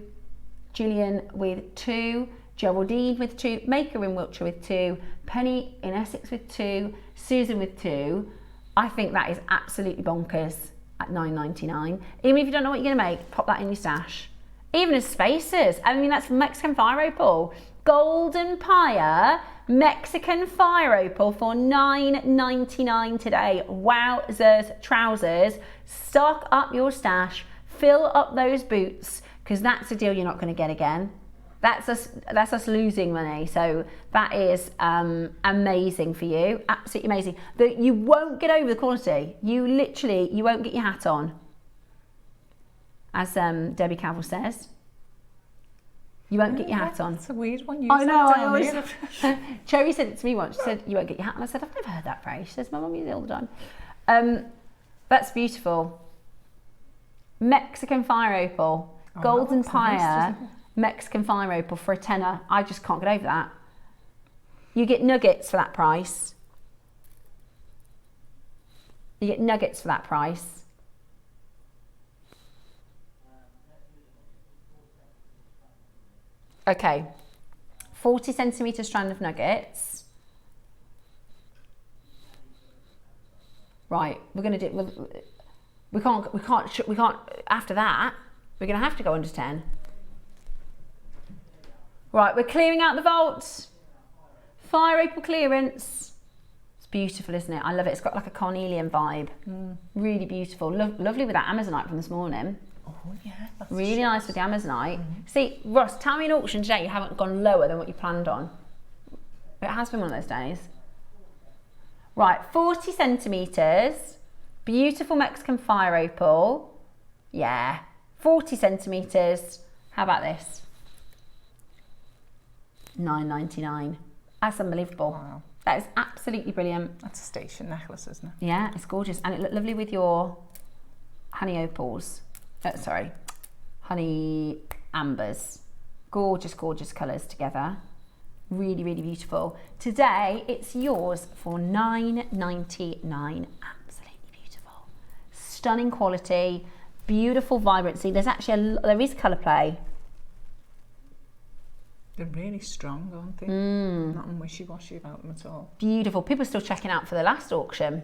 Gillian with 2, Geraldine with 2, Maker in Wiltshire with 2, Penny in Essex with 2, Susan with 2. I think that is absolutely bonkers at $9.99. Even if you don't know what you're going to make, pop that in your stash. Even as spacers. I mean, that's Mexican fire opal. Golden Pyre Mexican fire opal for $9.99 today. Wowzers trousers. Stock up your stash. Fill up those boots, because that's a deal you're not going to get again. That's us losing money. So that is amazing for you. Absolutely amazing. You won't get over the quality. You won't get your hat on. As Debbie Cavill says. You won't get your hat on. That's a weird one. I know, I always... Cherry said it to me once. She said, you won't get your hat on. I said, I've never heard that phrase. She says, my mum uses it all the time. That's beautiful. Mexican fire opal. Golden looks nice, Pyre, doesn't it? Mexican Fire Opal for a tenner. I just can't get over that. You get nuggets for that price. You get nuggets for that price. Okay, 40 centimetre strand of nuggets. Right, we're going to do, we can't, after that, we're going to have to go under 10. Right, we're clearing out the vault. Fire Opal clearance. It's beautiful, isn't it? I love it. It's got like a carnelian vibe. Really beautiful. Lovely with that Amazonite from this morning. Oh yeah, that's Really nice with the Amazonite. See, Ross, tell me in auction today you haven't gone lower than what you planned on. It has been one of those days. Right, 40 centimetres. Beautiful Mexican Fire Opal. Yeah, 40 centimetres. How about this? $9.99. That's unbelievable. Wow. That is absolutely brilliant. That's a station necklace, isn't it? Yeah, it's gorgeous. And it looked lovely with your honey opals. Sorry, honey ambers. Gorgeous, gorgeous colours together. Really, really beautiful. Today, it's yours for $9.99. Absolutely beautiful. Stunning quality, beautiful vibrancy. There's actually there is colour play. They're really strong, aren't they? Nothing wishy-washy about them at all. Beautiful. People are still checking out for the last auction.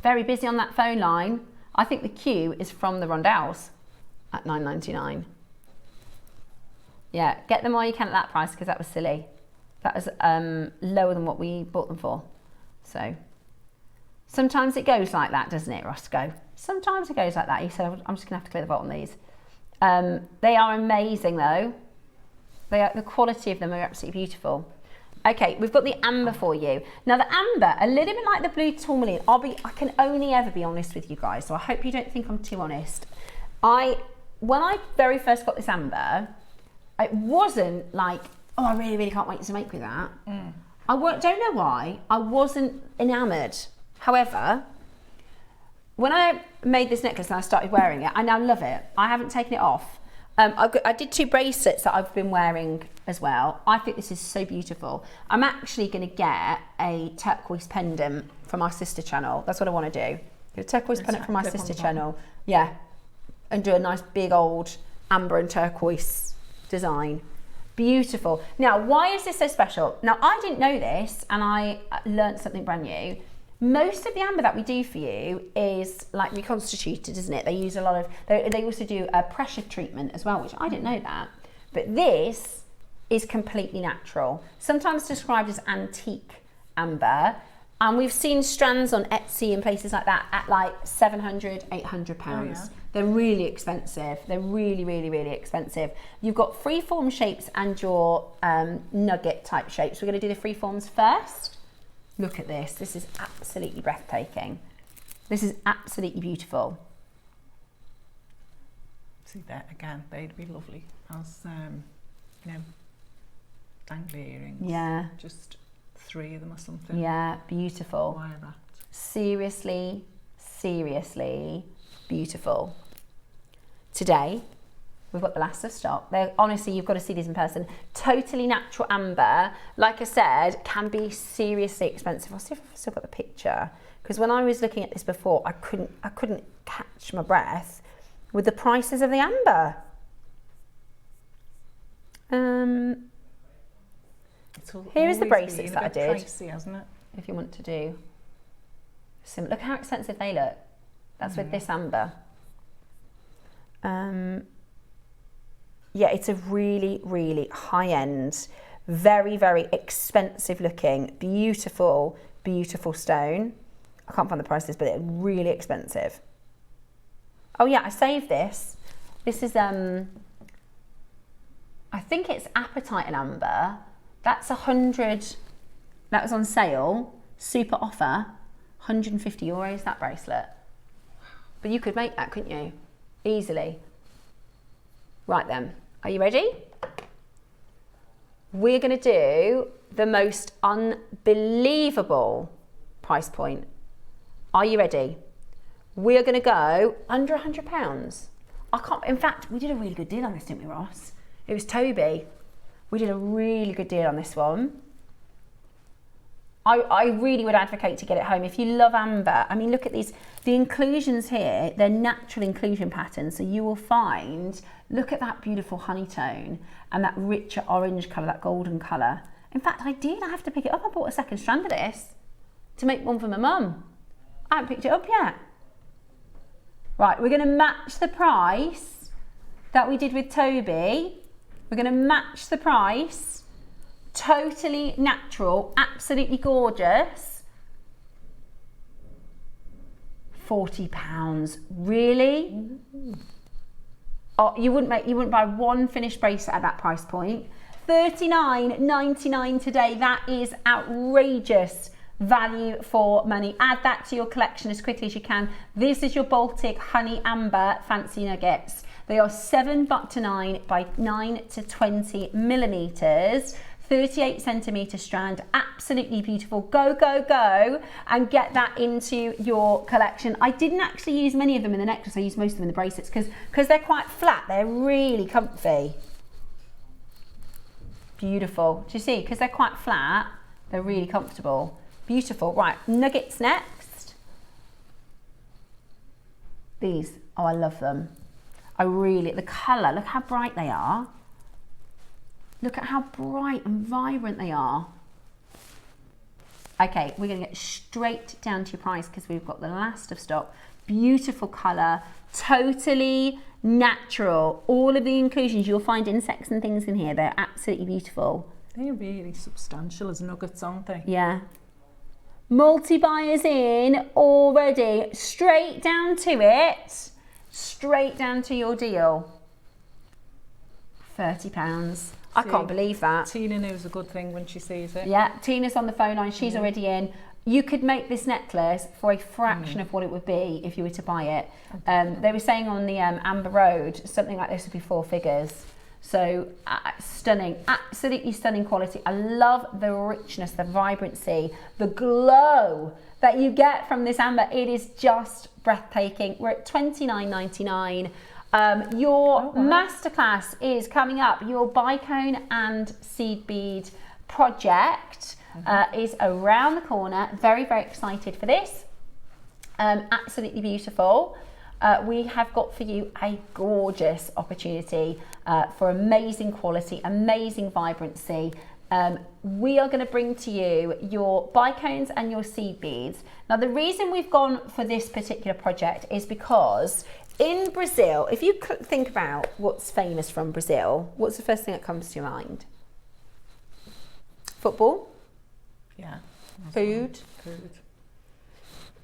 Very busy on that phone line. I think the queue is from the rondelles at $9.99. Yeah, get them while you can at that price because that was silly. That was lower than what we bought them for. So sometimes it goes like that, doesn't it, Roscoe? Sometimes it goes like that. He said, I'm just going to have to clear the vault on these. They are amazing though. The quality of them are absolutely beautiful. Okay, we've got the amber for you. Now the amber, a little bit like the blue tourmaline, I can only ever be honest with you guys, so I hope you don't think I'm too honest. When I very first got this amber, it wasn't like, oh, I really, really can't wait to make with that. Don't know why, I wasn't enamoured. However, when I made this necklace and I started wearing it, I now love it. I haven't taken it off. I did 2 bracelets that I've been wearing as well. I think this is so beautiful. I'm actually going to get a turquoise pendant from our sister channel. That's what I want to do. Get a turquoise pendant from my sister channel. Yeah. And do a nice big old amber and turquoise design. Beautiful. Now, why is this so special? Now, I didn't know this and I learned something brand new. Most of the amber that we do for you is like reconstituted, isn't it? They use a lot of, they also do a pressure treatment as well, which I didn't know that. But this is completely natural. Sometimes described as antique amber. And we've seen strands on Etsy and places like that at like £700, £800. Oh, yeah. They're really expensive. They're really, really, really expensive. You've got freeform shapes and your nugget type shapes. We're gonna do the freeforms first. Look at this. This is absolutely breathtaking. This is absolutely beautiful. See that again, they'd be lovely as you know, dangly earrings. Yeah. Just 3 of them or something. Yeah, beautiful. Why that? Seriously, seriously beautiful. Today, we've got the last of stock. Honestly, you've got to see these in person. Totally natural amber, like I said, can be seriously expensive. I'll see if I've still got the picture. Because when I was looking at this before, I couldn't catch my breath with the prices of the amber. Here is the bracelets that I did. Pricey, hasn't it? If you want to do, look how expensive they look. That's with this amber. Yeah, it's a really, really high-end, very, very expensive looking, beautiful, beautiful stone. I can't find the prices, but it's really expensive. Oh yeah, I saved this. This is, I think it's apatite and amber. That's 100, that was on sale, super offer, €150, that bracelet. But you could make that, couldn't you? Easily. Right then, are you ready? We're gonna do the most unbelievable price point. Are you ready? We're gonna go under £100. In fact, we did a really good deal on this, didn't we, Ross? It was Toby. We did a really good deal on this one. I really would advocate to get it home. If you love amber, I mean, look at these, the inclusions here, they're natural inclusion patterns. So you will find, look at that beautiful honey tone and that richer orange colour, that golden colour. In fact, I have to pick it up. I bought a second strand of this to make one for my mum. I haven't picked it up yet. Right, we're going to match the price that we did with Toby. We're going to match the price. Totally natural, absolutely gorgeous. £40. Really? Oh, you wouldn't buy one finished bracelet at that price point. $39.99 today. That is outrageous value for money. Add that to your collection as quickly as you can. This is your Baltic Honey Amber Fancy Nuggets. They are 7 to 9 by 9 to 20 millimeters. 38 centimetre strand, absolutely beautiful. Go, go, go and get that into your collection. I didn't actually use many of them in the necklace. I used most of them in the bracelets because they're quite flat. They're really comfy. Beautiful. Do you see? Because they're quite flat, they're really comfortable. Beautiful. Right, nuggets next. These, oh, I love them. The colour, look how bright they are. Look at how bright and vibrant they are. Okay, we're going to get straight down to your price because we've got the last of stock. Beautiful colour, totally natural. All of the inclusions, you'll find insects and things in here. They're absolutely beautiful. They're really substantial as nuggets, aren't they? Yeah. Multi-buyers in already. Straight down to it. Straight down to your deal. £30. I can't believe that. Tina knows a good thing when she sees it. Yeah, Tina's on the phone line. She's already in. You could make this necklace for a fraction of what it would be if you were to buy it. They were saying on the Amber Road, something like this would be 4 figures. So stunning, absolutely stunning quality. I love the richness, the vibrancy, the glow that you get from this amber. It is just breathtaking. We're at $29.99. Your masterclass is coming up. Your Bicone and seed bead project is around the corner. Very, very excited for this. Absolutely beautiful. We have got for you a gorgeous opportunity for amazing quality, amazing vibrancy. We are going to bring to you your bicones and your seed beads. Now, the reason we've gone for this particular project is because in Brazil, if you think about what's famous from Brazil, what's the first thing that comes to your mind? Football? Yeah. Food? Food.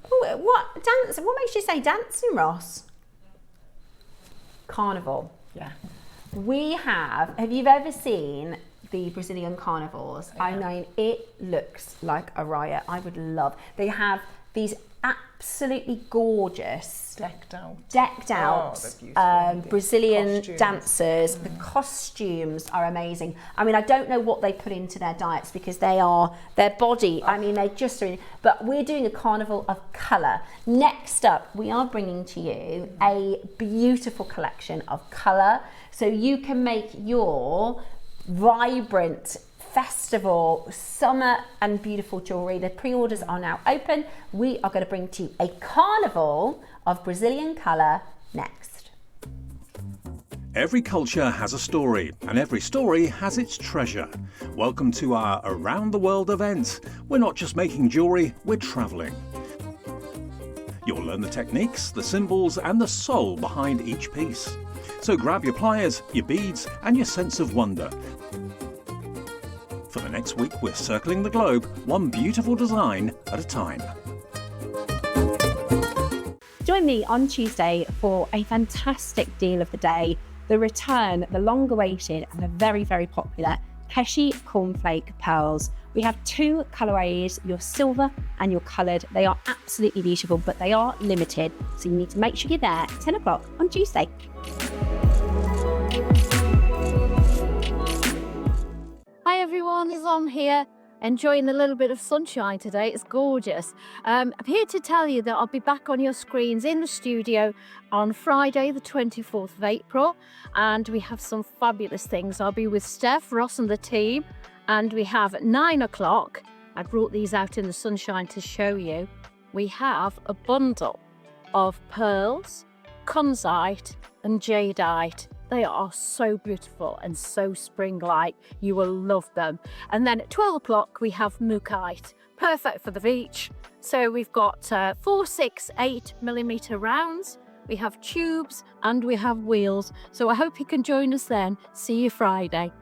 Ooh, what dance? What makes you say dancing, Ross? Carnival. Yeah. We have you ever seen the Brazilian carnivals? Yeah. I mean, it looks like a riot. I would love. They have these absolutely gorgeous, decked out Brazilian costumes. Dancers. The costumes are amazing. I mean, I don't know what they put into their diets because their body, I mean, they just are in, but we're doing a carnival of colour. Next up, we are bringing to you a beautiful collection of colour, so you can make your vibrant festival, summer and beautiful jewellery. The pre-orders are now open. We are going to bring to you a carnival of Brazilian colour next. Every culture has a story, and every story has its treasure. Welcome to our Around the World event. We're not just making jewellery, we're travelling. You'll learn the techniques, the symbols and the soul behind each piece. So grab your pliers, your beads and your sense of wonder. For the next week, we're circling the globe, one beautiful design at a time. Join me on Tuesday for a fantastic deal of the day, the return, the long-awaited and the very, very popular Cherry Cornflake pearls. We have 2 colourways, your silver and your coloured. They are absolutely beautiful, but they are limited, so you need to make sure you're there at 10 o'clock on Tuesday. Hi everyone, it's on here. enjoying a little bit of sunshine today. It's gorgeous. I'm here to tell you that I'll be back on your screens in the studio on Friday, the 24th of April, and we have some fabulous things. I'll be with Steph, Ross and the team, and we have at 9 o'clock. I brought these out in the sunshine to show you. We have a bundle of pearls, kunzite and jadeite. They are so beautiful and so spring-like. You will love them. And then at 12 o'clock, we have mookaite, perfect for the beach. So we've got 4, 6, 8 millimeter rounds. We have tubes and we have wheels. So I hope you can join us then. See you Friday.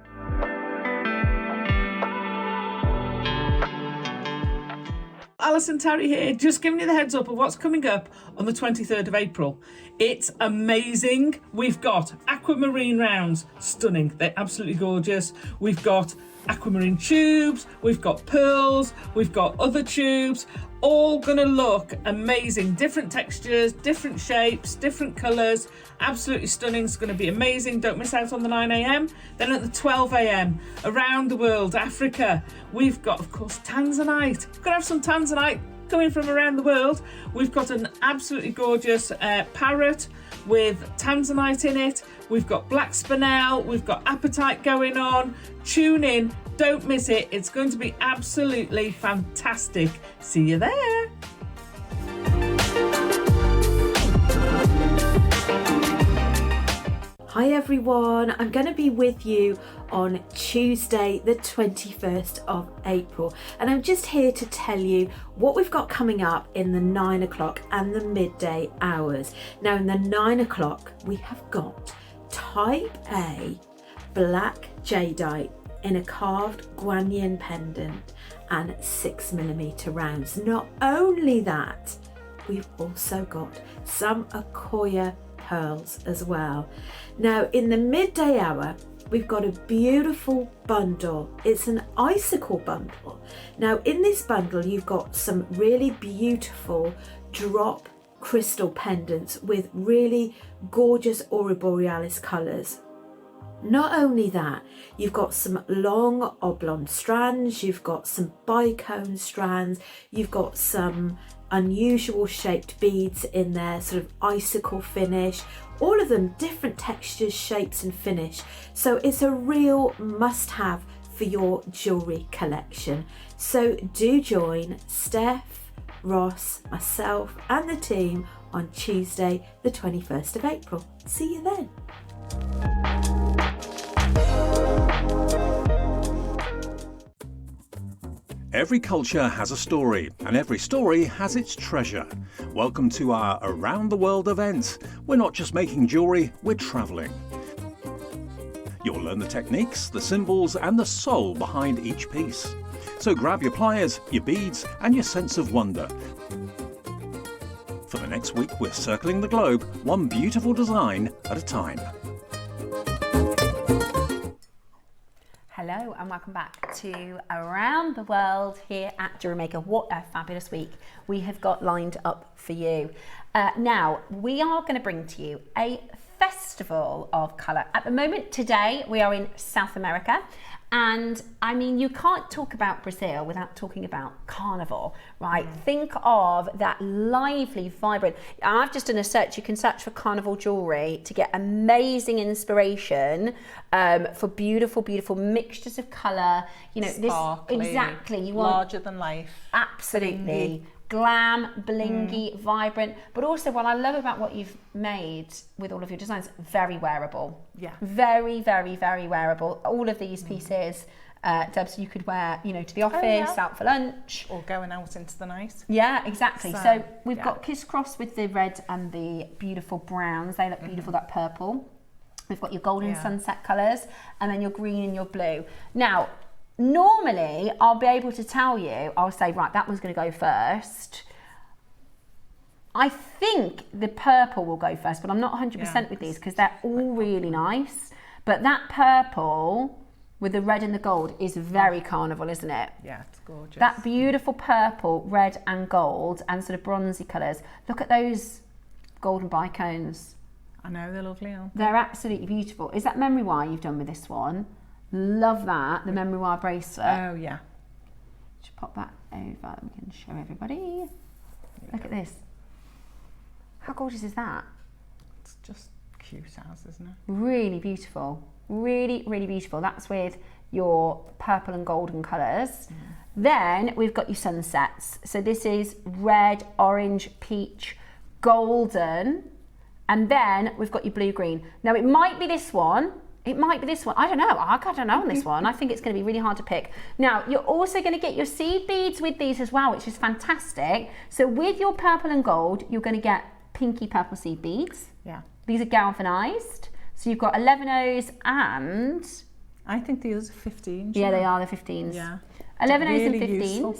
Alison Terry here, just giving you the heads up of what's coming up on the 23rd of April. It's amazing. We've got aquamarine rounds, stunning. They're absolutely gorgeous. We've got aquamarine tubes, we've got pearls, we've got other tubes, all gonna look amazing. Different textures, different shapes, different colours, absolutely stunning. It's gonna be amazing. Don't miss out on the 9 a.m. Then at the 12 a.m, around the world, Africa, we've got, of course, Tanzanite. We're gonna have some Tanzanite coming from around the world. We've got an absolutely gorgeous parrot with Tanzanite in it. We've got black spinel, we've got apatite going on. Tune in, don't miss it. It's going to be absolutely fantastic. See you there. Hi everyone, I'm going to be with you on Tuesday the 21st of April, and I'm just here to tell you what we've got coming up in the 9 o'clock and the midday hours. Now in the 9 o'clock we have got Type A black jadeite in a carved guanyin pendant and 6 millimeter rounds. Not only that, we've also got some Akoya pearls as well. Now in the midday hour we've got a beautiful bundle. It's an icicle bundle. Now in this bundle you've got some really beautiful drop crystal pendants with really gorgeous Aurora Borealis colours. Not only that, you've got some long oblong strands, you've got some bicone strands, you've got some unusual shaped beads in there, sort of icicle finish, all of them different textures, shapes and finish. So it's a real must-have for your jewellery collection. So do join Steph, Ross, myself and the team on Tuesday the 21st of April. See you then. Every culture has a story, and every story has its treasure. Welcome to our Around the World event. We're not just making jewellery, we're travelling. You'll learn the techniques, the symbols, and the soul behind each piece. So grab your pliers, your beads, and your sense of wonder. For the next week, we're circling the globe, one beautiful design at a time. Hello and welcome back to Around the World here at JewelleryMaker. What a fabulous week we have got lined up for you. Now, we are going to bring to you a festival of colour. At the moment, today, we are in South America. And I mean, you can't talk about Brazil without talking about carnival, right? Think of that lively, vibrant. I've just done a search. You can search for carnival jewellery to get amazing inspiration for beautiful, beautiful mixtures of colour. You know, Sparkly, this exactly. You want larger than life. Absolutely. Glam, blingy, vibrant, but also what I love about what you've made with all of your designs, very wearable. Yeah. Very, very, very wearable. All of these pieces, Debs, you could wear, you know, to the office, out for lunch. Or going out into the night. Yeah, exactly. So we've got Kiss Cross with the red and the beautiful browns. They look beautiful, that purple. We've got your golden sunset colours, and then your green and your blue. Now, normally, I'll be able to tell you, I'll say, right, that one's going to go first. I think the purple will go first, but I'm not 100% with these because they're all really nice. But that purple with the red and the gold is very carnival, isn't it? Yeah, it's gorgeous. That beautiful purple, red and gold and sort of bronzy colours. Look at those golden bicones. I know, they're lovely, aren't they? They're absolutely beautiful. Is that memory wire you've done with this one? Love that, the memory wire bracelet. Oh, yeah. pop that over. We can show everybody. Look at this. How gorgeous is that? It's just cute as, isn't it? Really beautiful. Really, really beautiful. That's with your purple and golden colours. Then we've got your sunsets. So this is red, orange, peach, golden, and then we've got your blue green. Now it might be this one. It might be this one. I don't know. I don't know on this one. I think it's going to be really hard to pick. Now, you're also going to get your seed beads with these as well, which is fantastic. So with your purple and gold, you're going to get pinky purple seed beads. Yeah. These are galvanized. So you've got 11 O's and... I think these are 15. Yeah, they are the 15s. Yeah. 11 O's and Really 15s. useful.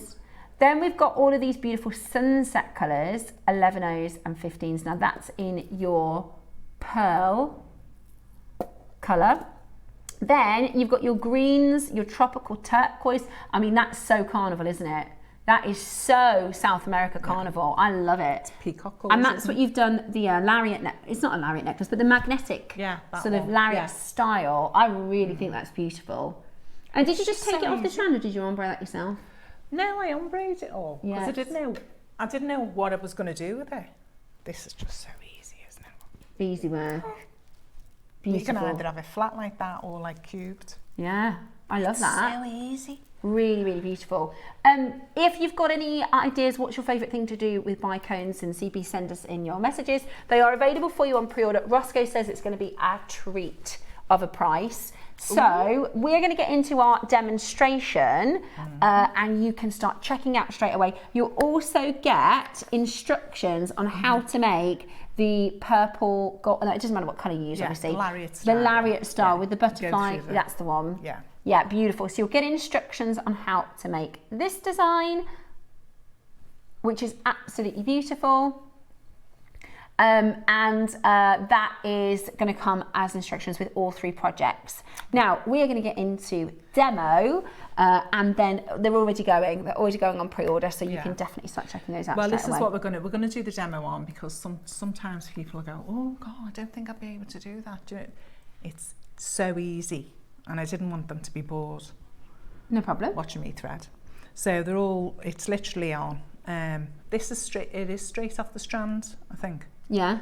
Then we've got all of these beautiful sunset colours, 11 O's and 15s. Now that's in your pearl colour. Then you've got your greens, your tropical turquoise. I mean, that's so carnival, isn't it? That is so South America carnival. I love it. It's peacock colours, and that's what isn't it? you've done, the lariat it's not a lariat necklace, but the magnetic that sort of one. lariat Yeah. style. I really think that's beautiful. And did you just take so it off the easy. strand, or did you ombre that yourself? No, I ombrayed it all because Yes. I didn't know what I was going to do with it. This is just so easy, isn't it? Easy work. You Beautiful. can either have it flat like that or like cubed. Yeah, I love that. So easy. Really, really beautiful. If you've got any ideas, what's your favourite thing to do with bicones and CB, send us in your messages. They are available for you on pre-order. Roscoe says it's going to be a treat of a price. So we're going to get into our demonstration and you can start checking out straight away. You'll also get instructions on how to make the purple gold. No, it doesn't matter what colour you use, obviously. The lariat The style. lariat style with the Go butterfly. through the- That's the one. Yeah. Yeah, beautiful. So you'll get instructions on how to make this design, which is absolutely beautiful. That is going to come as instructions with all 3 projects. Now, we are going to get into demo, and then they're already going. They're already going on pre-order, so you can definitely start checking those out Well, straight this is away. what we're going to do the demo on, because sometimes people go, oh God, I don't think I'd be able to do that. It's so easy, and I didn't want them to be bored. No problem. Watching me thread. So it's literally on. This is straight. It is straight off the strand, I think. Yeah.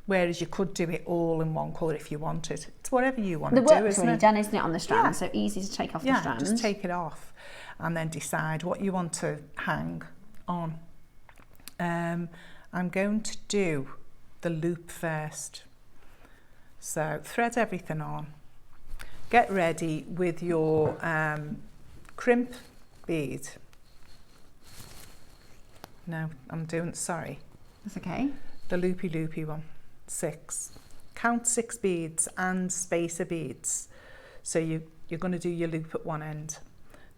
Whereas you could do it all in one colour if you wanted. It's whatever you want The to do, work's isn't already it? done, isn't it, on the strand? Yeah. So easy to take off the Yeah, strand. just take it off and then decide what you want to hang on. I'm going to do the loop first. So thread everything on. Get ready with your crimp bead. No, sorry. That's okay. The loopy one. 6. Count 6 beads and spacer beads. So you're going to do your loop at one end.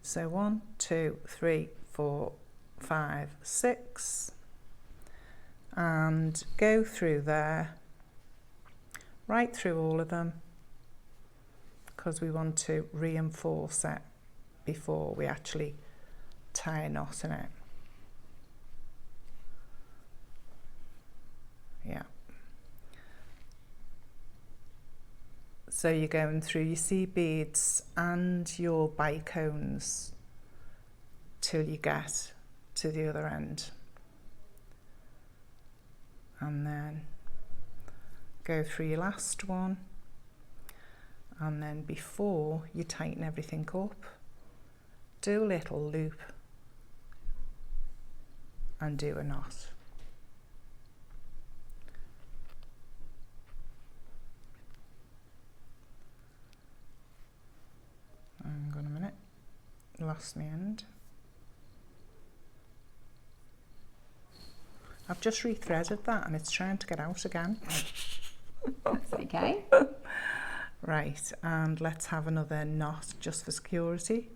So 1, 2, 3, 4, 5, 6. And go through there, right through all of them, because we want to reinforce it before we actually tie a knot in it. Yeah. So you're going through your seed beads and your bicones till you get to the other end. And then go through your last one. And then before you tighten everything up, do a little loop and do a knot. Hang on a minute, lost my end. I've just rethreaded that and it's trying to get out again. That's okay. Right, and let's have another knot just for security.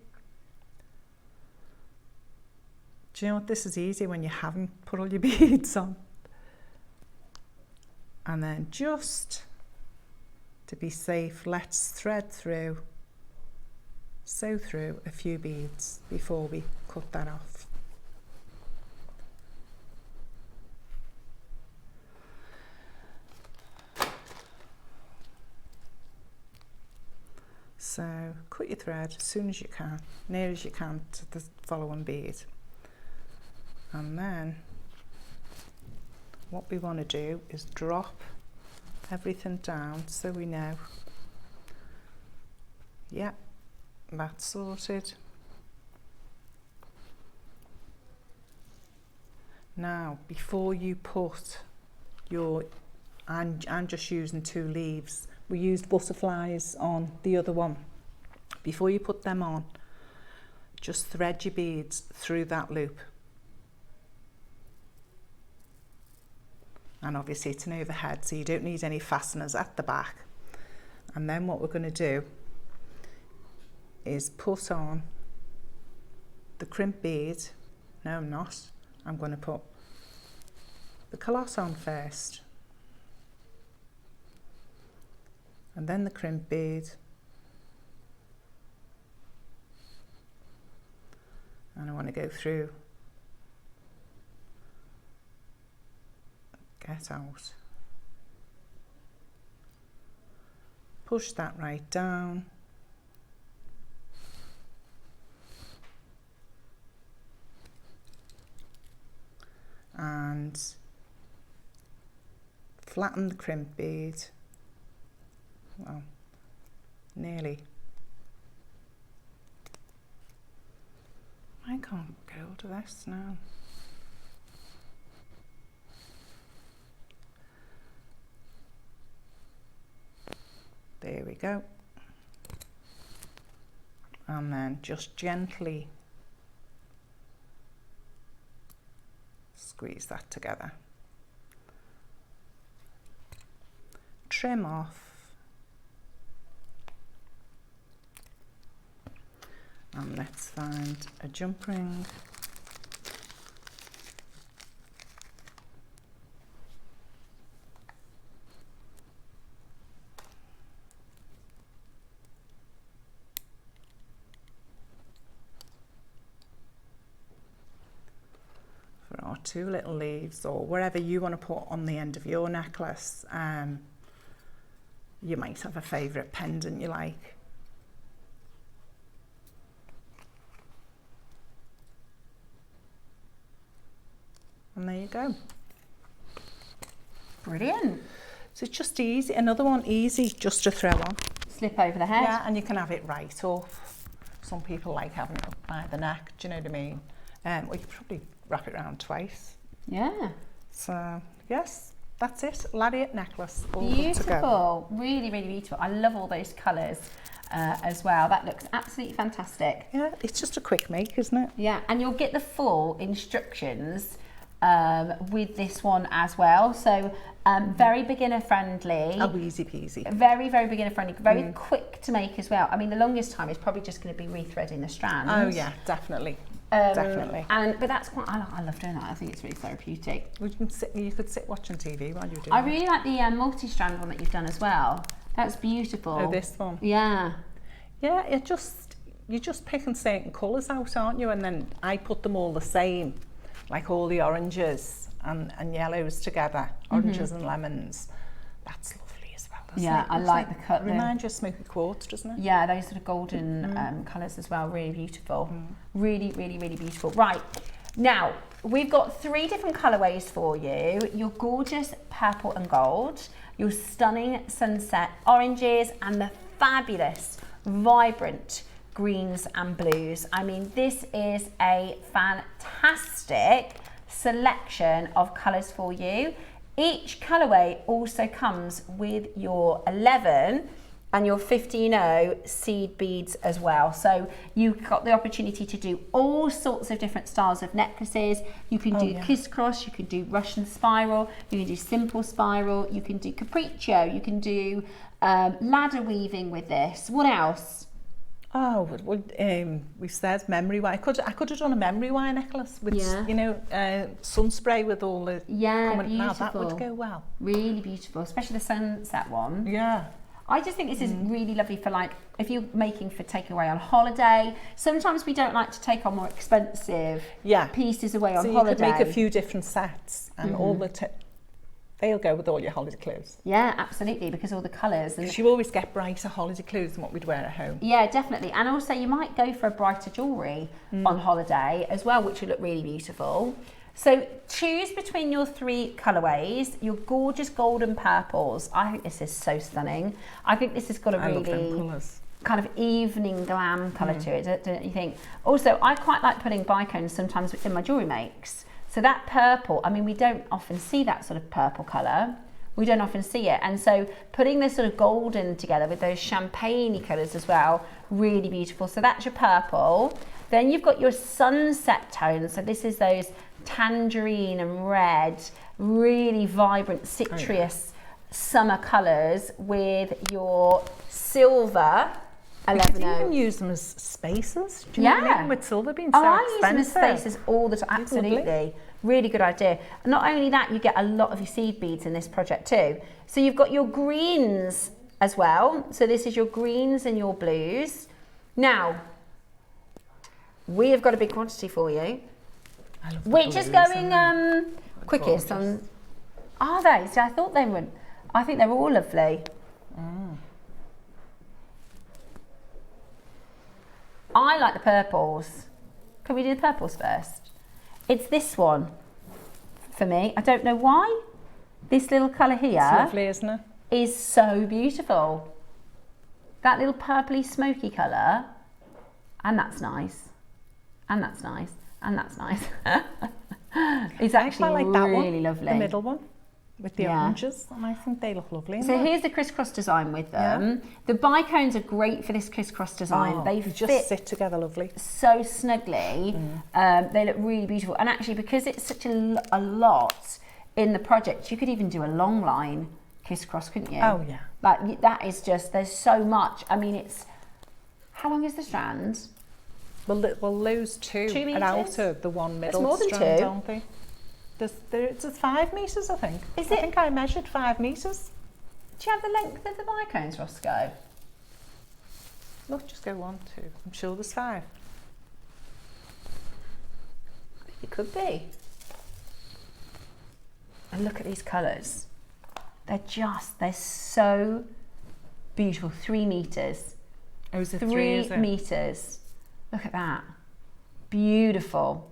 Do you know what, this is easy when you haven't put all your beads on. And then just to be safe, let's thread through, sew through a few beads before we cut that off. So cut your thread as soon as you can, near as you can to the following bead. And then what we want to do is drop everything down so we know, yeah, that's sorted. Now, before you put your, I'm just using 2 leaves. We used butterflies on the other one. Before you put them on, just thread your beads through that loop. And obviously it's an overhead, so you don't need any fasteners at the back. And then what we're going to do is put on the crimp bead. No, I'm not. I'm going to put the calotte on first, and then the crimp bead, and I want to go through, get out, push that right down, and flatten the crimp bead, well, nearly. I can't get hold of this now. There we go. And then just gently squeeze that together. Trim off, and let's find a jump ring. For our 2 little leaves, or wherever you want to put on the end of your necklace. You might have a favourite pendant you like. And there you go. Brilliant. So it's just easy. Another one easy just to throw on. Slip over the head. Yeah, and you can have it right up. Some people like having it up by the neck, do you know what I mean? Or you could probably wrap it around twice. Yeah. So, yes. That's it, lariat necklace, all beautiful, good to go. Really, really beautiful. I love all those colours as well. That looks absolutely fantastic. Yeah, it's just a quick make, isn't it? Yeah, and you'll get the full instructions with this one as well. So very beginner friendly. Oh, easy peasy. Very, very beginner friendly. Very quick to make as well. I mean, the longest time is probably just going to be rethreading the strands. Oh yeah, definitely. Definitely. But that's quite. I love doing that. I think it's really therapeutic. You could sit watching TV while you're doing it. I really like the multi-strand one that you've done as well. That's beautiful. Oh, this one. Yeah. Yeah, you're just picking certain colours out, aren't you? And then I put them all the same, like all the oranges and yellows together, oranges and lemons. That's lovely as well. Yeah, I like the cut. Reminds you of smoky quartz, doesn't it? Yeah, those sort of golden colours as well. Really beautiful. Really, really, really beautiful. Right, now we've got 3 different colourways for you. Your gorgeous purple and gold, your stunning sunset oranges, and the fabulous, vibrant greens and blues. I mean, this is a fantastic selection of colours for you. Each colourway also comes with your 11 and your 15-0 seed beads as well. So you've got the opportunity to do all sorts of different styles of necklaces. You can do crisscross, you can do Russian spiral, you can do simple spiral, you can do capriccio, you can do ladder weaving with this. What else? Oh, well, we said memory wire. I could have done a memory wire necklace with, you know, sun spray with all the beautiful. Now that would go well. Really beautiful, especially the sunset one. Yeah. I just think this is really lovely for, like, if you're making for takeaway on holiday. Sometimes we don't like to take on more expensive pieces away on holiday. You could make a few different sets and all the They'll go with all your holiday clothes. Yeah, absolutely, because all the colours. And Because you always get brighter holiday clothes than what we'd wear at home. yeah, definitely. And also you might go for a brighter jewellery on holiday as well, which will look really beautiful. So choose between your 3 colourways, your gorgeous golden purples. I think this is so stunning. I think this has got a I love them really colours. kind of evening glam colour to it, don't you think? Also, I quite like putting bicones sometimes in my jewellery makes. So that purple, I mean, we don't often see that sort of purple colour. We don't often see it. And so putting this sort of golden together with those champagne-y colours as well, really beautiful. So that's your purple. Then you've got your sunset tones. So this is those tangerine and red, really vibrant, citrus summer colours with your silver. You could even use them as spaces. Do you know what I mean? With silver being so I expensive. use them as spaces all the time. Absolutely. Really good idea. And not only that, you get a lot of your seed beads in this project too. So you've got your greens as well. So this is your greens and your blues. Now, we have got a big quantity for you. Which is going quickest on. Are they? See, I thought they would. I think they're all lovely. I like the purples. Can we do the purples first? It's this one for me. I don't know why. This little colour here It's lovely, isn't it? is so beautiful. That little purpley smoky colour. And that's nice. And that's nice. And that's nice. It's actually I like that really one, lovely. the middle one with the Yeah. oranges, and I think they look lovely. So here's the crisscross design with them. The bicones are great for this crisscross design. They just fit sit together lovely. so snugly. They look really beautiful. And actually, because it's such a lot in the project, you could even do a long line crisscross, couldn't you? Oh, yeah. Like, that is just, there's so much. I mean, it's, how long is the strand? Well, those 2 2 are out metres? of the one middle more than strand, 2. aren't they? It's 5 metres, I think. Is I it? think I measured 5 metres. Do you have the length of the bicones, Roscoe? Look, just go 1, 2. I'm sure there's 5. It could be. And look at these colours. They're so beautiful. 3 metres. Oh, is it 3, 3 is it? metres. Look at that. Beautiful.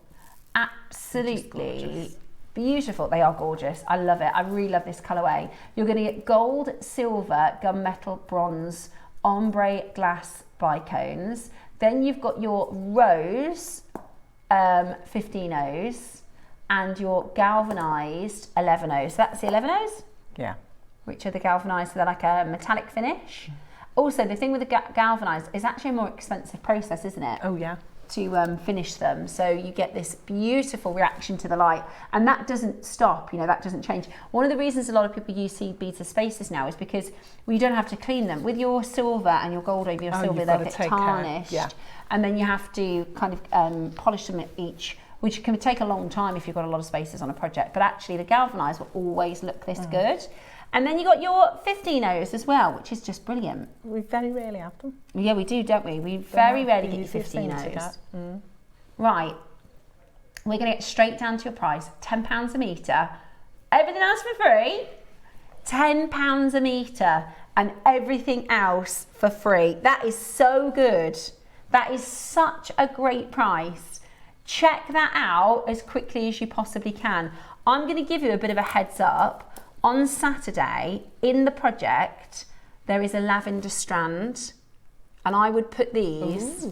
Just Absolutely gorgeous. beautiful. They are gorgeous. I love it. I really love this colourway. You're going to get gold, silver, gunmetal, bronze, ombre glass bicones. Then you've got your rose 15Os and your galvanised 11Os. So that's the 11Os, Yeah. which are the galvanised, so they're like a metallic finish. Also, the thing with the galvanised is actually a more expensive process, isn't it? Oh, yeah. To finish them, so you get this beautiful reaction to the light, and that doesn't stop, that doesn't change. One of the reasons a lot of people use seed beads as spaces now is because you don't have to clean them. With your silver and your gold over your silver, you've they'll got to get take care. tarnished, Yeah. and then you have to kind of polish them each, which can take a long time if you've got a lot of spaces on a project, but actually the galvanised will always look this good. And then you got your 15Os as well, which is just brilliant. We very rarely have them. Yeah, we do, don't we? We very rarely get your Easiest thing to 15Os. get. Right, we're going to get straight down to your price, £10 a metre. Everything else for free, £10 a metre, and everything else for free. That is so good. That is such a great price. Check that out as quickly as you possibly can. I'm going to give you a bit of a heads up. On Saturday, in the project, there is a lavender strand, and I would put these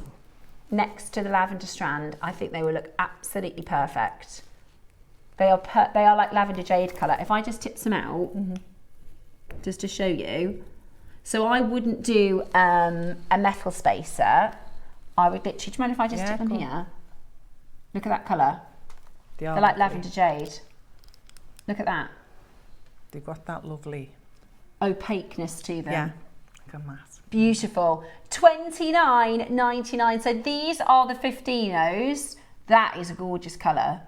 next to the lavender strand. I think they will look absolutely perfect. They are like lavender jade colour. If I just tip some out, just to show you. So I wouldn't do a metal spacer. I would literally, do you mind if I just tip them here? Look at that colour. They're like lavender jade. Look at that. They've got that lovely opaqueness to them. Yeah, like a matte. Beautiful. $29.99. So these are the 15Os. That is a gorgeous colour.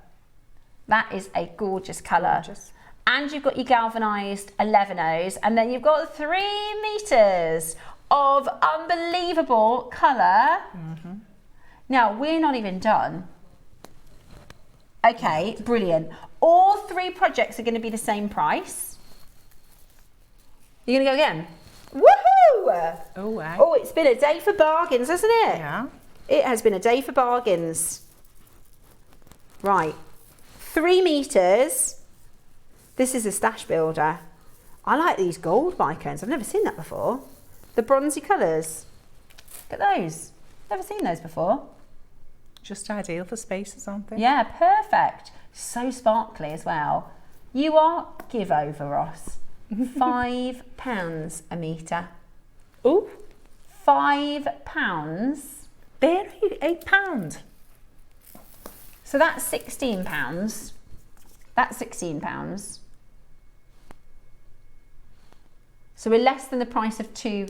That is a gorgeous colour. Gorgeous. And you've got your galvanised 11Os, and then you've got 3 metres of unbelievable colour. Now, we're not even done. Okay, brilliant. All 3 projects are going to be the same price. You're going to go again? Woohoo! Oh, wow. Oh, it's been a day for bargains, hasn't it? Yeah. It has been a day for bargains. Right. 3 meters. This is a stash builder. I like these gold bicones. I've never seen that before. The bronzy colours. Look at those. Never seen those before. Just ideal for spaces, aren't they? Yeah, perfect. So sparkly as well. You are give over, Ross. £5 a metre. Oh, £5. they're £8. So that's £16. That's £16. So we're less than the price of 2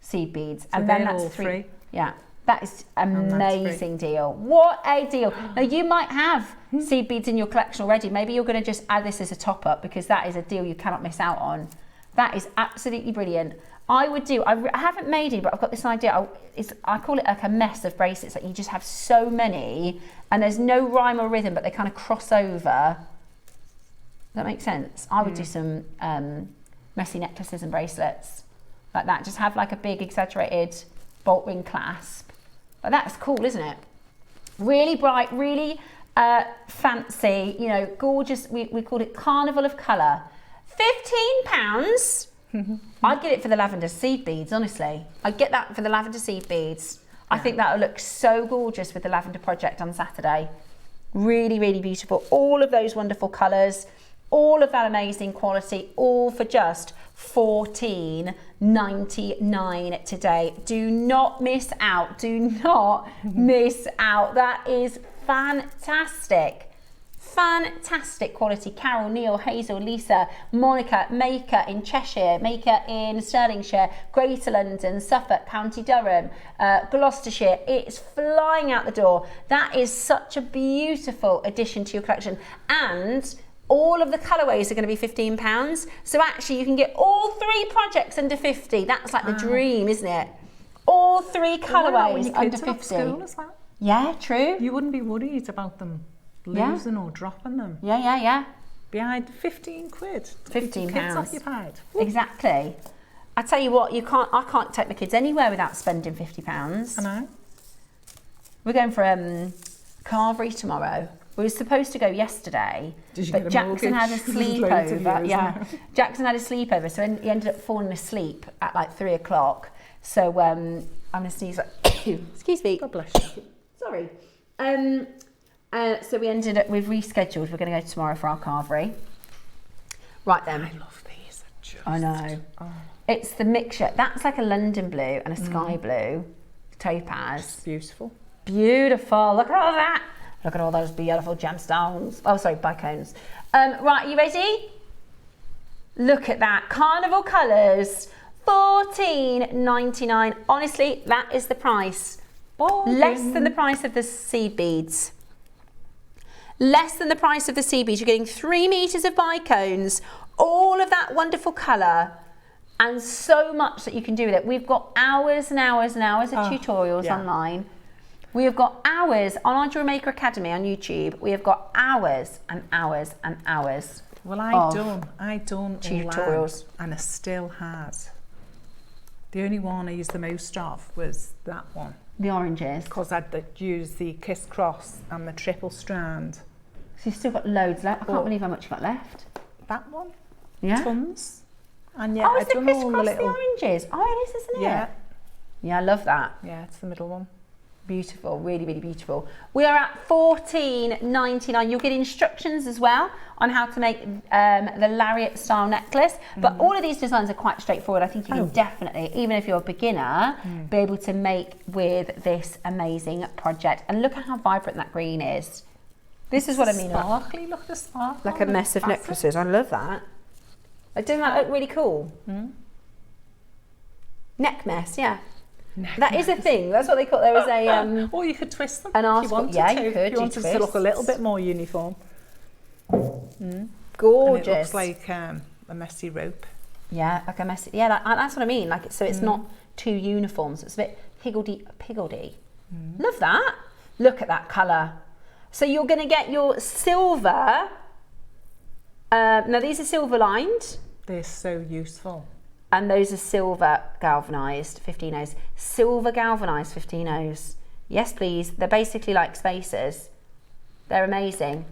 seed beads, and then that's all 3. free. Yeah, that is that's amazing deal. What a deal! Now you might have seed beads in your collection already. Maybe you're going to just add this as a top up because that is a deal you cannot miss out on. That is absolutely brilliant. I would do. I haven't made any, but I've got this idea. I call it like a mess of bracelets. Like you just have so many, and there's no rhyme or rhythm, but they kind of cross over. Does that make sense? I would do some messy necklaces and bracelets like that. Just have like a big exaggerated bolt ring clasp. But that's cool, isn't it? Really bright, really fancy. You know, gorgeous. We called it Carnival of Colour. £15. I'd get it for the lavender seed beads, honestly. I'd get that for the lavender seed beads. I think that would look so gorgeous with the lavender project on Saturday. Really, really beautiful. All of those wonderful colours, all of that amazing quality, all for just $14.99 today. Do not miss out. Do not miss out. That is fantastic. Fantastic quality. Carol, Neil, Hazel, Lisa, Monica, Maker in Cheshire, Maker in Stirlingshire, Greater London, Suffolk, County Durham, Gloucestershire. It's flying out the door. That is such a beautiful addition to your collection. And all of the colourways are going to be £15. So actually you can get all 3 projects under 50. That's like the dream, isn't it? All 3 colourways under 50. School as well. Yeah, true. You wouldn't be worried about them losing or dropping them. Yeah. Behind 15 quid. £15. Kids occupied. Exactly. I tell you what, I can't take my kids anywhere without spending £50. I know. We're going for Carvery tomorrow. We were supposed to go yesterday, but Jackson had a sleepover. Yeah, Jackson had a sleepover, so he ended up falling asleep at like 3 o'clock. So I'm gonna sneeze. Excuse me. God bless you. Sorry. So we've rescheduled. We're going to go tomorrow for our carvery. Right then. I love these. I know. Oh. It's the mixture. That's like a London blue and a sky blue topaz. It's beautiful. Beautiful. Look at all that. Look at all those beautiful gemstones. Oh, sorry, bicones. Right, are you ready? Look at that. Carnival colours. $14.99. Honestly, that is the price. Less than the price of the seed beads. Less than the price of the seed beads. You're getting 3 meters of bicones, all of that wonderful colour, and so much that you can do with it. We've got hours and hours and hours of tutorials online. We have got hours on our JewelleryMaker Academy on YouTube. We have got hours and hours and hours. Well, I done tutorials, and I still has. The only one I used the most of was that one. The oranges. Because I'd used the Kiss Cross and the triple strand. So you've still got loads left. I can't believe how much you've got left. That one? Yeah. Tons. And yeah, I've done all the little... the oranges. Oh, it is, isn't it? Yeah. Yeah, I love that. Yeah, it's the middle one. Beautiful, really, really beautiful. We are at $14.99. You'll get instructions as well on how to make the lariat style necklace. But all of these designs are quite straightforward. I think you can definitely, even if you're a beginner, be able to make with this amazing project. And look at how vibrant that green is. This is what I mean. Sparkly, look at the sparkle. Like a mess of necklaces. I love that. Doesn't that look really cool? Neck mess, yeah. That is a thing. That's what they call. There was a or you could twist them. An if you wanted to. You could. If you wanted to look a little bit more uniform. Gorgeous. And it looks like a messy rope. Yeah, like a messy. Yeah, that's what I mean. Like so, it's not too uniform. So it's a bit higgledy-piggledy. Love that. Look at that colour. So you're going to get your silver. Now these are silver lined. They're so useful. And those are silver galvanised 15Os. Silver galvanised 15Os. Yes, please. They're basically like spacers. They're amazing.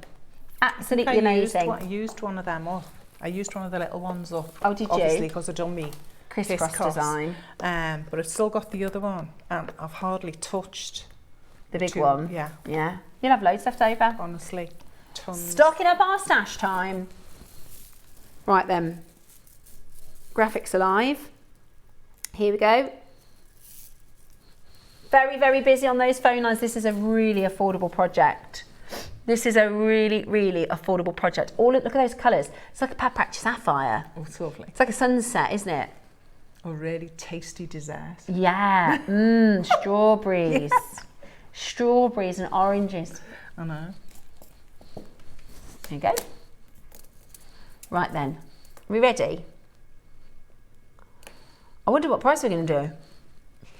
Absolutely amazing. I used one of them up. I used one of the little ones up. Oh, did you? Obviously, because I done me Crisscross design. But I've still got the other one, and I've hardly touched the big one. Yeah. Yeah. You'll have loads left over. Honestly, tons. Stocking up our stash time. Right then. Graphics Alive. Here we go. Very, very busy on those phone lines. This is a really affordable project. This is a really, really affordable project. Look at those colours. It's like a Paparazzi sapphire. Oh, it's lovely. It's like a sunset, isn't it? A really tasty dessert. Yeah. Strawberries. Yeah. Strawberries and oranges. I know. There you go. Right then. Are we ready? I wonder what price we're going to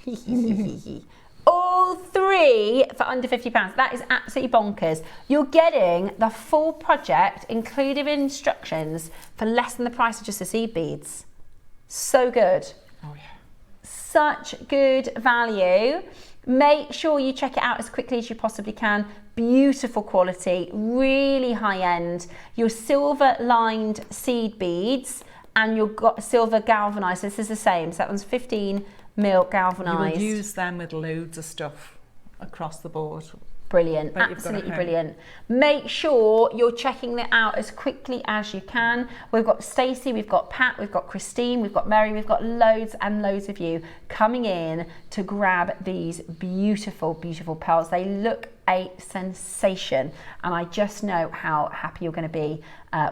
do. All three for under £50. That is absolutely bonkers. You're getting the full project, including instructions, for less than the price of just the seed beads. So good. Oh yeah. Such good value. Make sure you check it out as quickly as you possibly can. Beautiful quality, really high end. Your silver lined seed beads and you've got silver galvanized. This is the same. So that one's 15 mil galvanized. You will use them with loads of stuff across the board. Brilliant, absolutely brilliant. Make sure you're checking that out as quickly as you can. We've got Stacey, we've got Pat, we've got Christine, we've got Mary, we've got loads and loads of you coming in to grab these beautiful, beautiful pearls. They look a sensation, and I just know how happy you're going to be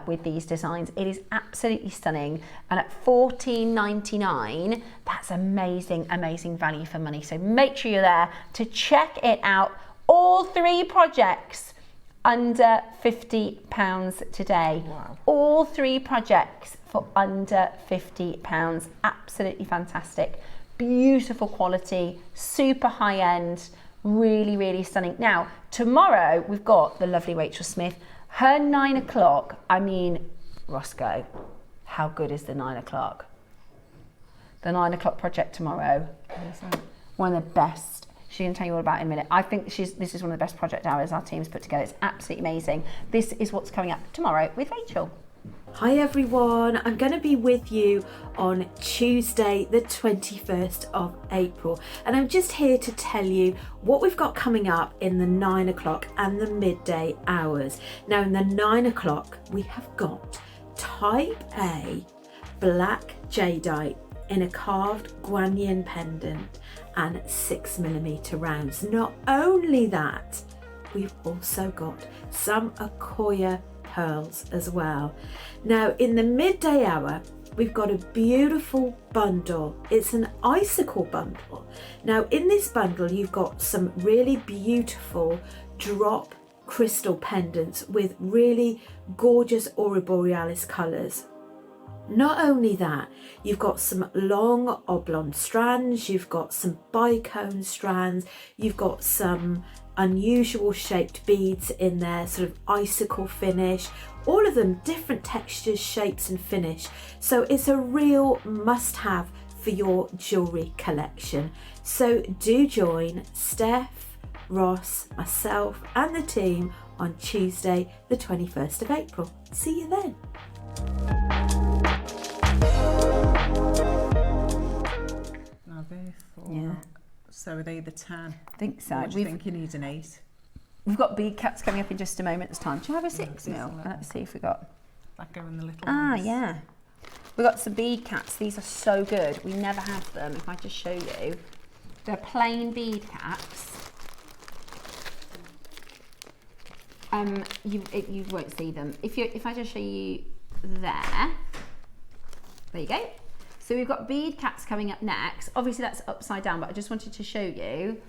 with these designs. It is absolutely stunning, and at $14.99, that's amazing, amazing value for money. So make sure you're there to check it out. All three projects under £50 today. Wow. All three projects for under £50. Absolutely fantastic. Beautiful quality, super high end, really, really stunning. Now, tomorrow we've got the lovely Rachel Smith. Her 9 o'clock, I mean, Roscoe, how good is the 9 o'clock? The 9 o'clock project tomorrow. One of the best. She's going to tell you all about it in a minute. I think this is one of the best project hours our team's put together. It's absolutely amazing. This is what's coming up tomorrow with Rachel. Hi everyone, I'm going to be with you on Tuesday the 21st of April, and I'm just here to tell you what we've got coming up in the 9 o'clock and the midday hours. Now in the 9 o'clock we have got Type A black jadeite in a carved guanyin pendant and 6mm rounds. Not only that, we've also got some Akoya pearls as well. Now in the midday hour we've got a beautiful bundle. It's an icicle bundle. Now in this bundle you've got some really beautiful drop crystal pendants with really gorgeous Aurora Borealis colours. Not only that, you've got some long oblong strands, you've got some bicone strands, you've got some unusual shaped beads in there, sort of icicle finish, all of them different textures, shapes and finish. So it's a real must-have for your jewellery collection. So do join Steph, Ross, myself and the team on Tuesday the 21st of April. See you then. Yeah. So are they the 10? I think so. What do you think you need an 8? We've got bead caps coming up in just a moment's time. Do you have a 6 mil? Let's see if we got. That go in the little Ah, ones. yeah. We've got some bead caps. These are so good. We never have them. If I just show you, they're plain bead caps. You won't see them. If I just show you there you go. So we've got bead caps coming up next. Obviously that's upside down, but I just wanted to show you.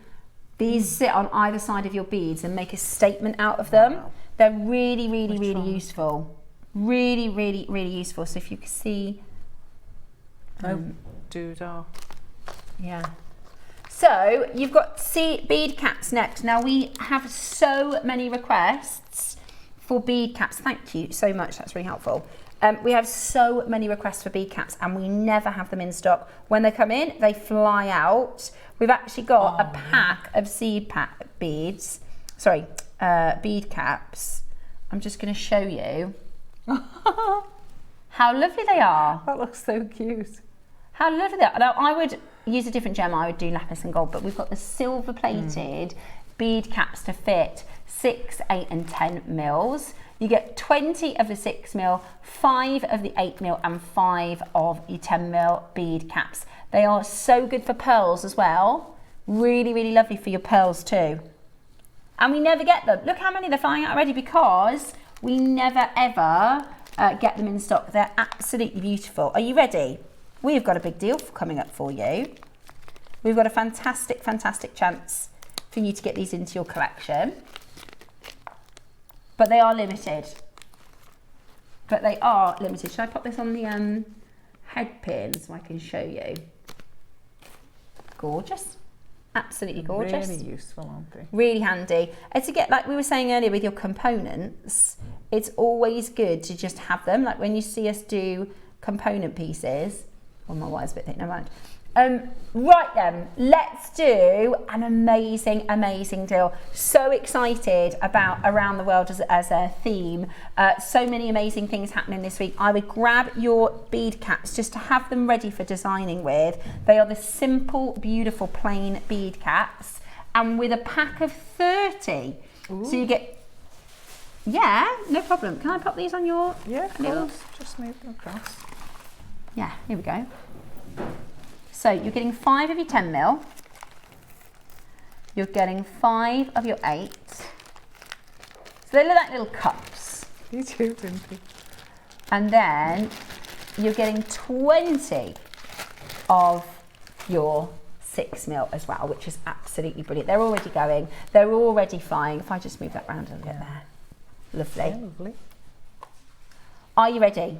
These sit on either side of your beads and make a statement out of them. Wow. They're really, really, really useful. Really, really, really useful. So if you can see. Doodah. Yeah. So you've got bead caps next. Now we have so many requests for bead caps. Thank you so much. That's really helpful. We have so many requests for bead caps and we never have them in stock. When they come in, they fly out. We've actually got a pack of bead caps. I'm just going to show you how lovely they are. That looks so cute. How lovely they are. Now, I would use a different gem. I would do lapis and gold, but we've got the silver plated bead caps to fit 6, 8 and 10 mils. You get 20 of the 6 mil, 5 of the 8 mil and 5 of the 10 mil bead caps. They are so good for pearls as well. Really, really lovely for your pearls too. And we never get them. Look how many they're flying out already because we never ever get them in stock. They're absolutely beautiful. Are you ready? We've got a big deal coming up for you. We've got a fantastic, fantastic chance for you to get these into your collection. But they are limited. Should I pop this on the head pin so I can show you? Gorgeous. Absolutely gorgeous. Really useful, aren't they? Really handy. And to get, like we were saying earlier with your components, it's always good to just have them. Like when you see us do component pieces, oh my wire's a bit thick, never mind. Right then, let's do an amazing, amazing deal. So excited about Around the World as a theme. So many amazing things happening this week. I would grab your bead caps just to have them ready for designing with. They are the simple, beautiful, plain bead caps. And with a pack of 30. Ooh. So you get, yeah, no problem. Can I pop these on your little? Just move them across. Yeah, here we go. So you're getting 5 of your 10 mil, you're getting 5 of your 8. So they look like little cups. You too, didn't you? And then you're getting 20 of your 6 mil as well, which is absolutely brilliant. They're already going, they're already flying. If I just move that round a little bit there. Lovely. Yeah, lovely. Are you ready?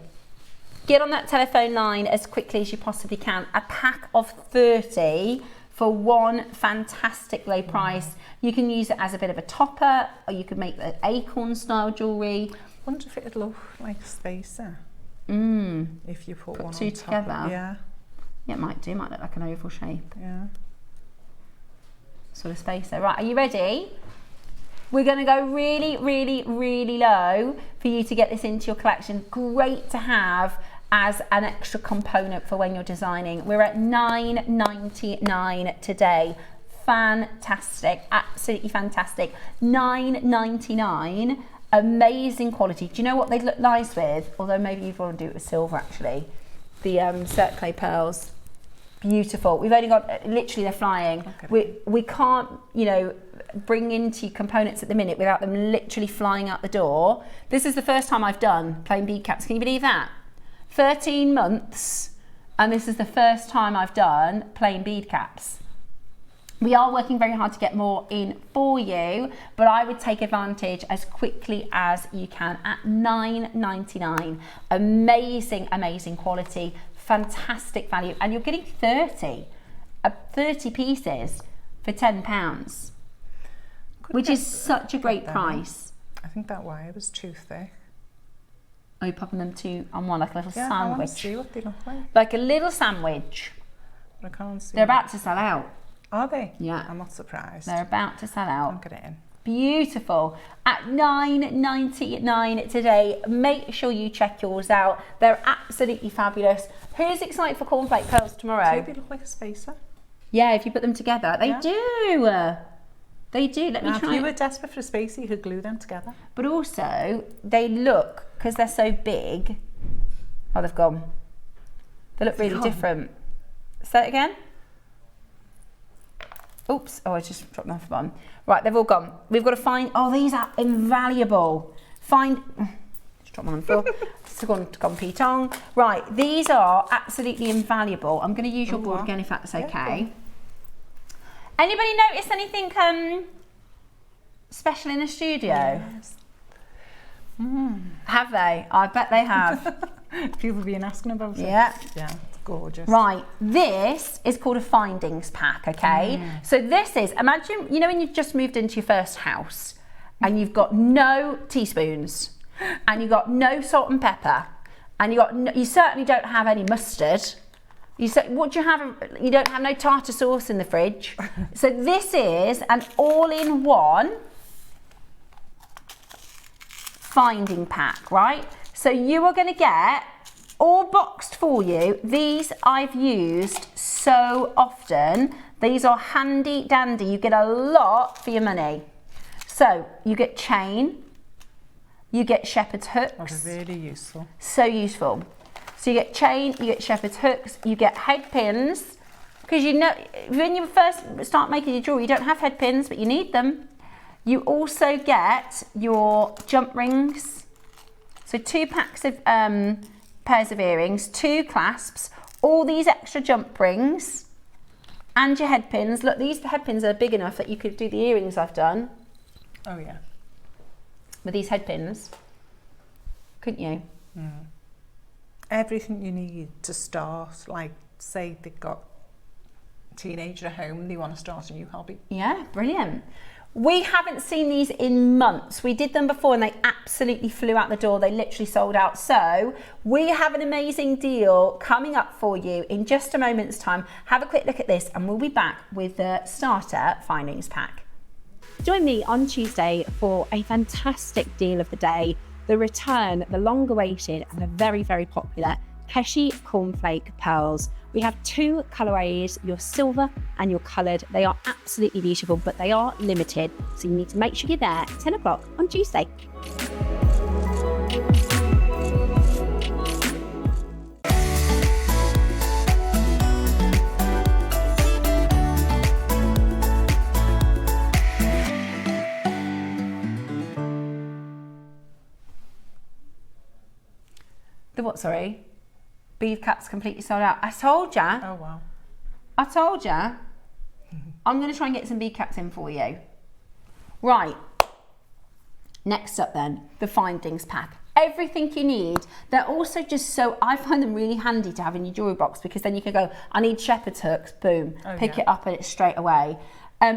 Get on that telephone line as quickly as you possibly can. A pack of 30 for one fantastic low price. You can use it as a bit of a topper, or you could make the acorn style jewellery. I wonder if it'd look like a spacer. If you put one two on top together. Yeah, it might do. Might look like an oval shape. Yeah. Sort of spacer. Right, are you ready? We're going to go really, really, really low for you to get this into your collection. Great to have as an extra component for when you're designing. We're at $9.99 today. Fantastic, absolutely fantastic. $9.99, amazing quality. Do you know what they'd look nice with? Although maybe you'd want to do it with silver actually. The Circle pearls, beautiful. We've only got, literally they're flying. Okay. We can't, you know, bring into components at the minute without them literally flying out the door. This is the first time I've done plain bead caps. Can you believe that? 13 months and this is the first time I've done plain bead caps. We are working very hard to get more in for you, but I would take advantage as quickly as you can at $9.99. Amazing, amazing quality, fantastic value, and you're getting 30 pieces for £10. Which is such a great price. I think that wire was too thick. Oh, you're popping them two on one, like a little sandwich. I want to see what they look like. Like a little sandwich. I can't see. They're about to sell out. Are they? Yeah. I'm not surprised. They're about to sell out. I'll get it in. Beautiful. At $9.99 today. Make sure you check yours out. They're absolutely fabulous. Who's excited for cornflake pearls tomorrow? Do they look like a spacer? Yeah, if you put them together. They do. They do. Let me try. If you were desperate for a spacer, you could glue them together. But also, they look, because they're so big. Oh, they've gone. They look really different. Say it again. Oops. Oh, I just dropped them off the bottom. Right, they've all gone. We've got to find. Oh, these are invaluable. Just drop them on the floor. It's gone Pete-ong. Right, these are absolutely invaluable. I'm going to use your board again if that's okay. Anybody notice anything special in the studio? Yes. Have they? I bet they have. People have been asking about it. Yeah. Yeah, it's gorgeous. Right, this is called a findings pack, okay? So this is, imagine, you know when you've just moved into your first house and you've got no teaspoons and you've got no salt and pepper and you certainly don't have any mustard. What do you have? You don't have no tartar sauce in the fridge. So this is an all-in-one finding pack, right? So you are going to get all boxed for you. These I've used so often. These are handy dandy. You get a lot for your money. So you get chain, you get shepherd's hooks. That's really useful. So useful. So you get chain, you get shepherd's hooks, you get head pins, because you know when you first start making your jewelry, you don't have head pins, but you need them. You also get your jump rings. So 2 packs of pairs of earrings, 2 clasps, all these extra jump rings, and your head pins. Look, these head pins are big enough that you could do the earrings I've done. Oh yeah. With these head pins, couldn't you? Mm. Everything you need to start, like say they've got a teenager at home, they want to start a new hobby. Yeah, brilliant. We haven't seen these in months. We did them before and they absolutely flew out the door. They literally sold out. So we have an amazing deal coming up for you in just a moment's time. Have a quick look at this and we'll be back with the starter findings pack. Join me on Tuesday for a fantastic deal of the day, the return, the long-awaited and the very, very popular Keshi Cornflake Pearls. We have 2 colourways, your silver and your coloured. They are absolutely beautiful, but they are limited. So you need to make sure you're there at 10 o'clock on Tuesday. The what, sorry? Bead caps completely sold out. I told ya. Oh wow. I told ya. I'm going to try and get some bead caps in for you. Right. Next up then, the findings pack. Everything you need. They're also just so, I find them really handy to have in your jewellery box because then you can go, I need shepherd's hooks, boom, pick it up and it's straight away.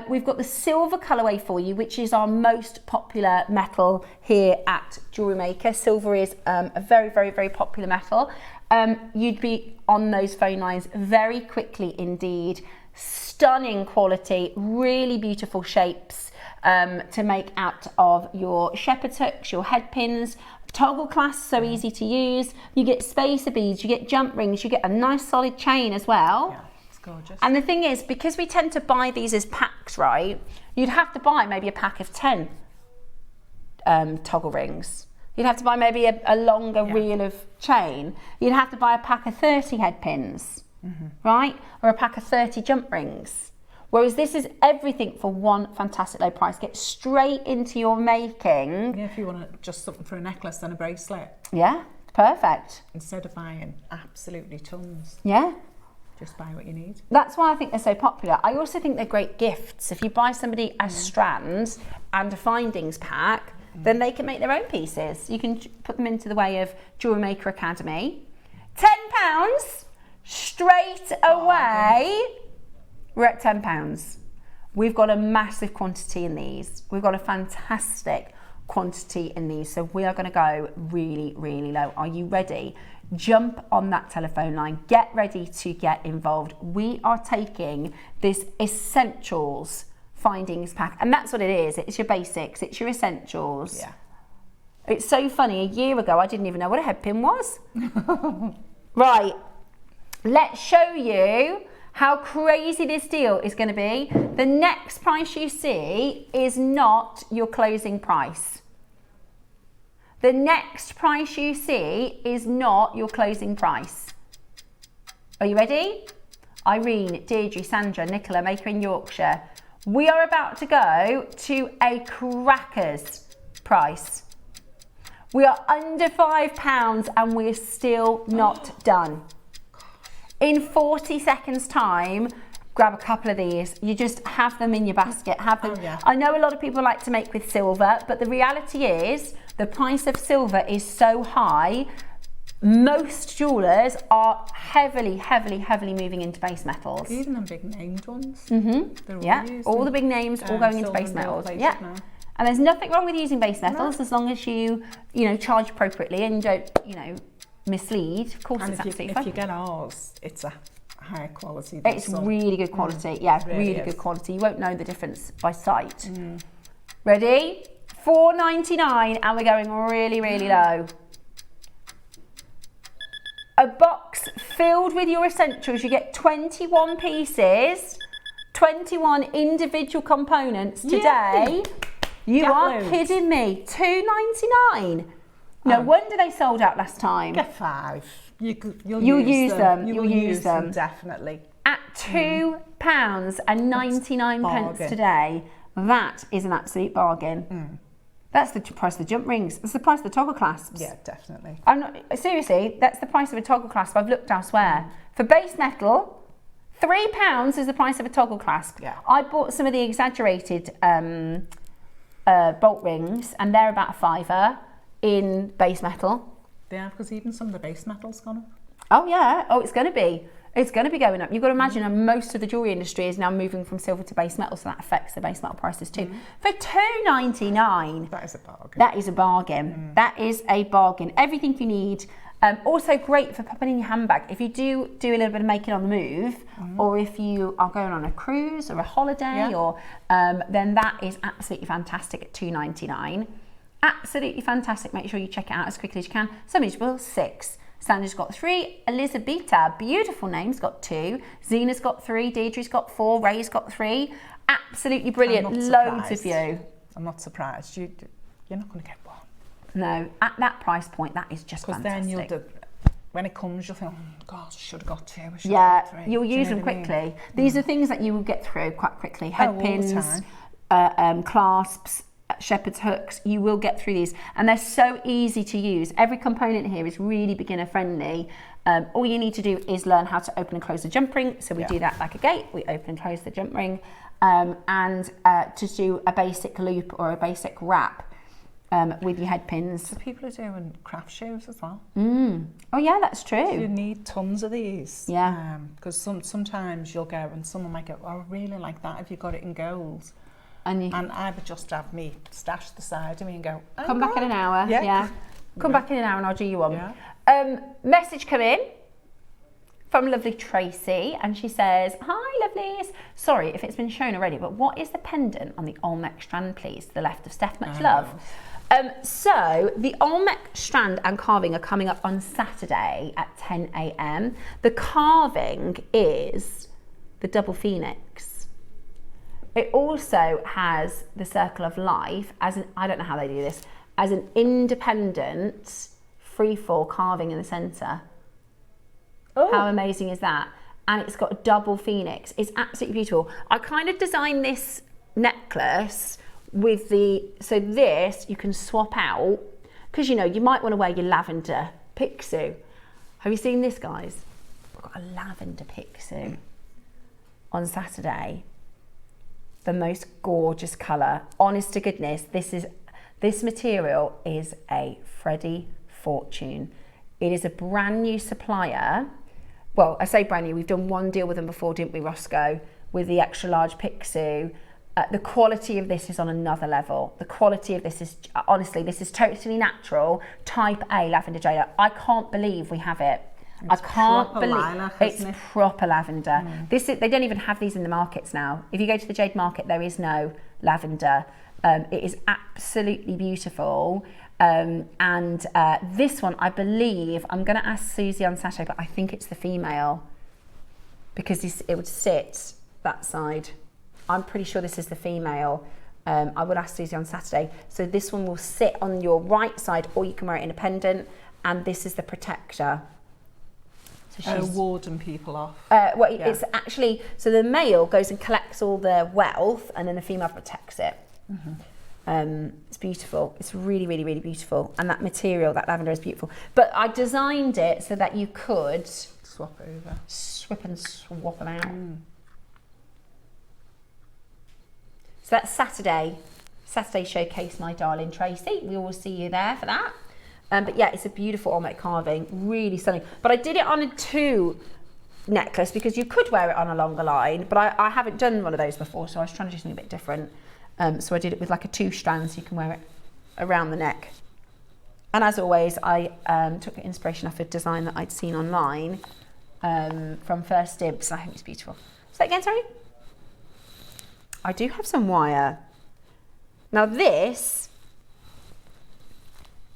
We've got the silver colourway for you, which is our most popular metal here at JewelleryMaker. Silver is a very, very, very popular metal. You'd be on those phone lines very quickly indeed. Stunning quality, really beautiful shapes to make out of your shepherd's hooks, your head pins, toggle clasps, so easy to use. You get spacer beads, you get jump rings, you get a nice solid chain as well. Yeah, it's gorgeous. And the thing is, because we tend to buy these as packs, right? You'd have to buy maybe a pack of 10 toggle rings. You'd have to buy maybe a longer reel of chain. You'd have to buy a pack of 30 head pins, right? Or a pack of 30 jump rings. Whereas this is everything for one fantastic low price. Get straight into your making. Yeah, if you want just something for a necklace and a bracelet. Yeah, perfect. Instead of buying absolutely tons. Yeah. Just buy what you need. That's why I think they're so popular. I also think they're great gifts. If you buy somebody a strand and a findings pack, then they can make their own pieces. You can put them into the way of JewelleryMaker Academy. £10 straight away. We're at £10. We've got a massive quantity in these. We've got a fantastic quantity in these. So we are going to go really, really low. Are you ready? Jump on that telephone line. Get ready to get involved. We are taking this essentials findings pack, and that's what it is. It's your basics, it's your essentials. Yeah. It's so funny, a year ago I didn't even know what a head pin was. Right, let's show you how crazy this deal is going to be. The next price you see is not your closing price. The next price you see is not your closing price. Are you ready? Irene, Deirdre, Sandra, Nicola, Maker in Yorkshire. We are about to go to a crackers price. We are under £5 and we're still not done. In 40 seconds time, grab a couple of these. You just have them in your basket. Have them. Oh, yeah. I know a lot of people like to make with silver, but the reality is the price of silver is so high. Most jewellers are heavily, heavily, heavily moving into base metals. Even the big named ones. All the big names all going into base metals. Yeah. Now. And there's nothing wrong with using base metals as long as you charge appropriately and you don't, mislead. Of course, And it's absolutely if fine. you get ours, it's a higher quality than It's some. really good quality. Yeah, really is. good quality. You won't know the difference by sight. Ready? $4.99, and we're going really, really low. A box filled with your essentials. You get 21 pieces, 21 individual components today. You Get are loads. kidding me. $2.99. No wonder they sold out last time. Get 5. You'll use them. You'll use them. Definitely. At £2.99 bargain. today, that is an absolute bargain. That's the price of the jump rings. That's the price of the toggle clasps. Yeah, definitely. I'm not seriously. That's the price of a toggle clasp. I've looked elsewhere for base metal. £3 is the price of a toggle clasp. Yeah. I bought some of the exaggerated bolt rings, and they're about a £5 in base metal. Yeah, because even some of the base metal's gone up. Oh yeah. Oh, it's going to be. It's going to be going up. You've got to imagine most of the jewellery industry is now moving from silver to base metal, so that affects the base metal prices too. For $2.99, That is a bargain. that is a bargain. That is a bargain. Everything you need. Also great for popping in your handbag. If you do a little bit of making on the move, or if you are going on a cruise or a holiday, or then that is absolutely fantastic at $2.99. Absolutely fantastic. Make sure you check it out as quickly as you can. So manageable, 6. Sandra's got 3, Elizabeta, beautiful name's got 2, Zena's got 3, Deirdre's got 4, Ray's got 3. Absolutely brilliant. I'm not Loads of surprised. you. I'm not surprised. You're not going to get one. No, at that price point, that is just Because fantastic. then when it comes, you'll think, oh gosh, I should have got 2. I should Yeah, have got 3. you'll Do you use know them what I mean? quickly. These are things that you will get through quite quickly. all Head the pins, clasps, shepherd's hooks, you will get through these. And they're so easy to use. Every component here is really beginner friendly. All you need to do is learn how to open and close the jump ring. So we do that like a gate. We open and close the jump ring. And to do a basic loop or a basic wrap with your head pins. So people are doing craft shows as well. Oh yeah, that's true. You need tons of these. Yeah. Because sometimes you'll go and someone might go, oh, I really like that if you got it in gold. And And I would just have me stash the side of me and go, oh, come back in an hour. Yeah. Come back in an hour and I'll do you one. Yeah. Message come in from lovely Tracy, and she says, hi lovelies. Sorry if it's been shown already, but what is the pendant on the Olmec strand, please? To the left of Steph, much love. So the Olmec strand and carving are coming up on Saturday at 10 a.m. The carving is the double phoenix. It also has the circle of life as an, I don't know how they do this, as an independent freefall carving in the centre. Oh. How amazing is that? And it's got a double phoenix. It's absolutely beautiful. I kind of designed this necklace with so this you can swap out, because you know, you might want to wear your lavender pixie. Have you seen this, guys? I've got a lavender pixie on Saturday. The most gorgeous colour. Honest to goodness, this material is a Freddie Fortune. It is a brand new supplier. Well, I say brand new, we've done one deal with them before, didn't we, Roscoe? With the extra large Picsou. The quality of this is on another level. The quality of this is, honestly, this is totally natural, type A lavender jade. I can't believe we have it. I can't proper believe lilac, it's isn't it? proper lavender. They don't even have these in the markets now. If you go to the Jade Market, there is no lavender. It is absolutely beautiful. This one, I believe, I'm going to ask Susie on Saturday, but I think it's the female, because it would sit that side. I'm pretty sure this is the female. I would ask Susie on Saturday. So this one will sit on your right side, or you can wear it in a pendant, and this is the protector. So warding people off. It's actually, so the male goes and collects all the wealth, and then the female protects it. It's beautiful. It's really, really, really beautiful. And that material, that lavender, is beautiful. But I designed it so that you could Swap over. swap them out. So that's Saturday showcase, my darling Tracy. We will see you there for that. But yeah, it's a beautiful Olmec carving, really stunning. But I did it on a 2 necklace because you could wear it on a longer line, but I haven't done one of those before, so I was trying to do something a bit different. So I did it with like a 2 strand, so you can wear it around the neck And as always, I took inspiration off a design that I'd seen online from First Dibs. I think it's beautiful. Say that again, sorry? I do have some wire. Now this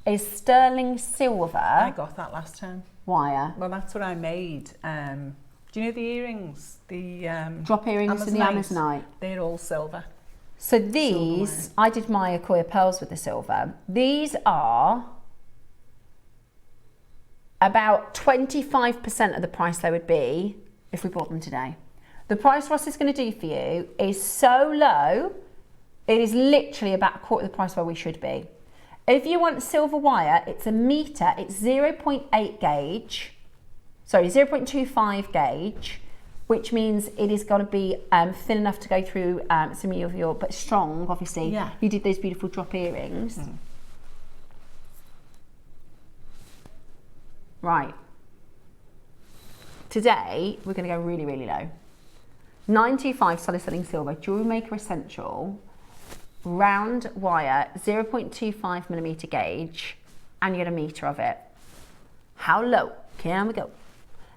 is sterling silver. I got that last time. Wire. Well, that's what I made. Do you know the earrings? The drop earrings and the Amazonite. They're all silver. So these, I did my Accoya pearls with the silver. These are about 25% of the price they would be if we bought them today. The price Ross is going to do for you is so low, it is literally about a quarter of the price where we should be. If you want silver wire, it's a metre, it's 0.8 gauge, sorry, 0.25 gauge, which means it is going to be thin enough to go through some of your, but strong, obviously. Yeah. You did those beautiful drop earrings. Right. Today, we're going to go really, really low. 925 solid sterling silver, JewelleryMaker Essential, round wire, 0.25 millimetre gauge, and you get a metre of it. How low can we go?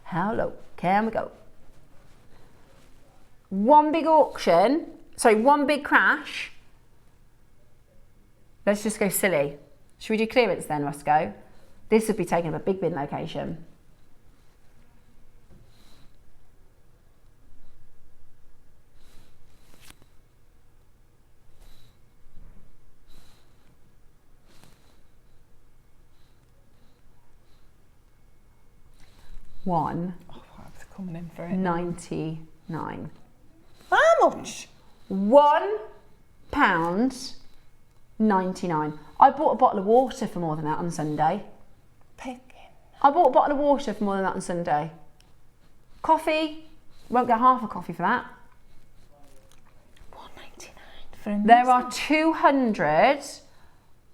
How low can we go? One big auction, sorry, one big crash. Let's just go silly. Should we do clearance then, Roscoe? This would be taking up a big bin location. Oh, it's coming in for it. 99. How much? £1.99. I bought a bottle of water for more than that on Sunday. Picking. I bought a bottle of water for more than that on Sunday. Coffee, won't get half a coffee for that. £1.99 for There are 200,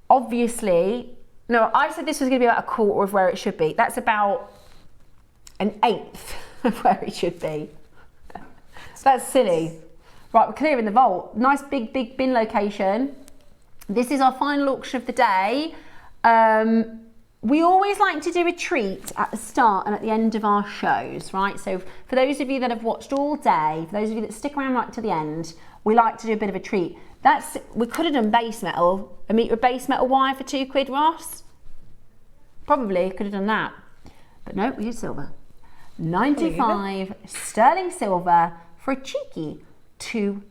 obviously. No, I said this was going to be about a quarter of where it should be. That's about an eighth of where it should be. So that's silly. Right, we're clearing the vault. Nice big bin location. This is our final auction of the day. We always like to do a treat at the start and at the end of our shows, right? So for those of you that have watched all day, for those of you that stick around right to the end, we like to do a bit of a treat. We could have done base metal, a metre of base metal wire for £2, Ross. Probably could have done that. But no, we did silver. 95 sterling silver for a cheeky £2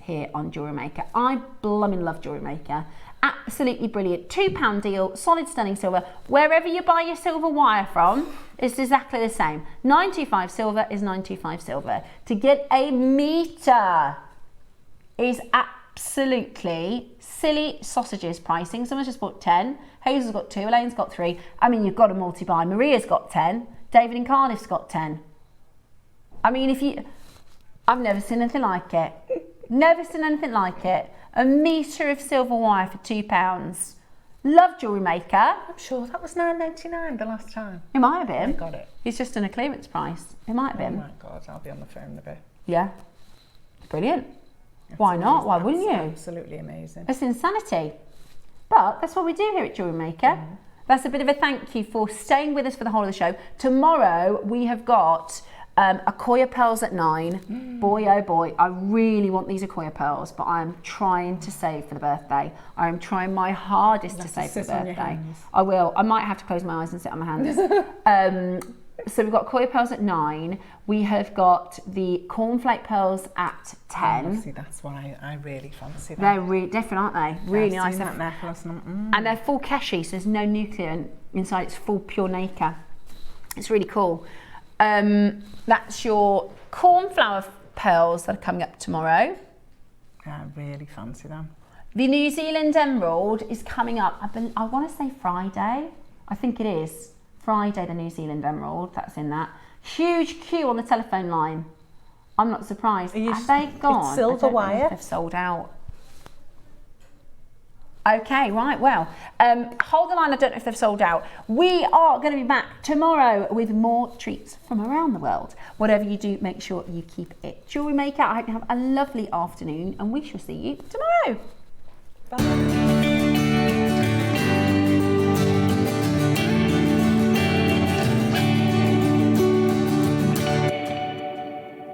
here on JewelleryMaker. I blooming love JewelleryMaker. Absolutely brilliant. £2 deal, solid sterling silver. Wherever you buy your silver wire from, it's exactly the same. 925 silver is 925 silver. To get a metre is absolutely silly sausages pricing. Someone's just bought 10. Hazel's got 2, Elaine's got 3. I mean, you've got to multi-buy. Maria's got 10. David in Cardiff's got 10. I mean, I've never seen anything like it. Never seen anything like it. A metre of silver wire for £2. Love JewelleryMaker. I'm sure that was £9.99 the last time. It might have been. I got it. It's just done a clearance price. It might have been. Oh my God, I'll be on the phone in a bit. Yeah. Brilliant. Why not? Why wouldn't you? Absolutely amazing. It's insanity. But that's what we do here at JewelleryMaker. That's a bit of a thank you for staying with us for the whole of the show. Tomorrow we have got Accoya pearls at 9. Boy, oh boy, I really want these Accoya pearls, but I'm trying to save for the birthday. I am trying my hardest to save for the birthday. I will. I might have to close my eyes and sit on my hands. So we've got Accoya pearls at 9. We have got the cornflake pearls at 10. See, that's what I really fancy. They're really different, aren't they? Really nice. That necklace and they're full keshi, so there's no nuclear inside. It's full pure nacre. It's really cool. That's your cornflower pearls that are coming up tomorrow. I really fancy them. The New Zealand Emerald is coming up. I want to say Friday. I think it is. Friday, the New Zealand Emerald, that's in that. Huge queue on the telephone line. I'm not surprised. Have they gone? It's silver wire. They've sold out. Okay, right, well, hold the line, I don't know if they've sold out. We are going to be back tomorrow with more treats from around the world. Whatever you do, make sure you keep it JewelleryMaker. I hope you have a lovely afternoon and we shall see you tomorrow.